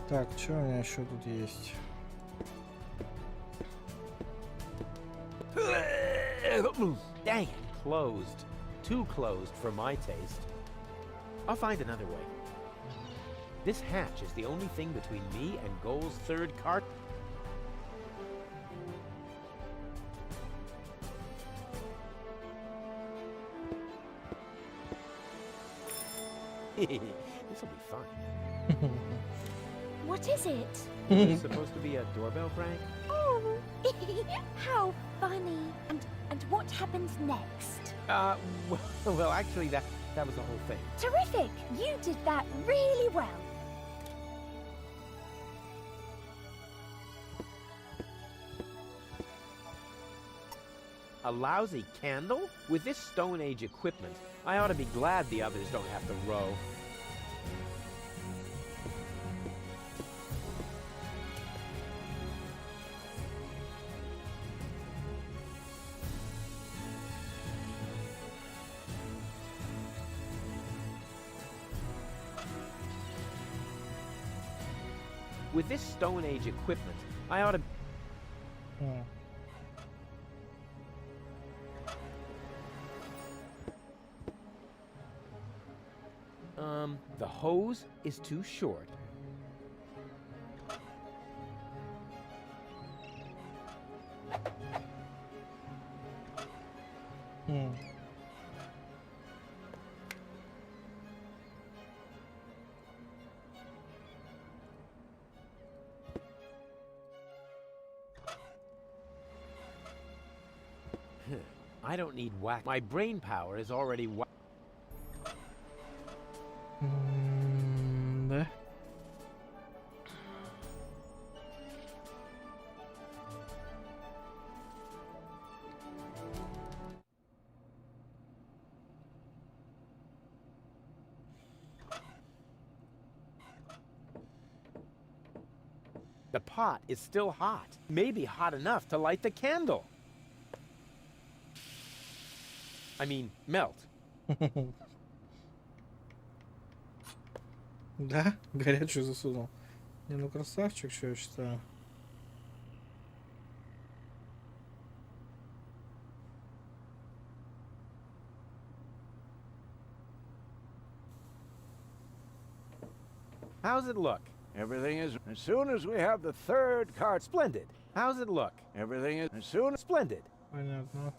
Так, что у меня еще тут есть? Dang it, closed. Too closed for my taste. I'll find another way. This hatch is the only thing between me and Goal's third cart. This'll be fun. What is it? It's supposed to be a doorbell prank? Oh, how funny. And what happens next? Well, actually, that was the whole thing. Terrific! You did that really well. A lousy candle? With this Stone Age equipment, I ought to be glad the others don't have to row. With this Stone Age equipment, I ought to... The hose is too short. I don't need whack. My brain power is already whack. Да. The pot is still hot. Maybe hot enough to light the candle. I mean, melt. Да? Горячую засунул. Не, ну красавчик, что я считаю. How's it look? Everything is as soon as we have the third card. Splendid. How's it look? Everything is as soon as Splendid. Понятно.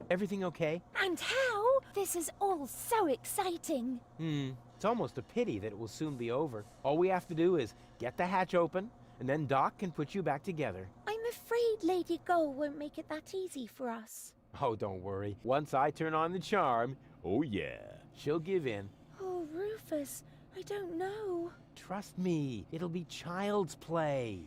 Everything okay? And how? This is all so exciting. It's almost a pity that it will soon be over. All we have to do is get the hatch open, and then Doc can put you back together. I'm afraid Lady Gull won't make it that easy for us. Oh, don't worry. Once I turn on the charm, oh yeah, she'll give in. Oh, Rufus, I don't know. Trust me, it'll be child's play.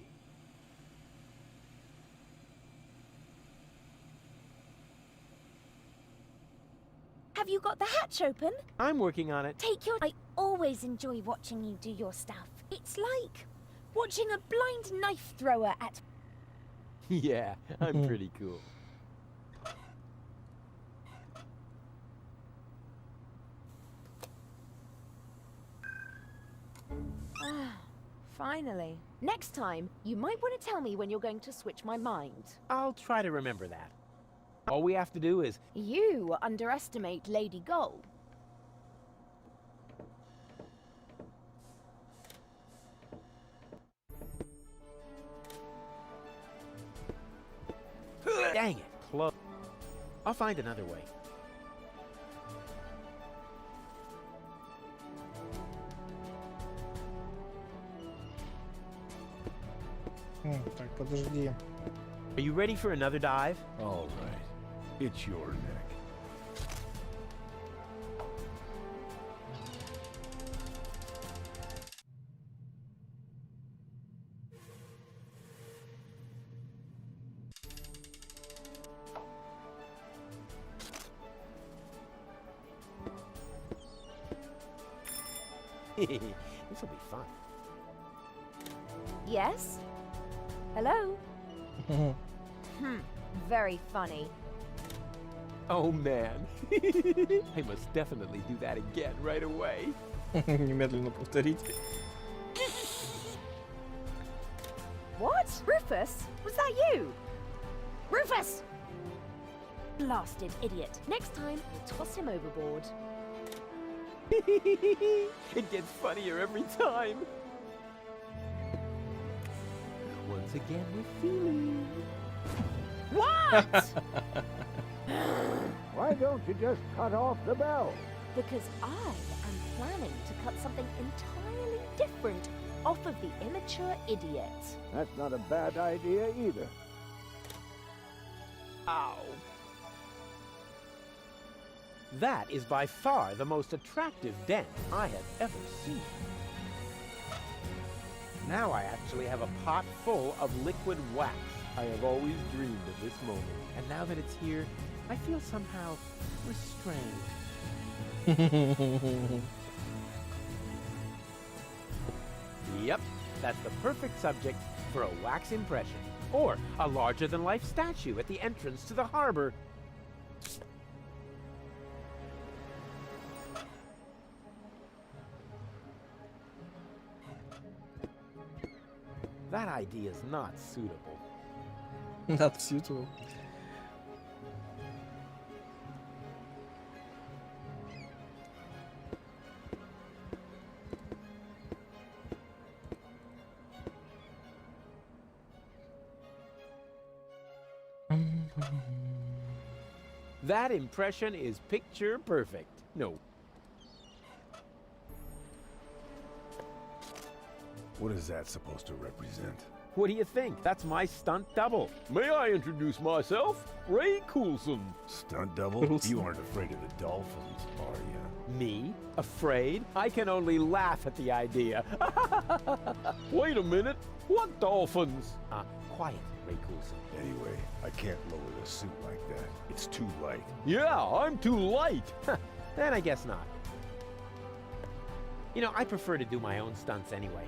Have you got the hatch open? I'm working on it. Take your... I always enjoy watching you do your stuff. It's like watching a blind knife thrower at... Yeah, I'm pretty cool. Finally. Next time, you might want to tell me when you're going to switch my mind. I'll try to remember that. All we have to do is... You underestimate Lady Gull. Dang it, close. I'll find another way. Так, подожди. Are you ready for another dive? All right. It's your neck. This'll be fun. Yes? Hello? Very funny. Oh man. I must definitely do that again right away. Немедленно повторить. What? Rufus? Was that you? Rufus! Blasted idiot. Next time, we'll toss him overboard. It gets funnier every time. Once again, we're feeling. What? Why don't you just cut off the bell? Because I am planning to cut something entirely different off of the immature idiot. That's not a bad idea either. Ow. That is by far the most attractive dent I have ever seen. Now I actually have a pot full of liquid wax. I have always dreamed of this moment. And now that it's here, I feel somehow restrained. Yep, that's the perfect subject for a wax impression. Or a larger-than-life statue at the entrance to the harbor. That idea is not suitable. Not suitable. That impression is picture perfect. No. What is that supposed to represent? What do you think? That's my stunt double. May I introduce myself? Ray Coulson. Stunt double? You aren't afraid of the dolphins, are you? Me? Afraid? I can only laugh at the idea. Wait a minute. What dolphins? Quiet, Ray Coulson. Anyway, I can't lower the suit like that. It's too light. Yeah, I'm too light. Then I guess not. You know, I prefer to do my own stunts anyway.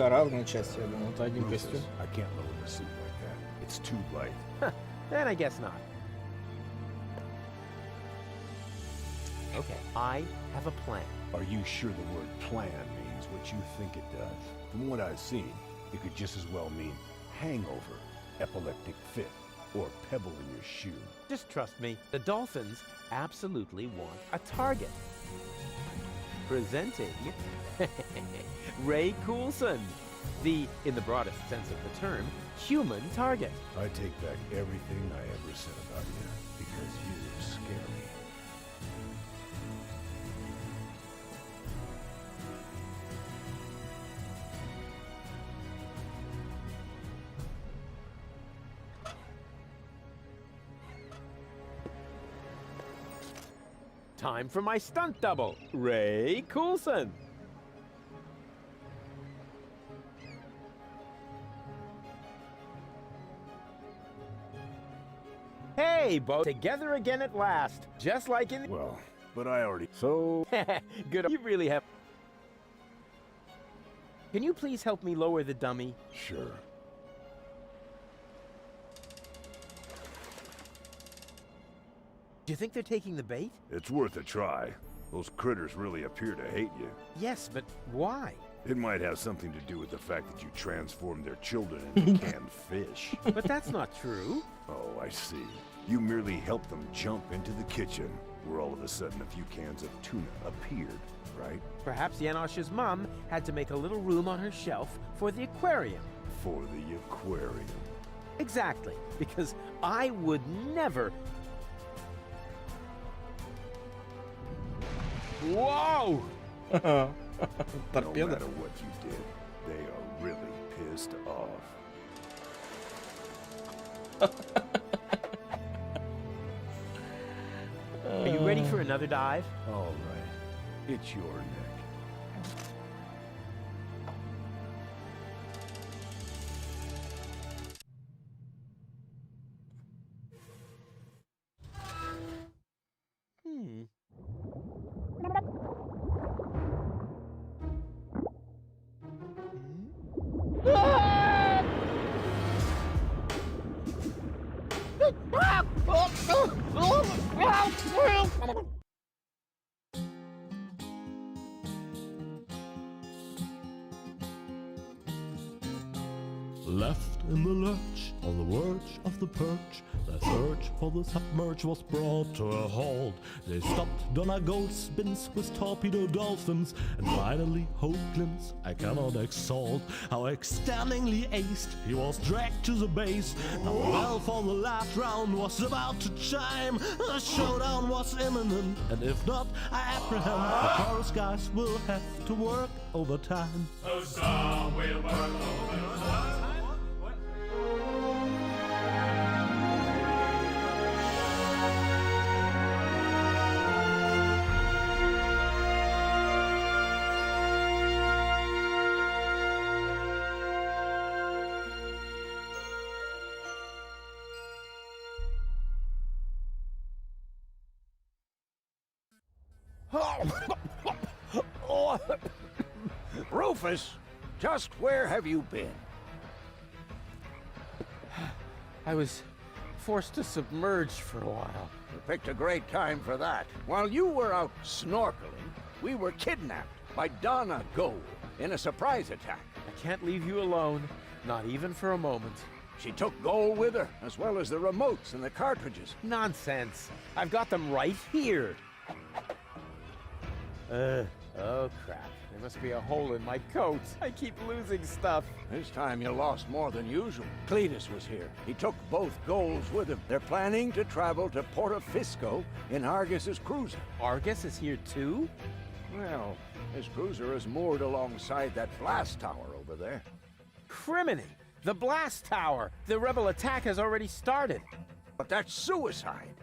это разные части, я думал, это один Rufus, костюм. I can't lower the suit like that. It's too light. Then I guess not. Okay, I have a plan. Are you sure the word plan means what you think it does? From what I've seen, it could just as well mean hangover, epileptic fit, or pebble in your shoe. Just trust me, the dolphins absolutely want a target. Presenting Ray Coulson, the, in the broadest sense of the term, human target. I take back everything I ever said about you, because you scare me. Time for my stunt double, Ray Coulson. Hey, both together again at last, just like in. Well, but I already. So. Good. You really have. Can you please help me lower the dummy? Sure. Do you think they're taking the bait? It's worth a try. Those critters really appear to hate you. Yes, but why? It might have something to do with the fact that you transformed their children into canned fish. But that's not true. Oh, I see. You merely helped them jump into the kitchen, where all of a sudden a few cans of tuna appeared, right? Perhaps Janosch's mom had to make a little room on her shelf for the aquarium. For the aquarium. Exactly, because I would never... Whoa! No matter what you did, they are really pissed off. Are you ready for another dive? All right. It's your neck. Left in the lurch, on the verge of the perch, the search for the submerge was brought to a halt. They stopped Donna Goldspins with torpedo dolphins, and finally Hoaglands I cannot exalt. How extendingly aced he was dragged to the base. Now the bell for the last round was about to chime. The showdown was imminent, and if not, I apprehend the chorus guys will have to work overtime. Huzzah, we'll work overtime. Rufus, just where have you been? I was forced to submerge for a while. You picked a great time for that. While you were out snorkeling, we were kidnapped by Donna Gold in a surprise attack. I can't leave you alone, not even for a moment. She took Gold with her, as well as the remotes and the cartridges. Nonsense. I've got them right here. Oh crap. There must be a hole in my coat. I keep losing stuff. This time you lost more than usual. Cletus was here. He took both Golds with him. They're planning to travel to Portofisco in Argus's cruiser. Argus is here too? Well, his cruiser is moored alongside that blast tower over there. Criminy! The blast tower! The rebel attack has already started. But that's suicide.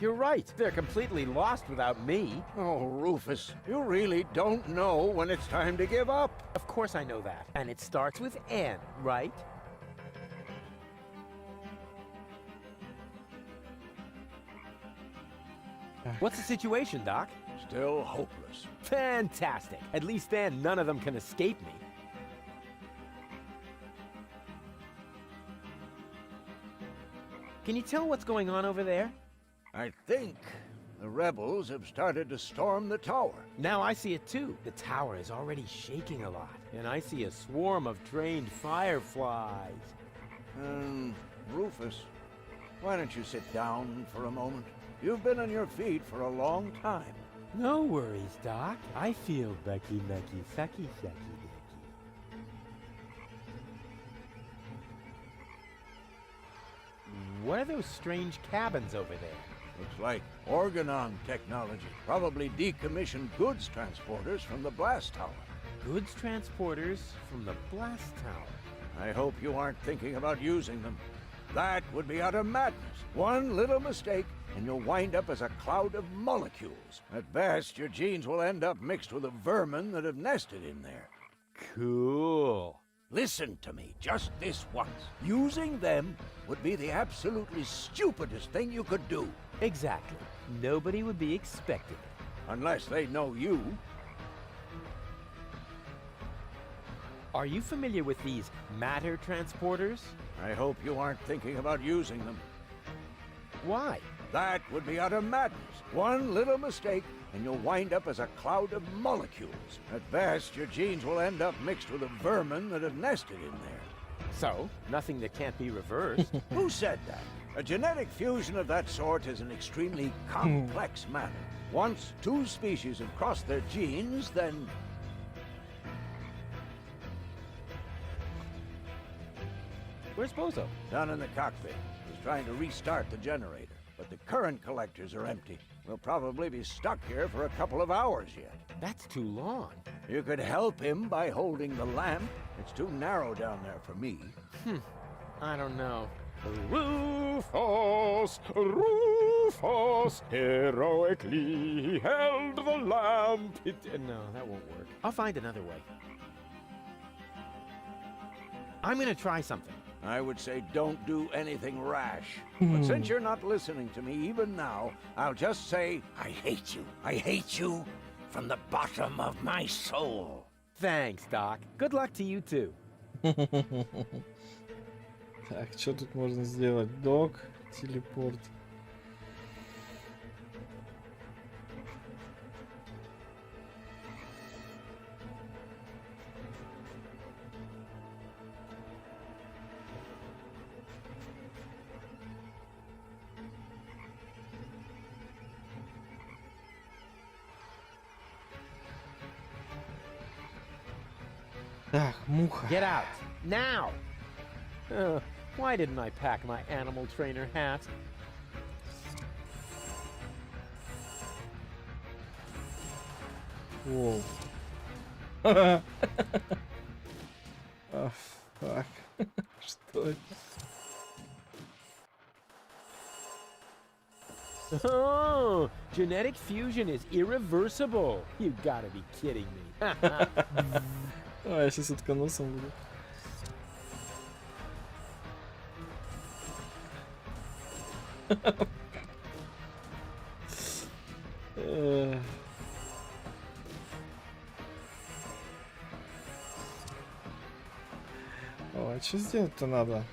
You're right. They're completely lost without me. Oh, Rufus, you really don't know when it's time to give up. Of course I know that. And it starts with N, right? What's the situation, Doc? Still hopeless. Fantastic. At least then none of them can escape me. Can you tell what's going on over there? I think the rebels have started to storm the tower. Now I see it too. The tower is already shaking a lot, and I see a swarm of trained fireflies. Rufus, why don't you sit down for a moment? You've been on your feet for a long time. No worries, Doc. I feel Becky, sucky, sucky. What are those strange cabins over there? Looks like organon technology. Probably decommissioned goods transporters from the blast tower. Goods transporters from the blast tower. I hope you aren't thinking about using them. That would be utter madness. One little mistake, and you'll wind up as a cloud of molecules. At best, your genes will end up mixed with the vermin that have nested in there. Cool. Listen to me, just this once. Using them would be the absolutely stupidest thing you could do. Exactly. Nobody would be expecting it. Unless they know you. Are you familiar with these matter transporters? I hope you aren't thinking about using them. Why? That would be utter madness. One little mistake, and you'll wind up as a cloud of molecules. At best, your genes will end up mixed with the vermin that have nested in there. So, nothing that can't be reversed. Who said that? A genetic fusion of that sort is an extremely complex matter. Once two species have crossed their genes, then... Where's Bozo? Down in the cockpit. He's trying to restart the generator, but the current collectors are empty. We'll probably be stuck here for a couple of hours yet. That's too long. You could help him by holding the lamp. It's too narrow down there for me. I don't know. Rufus, Rufus, heroically held the lamp. No, that won't work. I'll find another way. I'm gonna try something. I would say don't do anything rash. But since you're not listening to me even now, I'll just say, I hate you. I hate you from the bottom of my soul. Thanks, Doc. Good luck to you too. Так, что тут можно сделать? Док, телепорт. Так, муха. Get out now. Why didn't I pack my animal trainer hat? Whoa. Oh, fuck. Что это? Oh, genetic fusion is irreversible. You gotta be kidding me. А, я сейчас утконосом буду. О, а что сделать-то надо?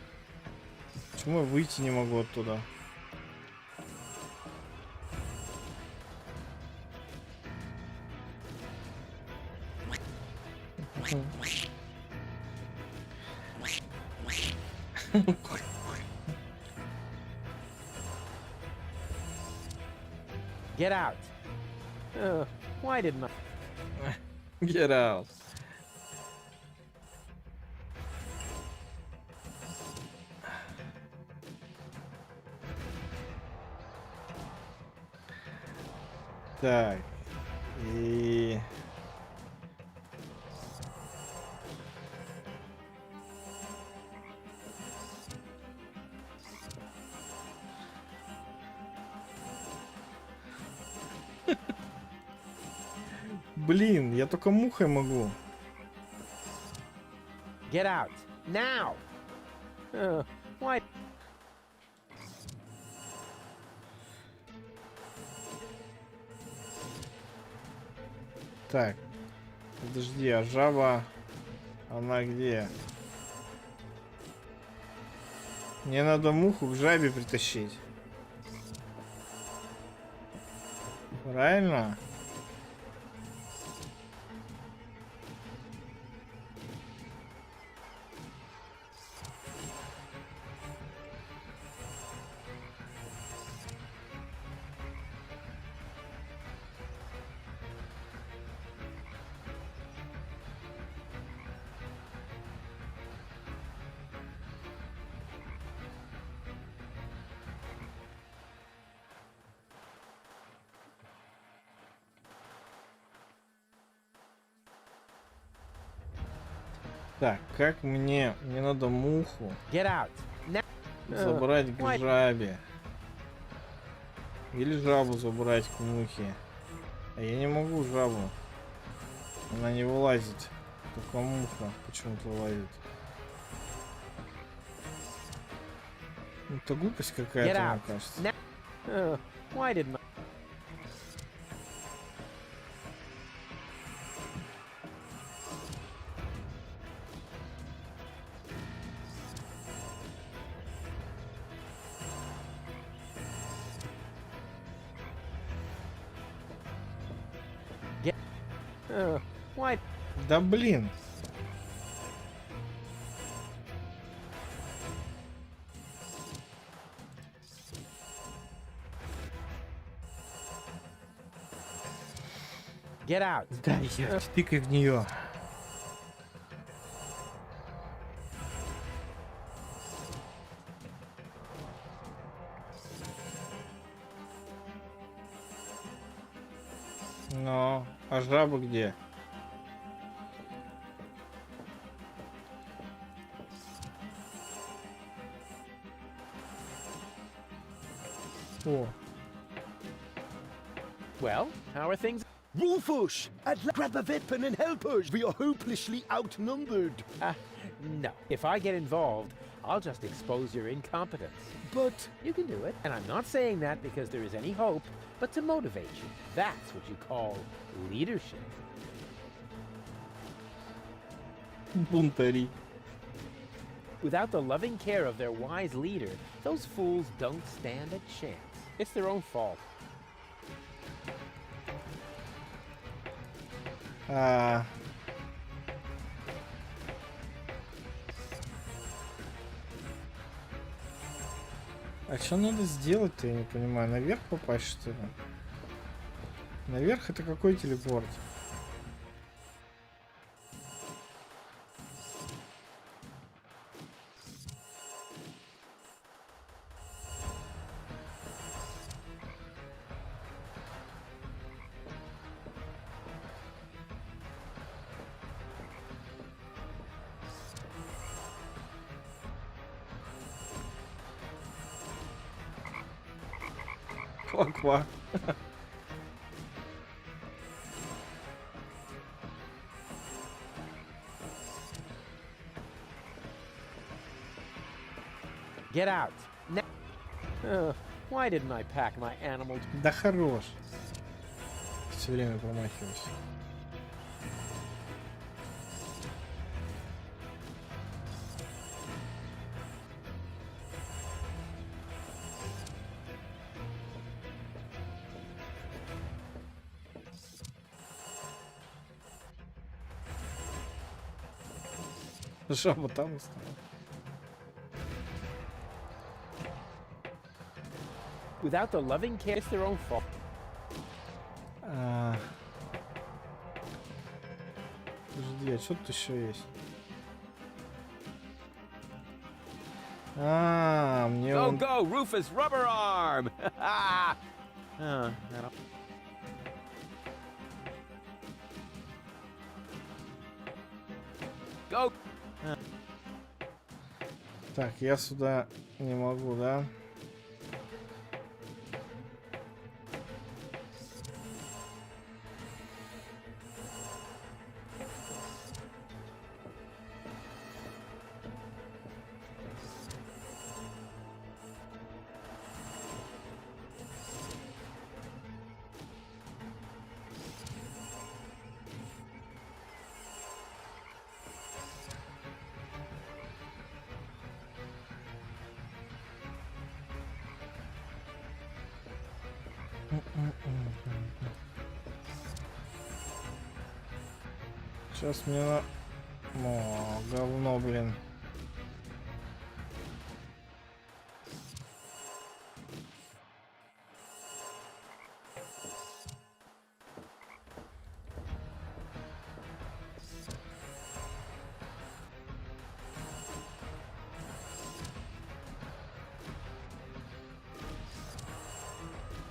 Почему я выйти не могу оттуда? Get out. Why didn't I? Get out. Так. И... Блин, я только мухой могу. Get out now. Why? Так, подожди, а жаба, она где? Мне надо муху к жабе притащить. Правильно? Так, как мне надо муху забрать к жабе. Или жабу забрать к мухе. А я не могу жабу. Она не вылазит. Только муха почему-то вылазит. Это глупость какая-то, мне кажется. Да блин. Get out. Да, я тыкай в нее. Но, а жаба где? О. Well, how are things? Rufus! Grab a weapon and help us! We are hopelessly outnumbered! No. If I get involved, I'll just expose your incompetence. But... You can do it. And I'm not saying that because there is any hope, but to motivate you. That's what you call leadership. Бунтари. Without the loving care of their wise leader, those fools don't stand a chance. It's their own fault. А что надо сделать-то, я не понимаю. Наверх попасть, что ли? Наверх это какой телепорт? Ква-ква. Get out. Why didn't I pack my animals? Да хорош. Все время промахиваюсь. Жаба там осталась. Without the loving care, it's their own fault. Подожди, а что тут еще есть? Мне Go, он... go, Rufus, rubber arm! Go! Так, я сюда не могу, да? Сейчас мне на... О, говно, блин.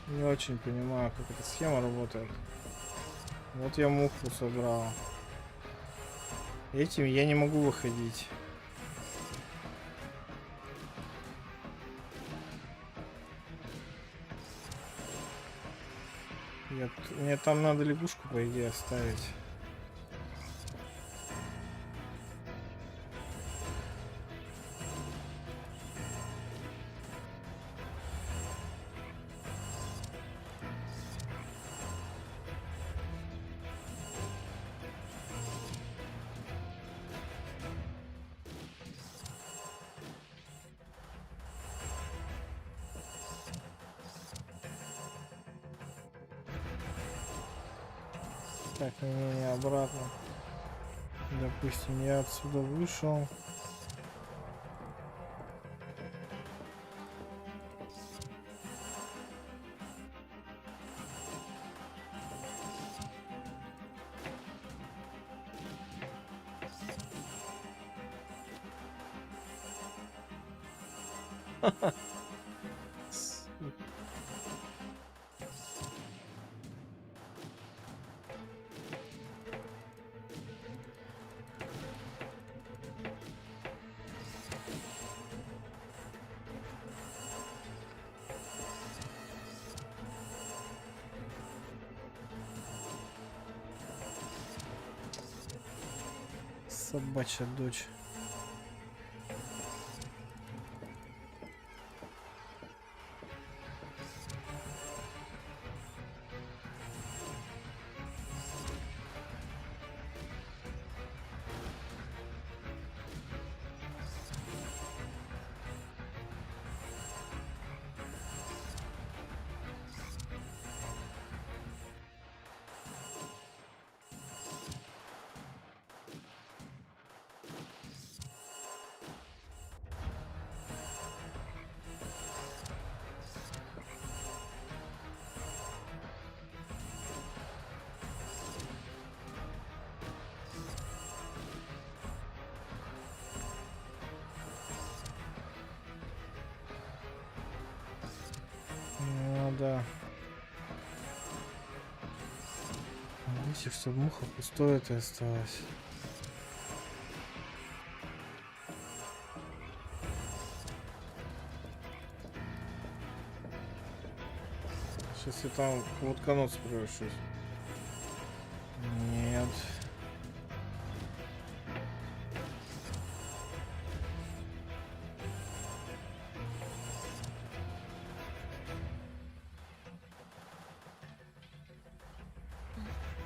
Не очень понимаю, как эта схема работает. Вот я муху собрал. Этим я не могу выходить. Мне там надо лягушку, по идее, оставить. Так, не обратно. Допустим, я отсюда вышел. Собачья дочь. Ну да. Видите, чтобы муха пустое это осталось. Сейчас я там в утконос превращусь. Нет.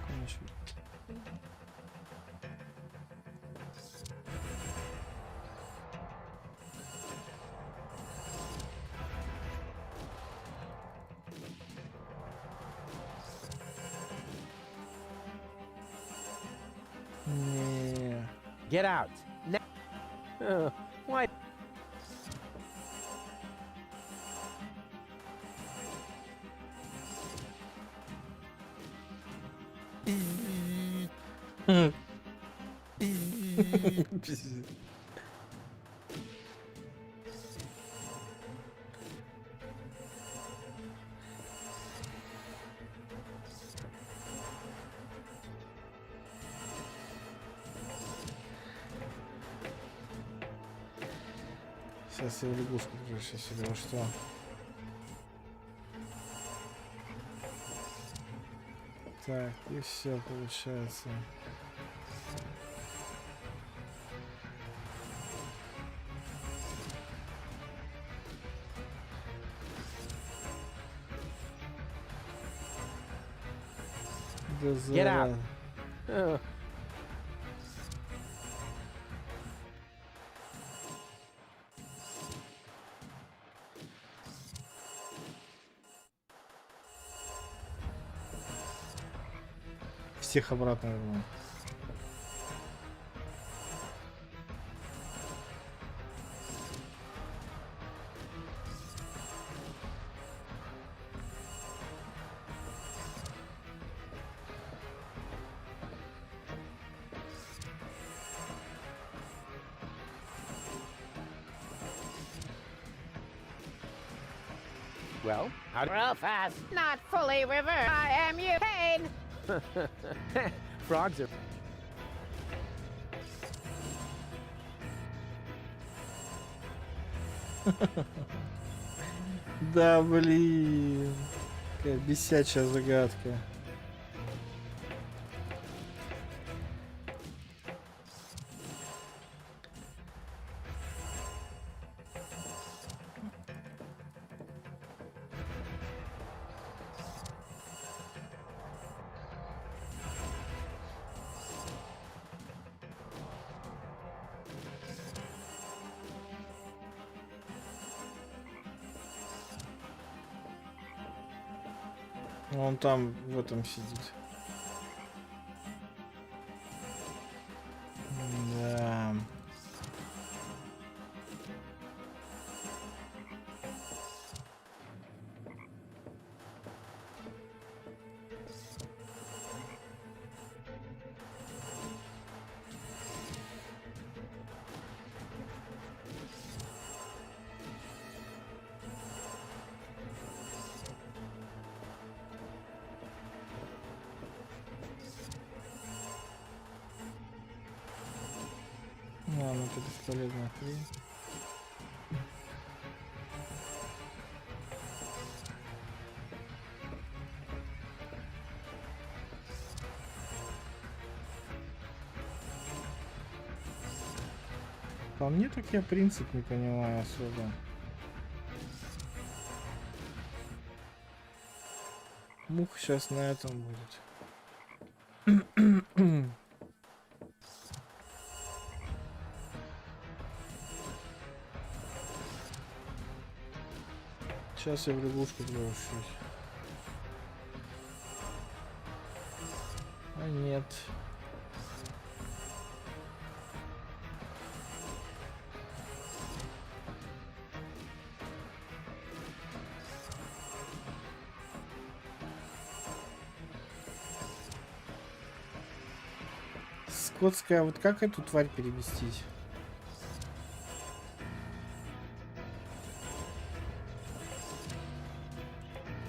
Конечно. Не. Get out. Why? Сейчас я в лягушку превращусь или во что? Так, и все получается. Get out. всех обратно верну. Well, how do Rufus, not fully reversed. I am you. Pain. Frogs are... Да, блин. Какая бесячая загадка. Он там в этом сидит. Да. Ладно, это бесполезная хрень. По мне так я принцип не понимаю особо. Муха сейчас на этом будет. Сейчас я в лягушку превращусь. А нет. Скотская, вот как эту тварь переместить?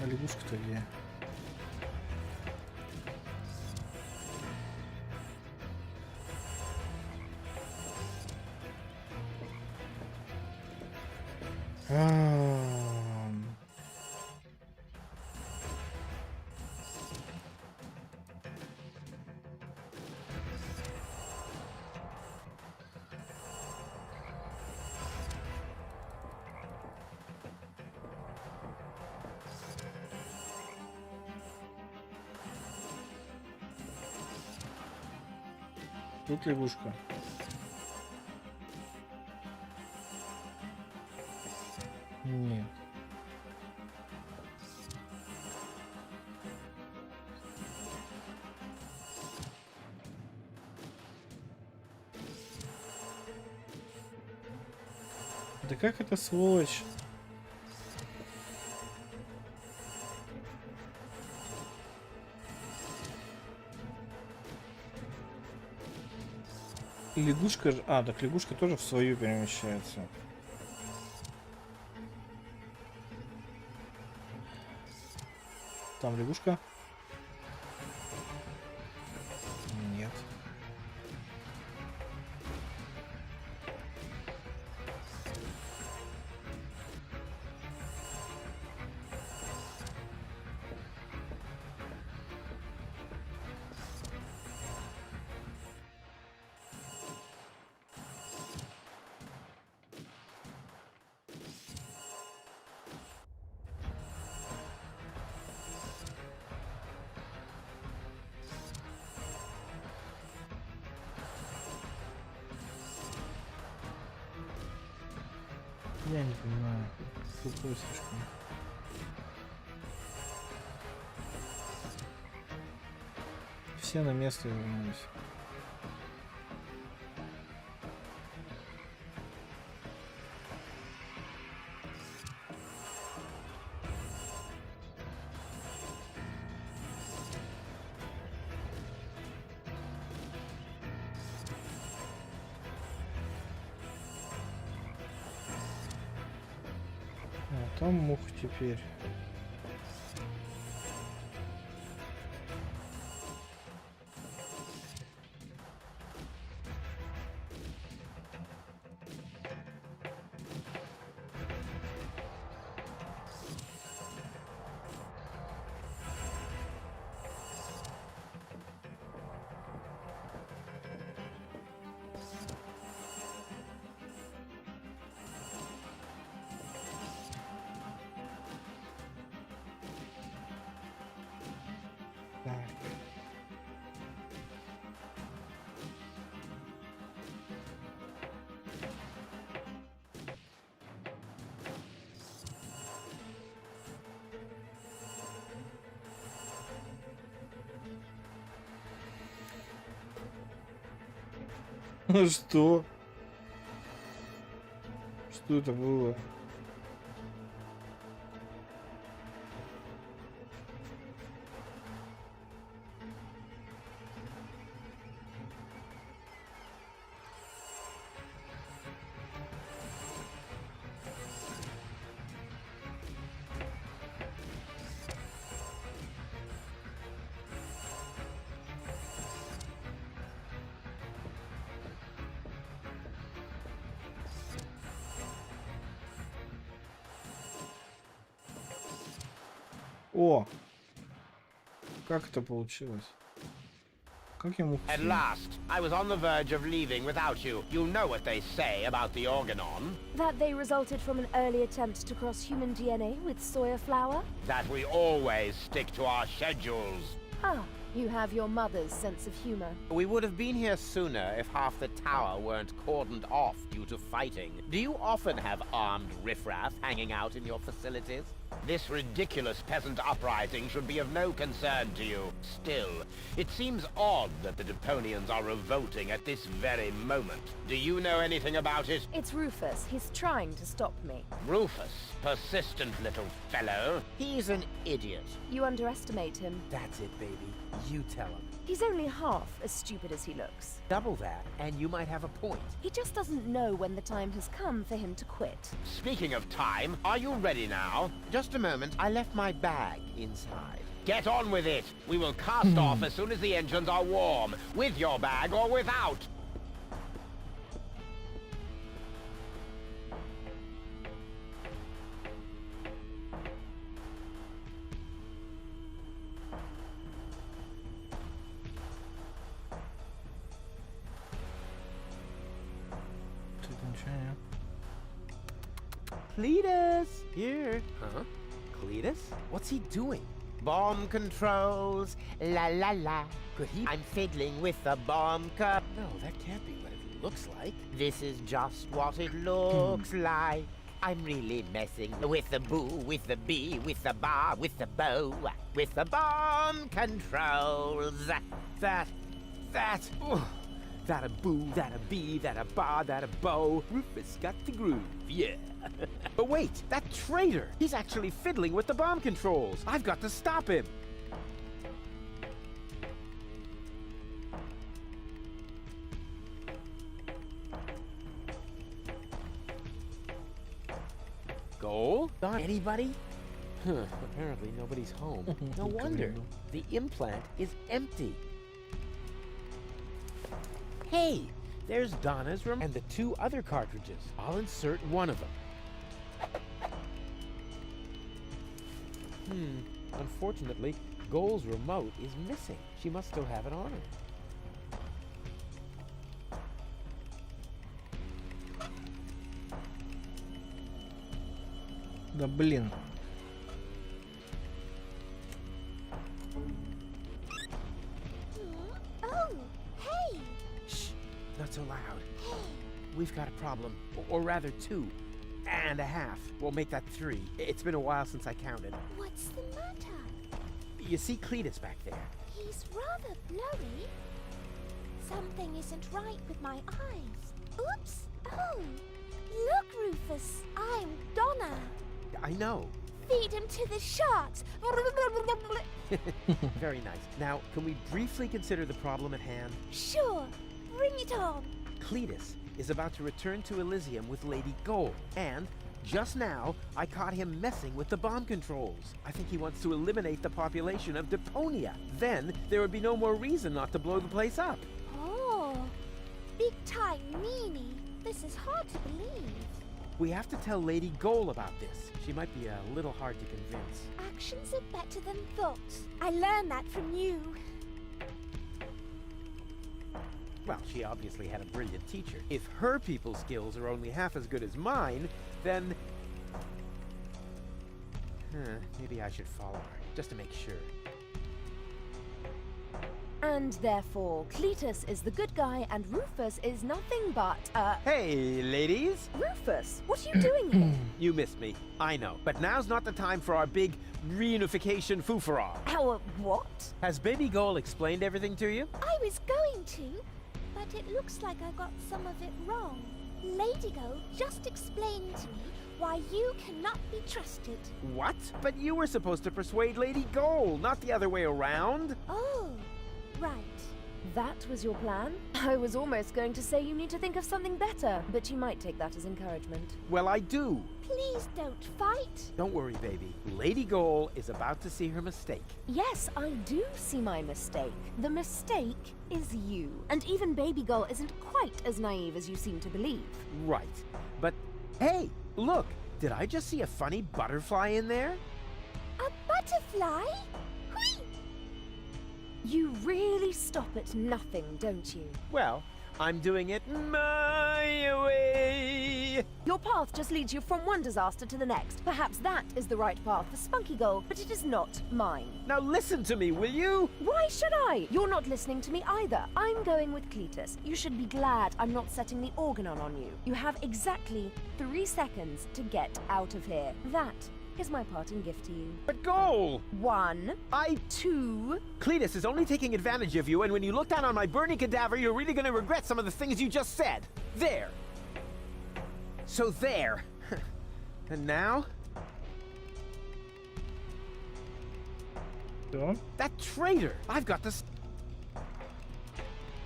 А лягушка-то где? Тут лягушка. Нет. Да как это сволочь? Лягушка же... А, так лягушка тоже в свою перемещается. Там лягушка? Нет. Я не понимаю. Тупой слишком. все на место вернулись. А там мух теперь. Что? Что это было? О! Как это получилось? Как ему... At last, I was on the verge of leaving without you. You know what they say about the organon. That they resulted from an early attempt to cross human DNA with soya flour? That we always stick to our schedules. Ah, you have your mother's sense of humor. We would have been here sooner if half the tower weren't cordoned off due to fighting. Do you often have armed riffraff hanging out in your facilities? This ridiculous peasant uprising should be of no concern to you. Still, it seems odd that the Deponians are revolting at this very moment. Do you know anything about it? It's Rufus. He's trying to stop me. Rufus, persistent little fellow. He's an idiot. You underestimate him. That's it, baby. You tell him. He's only half as stupid as he looks. Double that, and you might have a point. He just doesn't know when the time has come for him to quit. Speaking of time, are you ready now? Just a moment, I left my bag inside. Get on with it! We will cast off as soon as the engines are warm, with your bag or without! Cletus! Here. Huh? Cletus? What's he doing? Bomb controls, la la la. Could he? I'm fiddling with the bomb cup. No, that can't be what it looks like. This is just what it looks like. I'm really messing with the boo, with the bee, with the bar, with the bow, with the bomb controls. Oh, that a boo, that a bee, that a bar, that a bow. Rufus got the groove, yeah. But wait, that traitor! He's actually fiddling with the bomb controls. I've got to stop him. Goal? Anybody? Apparently nobody's home. No wonder. The implant is empty. Hey, there's Donna's room and the 2 other cartridges. I'll insert one of them. Unfortunately, Goal's remote is missing. She must still have it on her. Да блин. Oh, hey! Shh, not so loud. We've got a problem, or rather 2 and a half. We'll make that 3. It's been a while since I counted. What's the matter? You see Cletus back there? He's rather blurry. Something isn't right with my eyes. Oops! Oh! Look, Rufus! I'm Donna! I know. Feed him to the sharks! Very nice. Now, can we briefly consider the problem at hand? Sure! Bring it on! Cletus is about to return to Elysium with Lady Gold, and just now, I caught him messing with the bomb controls. I think he wants to eliminate the population of Deponia. Then, there would be no more reason not to blow the place up. Oh! Big time meanie! This is hard to believe. We have to tell Lady Gold about this. She might be a little hard to convince. Actions are better than thoughts. I learned that from you. Well, she obviously had a brilliant teacher. If her people skills are only half as good as mine, then... maybe I should follow her, just to make sure. And therefore, Cletus is the good guy and Rufus is nothing but, Hey, ladies! Rufus, what are you doing here? You missed me, I know. But now's not the time for our big reunification foo-for-all. Our what? Has Baby Goal explained everything to you? I was going to, but it looks like I got some of it wrong. Lady Go just explained to me why you cannot be trusted. What? But you were supposed to persuade Lady Goal, not the other way around. Oh, right. That was your plan? I was almost going to say you need to think of something better, but you might take that as encouragement. Well, I do. Please don't fight. Don't worry, baby. Lady Goal is about to see her mistake. Yes, I do see my mistake. The mistake is you. And even Baby Girl isn't quite as naive as you seem to believe. Right. But, hey, look! Did I just see a funny butterfly in there? A butterfly? Whee! You really stop at nothing, don't you? Well, I'm doing it my way. Your path just leads you from one disaster to the next. Perhaps that is the right path for Spunky Goal, but it is not mine. Now listen to me, will you? Why should I? You're not listening to me either. I'm going with Cletus. You should be glad I'm not setting the organon on you. You have exactly 3 seconds to get out of here. That is my parting gift to you. But Goal! 1, 2... Cletus is only taking advantage of you, and when you look down on my burning cadaver, you're really gonna regret some of the things you just said. There! So there. And now? Что? That traitor! I've got this...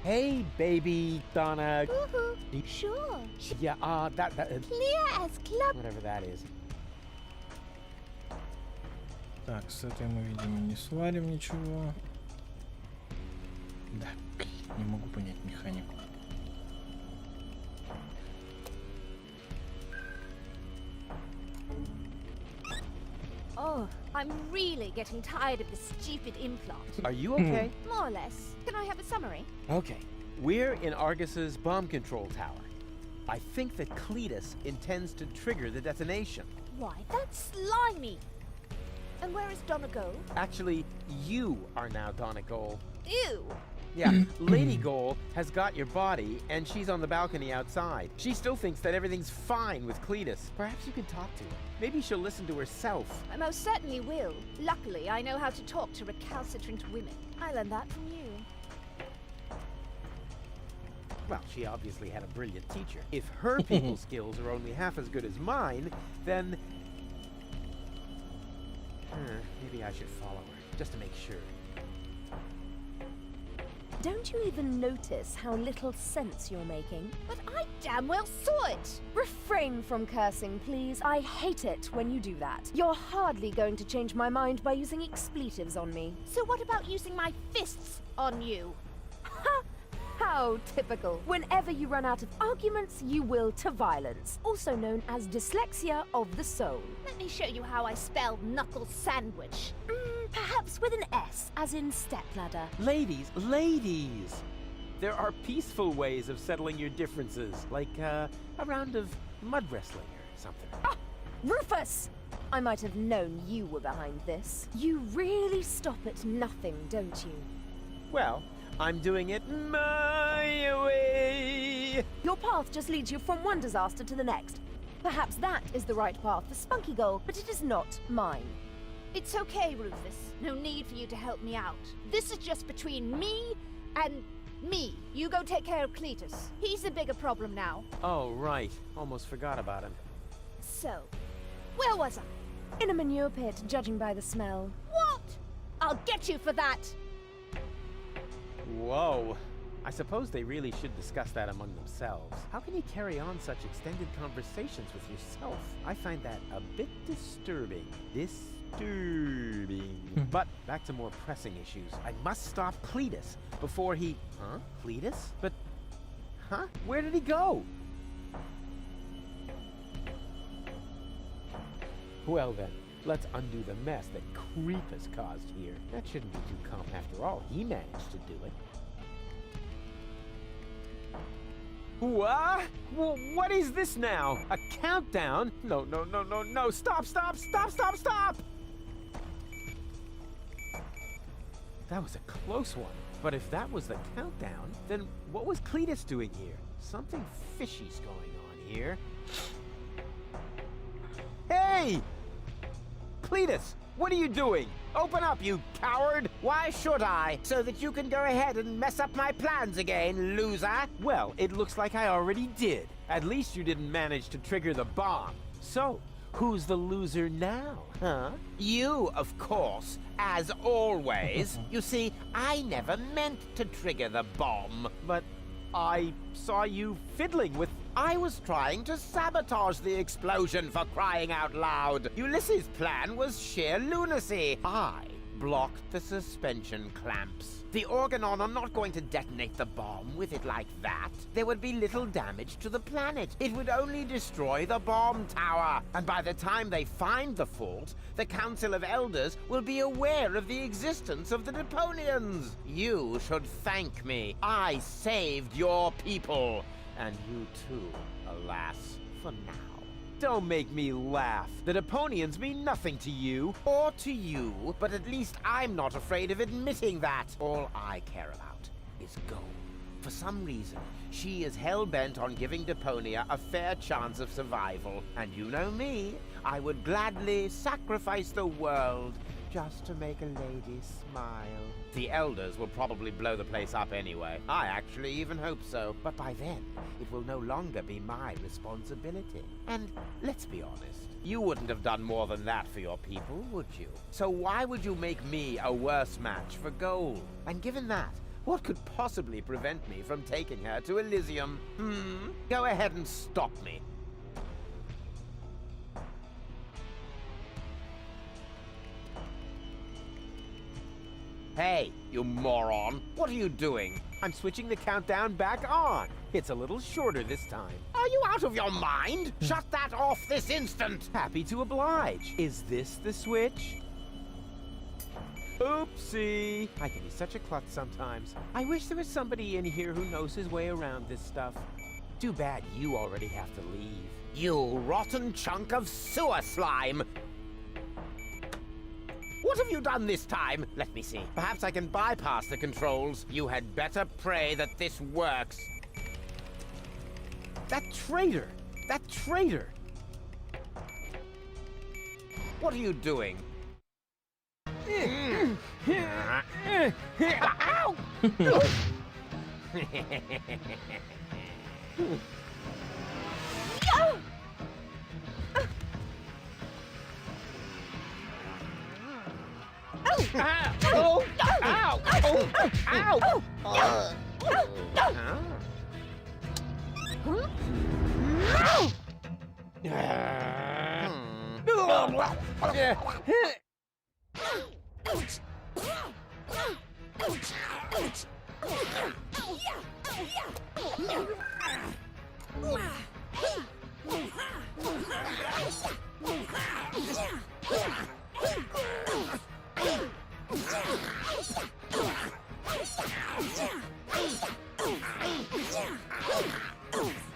Hey, baby Donna. Woohoo! Sure. Yeah, that... Clear as club. Whatever that is. Так, с этой мы, видимо, не сварим ничего. Да, не могу понять механику. Oh, I'm really getting tired of this stupid implant. Are you okay? More or less. Can I have a summary? Okay. We're in Argus's bomb control tower. I think that Cletus intends to trigger the detonation. Why, that's slimy. And where is Donna Goal? Actually, you are now Donna Goal. Ew. Yeah, Lady Goal has got your body, and she's on the balcony outside. She still thinks that everything's fine with Cletus. Perhaps you can talk to her. Maybe she'll listen to herself. I most certainly will. Luckily, I know how to talk to recalcitrant women. I learned that from you. Well, she obviously had a brilliant teacher. If her people skills are only half as good as mine, then... maybe I should follow her, just to make sure. Don't you even notice how little sense you're making? But I damn well saw it! Refrain from cursing, please. I hate it when you do that. You're hardly going to change my mind by using expletives on me. So what about using my fists on you? Ha! How typical. Whenever you run out of arguments, you will to violence, also known as dyslexia of the soul. Let me show you how I spell knuckle sandwich. Perhaps with an S, as in stepladder. Ladies, ladies! There are peaceful ways of settling your differences, like a round of mud wrestling or something. Ah! Rufus! I might have known you were behind this. You really stop at nothing, don't you? Well, I'm doing it my way. Your path just leads you from one disaster to the next. Perhaps that is the right path for Spunky Goal, but it is not mine. It's okay, Rufus. No need for you to help me out. This is just between me and me. You go take care of Cletus. He's the bigger problem now. Oh, right. Almost forgot about him. So, where was I? In a manure pit, judging by the smell. What? I'll get you for that. Whoa. I suppose they really should discuss that among themselves. How can you carry on such extended conversations with yourself? I find that a bit disturbing. But back to more pressing issues. I must stop Cletus before he... Huh? Cletus? But... Huh? Where did he go? Well then, let's undo the mess that Creep has caused here. That shouldn't be too calm after all. He managed to do it. What? What is this now? A countdown? No, no, no, no, no. Stop, stop, stop, stop, stop! That was a close one. But if that was the countdown, then what was Cletus doing here? Something fishy's going on here. Hey! Cletus, what are you doing? Open up, you coward! Why should I? So that you can go ahead and mess up my plans again, loser? Well, it looks like I already did. At least you didn't manage to trigger the bomb. So, who's the loser now, huh? You, of course, as always. You see, I never meant to trigger the bomb. But I saw you fiddling with... I was trying to sabotage the explosion, for crying out loud. Ulysses' plan was sheer lunacy. I blocked the suspension clamps. The Organon are not going to detonate the bomb with it like that. There would be little damage to the planet. It would only destroy the bomb tower. And by the time they find the fault, the Council of Elders will be aware of the existence of the Deponians. You should thank me. I saved your people. And you too, alas, for now. Don't make me laugh. The Deponians mean nothing to you. Or to you, but at least I'm not afraid of admitting that. All I care about is gold. For some reason, she is hell-bent on giving Deponia a fair chance of survival. And you know me, I would gladly sacrifice the world just to make a lady smile. The Elders will probably blow the place up anyway. I actually even hope so. But by then, it will no longer be my responsibility. And let's be honest, you wouldn't have done more than that for your people, would you? So why would you make me a worse match for gold? And given that, what could possibly prevent me from taking her to Elysium? Go ahead and stop me. Hey, you moron. What are you doing? I'm switching the countdown back on. It's a little shorter this time. Are you out of your mind? Shut that off this instant. Happy to oblige. Is this the switch? Oopsie. I can be such a klutz sometimes. I wish there was somebody in here who knows his way around this stuff. Too bad you already have to leave. You rotten chunk of sewer slime. What have you done this time? Let me see. Perhaps I can bypass the controls. You had better pray that this works. That traitor! That traitor! What are you doing? Ow! Ow! Ow! Ow!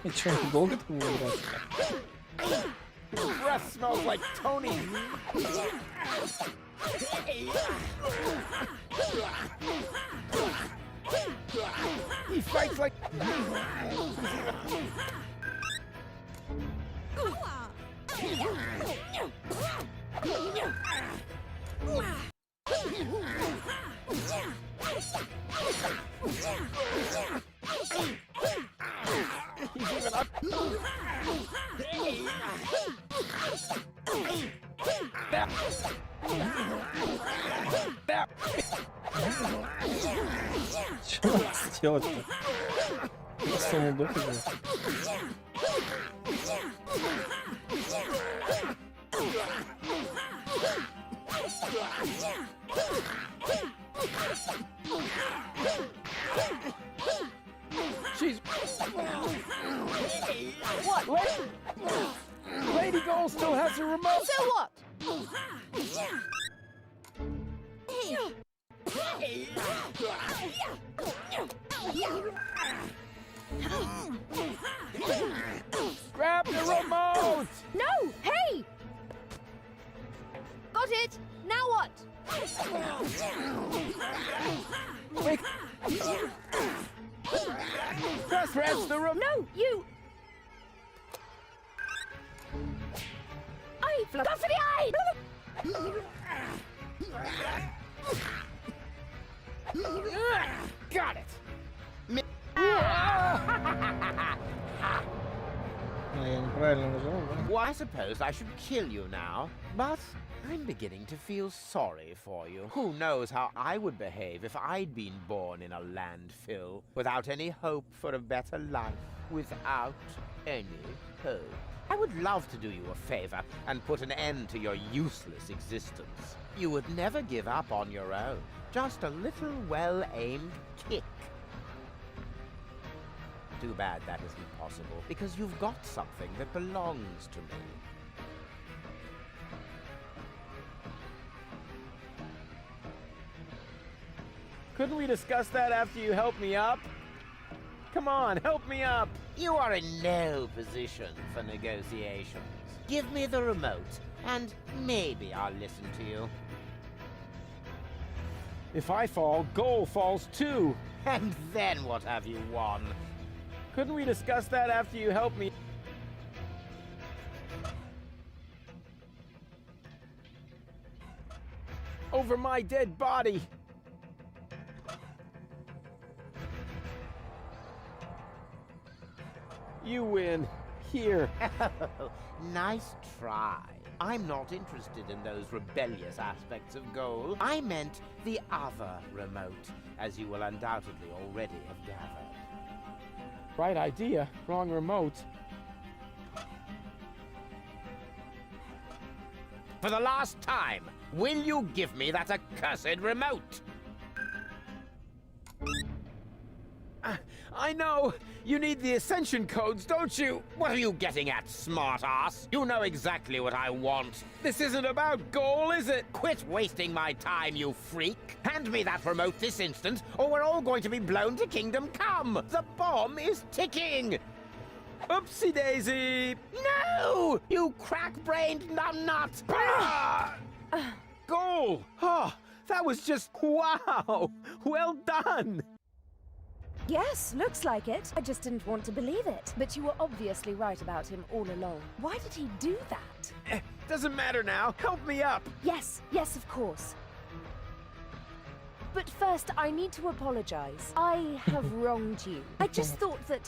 И чё, долго ты его играть? Breath smells like Tony. He fights like... Что надо сделать-то? Самому дофига. She's... What? Lady Gold still has the remote. So what? Grab the remote! No! Hey! Got it! Now what? Wait. Press the remote! No, you! I go for the eye! Got it! Я неправильно нажал, да? Well, I suppose I should kill you now, but I'm beginning to feel sorry for you. Who knows how I would behave if I'd been born in a landfill, without any hope for a better life, without any hope. I would love to do you a favor and put an end to your useless existence. You would never give up on your own. Just a little well-aimed kick. Too bad that isn't possible, because you've got something that belongs to me. Couldn't we discuss that after you help me up? Come on, help me up! You are in no position for negotiations. Give me the remote, and maybe I'll listen to you. If I fall, Goal falls too. And then what have you won? Couldn't we discuss that after you help me? Over my dead body! You win. Here. Nice try. I'm not interested in those rebellious aspects of Goal. I meant the other remote, as you will undoubtedly already have gathered. Right idea, wrong remote. For the last time, will you give me that accursed remote? I know! You need the Ascension codes, don't you? What are you getting at, smart-ass? You know exactly what I want. This isn't about Goal, is it? Quit wasting my time, you freak! Hand me that remote this instant, or we're all going to be blown to Kingdom Come! The bomb is ticking! Oopsie-daisy! No! You crack-brained numbnut! Goal! Oh, that was just... wow! Well done! Yes, looks like it. I just didn't want to believe it. But you were obviously right about him all along. Why did he do that? Doesn't matter now. Help me up. Yes, of course. But first, I need to apologize. I have wronged you. I just thought that...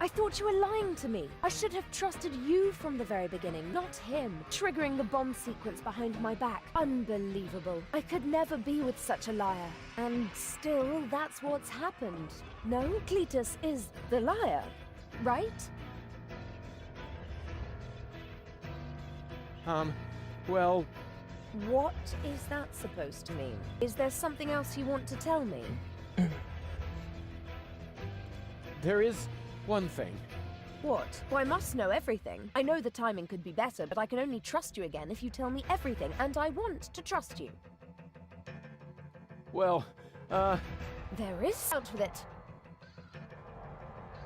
I thought you were lying to me. I should have trusted you from the very beginning, not him. Triggering the bomb sequence behind my back. Unbelievable. I could never be with such a liar. And still, that's what's happened. No, Cletus is the liar, right? Well... What is that supposed to mean? Is there something else you want to tell me? There is one thing. What? Well, I must know everything. I know the timing could be better, but I can only trust you again if you tell me everything, and I want to trust you. Well, There is out with it.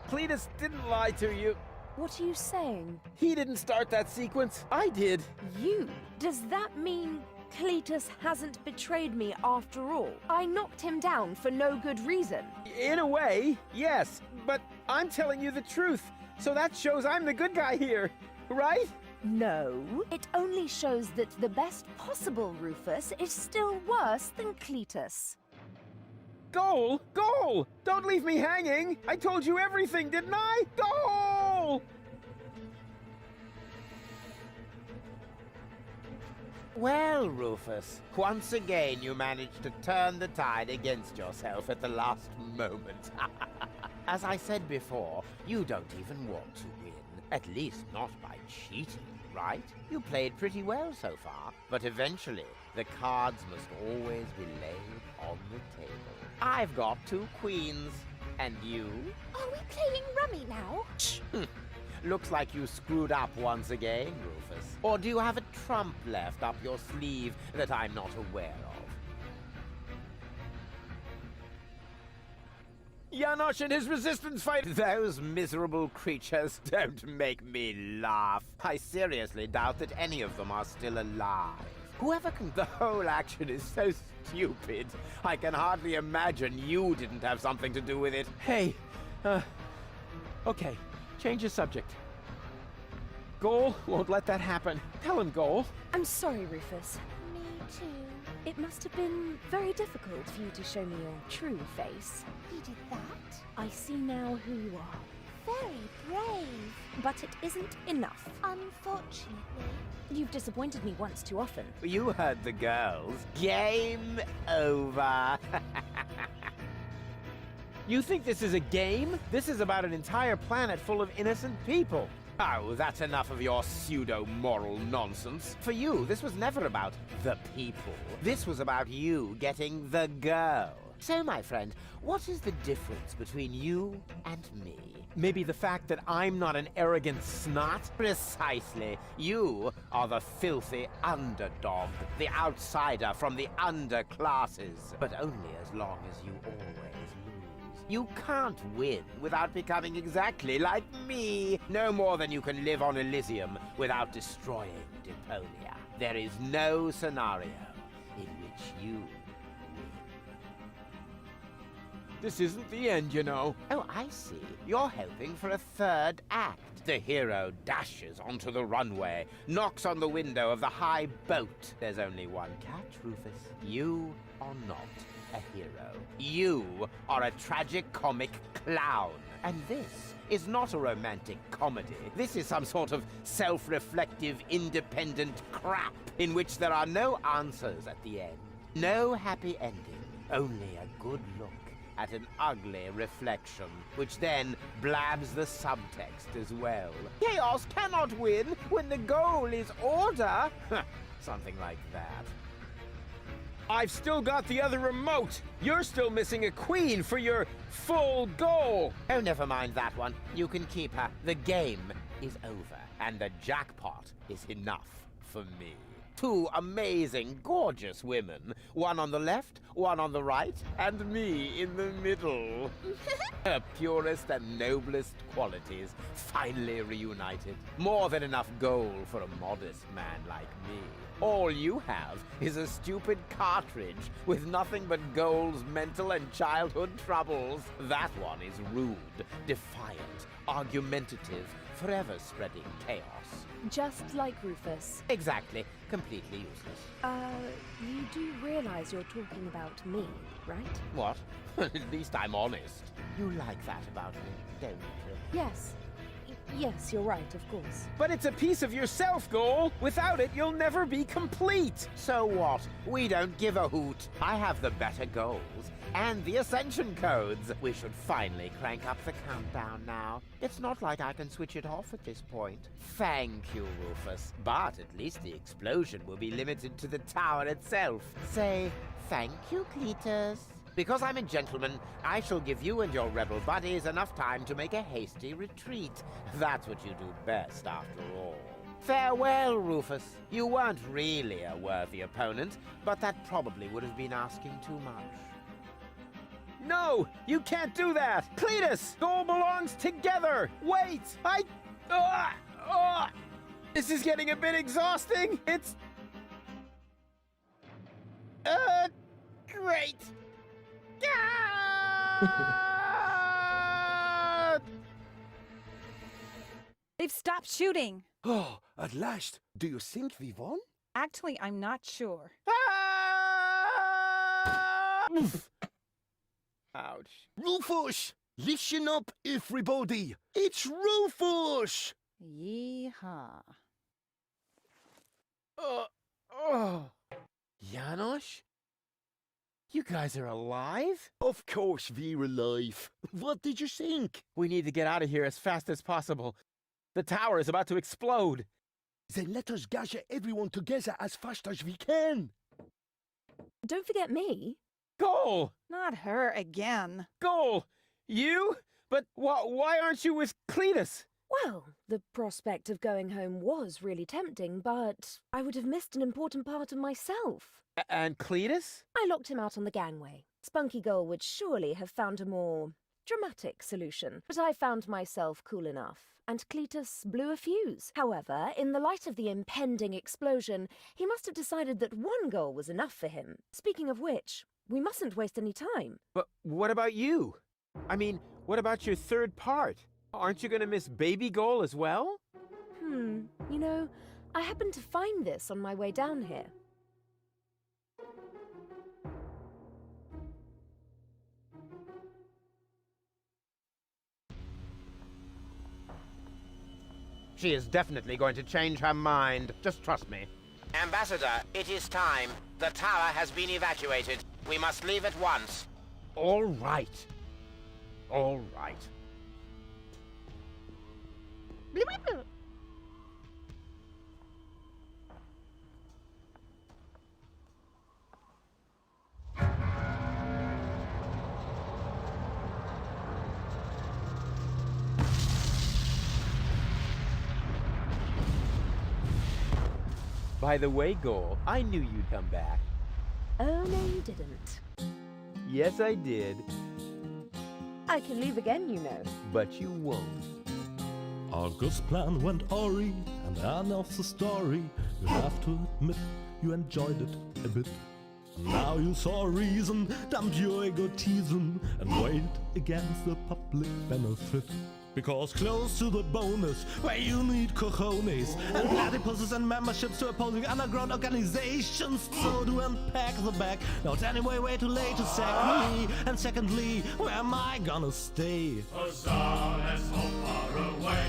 Cletus didn't lie to you. What are you saying? He didn't start that sequence. I did. You? Does that mean Cletus hasn't betrayed me after all? I knocked him down for no good reason. In a way, yes. But I'm telling you the truth. So that shows I'm the good guy here, right? No. It only shows that the best possible Rufus is still worse than Cletus. Goal! Goal! Don't leave me hanging! I told you everything, didn't I? Goal! Well, Rufus, once again you managed to turn the tide against yourself at the last moment. As I said before, you don't even want to win. At least not by cheating, right? You played pretty well so far, but eventually the cards must always be laid on the table. I've got 2 queens. And you? Are we playing rummy now? Shh. Looks like you screwed up once again, Rufus. Or do you have a trump left up your sleeve that I'm not aware of? Janosch and his resistance fight! Those miserable creatures don't make me laugh. I seriously doubt that any of them are still alive. Whoever can... The whole action is so stupid. I can hardly imagine you didn't have something to do with it. Hey, okay, change the subject. Goal won't let that happen. Tell him, Goal. I'm sorry, Rufus. Me too. It must have been very difficult for you to show me your true face. He did that? I see now who you are. Very brave. But it isn't enough. Unfortunately. You've disappointed me once too often. You heard the girls. Game over. You think this is a game? This is about an entire planet full of innocent people. Oh, that's enough of your pseudo-moral nonsense. For you, this was never about the people. This was about you getting the girl. So, my friend, what is the difference between you and me? Maybe the fact that I'm not an arrogant snot? Precisely. You are the filthy underdog, the outsider from the underclasses. But only as long as you always lose. You can't win without becoming exactly like me. No more than you can live on Elysium without destroying Deponia. There is no scenario in which you... This isn't the end, you know. Oh, I see. You're hoping for a third act. The hero dashes onto the runway, knocks on the window of the high boat. There's only one catch, Rufus. You are not a hero. You are a tragic-comic clown. And this is not a romantic comedy. This is some sort of self-reflective, independent crap in which there are no answers at the end. No happy ending. Only a good look at an ugly reflection, which then blabs the subtext as well. Chaos cannot win when the goal is order. Something like that. I've still got the other remote. You're still missing a queen for your full goal. Oh, never mind that one. You can keep her. The game is over, and the jackpot is enough for me. 2 amazing, gorgeous women. One on the left, one on the right, and me in the middle. Her purest and noblest qualities finally reunited. More than enough gold for a modest man like me. All you have is a stupid cartridge with nothing but Goal's mental and childhood troubles. That one is rude, defiant, argumentative, forever spreading chaos. Just like Rufus. Exactly. Completely useless. You do realize you're talking about me, right? What? At least I'm honest. You like that about me, don't you? Yes. Yes, you're right, of course. But it's a piece of yourself, Goal. Without it, you'll never be complete. So what? We don't give a hoot. I have the better goals and the ascension codes. We should finally crank up the countdown now. It's not like I can switch it off at this point. Thank you, Rufus. But at least the explosion will be limited to the tower itself. Say thank you, Cletus. Because I'm a gentleman, I shall give you and your rebel buddies enough time to make a hasty retreat. That's what you do best, after all. Farewell, Rufus. You weren't really a worthy opponent, but that probably would have been asking too much. No! You can't do that! Cletus! Goal belongs together! Wait! This is getting a bit exhausting! It's... Great! They've stopped shooting. Oh, at last. Do you think we won? Actually, I'm not sure. Ouch. Rufus! Listen up, everybody! It's Rufus! Yeehaw. gosh! You guys are alive? Of course we're alive. What did you think? We need to get out of here as fast as possible. The tower is about to explode. Then let us gather everyone together as fast as we can. Don't forget me. Goal! Not her again. Goal! You? But why aren't you with Cletus? Well, the prospect of going home was really tempting, but I would have missed an important part of myself. And Cletus? I locked him out on the gangway. Spunky Girl would surely have found a more dramatic solution, but I found myself cool enough, and Cletus blew a fuse. However, in the light of the impending explosion, he must have decided that one goal was enough for him. Speaking of which, we mustn't waste any time. But what about you? I mean, what about your third part? Aren't you gonna miss Baby Goal as well? You know, I happened to find this on my way down here. She is definitely going to change her mind. Just trust me. Ambassador, it is time. The tower has been evacuated. We must leave at once. All right. All right. By the way, Goal, I knew you'd come back. Oh, no, you didn't. Yes, I did. I can leave again, you know. But you won't. August's plan went awry, and the end of the story. You have to admit you enjoyed it a bit. Now you saw a reason, dumped your egotism, and weighed against the public benefit. Because close to the bonus, where you need cojones and platypuses and memberships to opposing underground organizations. So to unpack the bag, now it's anyway way too late to sack me. And secondly, where am I gonna stay? Huzzah, let's hope far away.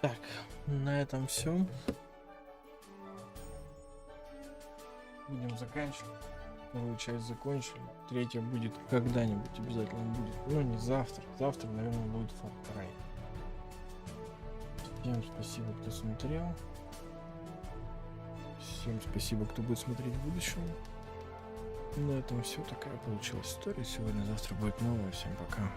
Так, на этом все. Будем заканчивать. Вторую часть закончили. Третья будет когда-нибудь, обязательно будет. Ну, не завтра. Завтра, наверное, будет Far Cry. Всем спасибо, кто смотрел. Всем спасибо, кто будет смотреть в будущем. На этом все. Такая получилась история. Сегодня, завтра будет новая. Всем пока.